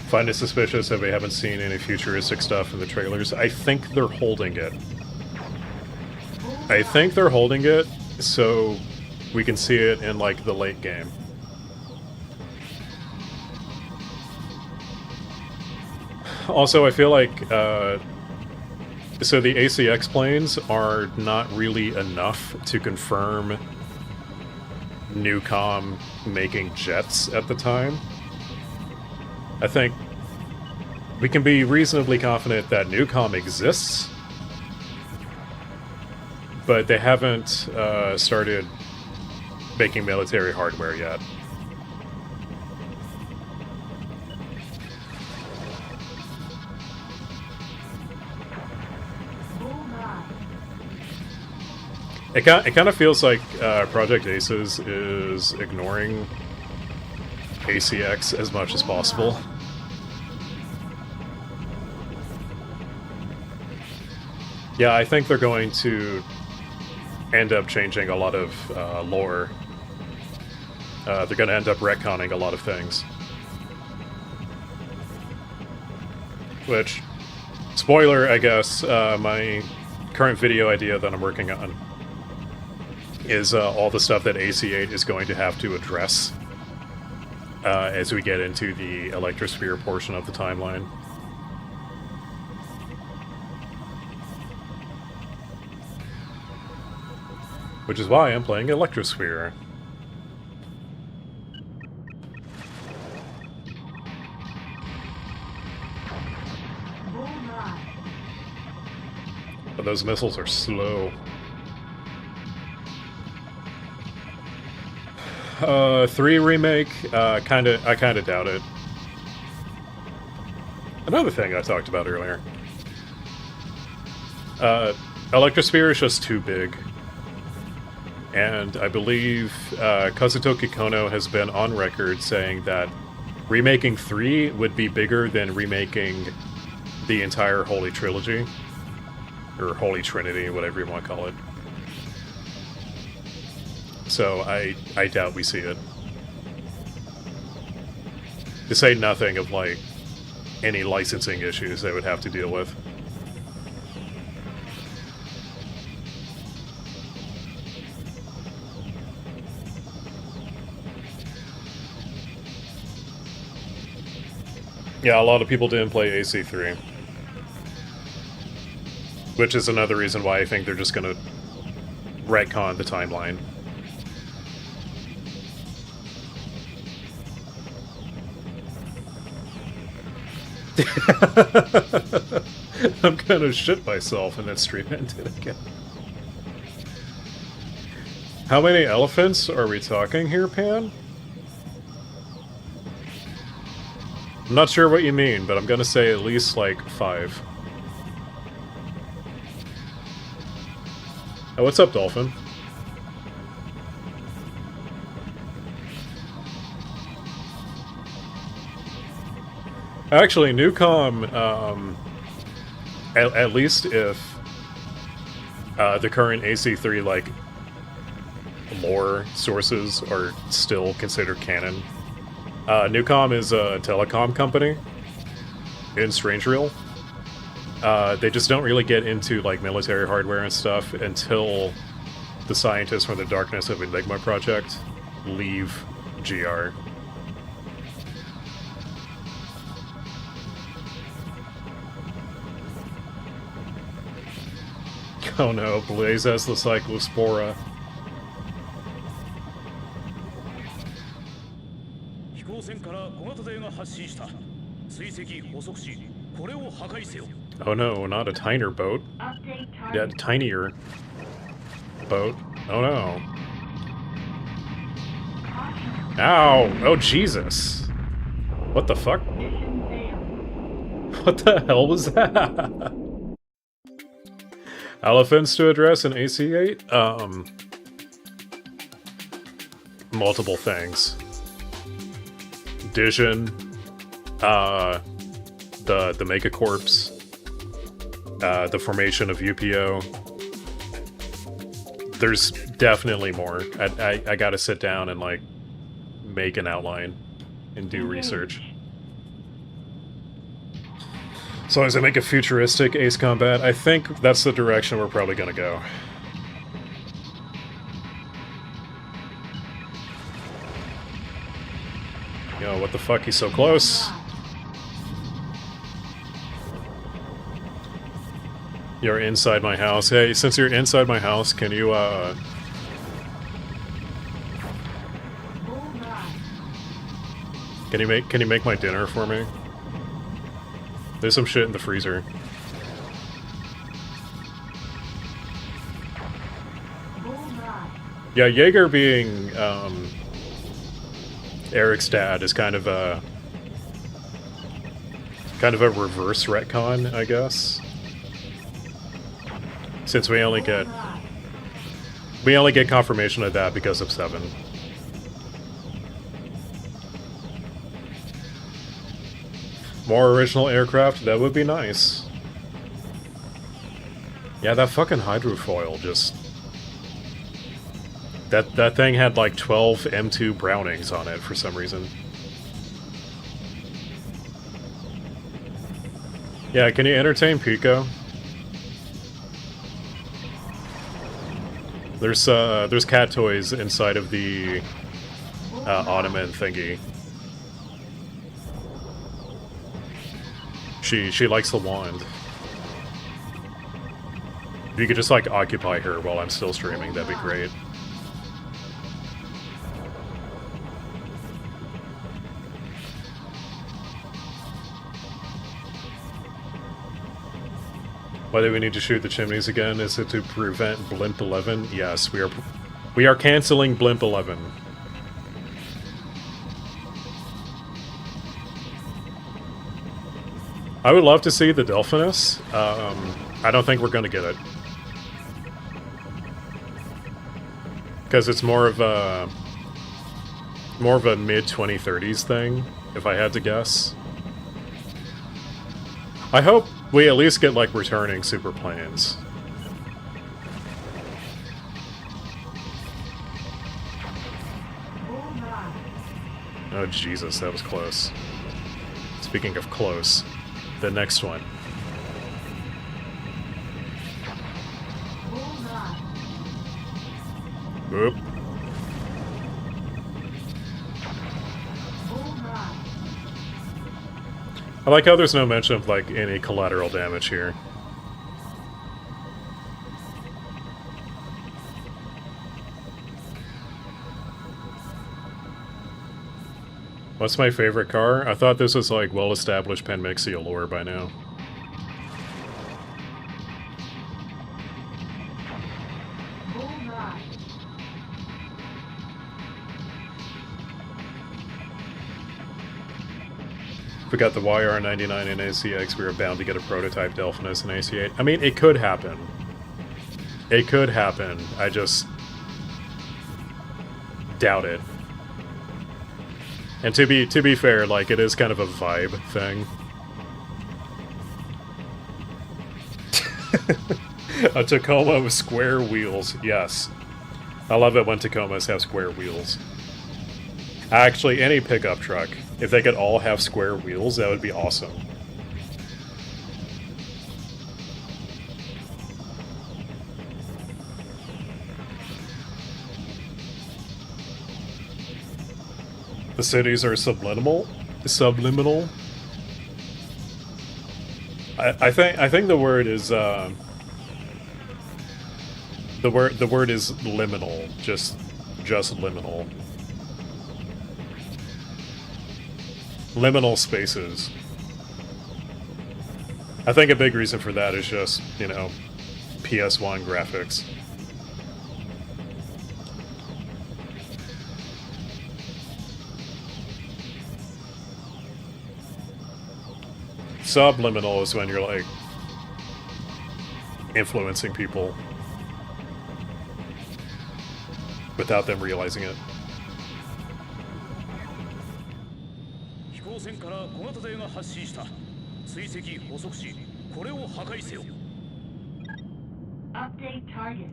Find it suspicious that we haven't seen any futuristic stuff in the trailers. I think they're holding it. I think they're holding it so we can see it in, like, the late game. Also, I feel like, so the ACX planes are not really enough to confirm Newcom making jets at the time. I think we can be reasonably confident that Newcom exists, but they haven't started making military hardware yet. It kind of feels like Project Aces is ignoring ACX as much as possible. Yeah, I think they're going to end up changing a lot of lore. They're going to end up retconning a lot of things. Which, spoiler, I guess, my current video idea that I'm working on is all the stuff that AC8 is going to have to address as we get into the Electrosphere portion of the timeline. Which is why I'm playing Electrosphere. But those missiles are slow. 3 remake, I kinda doubt it. Another thing I talked about earlier. Electrosphere is just too big. And I believe Kazutoki Kono has been on record saying that remaking 3 would be bigger than remaking the entire Holy Trilogy. Or Holy Trinity, whatever you want to call it. So I doubt we see it. To say nothing of, like, any licensing issues they would have to deal with. Yeah, a lot of people didn't play AC3. Which is another reason why I think they're just gonna retcon the timeline. I'm gonna shit myself and then stream ended again. How many elephants are we talking here, Pan? I'm not sure what you mean, but I'm gonna say at least, like, 5. Oh, what's up, Dolphin? Actually, Newcom, at least if the current AC3, like, lore sources are still considered canon, Newcom is a telecom company in Strange Reel. They just don't really get into, like, military hardware and stuff until the scientists from the Darkness of Enigma project leave GR. Oh no, Blaze has the Cyclospora. Oh no, not a tinier boat. Yeah, a tinier boat. Oh no. Ow! Oh Jesus! What the fuck? What the hell was that? Elephants to address in AC8? Multiple things. Dijon, the Megacorps, the formation of UPO. There's definitely more. I gotta sit down and, like, make an outline and do research. So as I make a futuristic Ace Combat, I think that's the direction we're probably gonna go. Yo, what the fuck? He's so close. You're inside my house. Hey, since you're inside my house, can you, Can you make my dinner for me? There's some shit in the freezer. Yeah, Jaeger being, Eric's dad is kind of a reverse retcon, I guess. Since we only get confirmation of that because of 7. More original aircraft, that would be nice. Yeah, that fucking hydrofoil just... That thing had like 12 M2 Brownings on it for some reason. Yeah, can you entertain Pico? There's cat toys inside of the ottoman thingy. She likes the wand. If you could just like occupy her while I'm still streaming, that'd be great. Why do we need to shoot the chimneys again? Is it to prevent Blimp 11? Yes, we are canceling Blimp 11. I would love to see the Delphinus. I don't think we're going to get it. Because it's more of a mid-2030s thing, if I had to guess. I hope we at least get, like, returning super planes. Oh, Jesus, that was close. Speaking of close, the next one. Oop. I like how there's no mention of, like, any collateral damage here. What's my favorite car? I thought this was, like, well-established Penmixia lore by now. If we got the YR99 in ACX, we were bound to get a prototype Delphinus in AC8. I mean, it could happen. It could happen. I just doubt it. And to be fair, like, it is kind of a vibe thing. A Tacoma with square wheels, yes. I love it when Tacomas have square wheels. Actually, any pickup truck, if they could all have square wheels, that would be awesome. The cities are subliminal? Subliminal? I think the word is the word is liminal, just liminal. Liminal spaces. I think a big reason for that is just, you know, PS1 graphics. Subliminal is when you're, like, influencing people without them realizing it. Update target.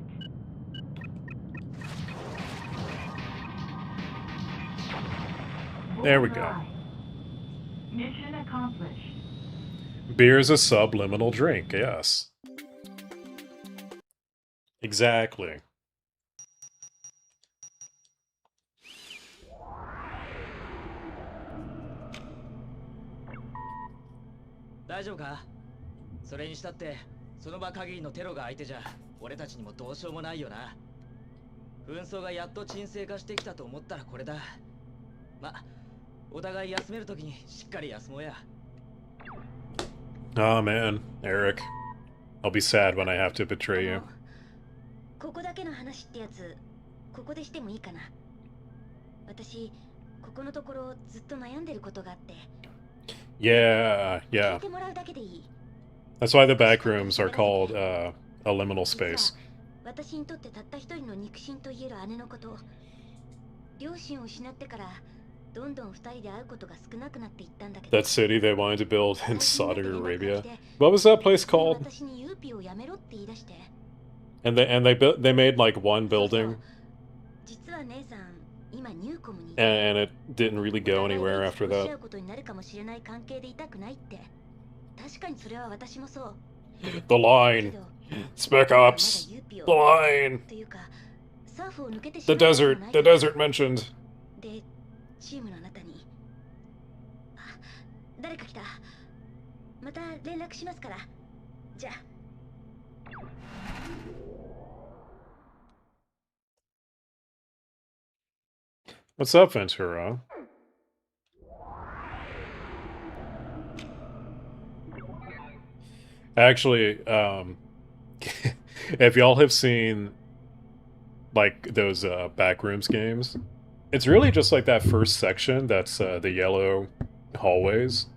There we go. Mission accomplished. Beer is a subliminal drink, yes. Exactly. Oh man, Eric. I'll be sad when I have to betray you. ここだけの話ってやつ、ここでしてもいいかな。私、ここのところずっと悩んでることがあって。Yeah. 聞いてもらうだけでいい。That's why the back rooms are called a liminal space. 私にとってたった一人の肉親と言える姉のこと。両親を失ってから That city they wanted to build in Saudi Arabia. What was that place called? And they made like one building, and it didn't really go anywhere after that. The line, Spec Ops, the line, the desert mentioned. チームのあなたに誰か来たまた連絡しますからじゃあ What's up, Ventura? Actually, if y'all have seen like those Backrooms games, it's really just like that first section that's the yellow hallways.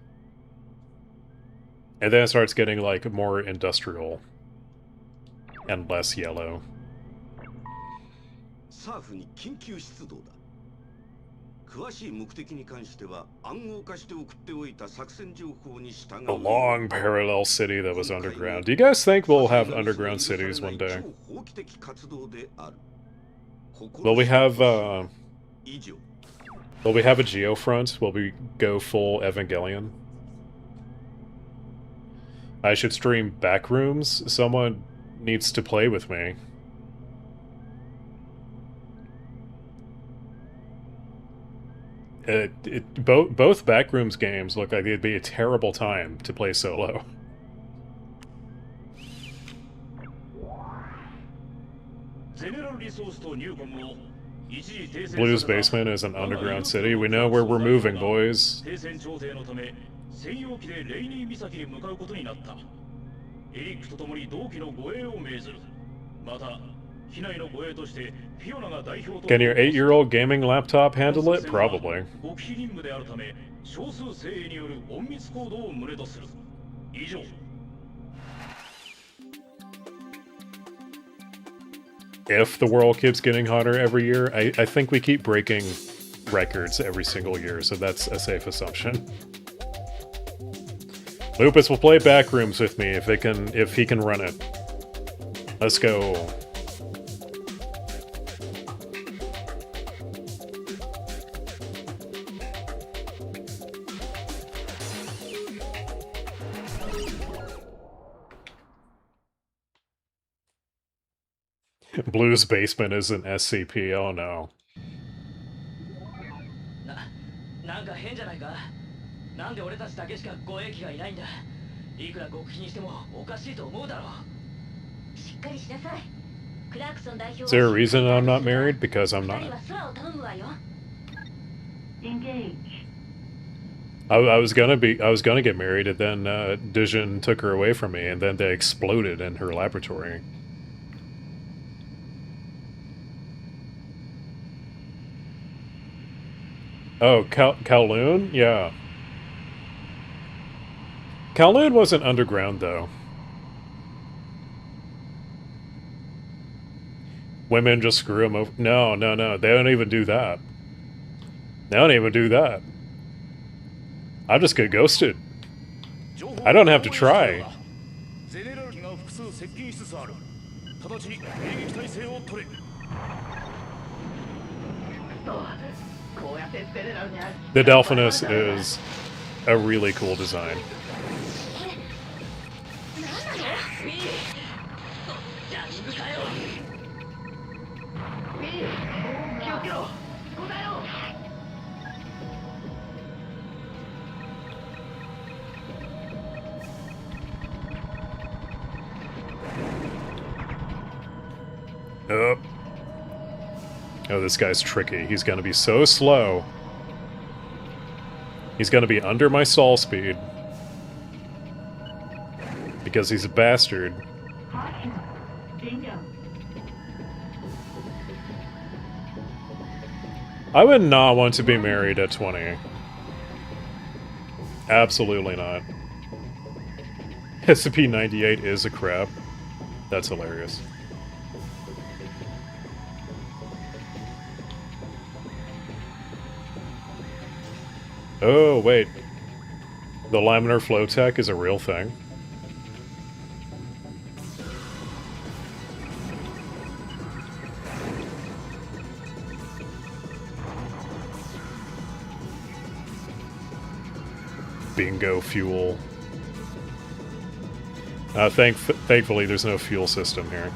And then it starts getting like more industrial and less yellow. A long parallel city that was underground. Do you guys think we'll have underground cities one day? Will we have a geofront? Will we go full Evangelion? I should stream Backrooms. Someone needs to play with me. Both Backrooms games look like they'd be a terrible time to play solo. Blue's Basement is an underground city. We know where we're moving, boys. Can your 8-year-old gaming laptop handle it? Probably. If the world keeps getting hotter every year, I think we keep breaking records every single year, so that's a safe assumption. Lupus will play Backrooms with me if he can run it. Let's go. Blue's Basement is an SCP, oh no. Is there a reason I'm not married? Because I'm not. Engage. I was gonna get married, and then Dijon took her away from me, and then they exploded in her laboratory. Oh, Kowloon? Yeah. Kowloon wasn't underground, though. Women just screw him over. No. They don't even do that. They don't even do that. I just get ghosted. I don't have to try. The Delphinus is a really cool design. Oh, this guy's tricky. He's gonna be so slow. He's gonna be under my stall speed. Because he's a bastard. Bingo. I would not want to be married at 20. Absolutely not. SCP-98 is a crap. That's hilarious. Oh, wait. The laminar flow tech is a real thing. Bingo fuel. Thankfully, there's no fuel system here.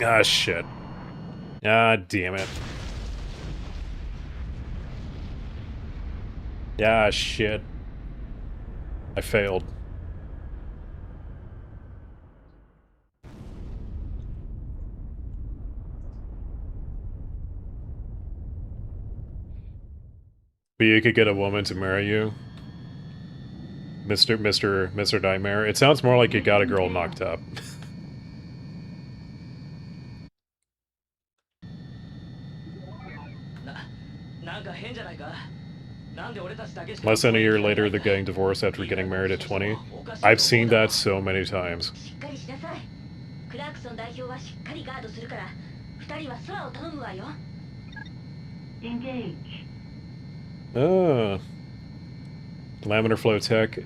Ah, shit. Ah, damn it. Ah, shit. I failed. But you could get a woman to marry you? Mr. Nightmare. It sounds more like you got a girl knocked up. Less than a year later, they're getting divorced after getting married at 20. I've seen that so many times. Engage. Ah. Laminar flow tech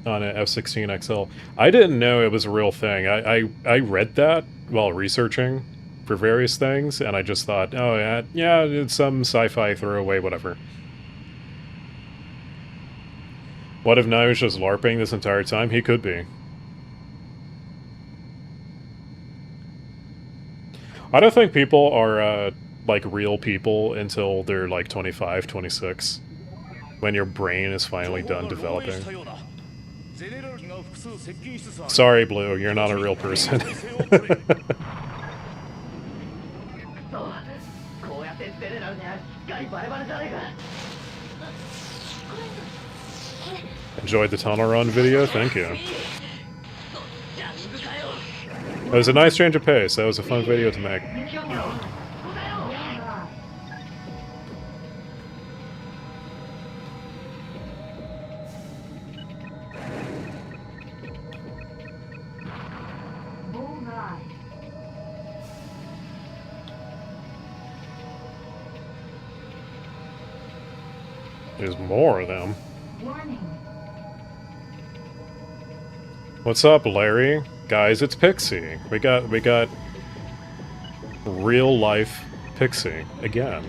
on an F-16 XL. I didn't know it was a real thing. I read that while researching for various things, and I just thought, oh yeah, it's some sci-fi throwaway, whatever. What if Nye was just LARPing this entire time? He could be. I don't think people are, like, real people until they're, like, 25, 26. When your brain is finally done developing. Sorry, Blue, you're not a real person. Enjoyed the tunnel run video? Thank you. It was a nice change of pace. That was a fun video to make. There's more of them. What's up, Larry? Guys, it's Pixie. We got real life Pixie again.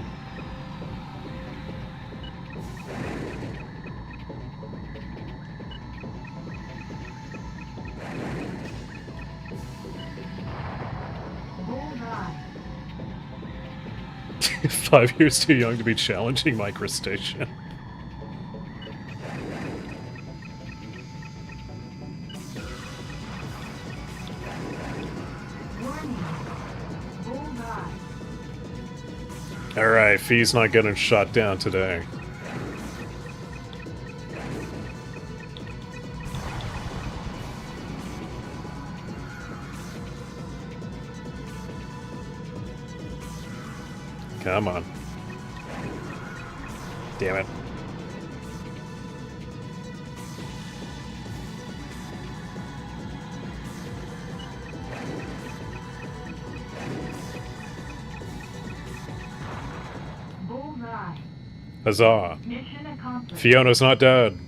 Bullseye. 5 years too young to be challenging MicroStation. Alright, Fee's not getting shot down today. Come on. Damn it. Huzzah. Mission accomplished. Fiona's not dead.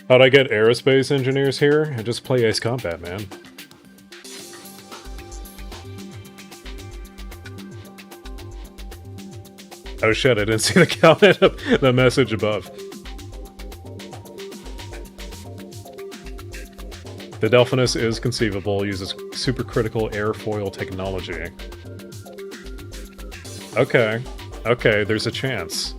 How'd I get aerospace engineers here? I just play Ace Combat, man. Oh shit, I didn't see the comment of the message above. The Delphinus is conceivable, uses supercritical airfoil technology. Okay. Okay, there's a chance.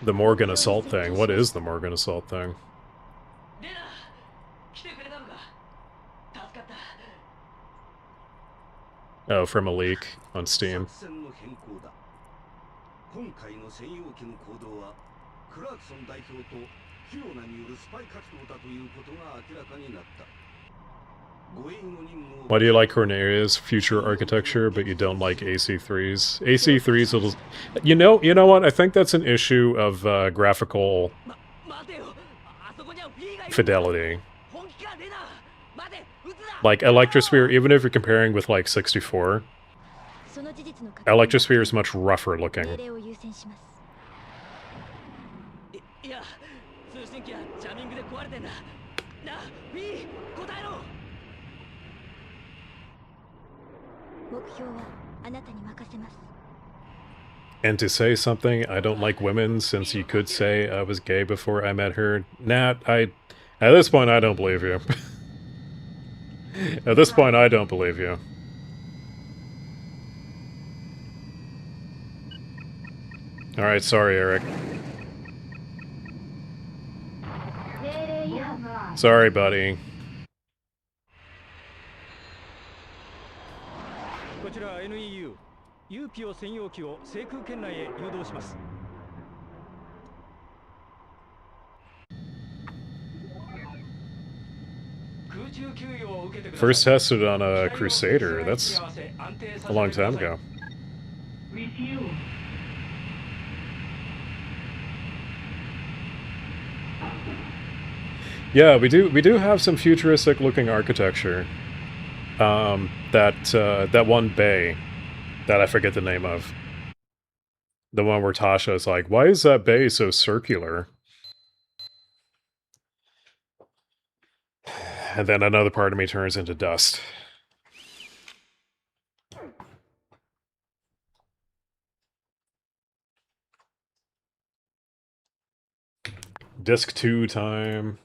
The Morgan Assault thing. What is the Morgan Assault thing? Oh, from a leak on Steam. 今回の専用機の行動はクラークソン代表とフィオナによるスパイ活動だということが明らかになった。Why do you like Cornelia's future architecture, but you don't like AC3's? AC3's little... You know what? I think that's an issue of graphical fidelity. Like, Electrosphere, even if you're comparing with, like, 64, Electrosphere is much rougher looking. And to say something, I don't like women, since you could say I was gay before I met her. Nat, at this point, I don't believe you. At this point, I don't believe you. Alright, sorry, Eric. Sorry, buddy. こちら NEU ユーピオ専用機を制空圏内へ誘導します。 First tested on a Crusader. That's a long time ago. Yeah, we do have some futuristic looking architecture. That one bay that I forget the name of. The one where Tasha is like, why is that bay so circular? And then another part of me turns into dust. Disc 2 time.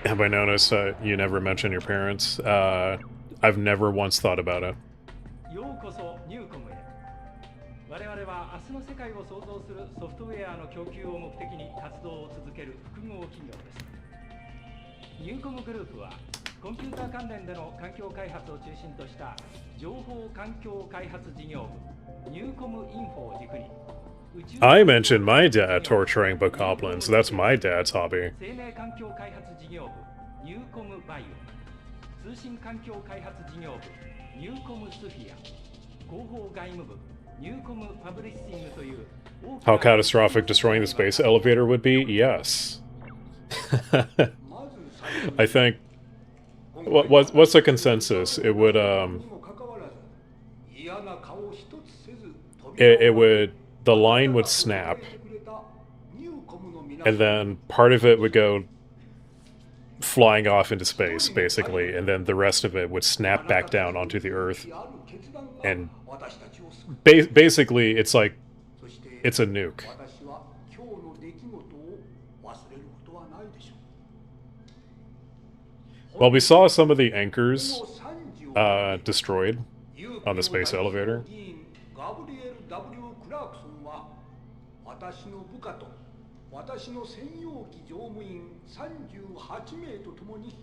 Have I noticed you never mention your parents? I've never once thought about it. ようこそニューコムへ。我々は明日の世界を創造するソフトウェアの供給を目的に活動を続ける複合企業です。ニューコムグループはコンピューター関連での環境開発を中心とした情報環境開発事業部ニューコムインフォを軸に I mentioned my dad torturing bokoblins. That's my dad's hobby. 生命環境開発事業部ニューコムバイオ通信環境開発事業部ニューコムスフィア広報外務部ニューコムパブリッシングという How catastrophic destroying the space elevator would be? Yes. I think... What's the consensus? It would, It would... The line would snap, and then part of it would go flying off into space, basically, and then the rest of it would snap back down onto the Earth. And basically, it's like, it's a nuke. Well, we saw some of the anchors destroyed on the space elevator. 私の部下と私の専用機乗務員38名と共に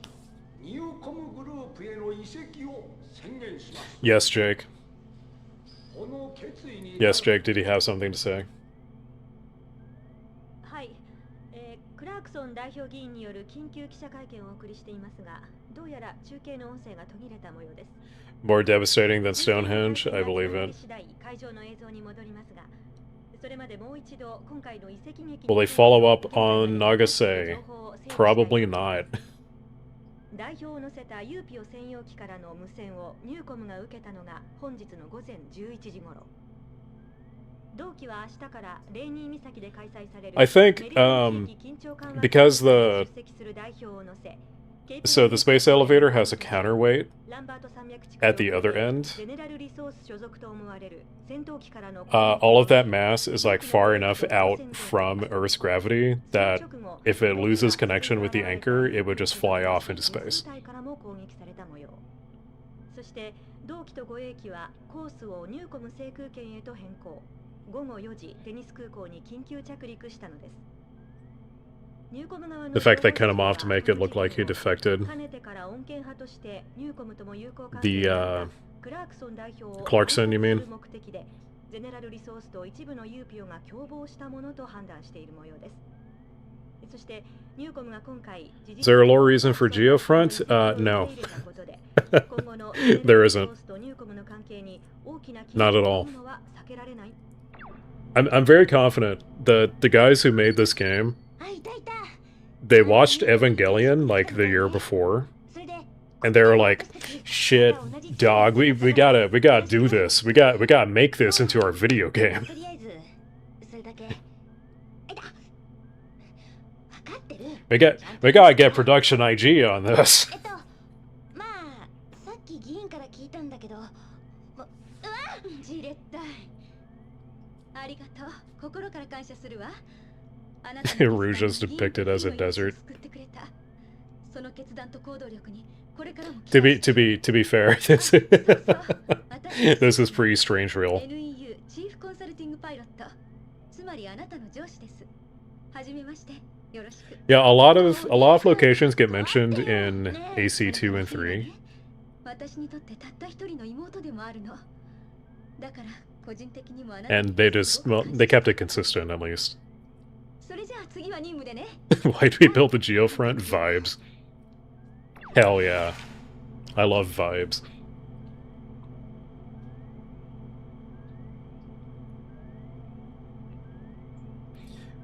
ニューコムグループへの移籍を宣言します。 Yes, Jake. Yes, Jake, did he have something to say? はい、クラークソン代表議員による緊急記者会見をお送りしていますが、どうやら中継の音声が途切れた模様です。 More devastating than Stonehenge? I believe it. Will they follow up on Nagase? Probably not. 代表を乗せたユーピオ専用機からの無線をニューコムが受けたのが本日の午前11時頃。同機は明日からレーニー岬で開催される I think, because So the space elevator has a counterweight at the other end. All of that mass is like far enough out from Earth's gravity that if it loses connection with the anchor, it would just fly off into space. そして同機と護衛機はコースをニューコム制空権へと変更。午後4時、テニス空港に緊急着陸したのです。The fact they cut him off to make it look like he defected. The, Clarkson, you mean? ゼネラルリソースと一部のユーピオが共謀したものと判断している模様です。そしてニューコムが今回 Is there a lore reason for Geofront? No. There isn't. Not at all. I'm very confident that the guys who made this game, they watched Evangelion like the year before, and they were like, "Shit, dog, we gotta do this. We gotta make this into our video game." We gotta get production IG on this. まあさっき議員から聞いたんだけど、じれったい。ありがとう。心から感謝するわ。Rouge is depicted as a desert. To be fair, this is pretty strange real. Yeah, a lot of locations get mentioned in AC 2 and 3. And they just, well, they kept it consistent at least. Why'd we build the Geofront? Vibes. Hell yeah. I love vibes.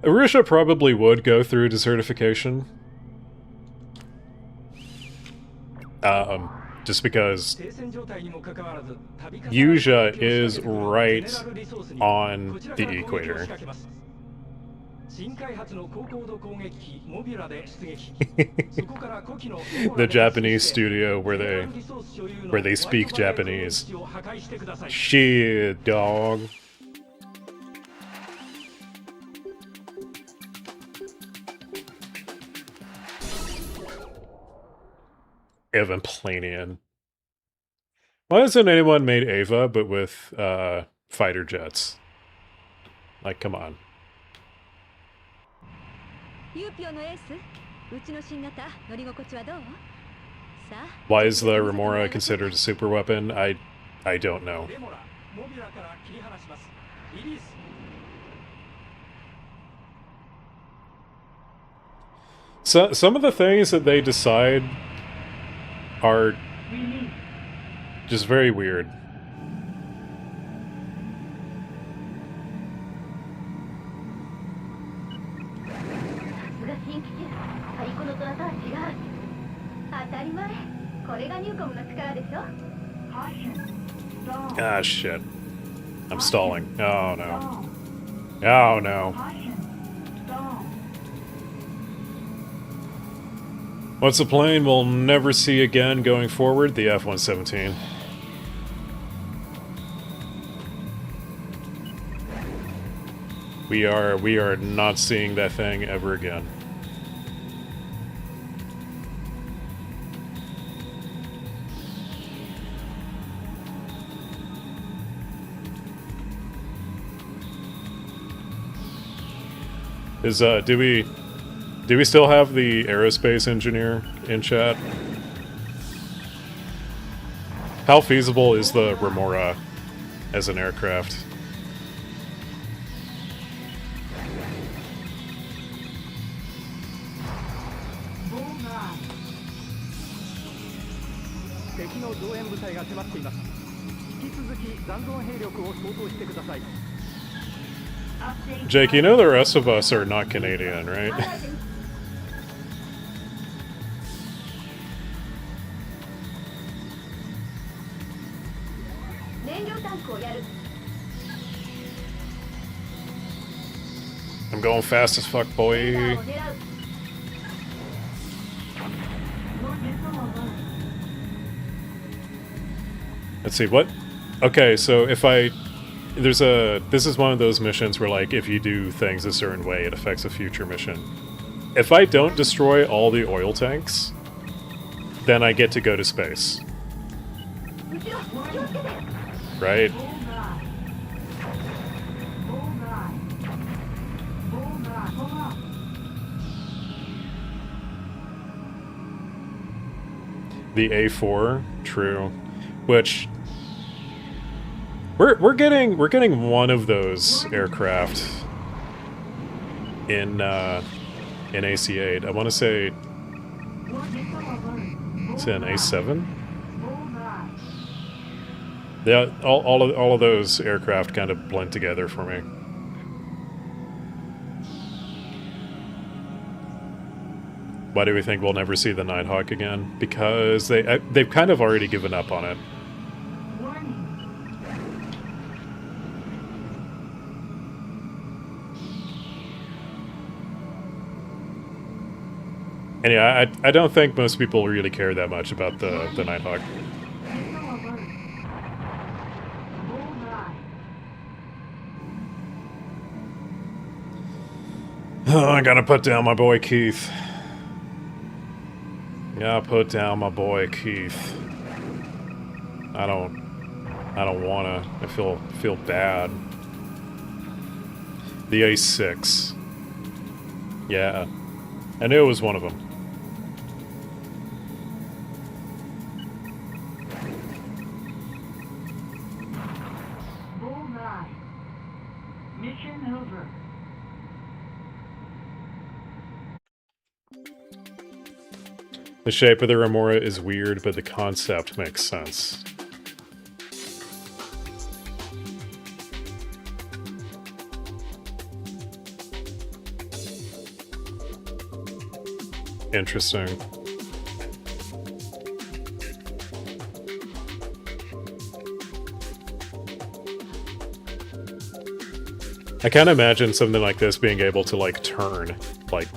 Arusha probably would go through desertification. Just because Yuja is right on the equator. The Japanese studio where they speak Japanese. Shit, dog. Evan Planian. Why hasn't anyone made Ava but with fighter jets? Like, come on. Why is the Remora considered a super weapon? I don't know. So some of the things that they decide are just very weird. Ah, shit. I'm stalling. Oh, no. Oh, no. What's a plane we'll never see again going forward? The F-117. We are not seeing that thing ever again. Is do we still have the aerospace engineer in chat? How feasible is the Remora as an aircraft? Jake, you know the rest of us are not Canadian, right? I'm going fast as fuck, boy. Let's see, what? Okay, so if this is one of those missions where, like, if you do things a certain way, it affects a future mission. If I don't destroy all the oil tanks, then I get to go to space. Right? The A4, true. Which we're getting one of those aircraft in AC8. I want to say it's an A7. Yeah, all of those aircraft kind of blend together for me. Why do we think we'll never see the Nighthawk again? Because they've kind of already given up on it. And yeah, I don't think most people really care that much about the Nighthawk. Oh, I gotta put down my boy Keith. Yeah, put down my boy Keith. I don't wanna. I feel bad. The A6. Yeah. I knew it was one of them. Bullseye. Mission over. The shape of the Remora is weird, but the concept makes sense. Interesting. I can't imagine something like this being able to, like, turn, like,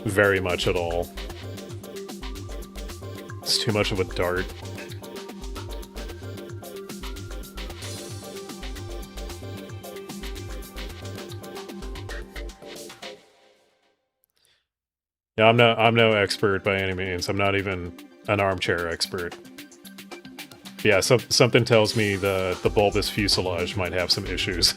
very much at all. It's too much of a dart. Yeah, I'm no expert by any means. I'm not even an armchair expert. Yeah, something tells me the bulbous fuselage might have some issues.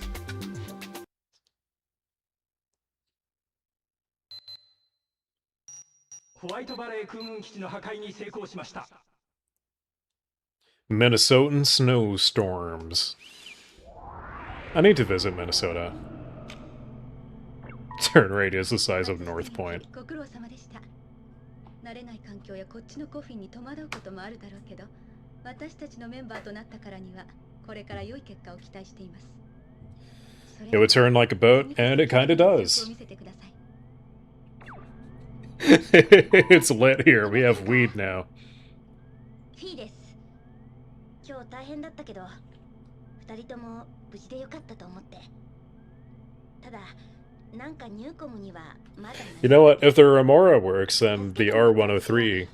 Minnesotan snowstorms. I need to visit Minnesota. Turn radius the size of North Point. 慣れない環境やこっちのコフィンに戸惑うこともあるだろうけど、私たちのメンバーとなったからにはこれから良い結果を期待しています。 It would turn like a boat, and it kinda does. It's lit here. We have weed now. フィーです。今日大変だったけど、二人とも無事でよかったと思って。ただ、なんかニューコムにはまだ。You know what? If the Remora works, then the R103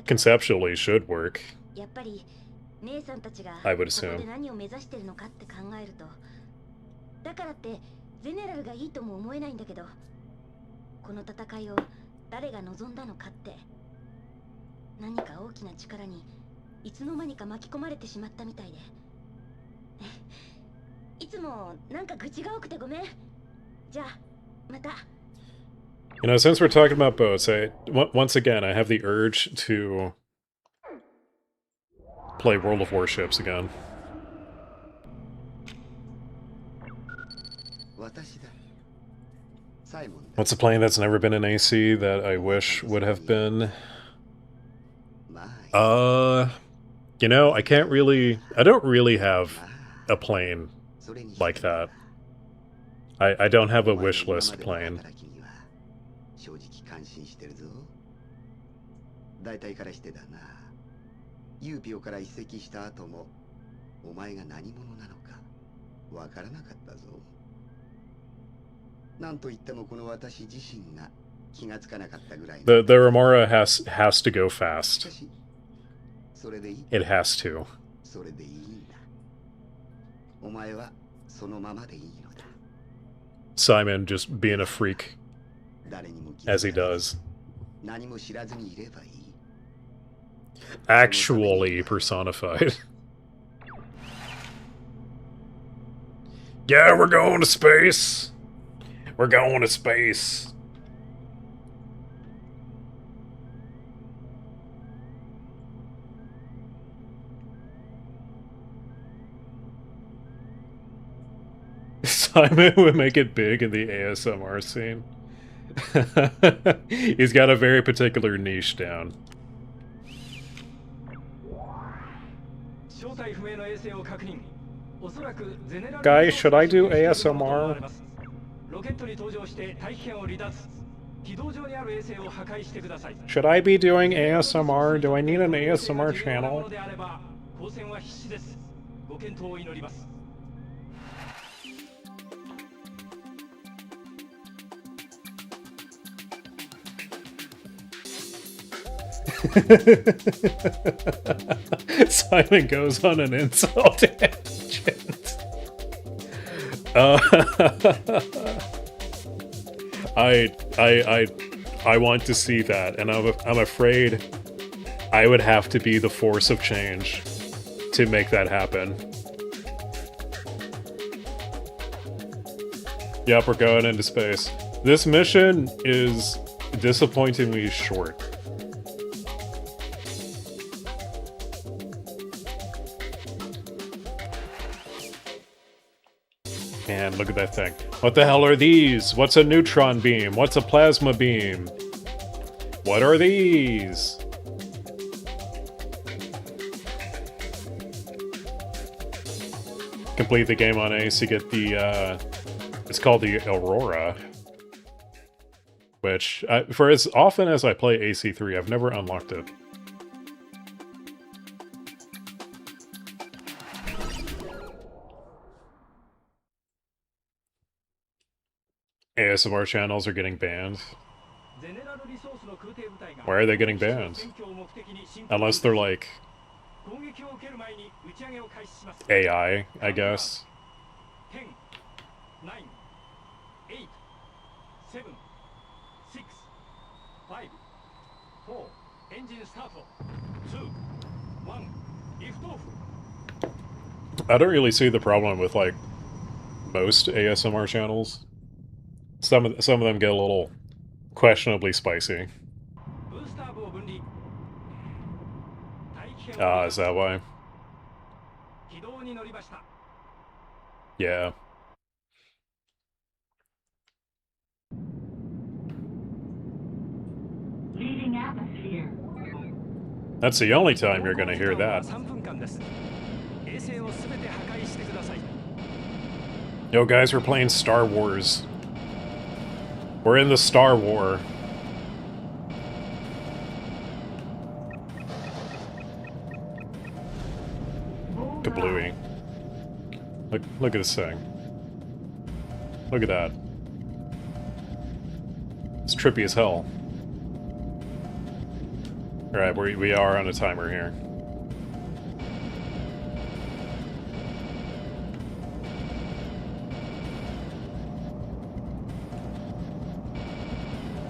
conceptually should work. やっぱり姉さんたちが I would そこで assume. 何を目指してるのかって考えると、だからってゼネラルがいいとも思えないんだけど、この戦いを誰が望んだのかって、何か大きな力にいつの間にか巻き込まれてしまったみたいで。いつもなんか愚痴が多くてごめん。じゃあまた。You know, since we're talking about boats, once again, I have the urge to play World of Warships again. What's a plane that's never been in AC that I wish would have been? You know, I don't really have a plane like that. I don't have a wish list plane. 正直感心してるぞ。大体からしてだな。ユーピオから移籍した後も、お前が何者なのかわからなかったぞ。なんと言ってもこの私自身が気がつかなかったぐらい。The Remora has to go fast. それでいい。It has to. それでいいんだ。お前はそのままでいいのだ。Simon just being a freak. As he does. Actually personified. Yeah, we're going to space. We're going to space. Simon would make it big in the ASMR scene. He's got a very particular niche down. Guys, should I do ASMR? Should I be doing ASMR? Do I need an ASMR channel? Simon goes on an insult tangent. I want to see that, and I'm afraid I would have to be the force of change to make that happen. Yep, we're going into space. This mission is disappointingly short. Man, look at that thing. What the hell are these? What's a neutron beam? What's a plasma beam? What are these? Complete the game on Ace, you get the, it's called the Aurora. Which, for as often as I play AC3, I've never unlocked it. ASMR channels are getting banned. Why are they getting banned? Unless they're like AI, I guess. 10, 9, 8, 7, 6, 5, 4, engine start, 2, 1, lift off. I don't really see the problem with like most ASMR channels. Some of them get a little questionably spicy. Ah, is that why? Yeah. Leaving atmosphere. That's the only time you're gonna hear that. Yo guys, we're playing Star Wars. We're in the Star War. Kablooey. Look at this thing. Look at that. It's trippy as hell. Alright, we are on a timer here.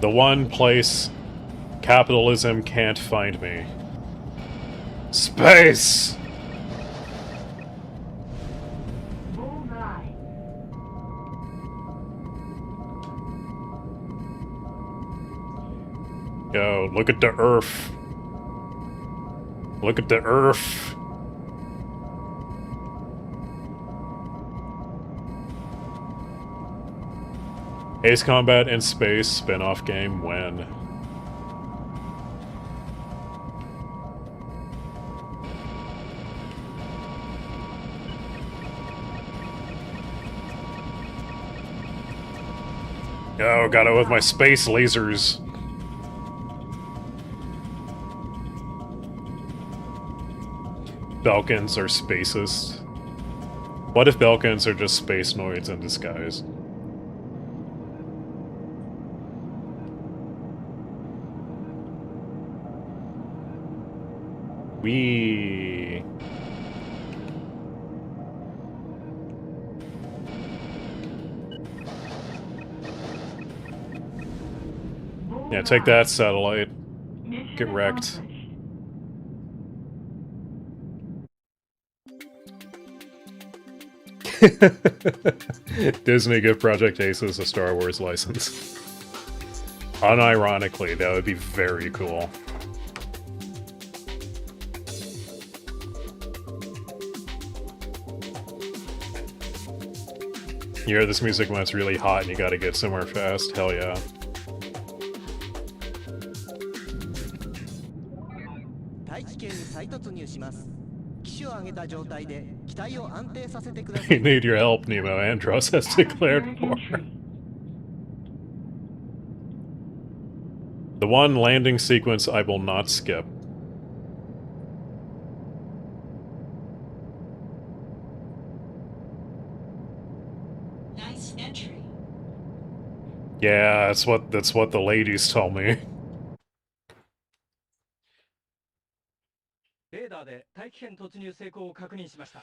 The one place capitalism can't find me. Space! Yo, look at the Earth. Look at the Earth. Ace Combat in Space spin-off game when? Oh, got it with my space lasers. Belkans are spacists. What if Belkans are just space noids in disguise? Wee. Yeah, take that, satellite. Get wrecked. Disney give Project Aces a Star Wars license. Unironically, that would be very cool. You hear this music when it's really hot and you gotta get somewhere fast. Hell yeah. You need your help, Nemo. Andros has declared war. The one landing sequence I will not skip. Nice entry. Yeah, that's what the ladies tell me. レーダーで大気圏突入成功を確認しました。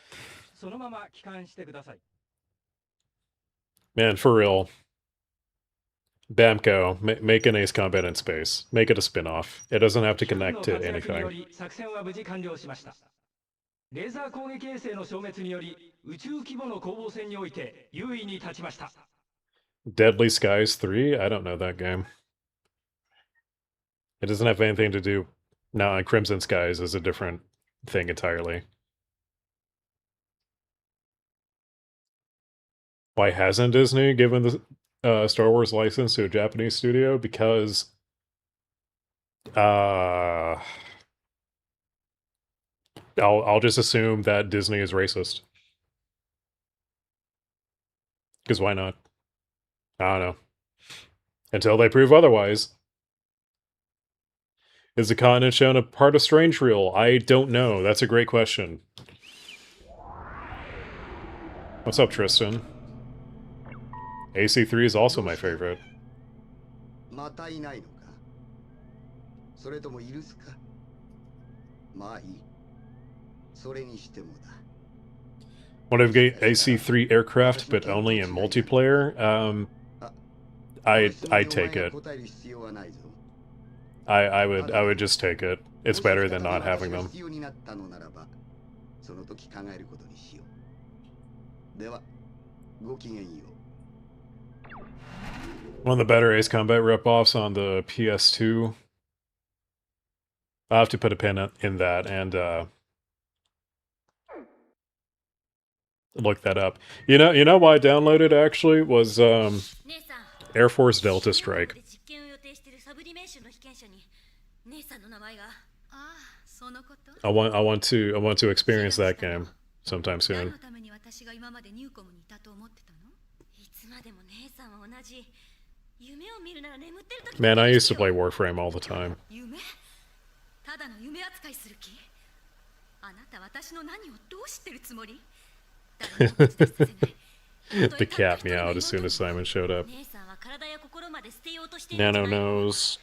そのまま帰還してください。 Man, for real. Bamco, make an Ace Combat in space. Make it a spin-off. It doesn't have to connect to anything. 作戦は無事完了しました。レーザー攻撃衛星の消滅により宇宙規模の攻防戦において優位に立ちました。 Deadly Skies 3? I don't know that game. It doesn't have anything to do... No, and Crimson Skies is a different thing entirely. Why hasn't Disney given the Star Wars license to a Japanese studio? Because... I'll just assume that Disney is racist. Because why not? I don't know. Until they prove otherwise. Is the continent shown a part of Strange Reel? I don't know. That's a great question. What's up, Tristan? AC3 is also my favorite. What if you get AC3 aircraft, but only in multiplayer? I'd take it. I would just take it. It's better than not having them. One of the better Ace Combat ripoffs on the PS2. I'll have to put a pin in that and look that up. You know why I downloaded actually was Air Force Delta Strike. I want to experience that game sometime soon. Man, I used to play Warframe all the time. The cat meowed as soon as Simon showed up. Nano knows.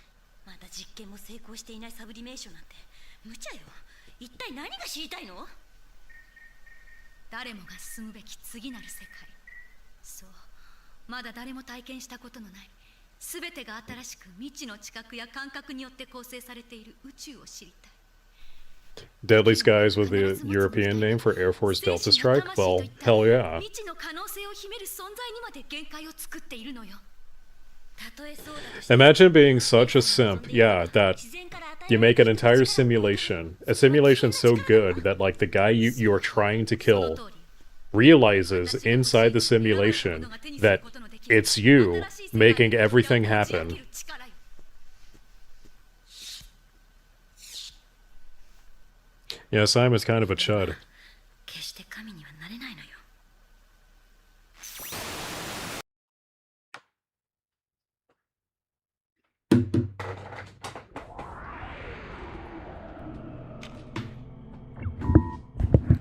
Deadly Skies was the European name for Air Force Delta Strike? Well, hell yeah. Imagine being such a simp, yeah, that you make an entire simulation. A simulation so good that, like, the guy you are trying to kill realizes inside the simulation that it's you making everything happen. Yeah, Simon's kind of a chud.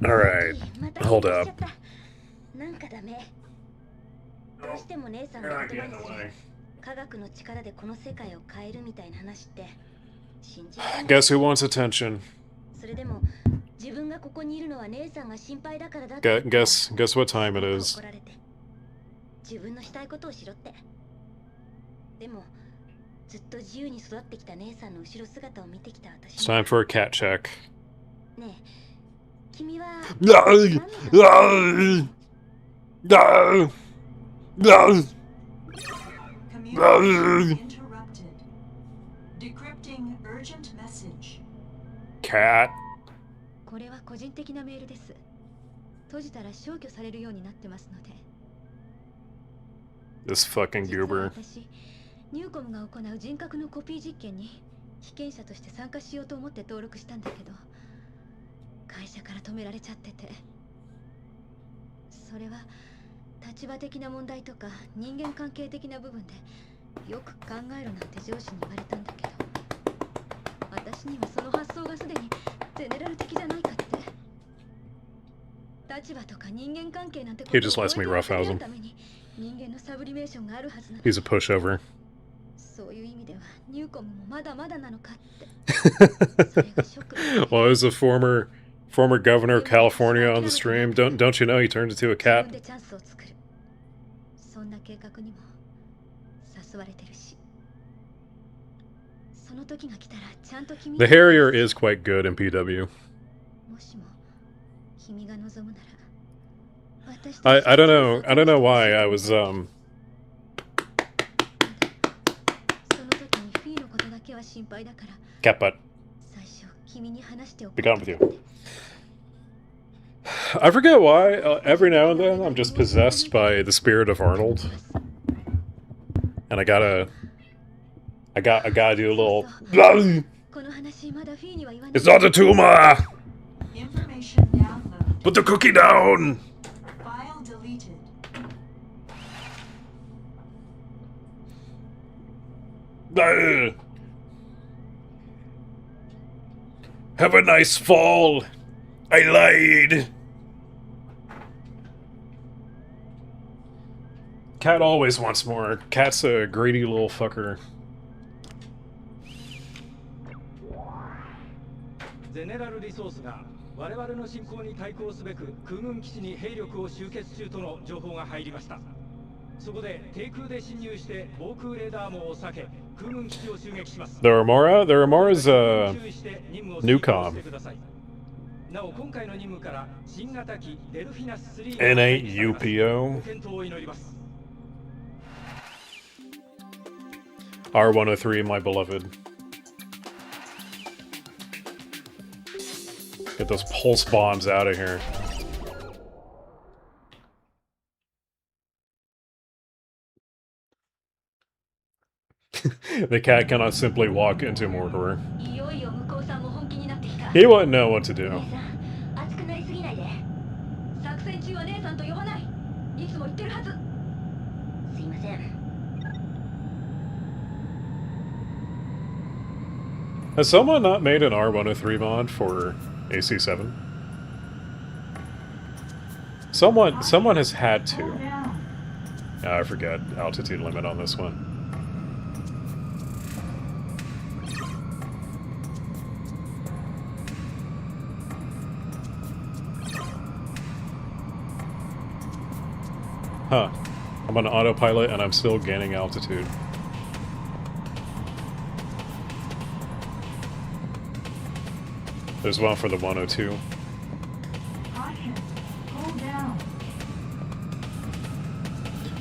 Alright, hold up. Guess who wants attention? Guess what time it is. It's time for a cat check. Decrypting urgent message. Cat. これは個人的なメールです。閉じたら消去されるようになってますので。This fucking 実は goober. 私、ニューコムが行う人格のコピー実験に被験者として参加しようと思って登録したんだけど、会社から止められちゃってて。それは立場的な問題とか人間関係的な部分でよく考えるなんて上司に言われたんだけど、私にはその発想がすでにゼネラル的じゃないかって。立場とか人間関係なんてこと He just lets me roughhouse him. ために人間のサブリメーションがあるはずなの。 He's a pushover. そういう意味ではニューコムもまだまだなのかって。 Well, as a former governor of California on the stream, don't you know he turned into a cat? チャンスを作る。そんな計画にも誘われてるし。その時が来たらちゃんと君 The Harrier is quite good in PW. もしも君が望むなら。 I don't know why I was その時にフィーのことだけは心配だから。 cat butt. 最初君に話しておく。 Be gone with you. I forget why. Every now and then, I'm just possessed by the spirit of Arnold, and I gotta do a little. It's not a tumor. Information download. Put the cookie down. File deleted. Have a nice fall. I lied. Cat always wants more. Cat's a greedy little fucker. ゼネラルリソースが我々の侵攻に対抗すべく空軍基地に兵力を集結中との情報が入りました。そこで低空で侵入して防空レーダー網を避け空軍基地を襲撃します。 The Remora's new com. なお今回の任務から新型機デルフィナス3 N8 UPO. ご検討を祈ります。 R103, my beloved. Get those pulse bombs out of here. The cat cannot simply walk into Mordor. He wouldn't know what to do. Has someone not made an R103 mod for AC7? Someone has had to. I forget altitude limit on this one. Huh. I'm on autopilot and I'm still gaining altitude. There's one for the 102.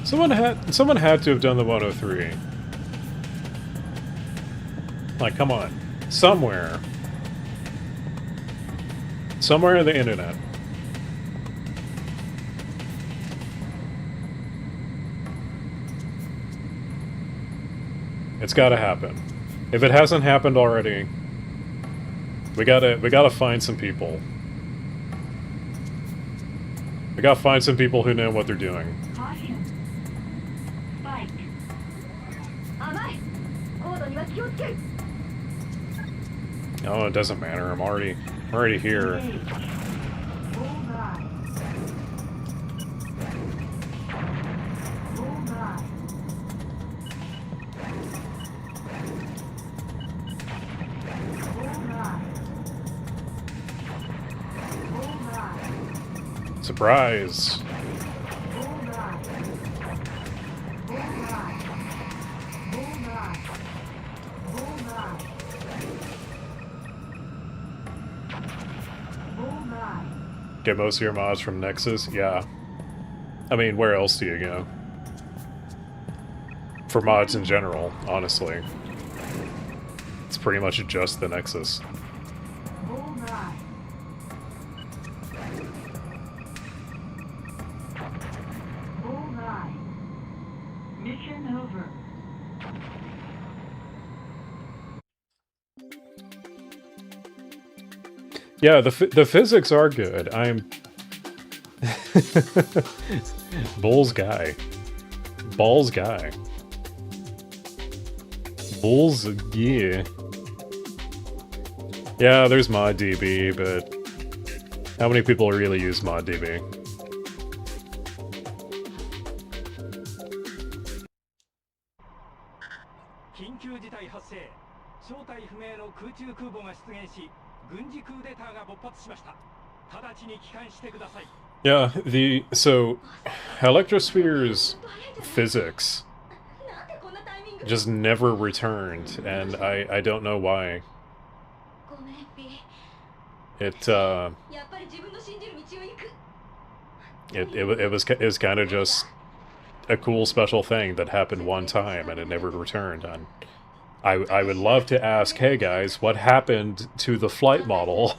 Someone had to have done the 103. Like, come on. Somewhere. Somewhere on the internet. It's gotta happen. If it hasn't happened already, we gotta find some people. We gotta find some people who know what they're doing. Oh, it doesn't matter. I'm already here. Surprise! Get most of your mods from Nexus? Yeah. I mean, where else do you go? For mods in general, honestly. It's pretty much just the Nexus. Yeah, the physics are good. I'm Bull's guy. Ball's guy. Bull's yeah. Yeah, there's ModDB, but how many people really use ModDB? Yeah, so Electrosphere's physics just never returned, and I don't know why. It was kind of just a cool special thing that happened one time and it never returned. And I would love to ask, hey guys, what happened to the flight model?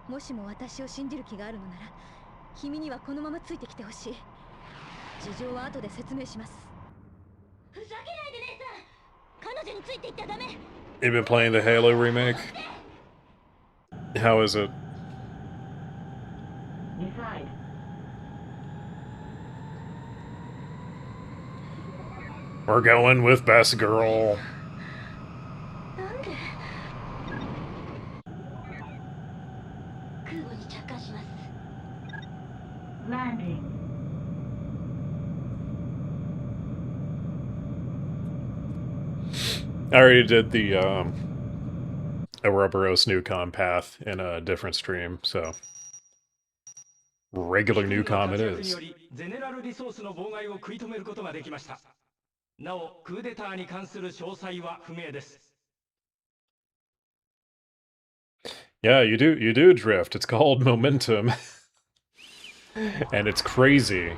もしも私を信じる気があるのなら、君にはこのままついてきてほしい。事情は後で説明します。ふざけないで姉さん。彼女についていったらダメ。You've been playing the Halo remake? How is it? Decide. We're going with best girl. Landing. I already did the Ouroboros Newcom path in a different stream, so regular Newcom it is. なお、クーデターに関する詳細は不明です。 Yeah, you do drift. It's called momentum. And it's crazy.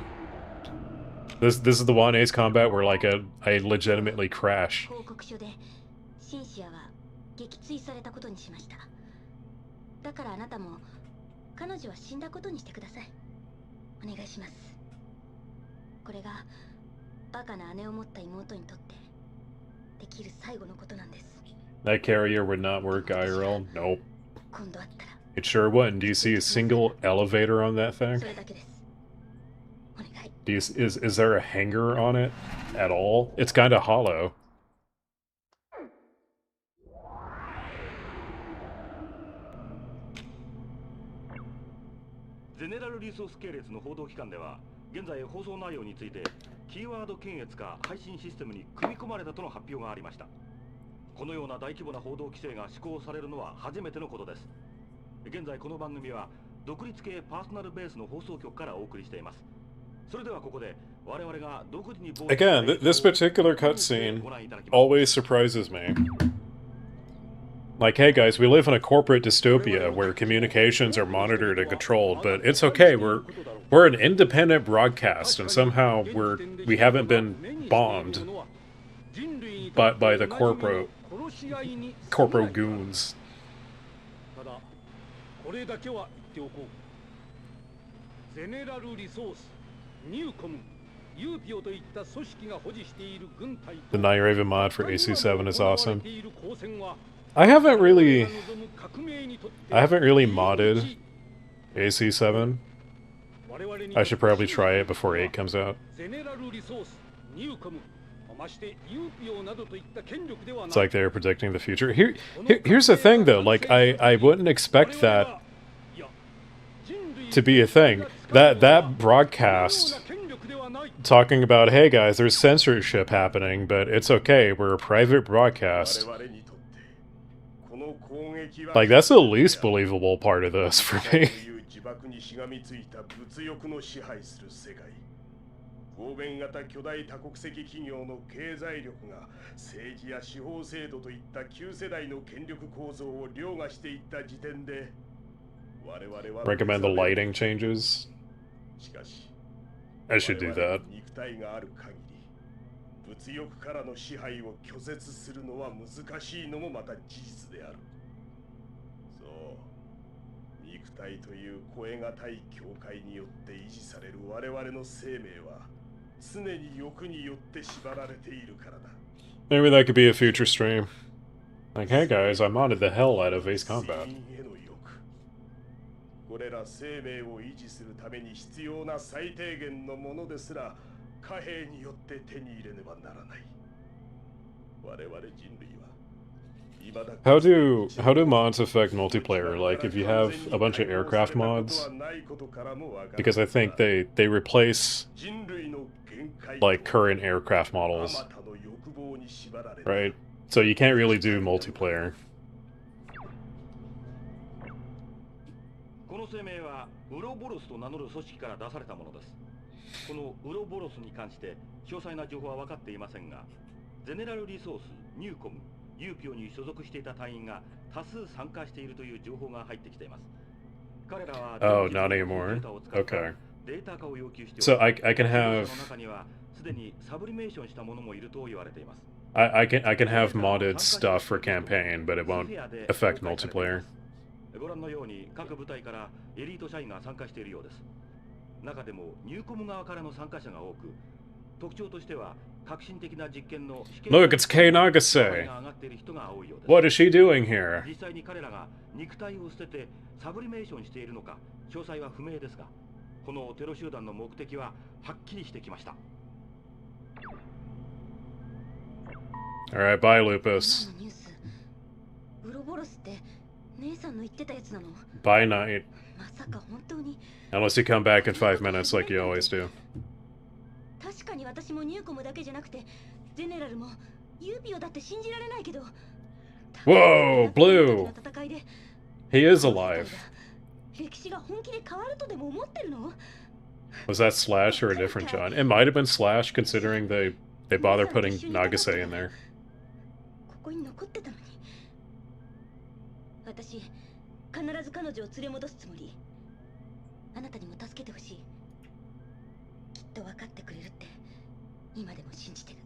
This is the one Ace Combat where like I legitimately crash. 報告書でシンシアは撃墜されたことにしました。だからあなたも彼女は死んだことにしてください。お願いします。これがバカな姉を持った妹にとってできる最後のことなんです。 That carrier would not work IRL? Nope. It sure wouldn't. Do you see a single elevator on that thing? Is there a hanger on it at all? It's kind of hollow. ゼネラルリソース系列の報道機関では、現在放送内容についてキーワード検閲が配信システムに組み込まれたとの発表がありました。このような大規模な報道規制が施行されるのは初めてのことです。現在この番組は独立系パーソナルベースの放送局からお送りしています。それではここで我々が独自に Again, this particular cutscene always surprises me. Like, hey guys, we live in a corporate dystopia where communications are monitored and controlled, but it's okay. We're an independent broadcast, and somehow we haven't been bombed by the corporate goons. ただこれだけは言っておこう。ゼネラルリソース、ニューコム、ユーピオといった組織が保持している軍隊。 The Night Raven mod for AC7 is awesome. I haven't really modded AC7. I should probably try it before 8 comes out. It's like they're predicting the future. Here's the thing though, like I wouldn't expect that to be a thing. That broadcast talking about, hey guys, there's censorship happening, but it's okay, we're a private broadcast. Like, that's the least believable part of this for me. 合弁型巨大多国籍企業の経済力が政治や司法制度といった旧世代の権力構造を凌駕していった時点で我々は Recommend the lighting changes. しかし I should do that. 肉体がある限り物欲からの支配を拒絶するのは難しいのもまた事実である。そう肉体という超え難い境界によって維持される我々の生命は常に欲によって縛られているからだ。 Maybe that could be a future stream. Like, hey guys, I modded the hell out of Ace Combat. これら生命を維持するために必要な最低限のものですら貨幣によって手に入れねばならない。我々人類は How do mods affect multiplayer? Like, if you have a bunch of aircraft mods, because I think they replace like current aircraft models, right? So you can't really do multiplayer. この声明はウロボロスと名乗る組織から出されたものです。このウロボロスに関して詳細な情報は分かっていませんが、ゼネラルリソース、ニューコム、ユーピオに所属していた隊員が多数参加しているという情報が入ってきています。彼らは Oh, not anymore. Okay. So I can have I can have modded stuff for campaign, but it won't affect multiplayer. ご覧のように各部隊からエリート社員が参加しているようです。中でもニューコム側からの参加者が多く、特徴としては革新的な実験の Look, it's Kei Nagase. What is she doing here? 実際に彼らが肉体を捨ててサブリメーションしているのか詳細は不明ですが、このテロ集団の目的ははっきりしてきました。Alright, bye, Lupus. ウロボロスって姉さんの言ってたやつなの？ Bye, night. まさか本当に Unless you come back in 5 minutes like you always do. 確かに私もニューコムだけじゃなくてゼネラルもユーピオだって信じられないけど Whoa, Blue! He is alive. 歴史が本気で変わるとでも思ってるの？ Was that Slash or a different John? It might have been Slash, considering they bother putting Nagase in there. ここに残ってたのに。私必ず彼女を連れ戻すつもり。あなたにも助けてほしい。きっと分かってくれるって今でも信じてる。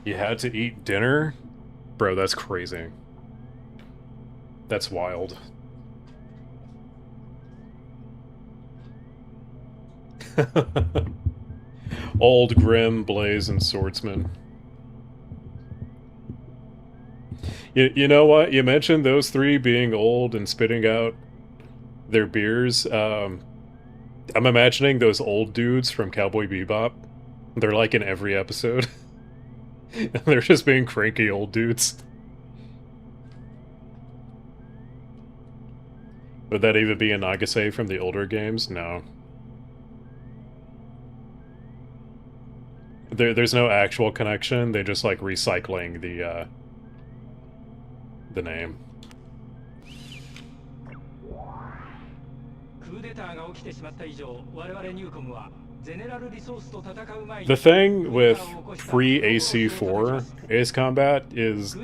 You had to eat dinner? Bro, that's crazy. That's wild. Old, grim, blazing swordsman. You know what? You mentioned those three being old and spitting out their beers. I'm imagining those old dudes from Cowboy Bebop. They're like in every episode. They're just being cranky old dudes. Would that even be a Nagase from the older games? No. There's no actual connection. They're just like recycling the name. The thing with pre-AC4 Ace Combat is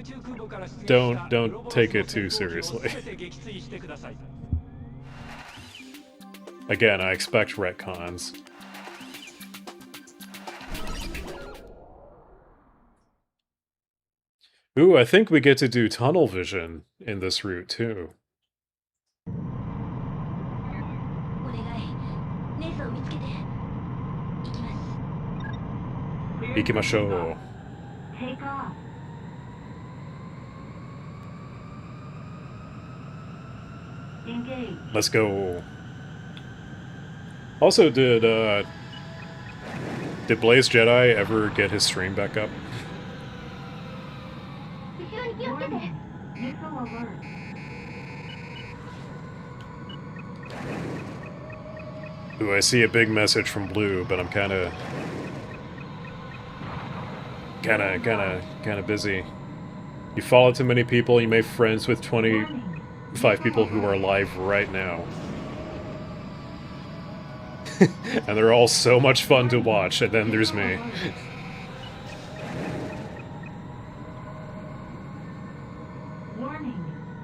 don't take it too seriously. Again, I expect retcons. Ooh, I think we get to do tunnel vision in this route too. Ikimashou. Take off. Engage. Let's go. Also, did Blaze Jedi ever get his stream back up? Warning. Missile alert. Ooh, I see a big message from Blue, but I'm kinda busy. You follow too many people, you make friends with 25 people who are alive right now. And they're all so much fun to watch, and then there's me. Warning.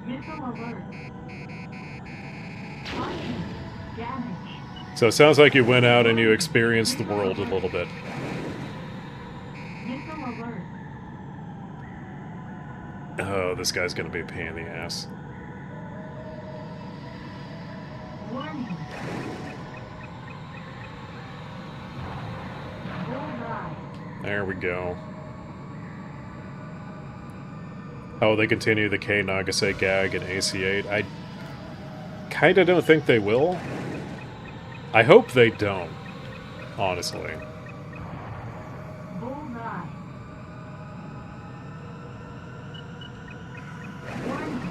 Missile alert. Caution. Damage. So it sounds like you went out and you experienced the world a little bit. Missile alert. Oh, this guy's gonna be a pain in the ass. Warning. There we go. Oh, they continue the K Nagase gag in AC8. I kinda don't think they will. I hope they don't, honestly. Bullseye. Warning.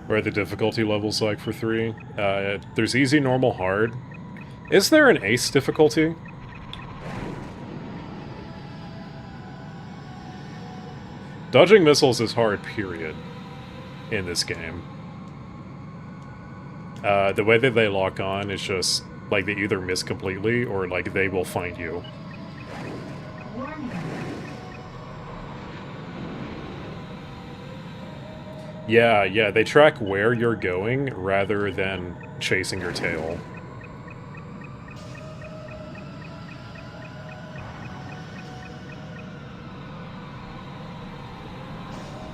What are the difficulty levels like for 3? There's easy, normal, hard. Is there an ace difficulty? Dodging missiles is hard, period, in this game. The way that they lock on is just, like, they either miss completely, or, like, they will find you. Warning. Yeah, they track where you're going, rather than chasing your tail.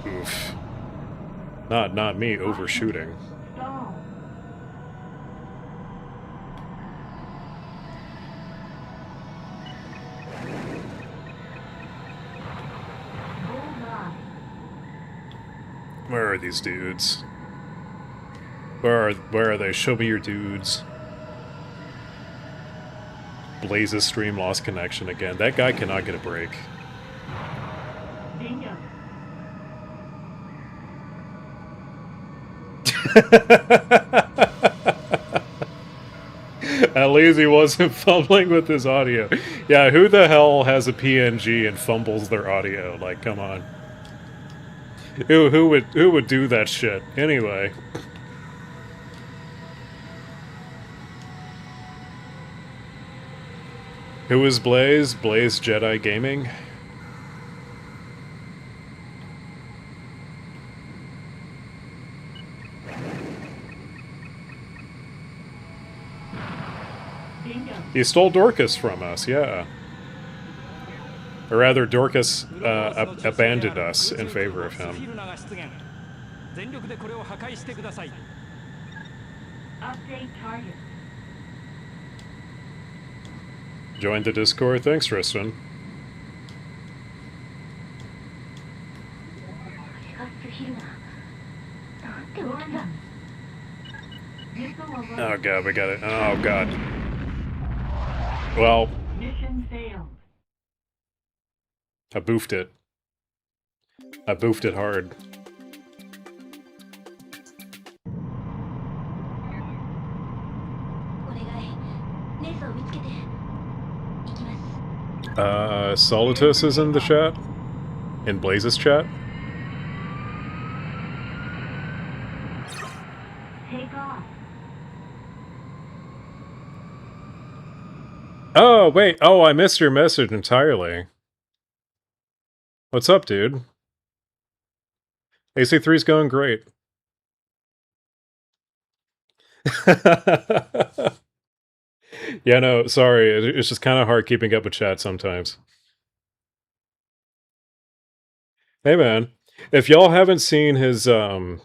Oof. Not me overshooting. Stall. Bullseye. Where are these dudes? Where are they? Show me your dudes. Blaze's stream lost connection again. That guy cannot get a break. Bingo. At least he wasn't fumbling with his audio. Yeah, who the hell has a PNG and fumbles their audio? Like, come on. Who would do that shit? Anyway. Who is Blaze? Blaze Jedi Gaming? Bingo. He stole Dorcas from us, yeah. Or rather, Dorcas abandoned us in favor of him. Update target. Join the Discord. Thanks, Tristan. Warning. Missile alert. Oh god, we got it. Oh god. Well, Mission failed. I boofed it. I boofed it hard. Solitus is in the chat? In Blaze's chat? Take off. Oh, wait. Oh, I missed your message entirely. What's up, dude? AC3's going great. Yeah, no, sorry. It's just kind of hard keeping up with chat sometimes. Hey, man. If y'all haven't seen his, it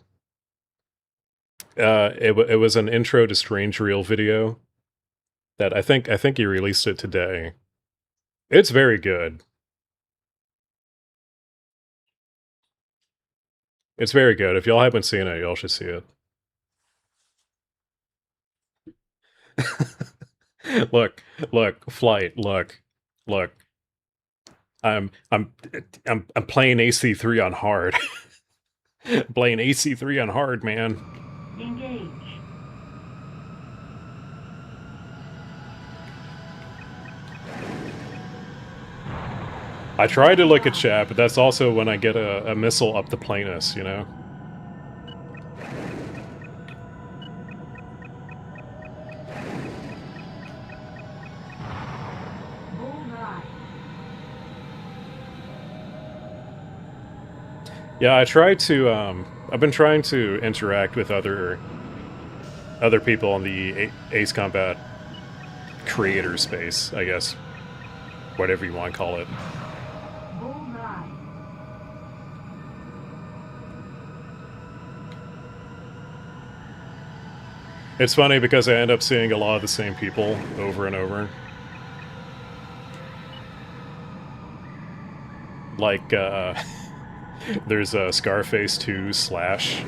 was an intro to Strange Reel video that I think he released it today. It's very good. It's very good. If y'all haven't seen it, y'all should see it. Look, Flight, look. I'm playing AC3 on hard. Playing AC3 on hard, man. Engage. I try to look at chat, but that's also when I get a missile up the planus, you know? Bullseye. Yeah, I try to, I've been trying to interact with other people on the Ace Combat creator space, I guess. Whatever you want to call it. Bullseye. It's funny because I end up seeing a lot of the same people over and over. Like, there's a Scarface 2 Slash.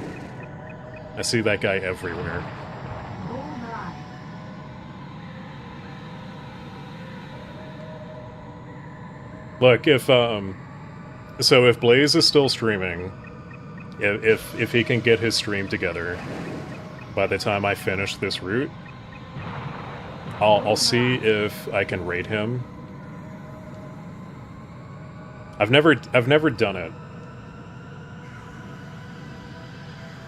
I see that guy everywhere. Look, if Blaze is still streaming, if he can get his stream together by the time I finish this route, I'll see if I can raid him. I've never done it.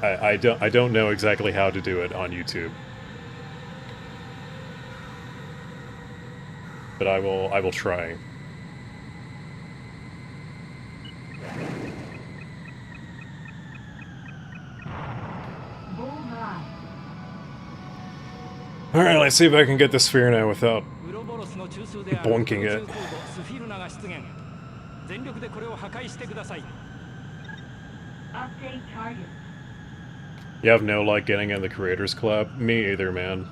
I don't know exactly how to do it on YouTube. But I will try. Alright, let's see if I can get the sphere now without bonking it. You have no luck getting in the Creators Club? Me either, man.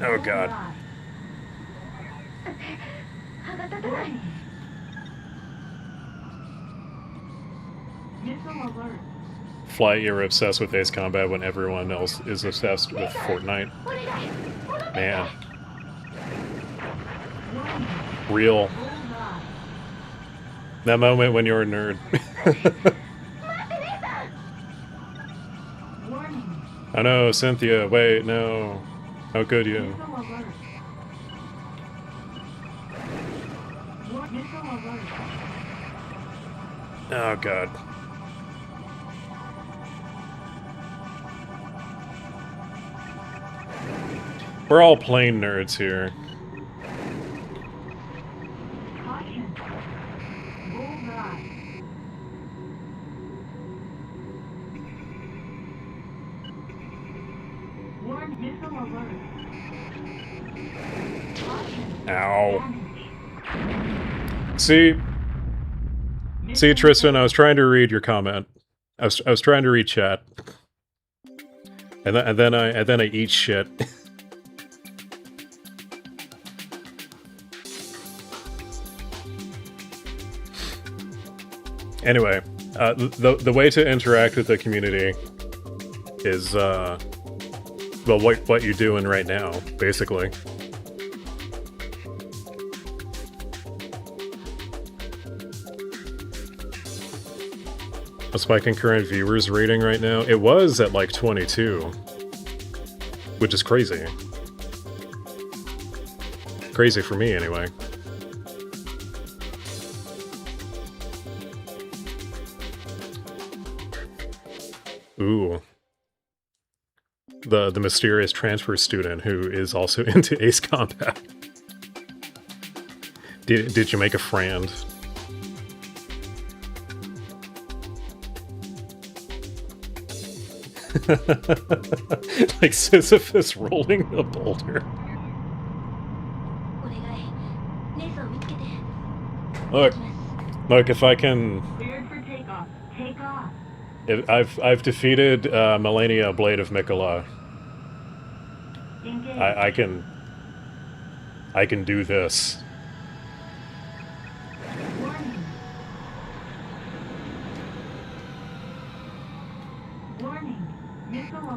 Oh god. Fly, you're obsessed with Ace Combat when everyone else is obsessed with Fortnite. Man. Real. That moment when you're a nerd. Oh no, Cynthia, wait, no. How could you? Oh god. We're all plain nerds here. Ow. See, Tristan, I was trying to read your comment. I was trying to read chat, and then I eat shit. Anyway, the way to interact with the community is well, what you're doing right now, basically. What's my concurrent viewers rating right now? It was at like 22, which is crazy. Crazy for me, anyway. Ooh. The mysterious transfer student who is also into Ace Combat. Did you make a friend? Like Sisyphus rolling a boulder. Look, if I can... I've defeated Melania Blade of Mikola. I can do this.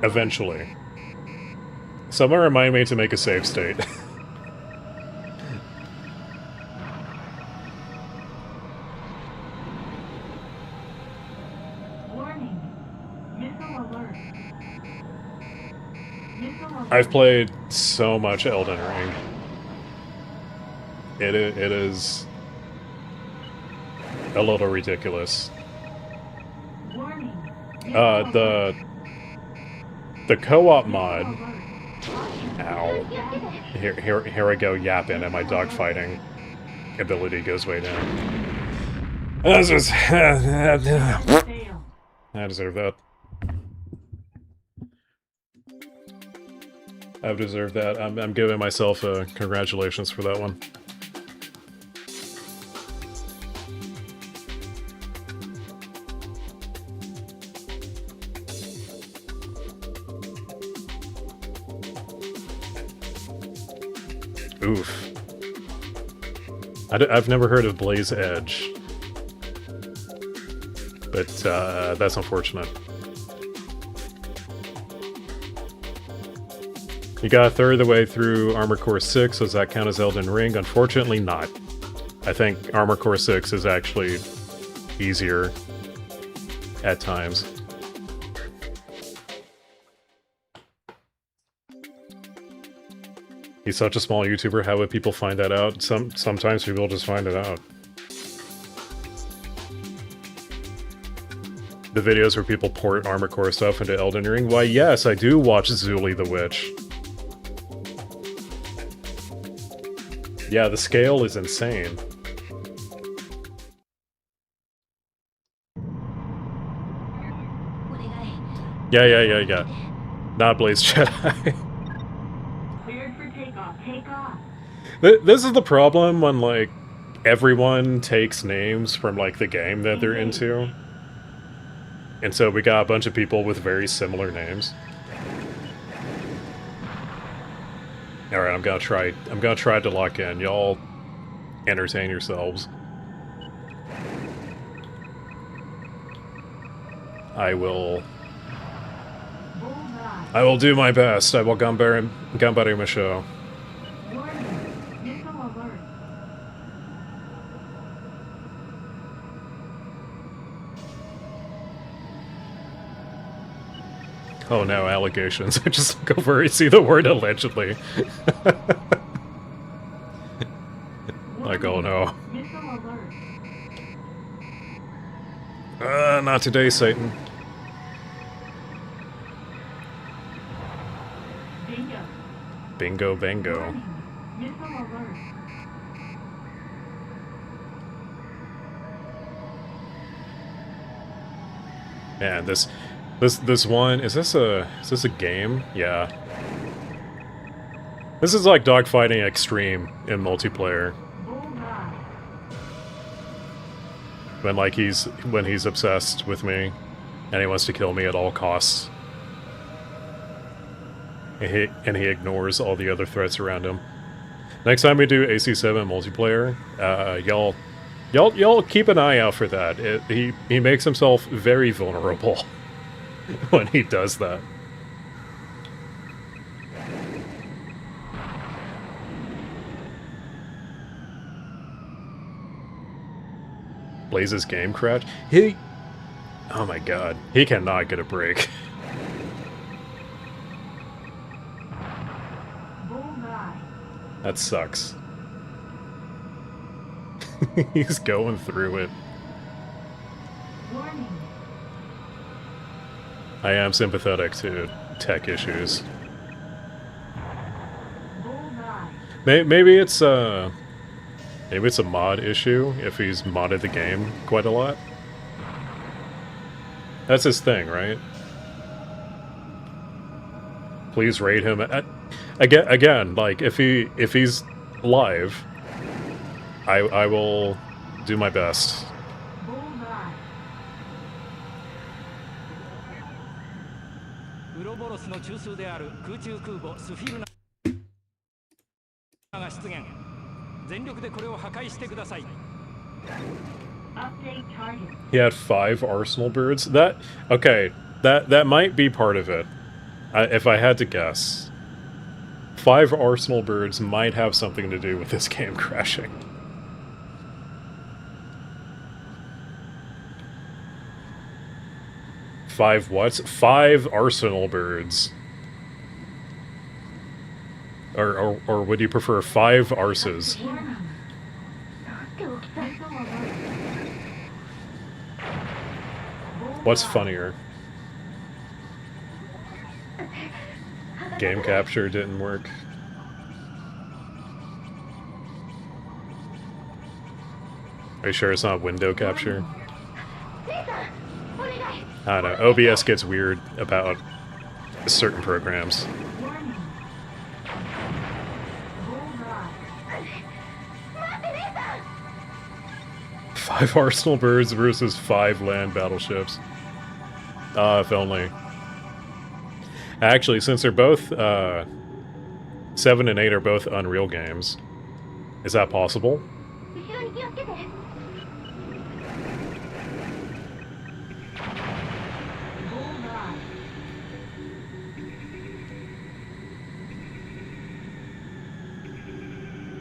Eventually. Someone remind me to make a save state. I've played so much Elden Ring. It is a little ridiculous. The co-op mod. Ow. Here I go yapping, and my dogfighting ability goes way down. I deserve that. I've deserved that. I'm giving myself a congratulations for that one. Oof. I've never heard of Blaze Edge. But that's unfortunate. You got a third of the way through Armored Core 6, does that count as Elden Ring? Unfortunately not. I think Armored Core 6 is actually easier at times. He's such a small YouTuber, how would people find that out? Sometimes people just find it out. The videos where people port Armored Core stuff into Elden Ring? Why yes, I do watch Zuli the Witch. Yeah, the scale is insane. Yeah. Not Blaze Jedi. Cleared for takeoff. Take off. This is the problem when, like, everyone takes names from, like, the game that they're into. And so we got a bunch of people with very similar names. Alright, I'm gonna try to lock in. Y'all entertain yourselves. I will do my best. I will ganbare show. Oh no, allegations. I just look over and see the word allegedly. Like, oh no. Not today, Satan. Bingo, bango. Man, this one, is this a game? Yeah. This is like dogfighting extreme in multiplayer. When he's obsessed with me and he wants to kill me at all costs. And he ignores all the other threats around him. Next time we do AC7 multiplayer, y'all keep an eye out for that. He makes himself very vulnerable when he does that. Blaze's game crash? Oh my god, he cannot get a break. That sucks. He's going through it. I am sympathetic to tech issues. Maybe it's a mod issue if he's modded the game quite a lot. That's his thing, right? Please rate him. Again, like if he's live, I will do my best. He had 5 arsenal birds. That might be part of it. If I had to guess. 5 arsenal birds might have something to do with this game crashing. Five what? 5 arsenal birds. Or would you prefer 5 arses? What's funnier? Game capture didn't work. Are you sure it's not window capture? I don't know. OBS gets weird about certain programs. 5 Arsenal birds versus 5 land battleships. If only. Actually, since they're both 7 and 8 are both Unreal games, is that possible?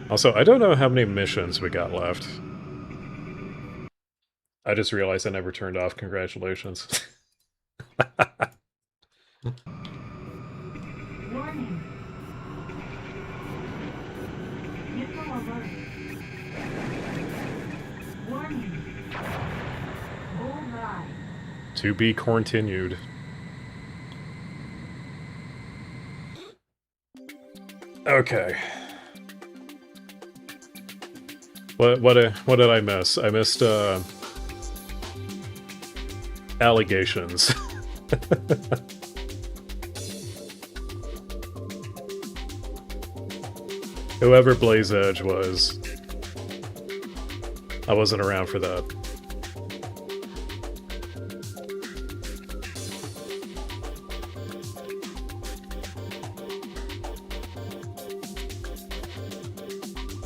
Also, I don't know how many missions we got left. I just realized I never turned off congratulations. Warning. Missile alert. Warning. Bullseye. To be continued. Okay. What did I miss? I missed allegations. Whoever Blaze Edge was, I wasn't around for that.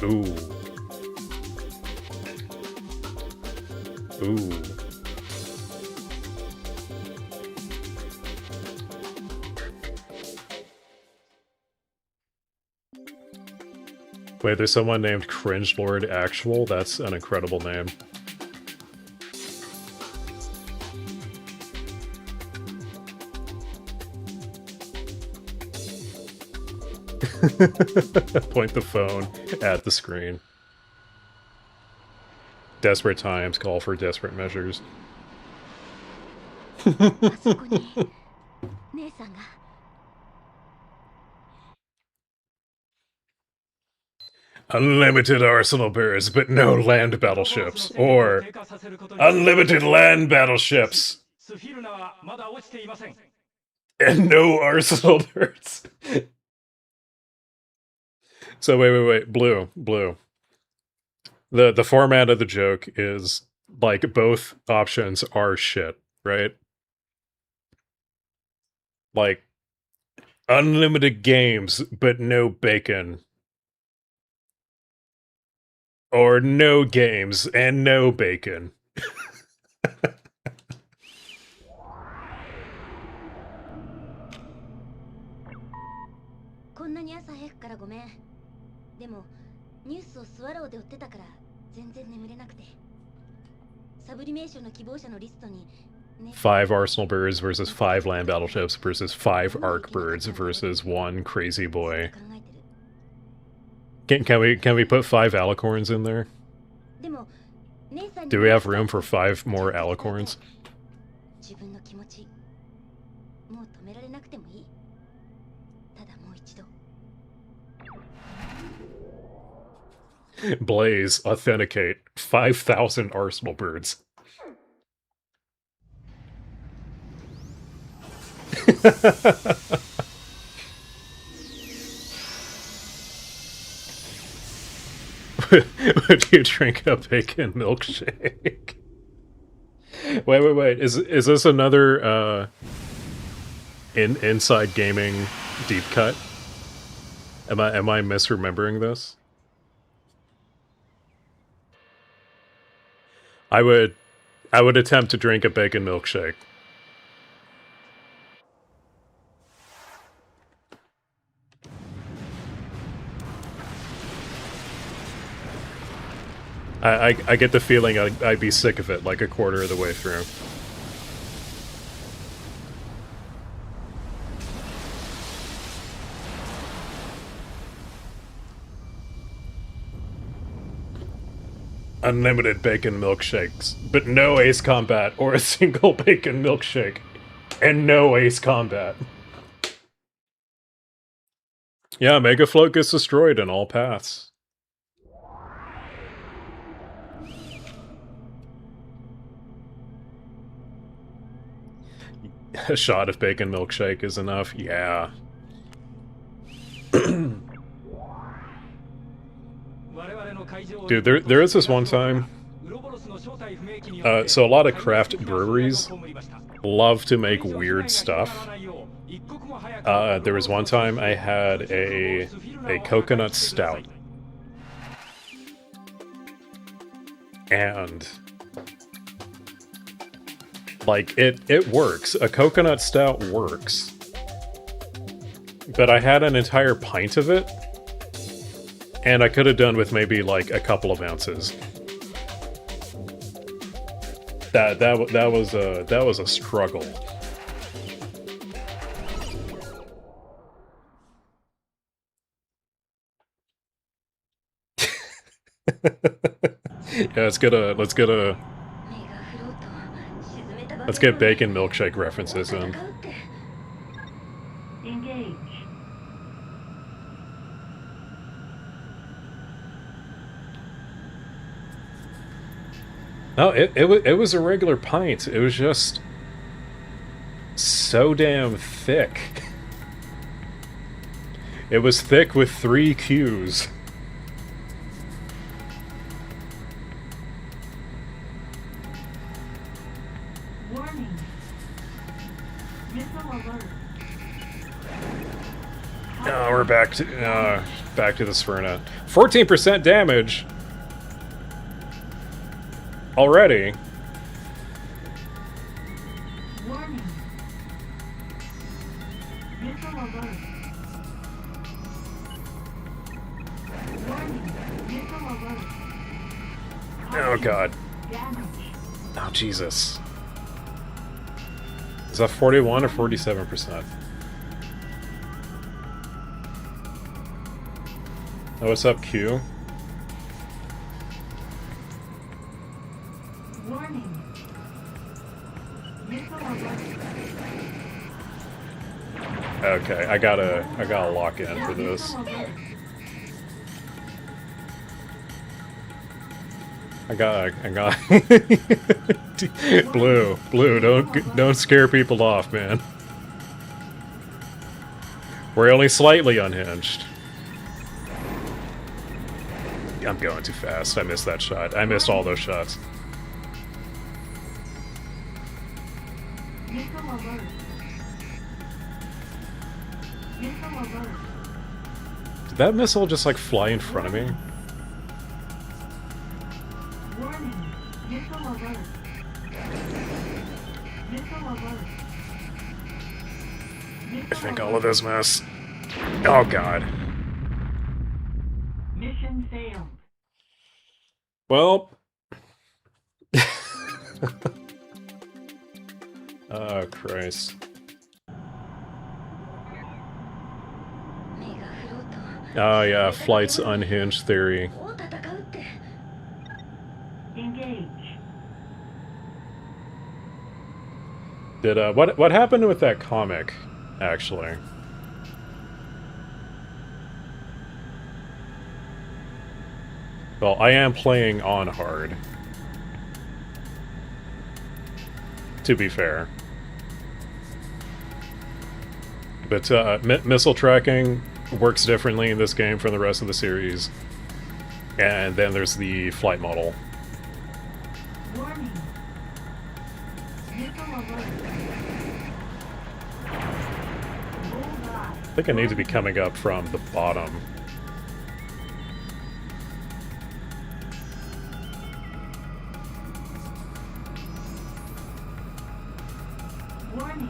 Ooh. Ooh. Wait, there's someone named Cringelord Actual? That's an incredible name. Point the phone at the screen. Desperate times call for desperate measures. Unlimited arsenal birds, but no land battleships. Or unlimited land battleships and no arsenal birds. So wait, Blue. The format of the joke is like both options are shit, right? Like unlimited games, but no bacon. Or no games and no bacon. こんなに朝早くからごめん。でもニュースをスワローで追ってたから全然眠れなくて。サブリメーションの希望者のリストに。 5 Arsenal birds versus 5 land battleships versus 5 arc birds versus 1 crazy boy. Can we put 5 alicorns in there? Do we have room for 5 more alicorns? Blaze, authenticate. 5,000 Arsenal birds. Would you drink a bacon milkshake? Wait. Is this another inside gaming deep cut? Am I misremembering this? I would attempt to drink a bacon milkshake. I get the feeling I'd be sick of it like a quarter of the way through. Unlimited bacon milkshakes, but no ace combat or a single bacon milkshake, and no ace combat. Yeah, Mega Float gets destroyed in all paths. A shot of bacon milkshake is enough, yeah. Dude, there is this one time So a lot of craft breweries love to make weird stuff. There was one time I had a coconut stout. And like it works. A coconut stout works. But I had an entire pint of it, and I could have done with maybe like a couple of ounces. That was a struggle. Yeah, let's get bacon milkshake references in. Engage. No, it was a regular pint. It was just so damn thick. It was thick with 3 Qs. Warning. Missile alert. Oh, we're back to the Sphyrna. 14% damage already. Warning. Missile alert. Warning. Missile alert. Oh god. Damage. Oh Jesus. Is that 41 or 47%? Oh, what's up, Q? Warning. Missile alert. Okay, I gotta lock in for this. Missile alert. I got Blue, don't scare people off, man. We're only slightly unhinged. I'm going too fast. I missed that shot. I missed all those shots. Missile alert. Missile alert. Did that missile just like fly in front of me? Warning. Missile alert. Missile alert. I think all of this mess. Oh god. Mission failed. Well. Oh Christ. Oh yeah, flight's unhinged theory. Engage. Did what happened with that comic, actually? Well, I am playing on hard. To be fair. But missile tracking works differently in this game from the rest of the series. And then there's the flight model. Warning. Missile alert. Borgar. I think I need to be coming up from the bottom. Warning.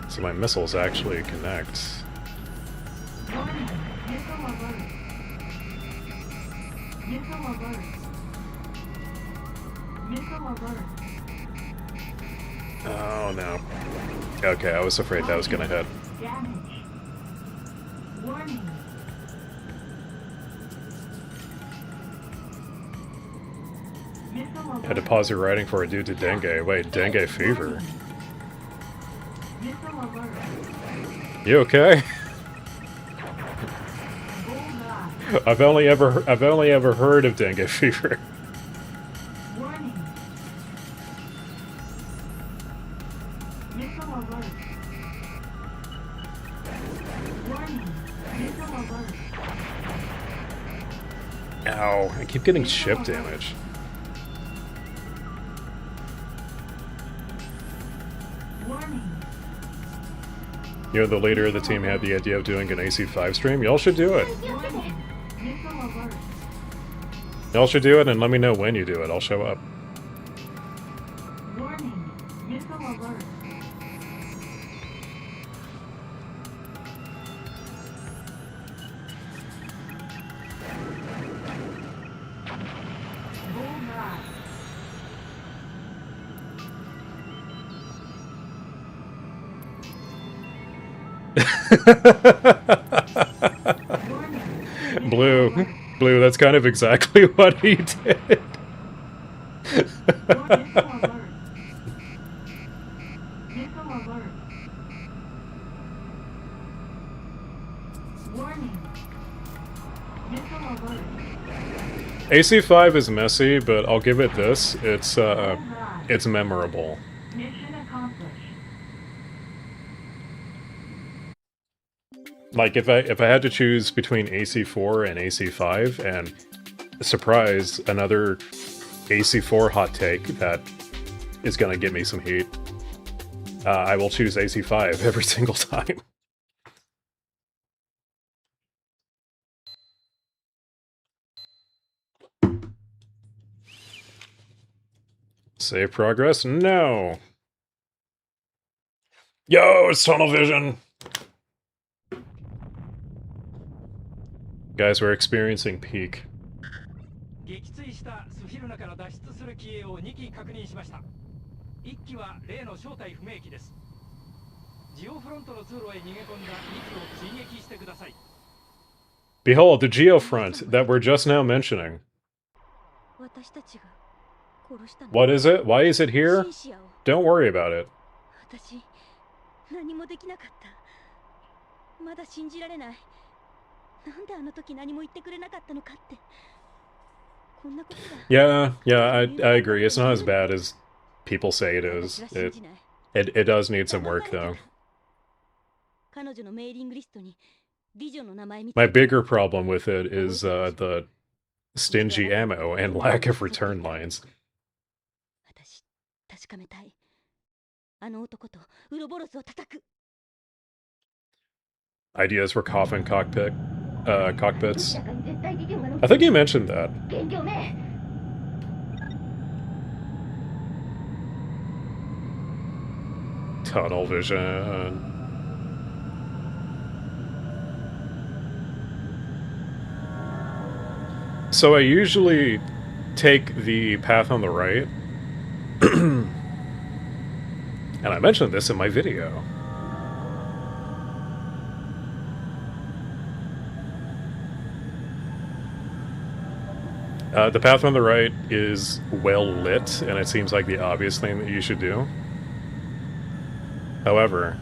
So my missiles actually connect. Warning. Missile alert. Missile alert. Missile alert. Oh no. Okay, I was afraid that was gonna hit. Damage. Warning. Missile alert. Had to pause your writing for a due to dengue. Wait, dengue fever? Missile alert. You okay? Borgar. I've only ever heard of dengue fever. Warning. Missile alert. Warning. Missile alert. Ow, I keep getting ship damage. You and the leader of the team had the idea of doing an AC5 stream. Y'all should do it. Warning. Missile alert. Y'all should do it and let me know when you do it. I'll show up. Warning. Missile alert. Borgar. Blue. Blue, that's kind of exactly what he did. Missile alert. Missile alert. Warning. Missile alert. AC5 is messy, but I'll give it this. It's memorable. Mission accomplished. Like if I had to choose between AC4 and AC5, and surprise, another AC4 hot take that is gonna get me some heat, I will choose AC5 every single time. Save progress? No. Yo, it's tunnel vision. Guys, we're experiencing peak. 撃墜したスフィルナから脱出する機影を2機確認しました。1機は例の正体不明機です。ジオフロントの通路へ逃げ込んだ2機を追撃してください。Behold, the geofront that we're just now mentioning. What is it? Why is it here? Don't worry about it. 私何もできなかった。まだ信じられない。なんであの時何も言ってくれなかったのかって。こんなことが。Yeah, I agree. It's not as bad as people say it is. It does need some work though. 彼女のメーリングリストにディジョンの名前見て。 My bigger problem with it is the stingy ammo and lack of return lines. 私確かめたい。あの男とウロボロスを叩く。 Ideas for coffin cockpits. I think you mentioned that. Tunnel vision. So I usually take the path on the right. And I mentioned this in my video. The path on the right is well lit, and it seems like the obvious thing that you should do. However,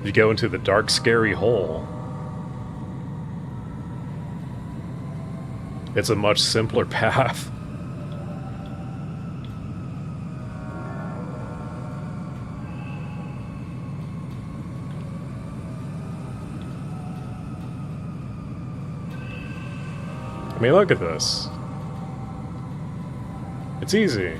you go into the dark, scary hole. It's a much simpler path. I mean, look at this. It's easy.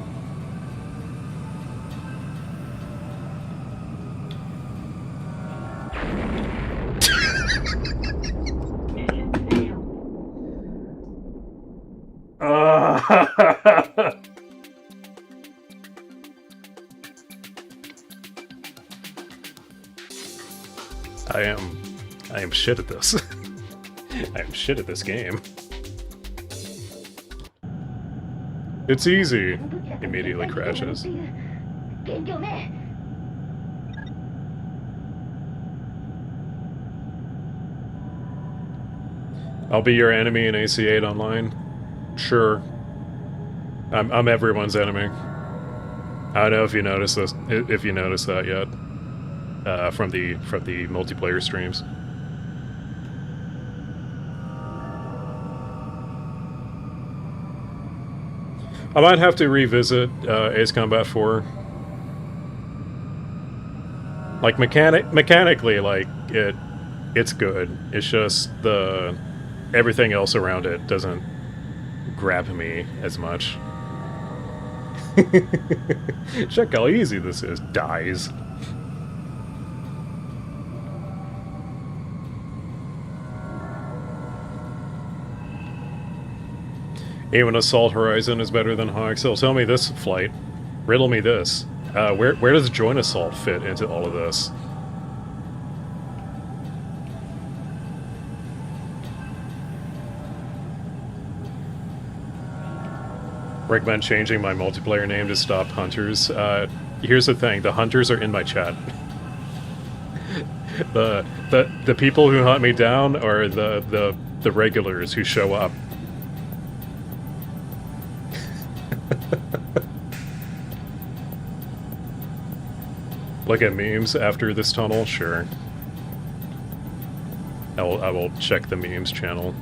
I am shit at this. I am shit at this game. It's easy. Immediately crashes. I'll be your enemy in AC8 online. Sure. I'm everyone's enemy. I don't know if you noticed this. If you noticed that yet, from the multiplayer streams. I might have to revisit Ace Combat 4. Like mechanically, like it's good. It's just everything else around it doesn't grab me as much. Check how easy this is. Dies. Even Assault Horizon is better than Hawk. So tell me this, Flight. Riddle me this. Where does Joint Assault fit into all of this? Recommend changing my multiplayer name to stop hunters. Here's the thing, the hunters are in my chat. the people who hunt me down are the regulars who show up. Look at memes after this tunnel? Sure. I will check the memes channel.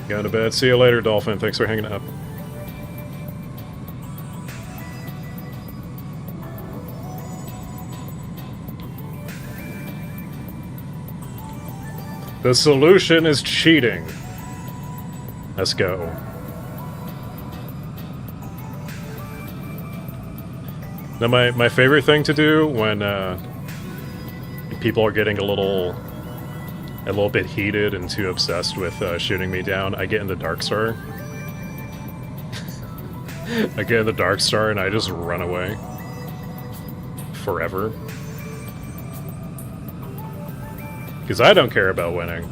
Going to bed. See you later, Dolphin. Thanks for hanging out. The solution is cheating. Let's go. Now, my favorite thing to do when people are getting a little bit heated and too obsessed with shooting me down, I get in the Dark Star. I get in the Dark Star and I just run away. Forever. Because I don't care about winning.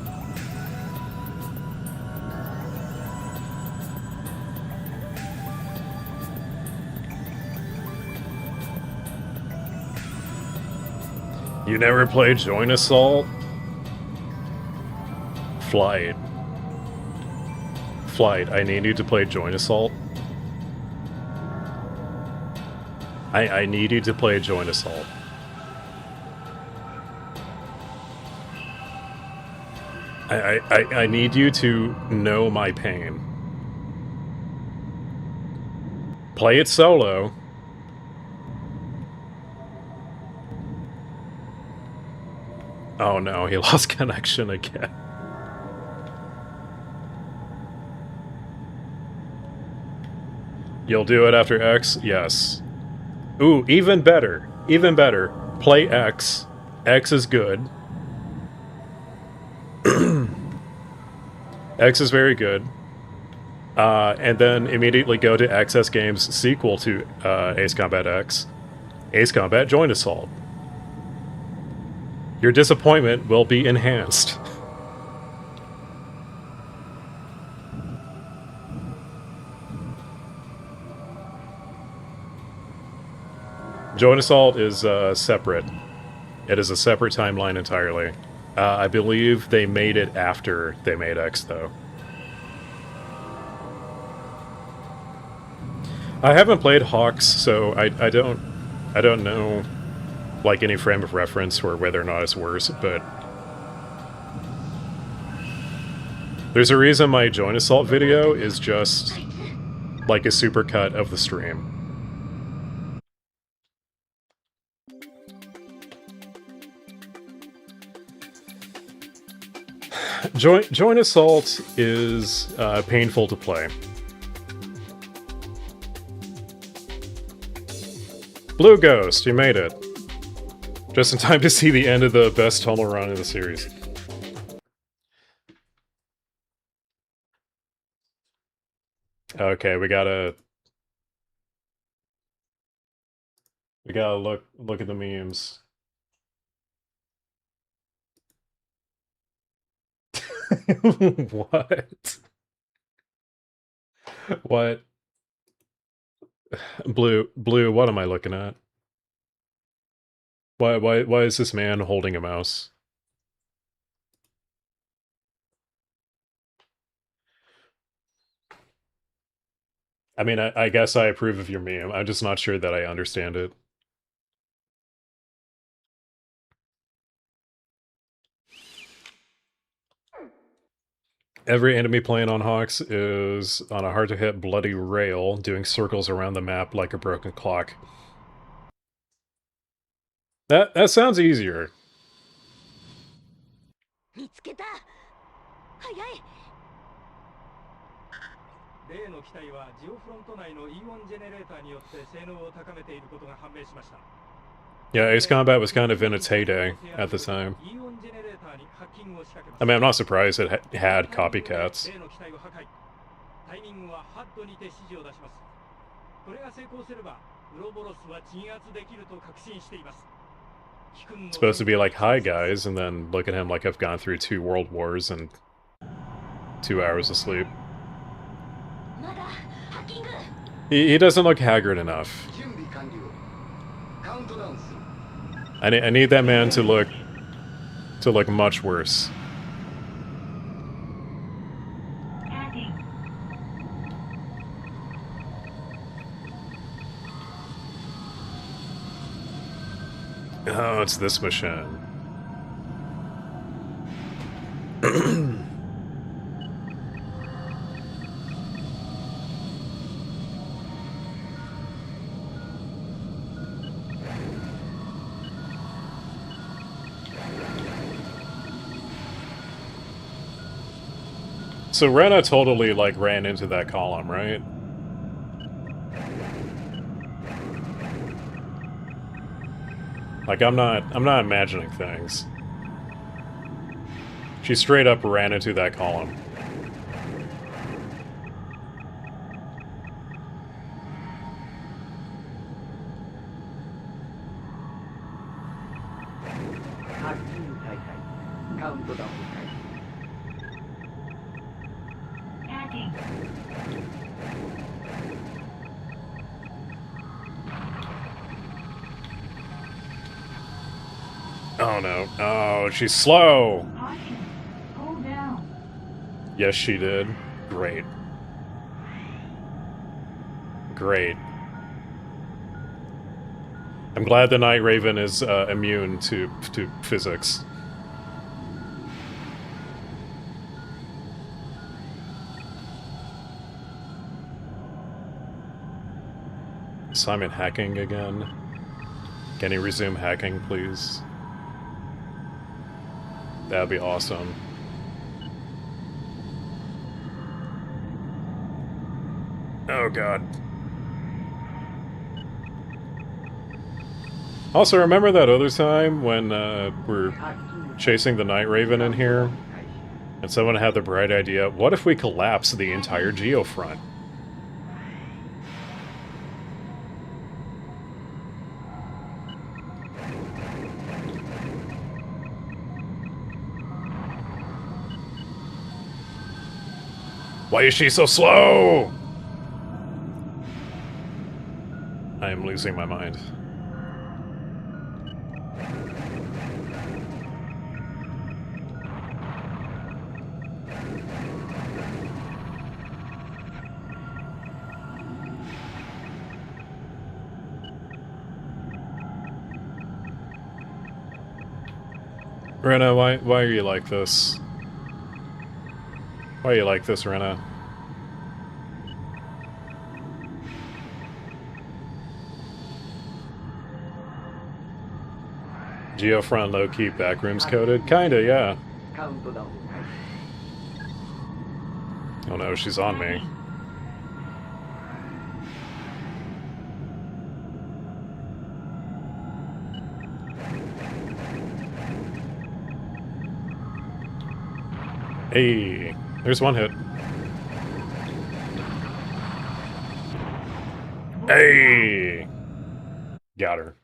You never played Joint Assault? Flight, I need you to play Joint Assault. I need you to play Joint Assault. I need you to know my pain. Play it solo. Oh no, he lost connection again. You'll do it after X? Yes. Ooh, even better. Even better. Play X. X is good. X is very good. And then immediately go to XS Games' sequel to Ace Combat X. Ace Combat Joint Assault. Your disappointment will be enhanced. Joint Assault is separate. It is a separate timeline entirely. I believe they made it after they made X, though. I haven't played Hawks, so I don't know like any frame of reference or whether or not it's worse, but there's a reason my Joint Assault video is just like a supercut of the stream. Joint Assault is painful to play. Blue Ghost, you made it. Just in time to see the end of the best tunnel run in the series. Okay, we gotta look at the memes. What? What? Blue, what am I looking at? Why is this man holding a mouse? I mean, I guess I approve of your meme. I'm just not sure that I understand it. Every enemy playing on Hawks is on a hard-to-hit bloody rail, doing circles around the map like a broken clock. That sounds easier. 見つけた。早い。例の機体はジオフロント内の E1 ジェネレーターによって性能を高めていることが判明しました。Yeah, Ace Combat was kind of in its heyday at the time. I mean, I'm not surprised it had copycats. It's supposed to be like, hi guys, and then look at him like I've gone through 2 world wars and 2 hours of sleep. He doesn't look haggard enough. I need that man to look much worse. Oh, it's this machine. So Rena totally, like, ran into that column, right? Like, I'm not imagining things. She straight up ran into that column. Oh no. Oh, she's slow! Hold down. Yes, she did. Great. Great. I'm glad the Night Raven is immune to physics. Simon hacking again? Can he resume hacking, please? That'd be awesome. Oh god. Also, remember that other time when we're chasing the Night Raven in here? And someone had the bright idea, what if we collapse the entire geofront? Why is she so slow? I am losing my mind. Rena, why are you like this? Why are you like this, Rena? Geofront low-key backrooms coded? Kinda, yeah. Oh no, she's on me. Hey, there's one hit. Hey! Got her.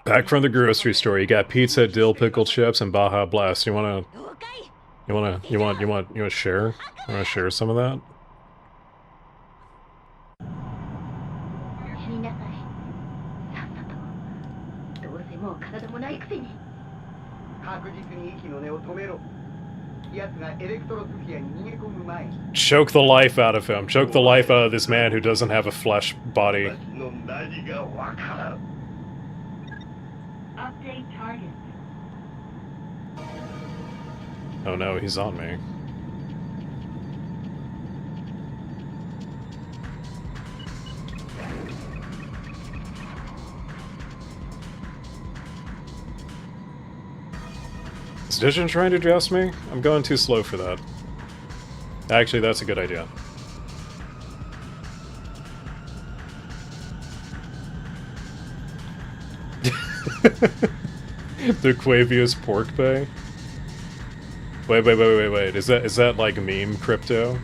Back from the grocery store, you got pizza, dill pickle chips, and Baja Blast. You wanna share? You wanna share some of that? Choke the life out of him. Choke the life out of this man who doesn't have a flesh body. Update target. Oh no, he's on me. Is Dijon trying to dress me? I'm going too slow for that. Actually, that's a good idea. The Quavius Pork Bay? Wait. Is that like meme crypto?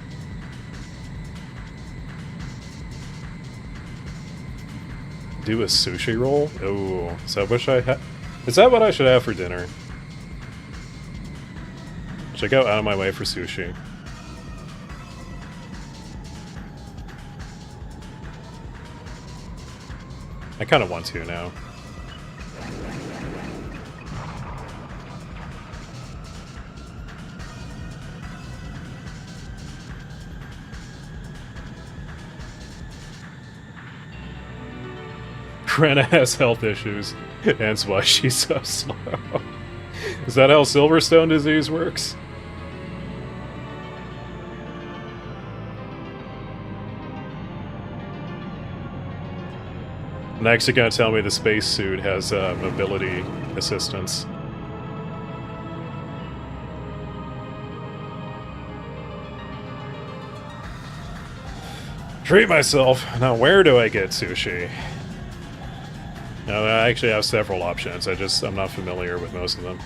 Do a sushi roll? Oh, is that what I should have for dinner? Should I go out of my way for sushi? I kind of want to now. Brenna has health issues, hence why she's so slow. Is that how Silverstone disease works? Next, you're gonna tell me the spacesuit has mobility assistance. Treat myself. Now, where do I get sushi? No, I actually have several options. I'm not familiar with most of them.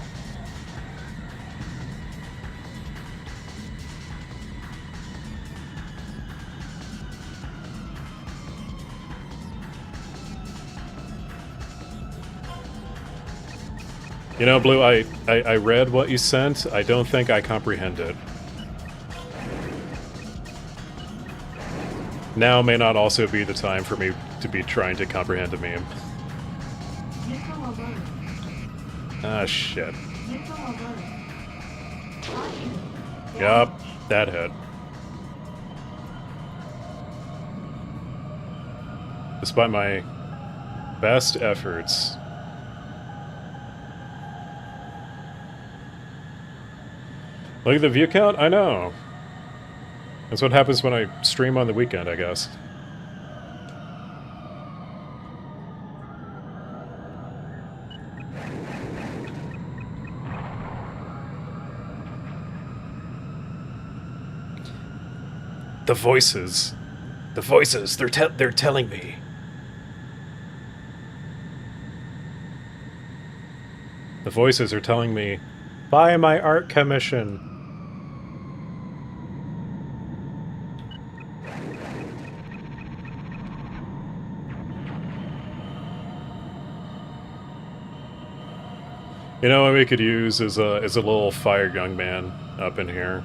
You know, Blue, I read what you sent. I don't think I comprehend it. Now may not also be the time for me to be trying to comprehend a meme. Ah, shit. Yup, that hit. Despite my best efforts. Look at the view count? I know. That's what happens when I stream on the weekend, I guess. The voices. The voices, they're telling me. The voices are telling me, buy my art commission. You know what we could use is a little fire young man up in here.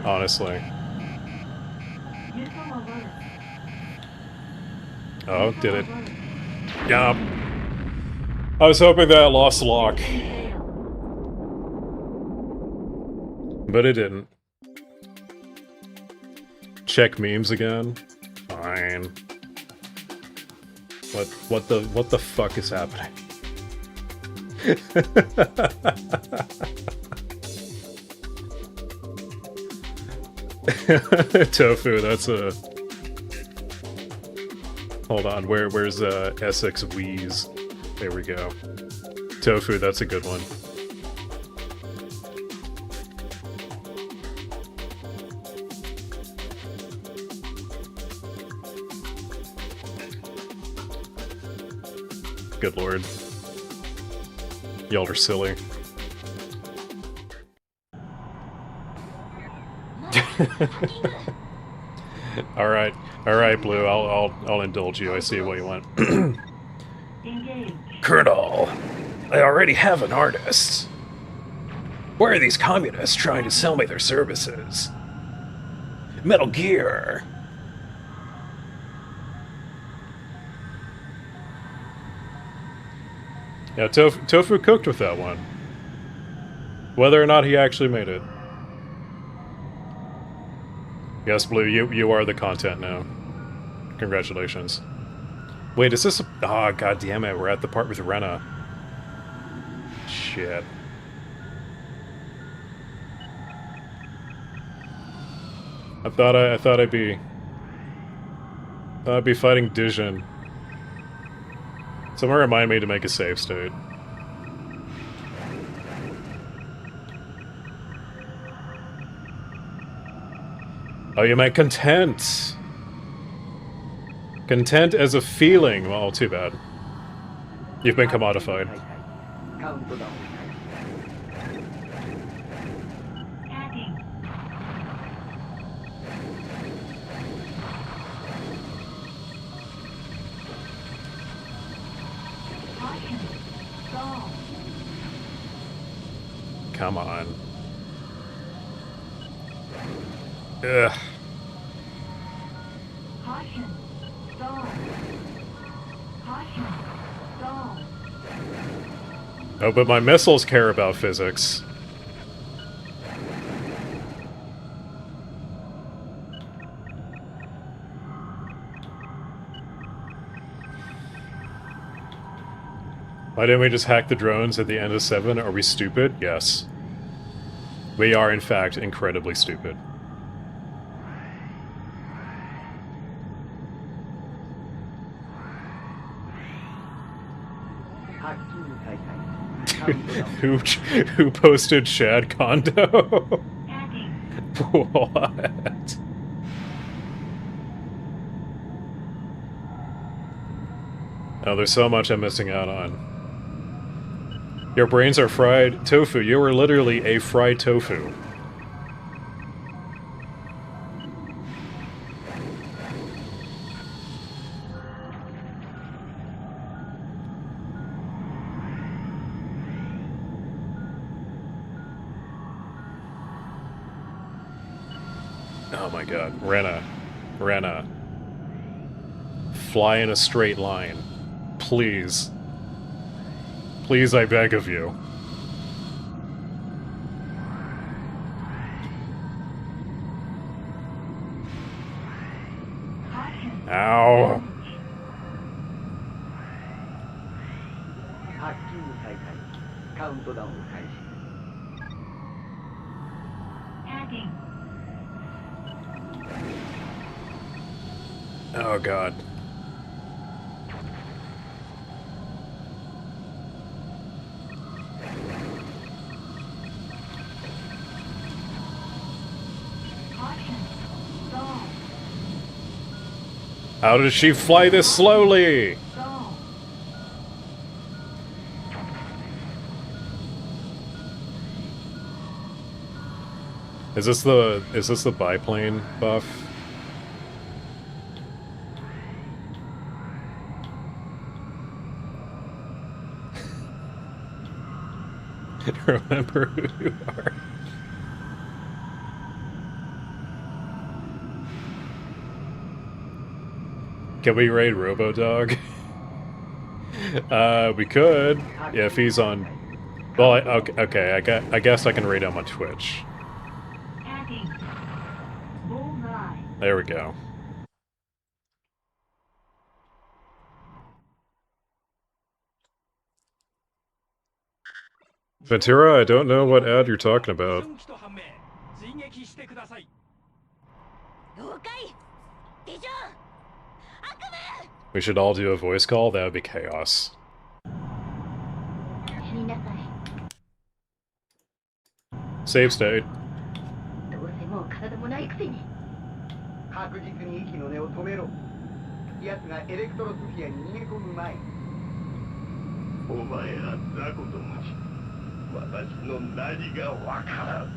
Honestly. Oh, did it? Yup. I was hoping that I lost lock. But it didn't. Check memes again? Fine. What the fuck is happening? Tofu, that's a... Hold on, where's Essex Wheeze? There we go. Tofu, that's a good one. Good lord. Y'all are silly. Alright, Blue, I'll indulge you. I see what you want. Colonel, I already have an artist. Why are these communists trying to sell me their services? Metal Gear. Yeah, Tofu cooked with that one. Whether or not he actually made it. Yes, Blue, you are the content now. Congratulations. Wait, is this a... Oh, god damn it, we're at the part with Rena. Shit. I thought I'd be fighting Dijon. Someone remind me to make a save state. Oh, you meant content. Content as a feeling. Well, too bad. You've been commodified. Come on. Ugh. Caution. Stall. Caution. Stall. Oh, but my missiles care about physics. Why didn't we just hack the drones at the end of 7? Are we stupid? Yes. We are, in fact, incredibly stupid. who posted Shad Kondo? What? Oh, there's so much I'm missing out on. Your brains are fried tofu. You were literally a fried tofu. Oh my god. Rena. Fly in a straight line. Please. Please, I beg of you. Ow. Oh god. How does she fly this slowly? Is this the biplane buff? Remember who you are. Can we raid Robodog? We could, if he's on. Well, okay. I guess I can raid him on Twitch. There we go. Ventura, I don't know what ad you're talking about. We should all do a voice call? That would be chaos. Save state. 確実に息の根を止めろ。奴がエレクトロスフィアに逃げ込む前。お前ら雑魚どもに私の何がわからん。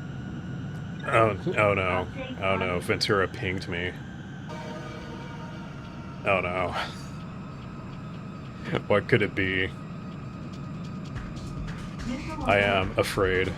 Oh no. Oh no, Ventura pinged me. Oh no. What could it be? I am afraid.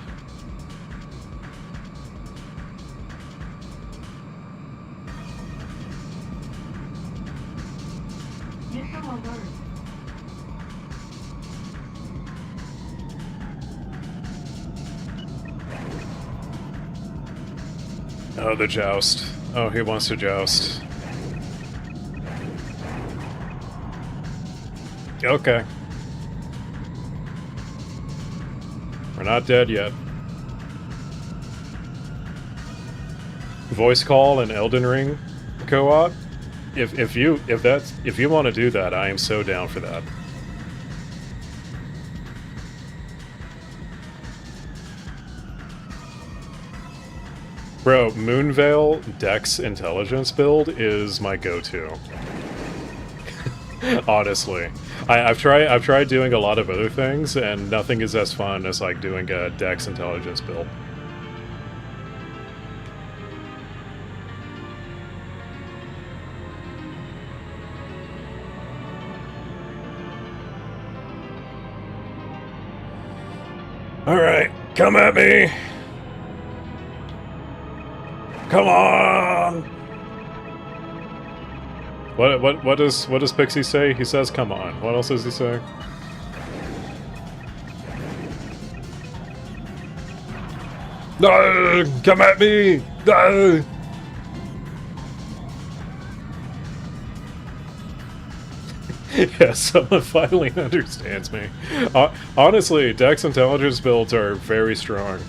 Oh, the joust. Oh, he wants to joust. Okay. We're not dead yet. Voice call and Elden Ring co-op? If you want to do that, I am so down for that. Bro, Moonveil Dex Intelligence build is my go-to. Honestly. I've tried doing a lot of other things, and nothing is as fun as like doing a Dex Intelligence build. Alright, come at me! Come on! What does Pixie say? He says come on. What else does he say? No! Come at me! No! Yeah, someone finally understands me. Honestly, Dex Intelligence builds are very strong.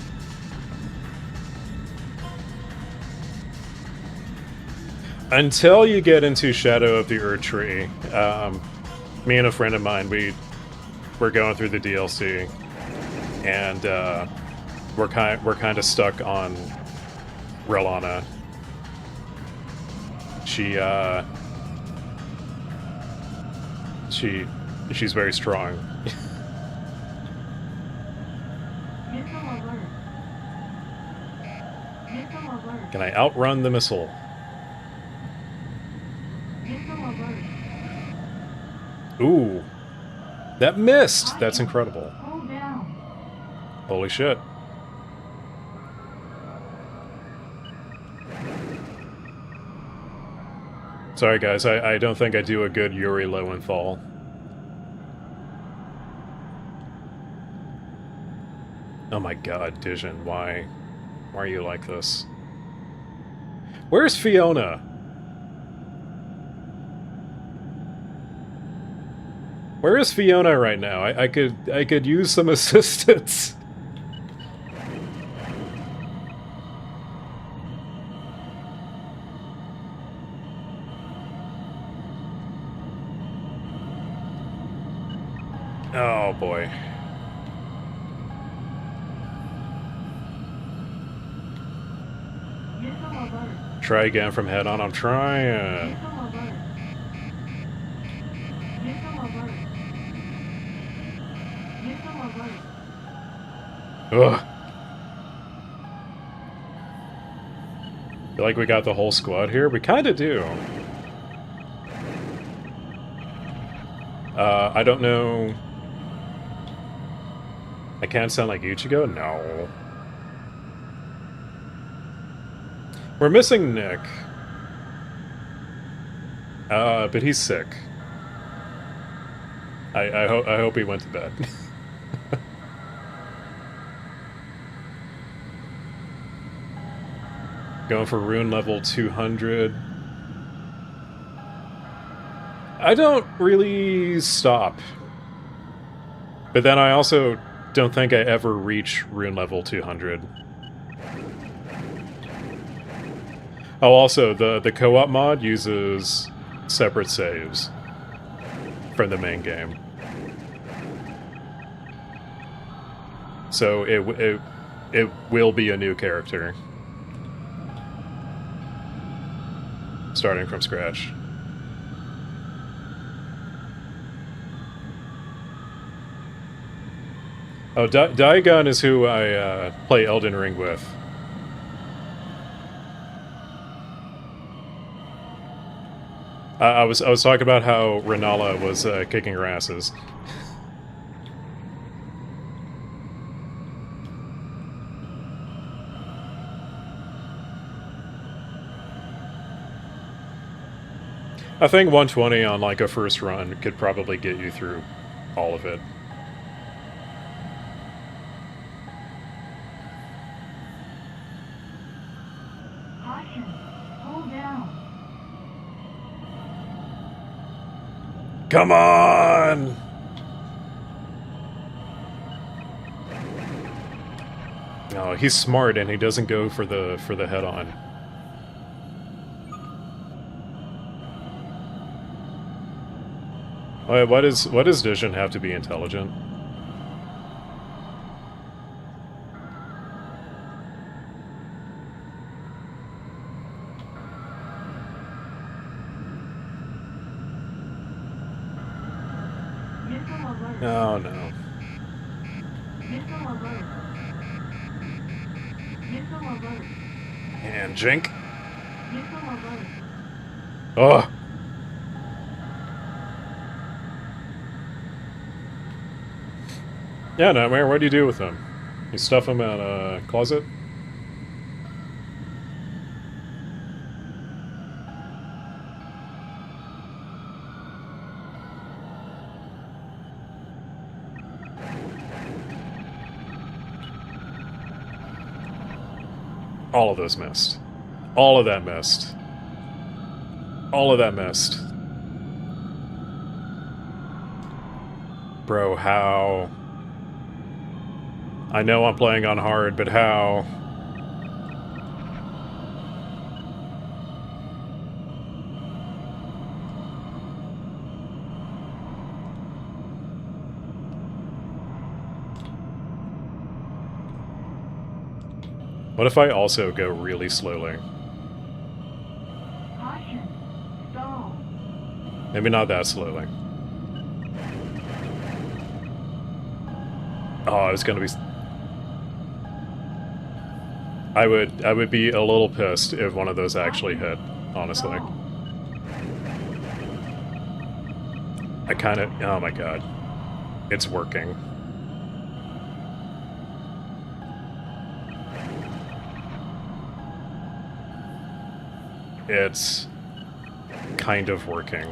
Until you get into Shadow of the Erdtree, me and a friend of mine, we're going through the DLC, and we're kind of stuck on Relana. She's very strong. Can I outrun the missile? Ooh, that missed! That's incredible. Holy shit. Sorry guys, I don't think I do a good Yuri Lowenthal. Oh my god, Dijon, why are you like this? Where's Fiona? Where is Fiona right now? I could use some assistance. Oh boy. Try again from head on. I'm trying. Ugh. Feel like we got the whole squad here? We kinda do. I don't know... I can't sound like Ichigo? No. We're missing Nick. But he's sick. I hope he went to bed. Going for rune level 200. I don't really stop. But then I also don't think I ever reach rune level 200. Oh, also, the co-op mod uses separate saves from the main game. So it will be a new character. Starting from scratch. Oh, Daigon is who I play Elden Ring with. I was talking about how Renala was kicking her asses. I think 120 on like a first run could probably get you through all of it. Caution. Hold down. Come on! No, he's smart and he doesn't go for the head on. Why does Dijon have to be intelligent? Oh no. Missile alert. Missile alert. And Jink. Missile alert. Oh! Yeah, Nightmare, what do you do with them? You stuff them in a closet? All of those missed. All of that missed. All of that missed. Bro, how? I know I'm playing on hard, but how? What if I also go really slowly? Caution. Stall. Maybe not that slowly. Oh, I was gonna be... I would be a little pissed if one of those actually hit, honestly. I kind of... Oh my god. It's working. It's kind of working.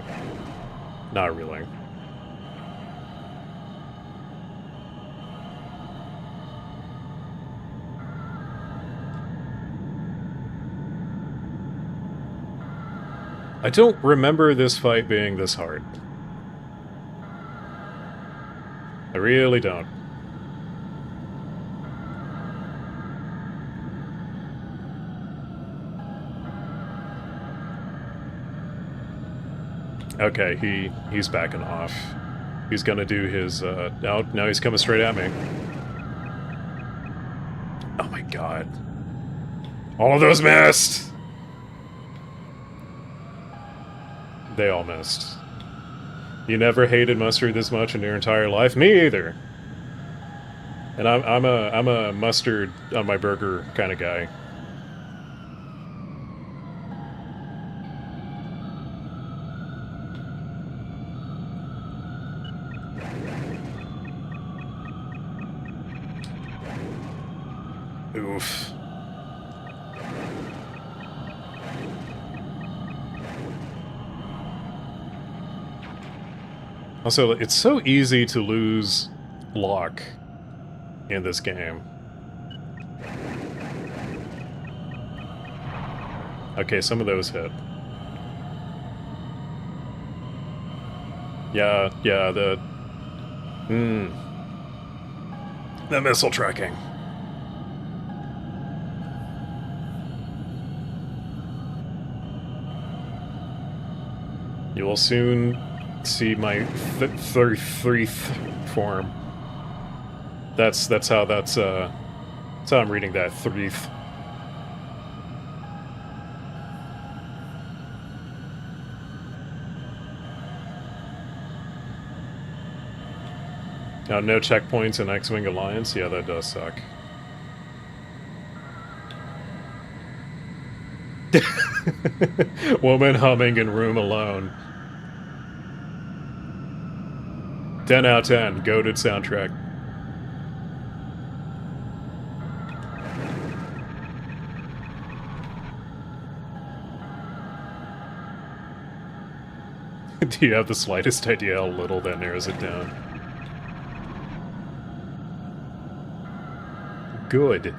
Not really. I don't remember this fight being this hard. I really don't. Okay, he's backing off. He's gonna do his, now he's coming straight at me. Oh my god. All of those missed! They all missed. You never hated mustard this much in your entire life? Me either! And I'm a mustard on my burger kind of guy. Oof. Also, it's so easy to lose lock in this game. Okay, some of those hit. Yeah, the missile tracking. You will soon see my 33th form. That's how I'm reading that. 3th. Now, no checkpoints in X-Wing Alliance? Yeah, that does suck. Woman humming in room alone. 10 out of 10. Goated soundtrack. Do you have the slightest idea how little that narrows it down? Good.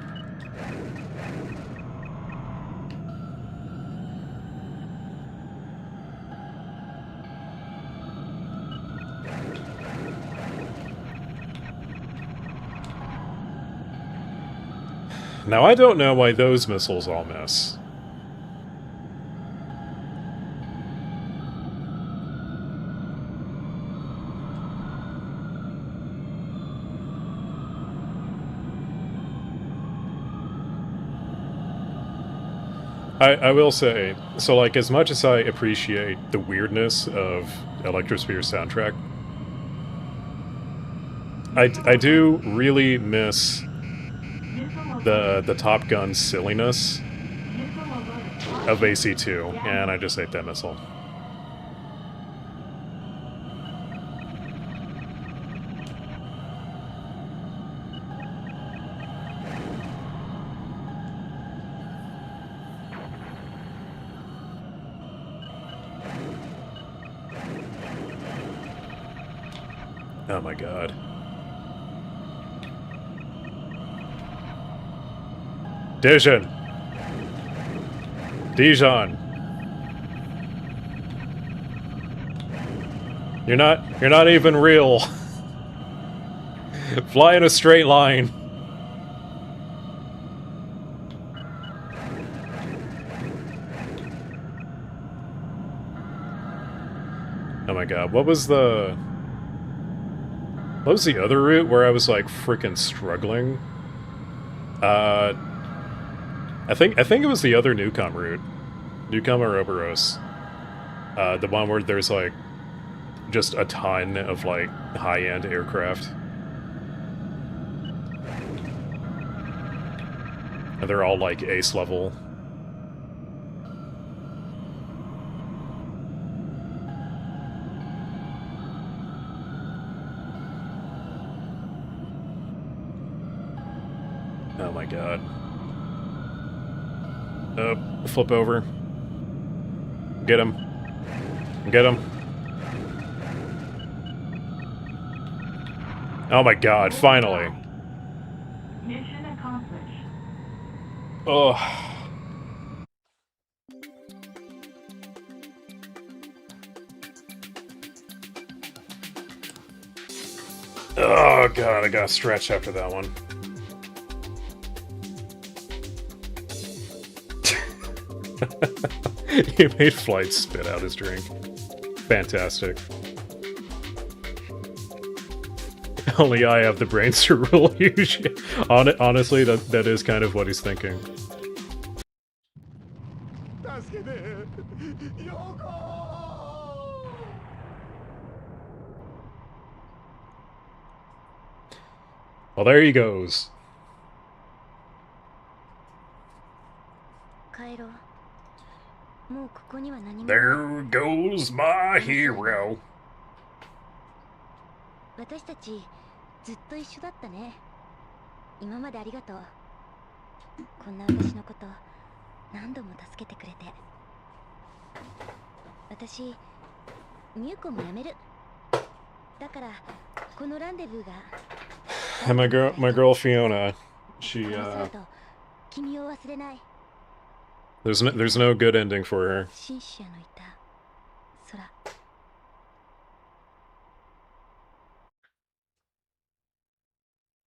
Now, I don't know why those missiles all miss. I will say, so like, as much as I appreciate the weirdness of Electrosphere's soundtrack, I do really miss the Top Gun silliness of AC2, and I just hate that missile. Oh my god. Dijon! Dijon! You're not even real. Fly in a straight line. Oh my god, what was the other route where I was like freaking struggling? I think it was the other Newcom route. Newcom or Ouroboros. The one where there's like just a ton of like high-end aircraft. And they're all like ace level. Oh my god. Flip over. Get him. Get him. Oh my god, finally. Mission accomplished. Oh. Oh god, I got stretched after that one. He made Flight spit out his drink. Fantastic. Only I have the brains to rule you. Honestly, that is kind of what he's thinking. Well, there he goes. There goes my hero. 私たちずっと一緒だったね。今までありがとう。こんな私のこと何度も助けてくれて。私ミュウコも辞める。だからこのランデブーが。And my girl Fiona, she there's no good ending for her. 紳士のいた空。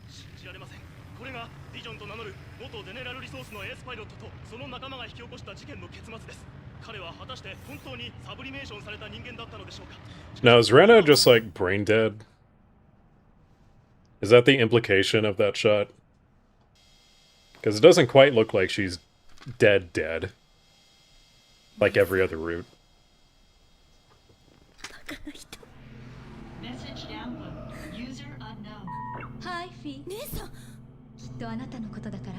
信じられません。これがディジョンと名乗る元ゼネラルリソースのエースパイロットとその仲間が引き起こした事件の結末です。彼は果たして本当にサブリメーションされた人間だったのでしょうか。 Now, is Rena just like brain dead? Is that the implication of that shot? Because it doesn't quite look like she's dead. Like every other route. Message download. User unknown. Hi, Fee. 姉さん。きっとあなたのことだから、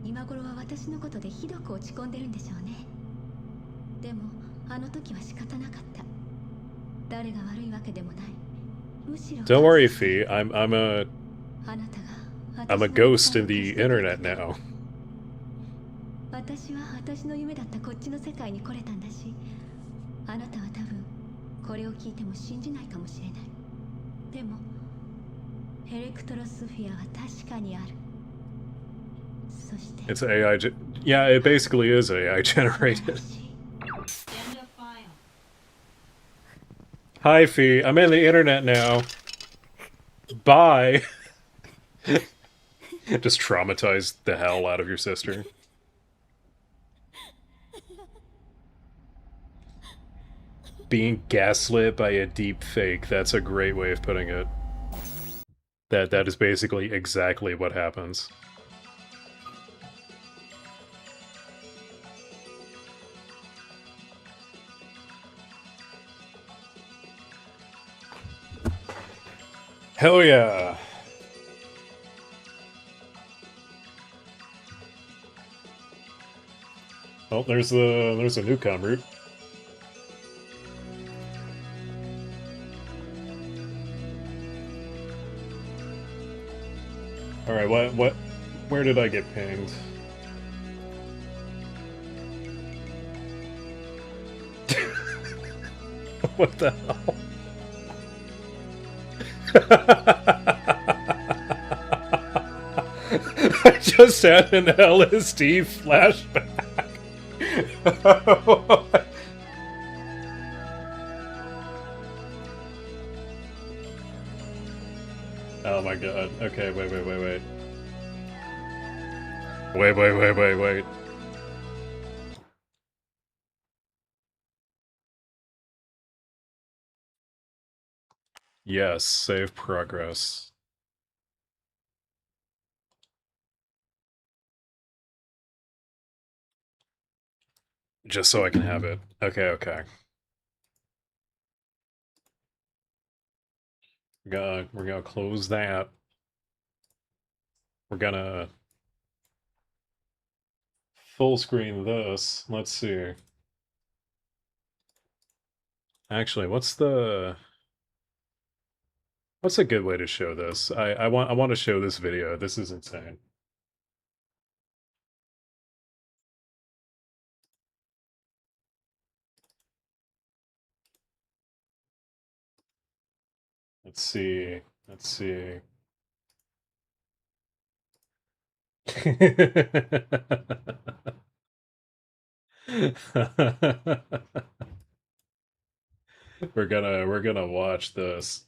今頃は私のことでひどく落ち込んでるんでしょうね。でも、あの時は仕方なかった。誰が悪いわけでもない。むしろ。Don't worry, Fee. I'm a ghost in the internet now. 私は私の夢だったこっちの世界に来れたんだし、あなたは多分これを聞いても信じないかもしれない。でもエレクトロスフィアは確かにある。そして It's AI. Yeah, it basically is AI generated. Hi, Fee. I'm in the internet now. Bye. Just traumatize the hell out of your sister. Being gaslit by a deep fake. That's a great way of putting it. That is basically exactly what happens. Hell yeah. Oh, there's a newcomer. All right, what? Where did I get pinged? What the hell? I just had an LSD flashback. Oh my god. Okay, wait. Wait. Yes, save progress. Just so I can have it. Okay. We're gonna close that. We're gonna full screen this. Let's see. Actually, what's a good way to show this? I want to show this video. This is insane. Let's see. we're gonna watch this.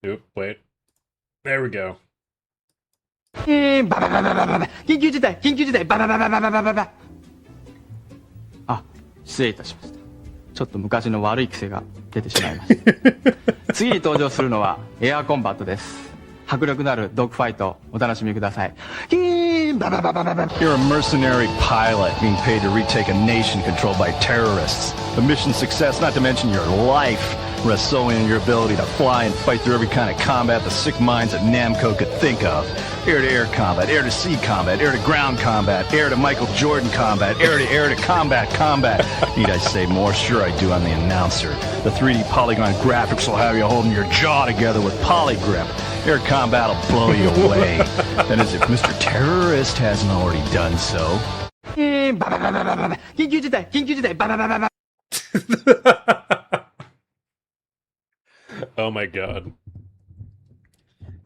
Oop, wait. There we go. 緊急事態バババババババババあ、失礼いたしました。ちょっと昔の悪い癖が出てしまいました。次に登場するのはエアコンバットです。迫力のあるドッグファイトお楽しみください。You're a mercenary pilot being paid to retake a nation controlled by terrorists. The mission success, not to mention your life, rests solely on your ability to fly and fight through every kind of combat the sick minds that Namco could think of. Air-to-air combat, air-to-sea combat, air-to-ground combat, air-to-Michael Jordan combat, air-to-air-to combat. Need I say more? Sure I do, I'm the announcer. The 3D polygon graphics will have you holding your jaw together with polygrip. Air combat will blow you away. That is, if Mr. Terrorist hasn't already done so. 緊急事態バババババ Oh my god.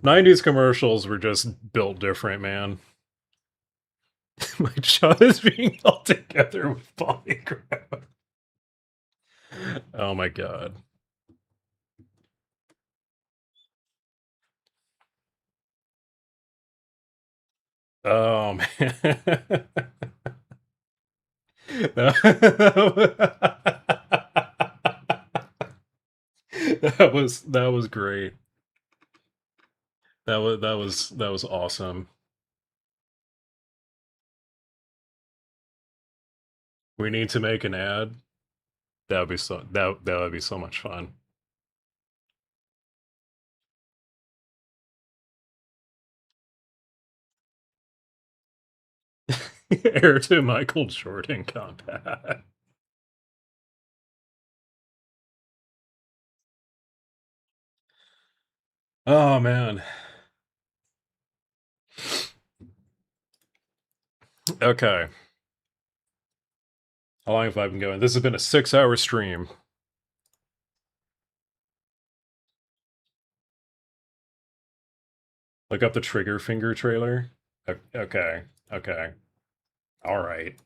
90s commercials were just built different, man. My jaw is being held together with polygraph. Oh my god. Oh man. That was great. That was awesome. We need to make an ad. That would be so much fun. Heir to Michael Jordan combat. Oh man. Okay. How long have I been going? This has been a 6-hour stream. Look up the Trigger Finger trailer. Okay. All right.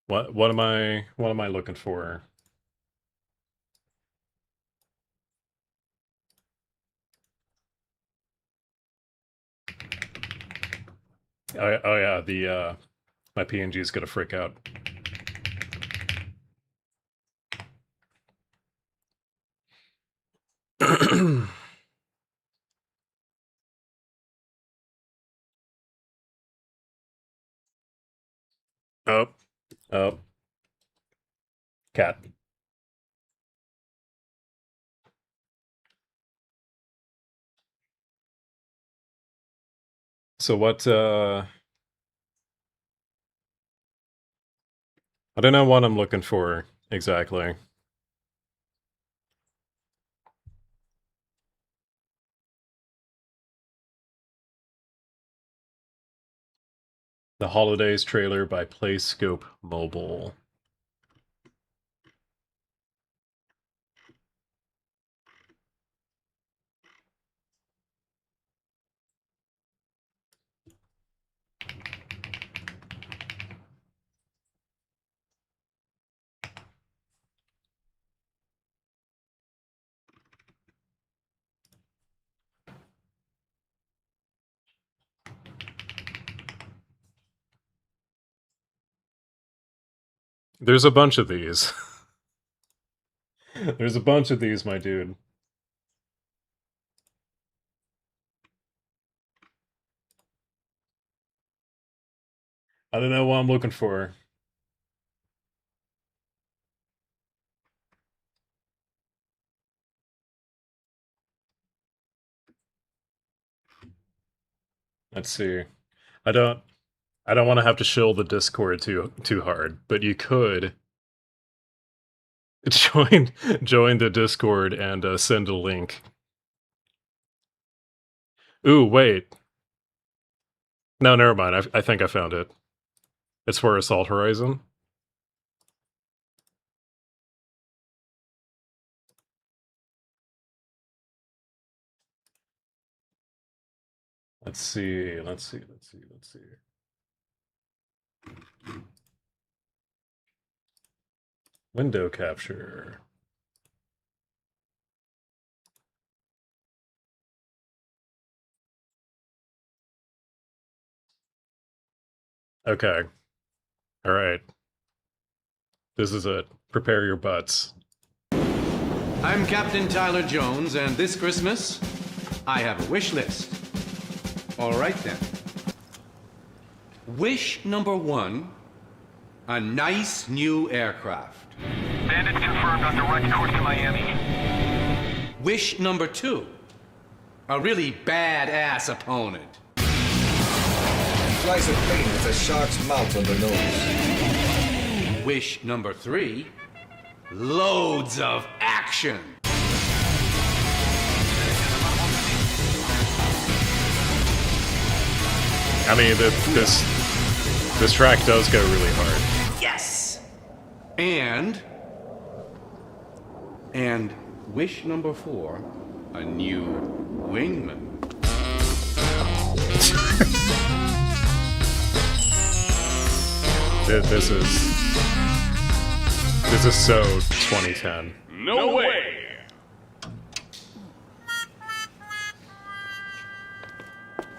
What am I looking for? Oh yeah, the my PNG is gonna freak out. Oh. Cat. So what, I don't know what I'm looking for exactly. The Holidays trailer by PlayScope Mobile. There's a bunch of these. There's a bunch of these, my dude. I don't know what I'm looking for. Let's see. I don't want to have to shill the Discord too hard, but you could join the Discord and send a link. Ooh, wait. No, never mind. I think I found it. It's for Assault Horizon. Let's see. Window capture. Okay. All right. This is it. Prepare your butts. I'm Captain Tyler Jones, and this Christmas, I have a wish list. All right then. Wish number 1, a nice new aircraft. Bandits confirmed on direct course to Miami. Wish number 2, a really badass opponent. Flies a plane with a shark's mouth on the nose. Wish number 3, loads of action. I mean, this track does go really hard. Yes. And wish number 4, a new wingman. This is so 2010. No way!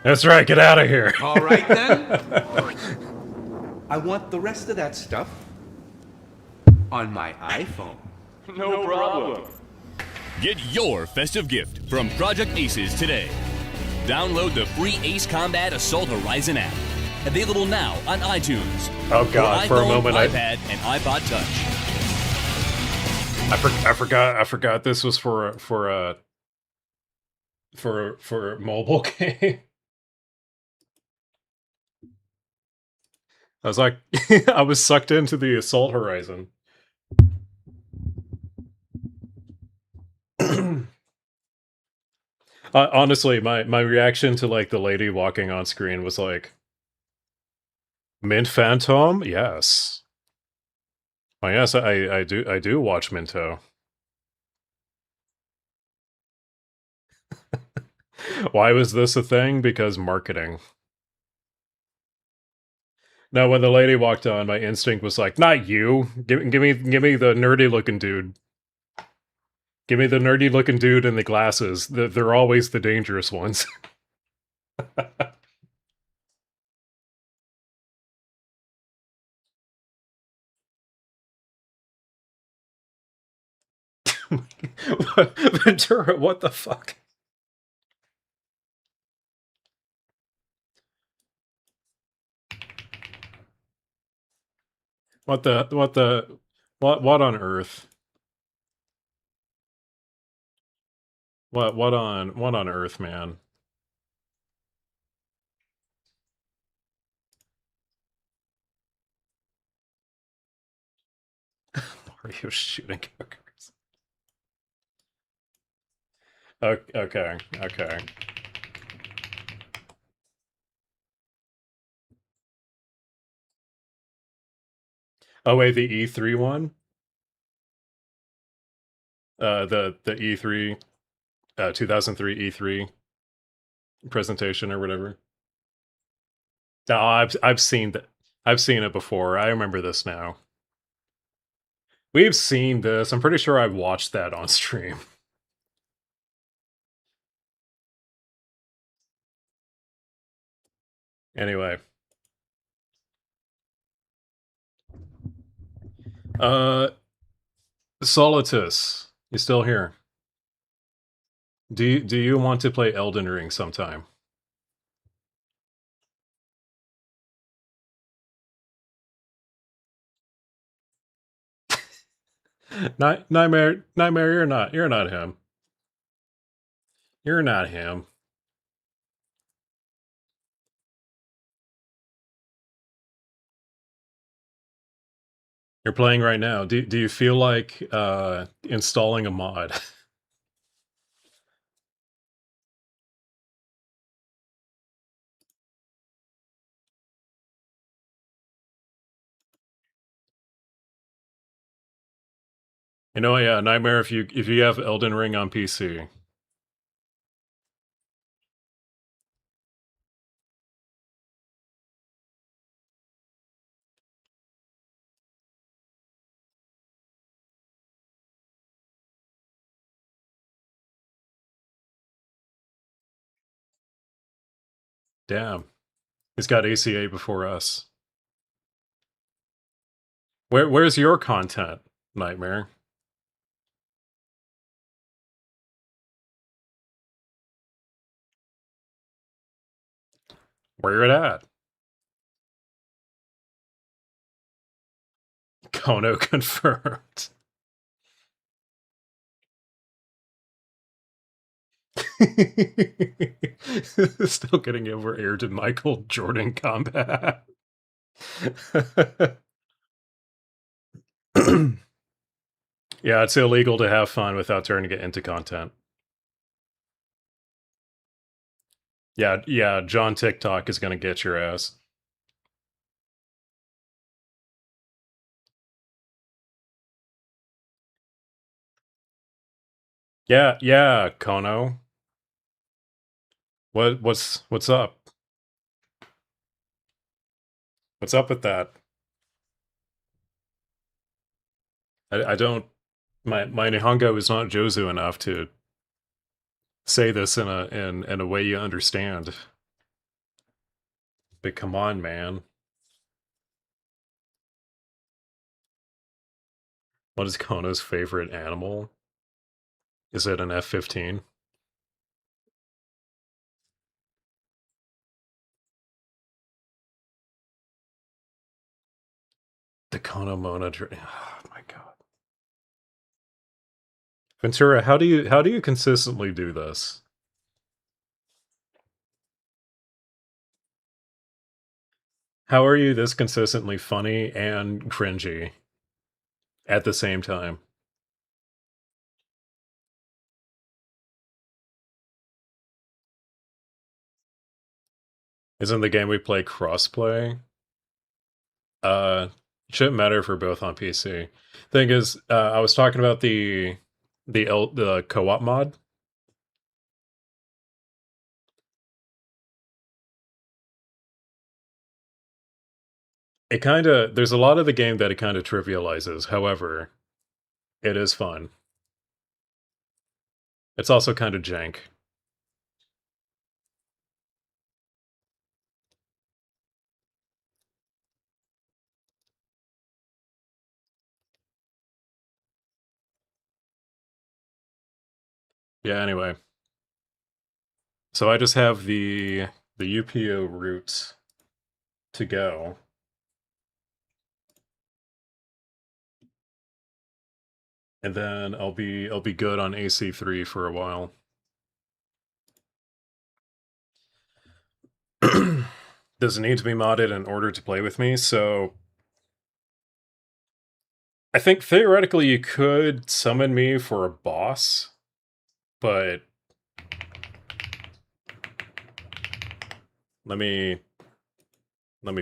That's right, get out of here. All right then. I want the rest of that stuff on my iPhone. No problem. Get your festive gift from Project Aces today. Download the free Ace Combat Assault Horizon app. Available now on iTunes. Oh god, for a moment iPad and iPod Touch. I forgot this was for mobile game. I was like, I was sucked into the Assault Horizon. Honestly, my reaction to like the lady walking on screen was like, Mint Phantom? Yes. Oh yes, I do watch Minto. Why was this a thing? Because marketing. No, when the lady walked on, my instinct was like, not you. Give me the nerdy looking dude. Give me the nerdy looking dude in the glasses. They're always the dangerous ones. Ventura, what the fuck? What on earth? What on earth, man? Mario shooting hookers. Okay, okay. Oh wait, the E3 one? The E3 2003 E3 presentation or whatever. Oh, I've seen that. I've seen it before. I remember this now. We've seen this. I'm pretty sure I've watched that on stream. Anyway. Solitus, you still here? Do you want to play Elden Ring sometime? Nightmare, you're not him. You're not him. You're playing right now. Do you feel like installing a mod? You know, yeah, Nightmare, if you have Elden Ring on PC. Damn. He's got ACA before us. Where's your content, Nightmare? Where it at? Kono confirmed. Still getting over air to Michael Jordan combat. Yeah, it's illegal to have fun without turning it into content. Yeah, John TikTok is gonna get your ass. Yeah, Kono. What's up? What's up with that? I don't my Nihongo is not Jozu enough to say this in a way you understand. But come on, man. What is Kono's favorite animal? Is it an F-15? The Kono Mona. Oh my god. Ventura, how do you consistently do this? How are you this consistently funny and cringy at the same time? Isn't the game we play crossplay? Shouldn't matter if we're both on PC. Thing is, I was talking about the co-op mod. It kind of there's a lot of the game that it kind of trivializes. However, it is fun. It's also kind of jank. Yeah, anyway. So I just have the UPO route to go. And then I'll be good on AC3 for a while. Does it need to be modded in order to play with me? So I think theoretically you could summon me for a boss, but let me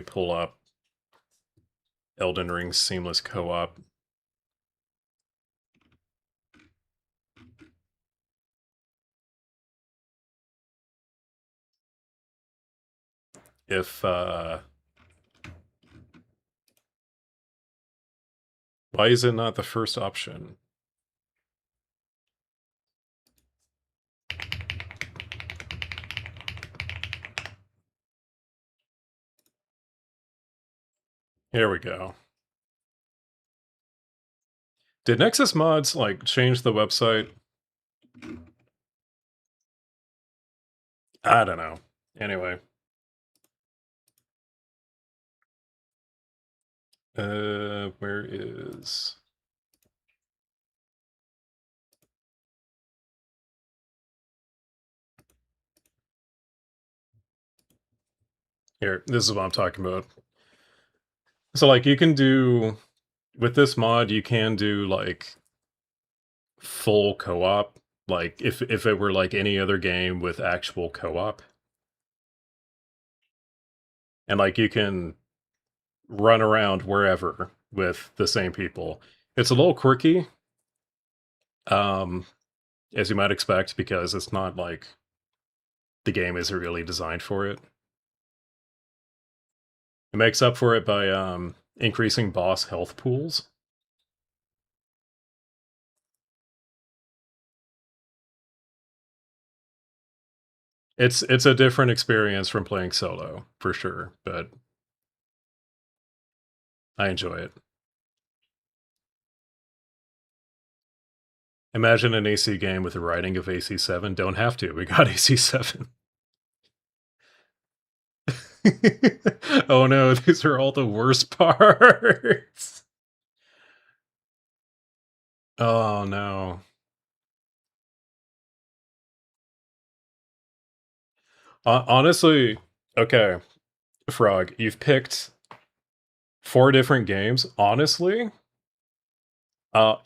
pull up Elden Ring Seamless Co-op. If why is it not the first option? Here we go. Did Nexus Mods, like, change the website? I don't know. Anyway. Where is... Here, this is what I'm talking about. So, like, you can do... With this mod, you can do, like, full co-op. Like, if it were, like, any other game with actual co-op. And, like, you can run around wherever with the same people. It's a little quirky, as you might expect, because it's not, like, the game isn't really designed for it. It makes up for it by increasing boss health pools. It's a different experience from playing solo, for sure, but I enjoy it. Imagine an AC game with the writing of AC7. Don't have to. We got AC7. Oh no, these are all the worst parts. Oh no. Honestly, okay, Frog, you've picked 4 different games. Honestly,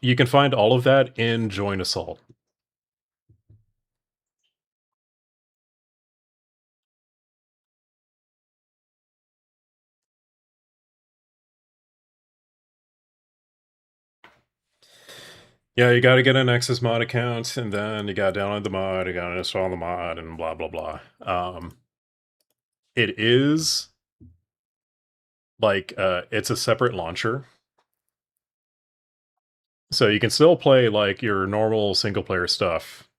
you can find all of that in Join Assault. Yeah, you gotta get an Nexus mod account, and then you gotta download the mod, you gotta install the mod, and blah, blah, blah. It is, like, it's a separate launcher. So you can still play, like, your normal single-player stuff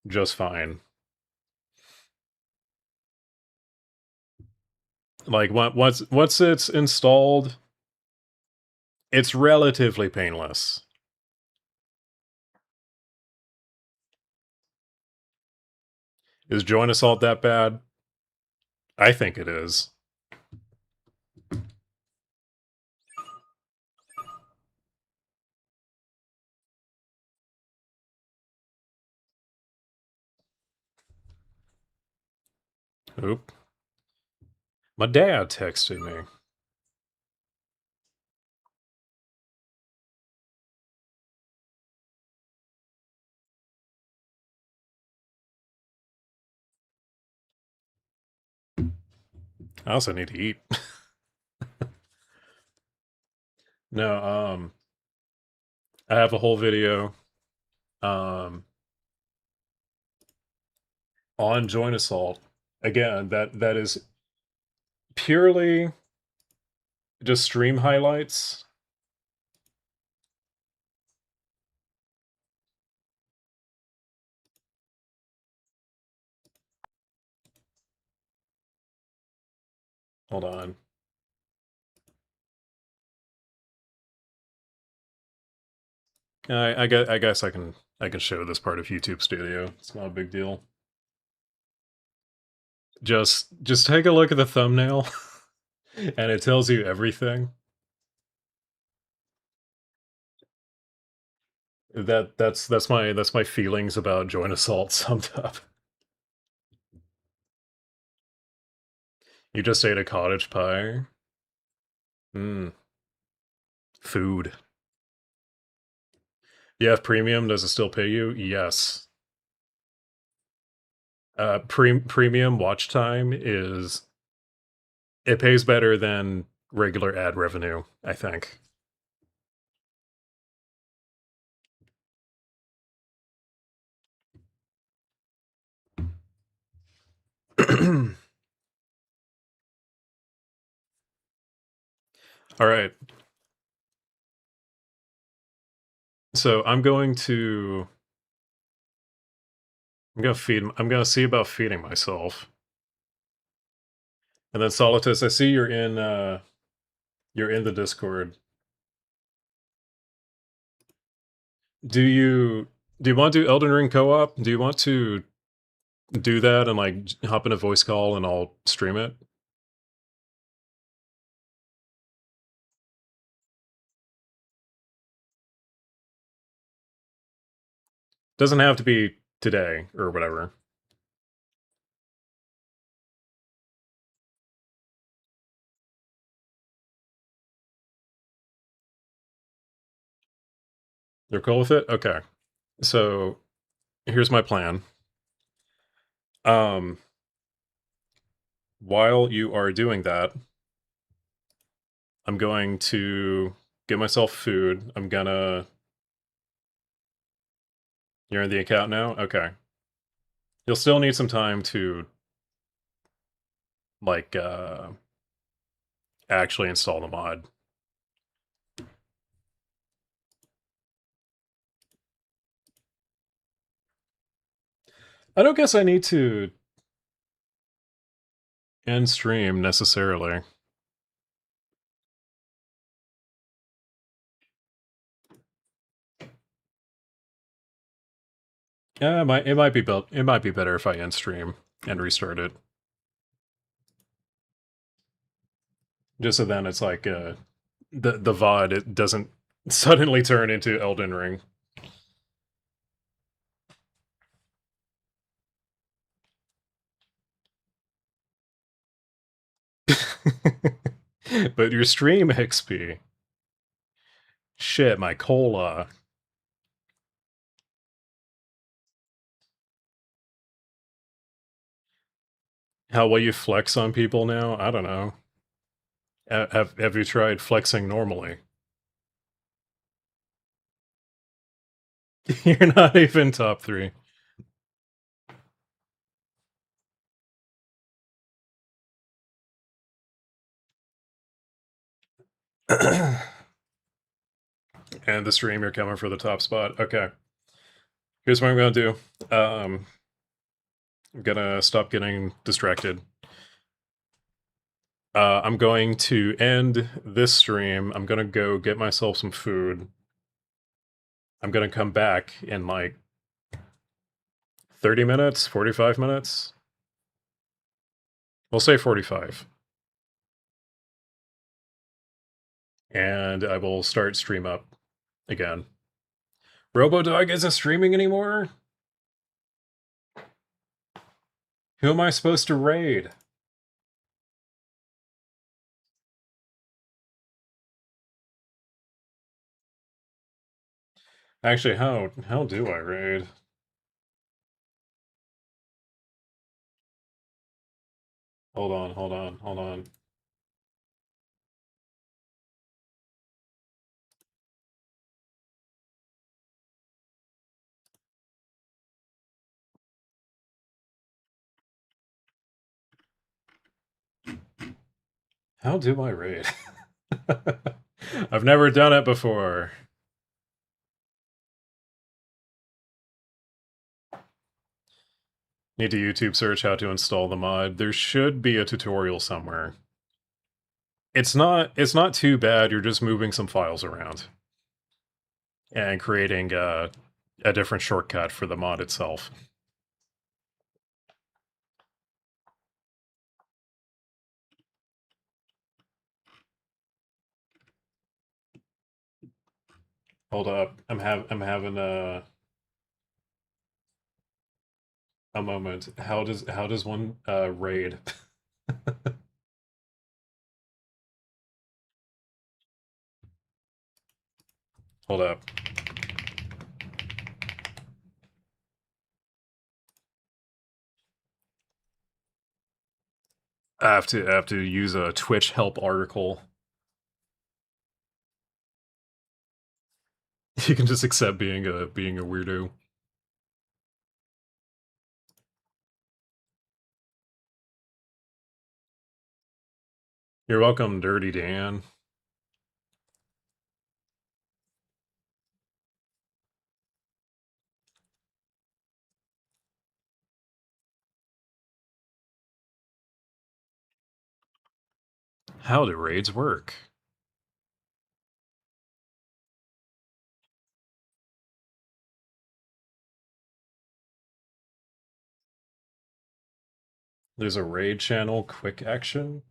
just fine. Like, once it's installed, it's relatively painless. Is Join Assault that bad? I think it is. Oop. My dad texted me. I also need to eat. No, I have a whole video on Join Assault. Again, that is purely just stream highlights. Hold on. I guess I can show this part of YouTube Studio. It's not a big deal. Just take a look at the thumbnail, and it tells you everything. That's my feelings about Join Assault summed up. You just ate a cottage pie. Food. You have premium, does it still pay you? Yes. Premium watch time it pays better than regular ad revenue, I think. All right. So I'm going to I'm gonna see about feeding myself. And then Solitus, I see you're in the Discord. Do you want to do Elden Ring co-op? Do you want to do that and like hop in a voice call and I'll stream it? Doesn't have to be today or whatever. You're cool with it? Okay. So here's my plan. While you are doing that, I'm going to get myself food. You're in the account now? Okay. You'll still need some time to like actually install the mod. I don't guess I need to end stream necessarily. Yeah, it might be better if I end stream and restart it. Just so then it's like the VOD it doesn't suddenly turn into Elden Ring. But your stream XP. Shit, my cola. How will you flex on people now? I don't know. Have you tried flexing normally? You're not even top 3. And the stream, you're coming for the top spot. Okay. Here's what I'm going to do. I'm going to stop getting distracted. I'm going to end this stream. I'm going to go get myself some food. I'm going to come back in like 30 minutes, 45 minutes. We'll say 45. And I will start stream up again. RoboDog isn't streaming anymore? Who am I supposed to raid? Actually, how do I raid? Hold on. How do I raid? I've never done it before. Need to YouTube search how to install the mod. There should be a tutorial somewhere. It's not too bad. You're just moving some files around and creating a different shortcut for the mod itself. Hold up. I'm having a moment. How does one raid? Hold up. I have to use a Twitch help article. You can just accept being a weirdo. You're welcome, Dirty Dan. How do raids work? There's a raid channel, quick action.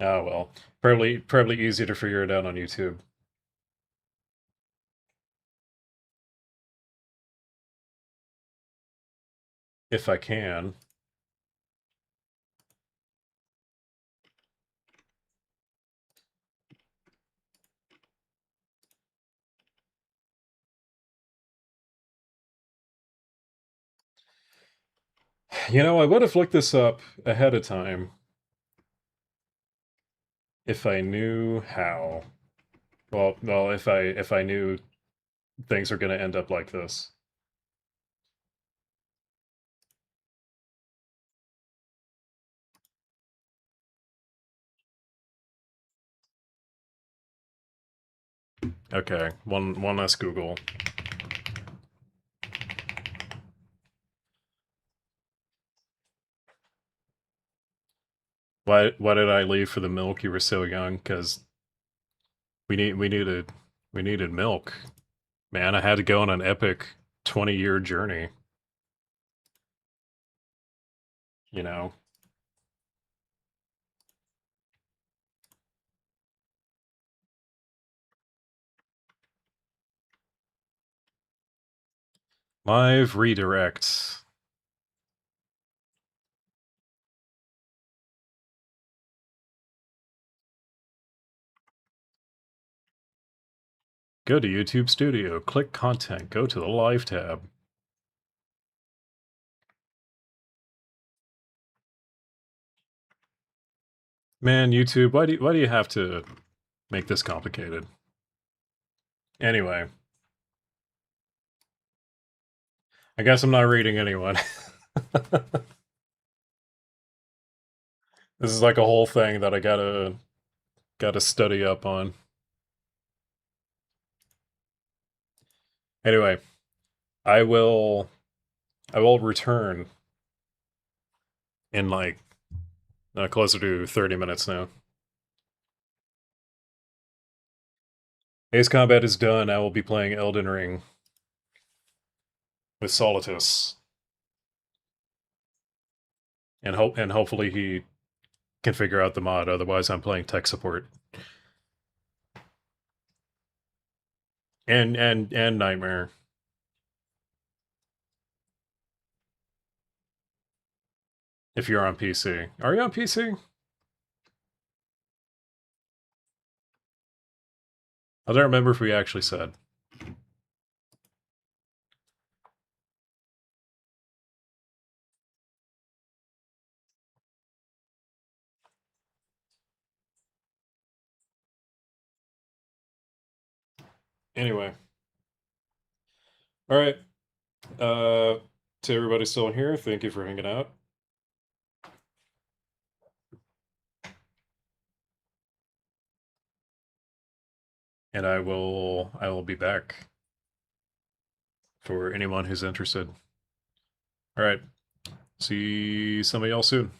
Oh well, probably easy to figure it out on YouTube. If I can. You know, I would have looked this up ahead of time if I knew how. Well, if I knew things are going to end up like this. Okay, one last Google. Why did I leave for the milk? You were so young, because we needed milk. Man, I had to go on an epic 20-year journey. You know. Live redirect. Go to YouTube Studio, click Content, go to the Live tab. Man, YouTube, why do you have to make this complicated? Anyway. I guess I'm not reading anyone. This is like a whole thing that I gotta study up on. Anyway, I will return in like closer to 30 minutes now. Ace Combat is done. I will be playing Elden Ring with Solitus. And hopefully he can figure out the mod, otherwise I'm playing tech support. And Nightmare. If you're on PC. Are you on PC? I don't remember if we actually said. Anyway. Alright. To everybody still in here, thank you for hanging out. And I will be back for anyone who's interested. Alright. See some of y'all soon.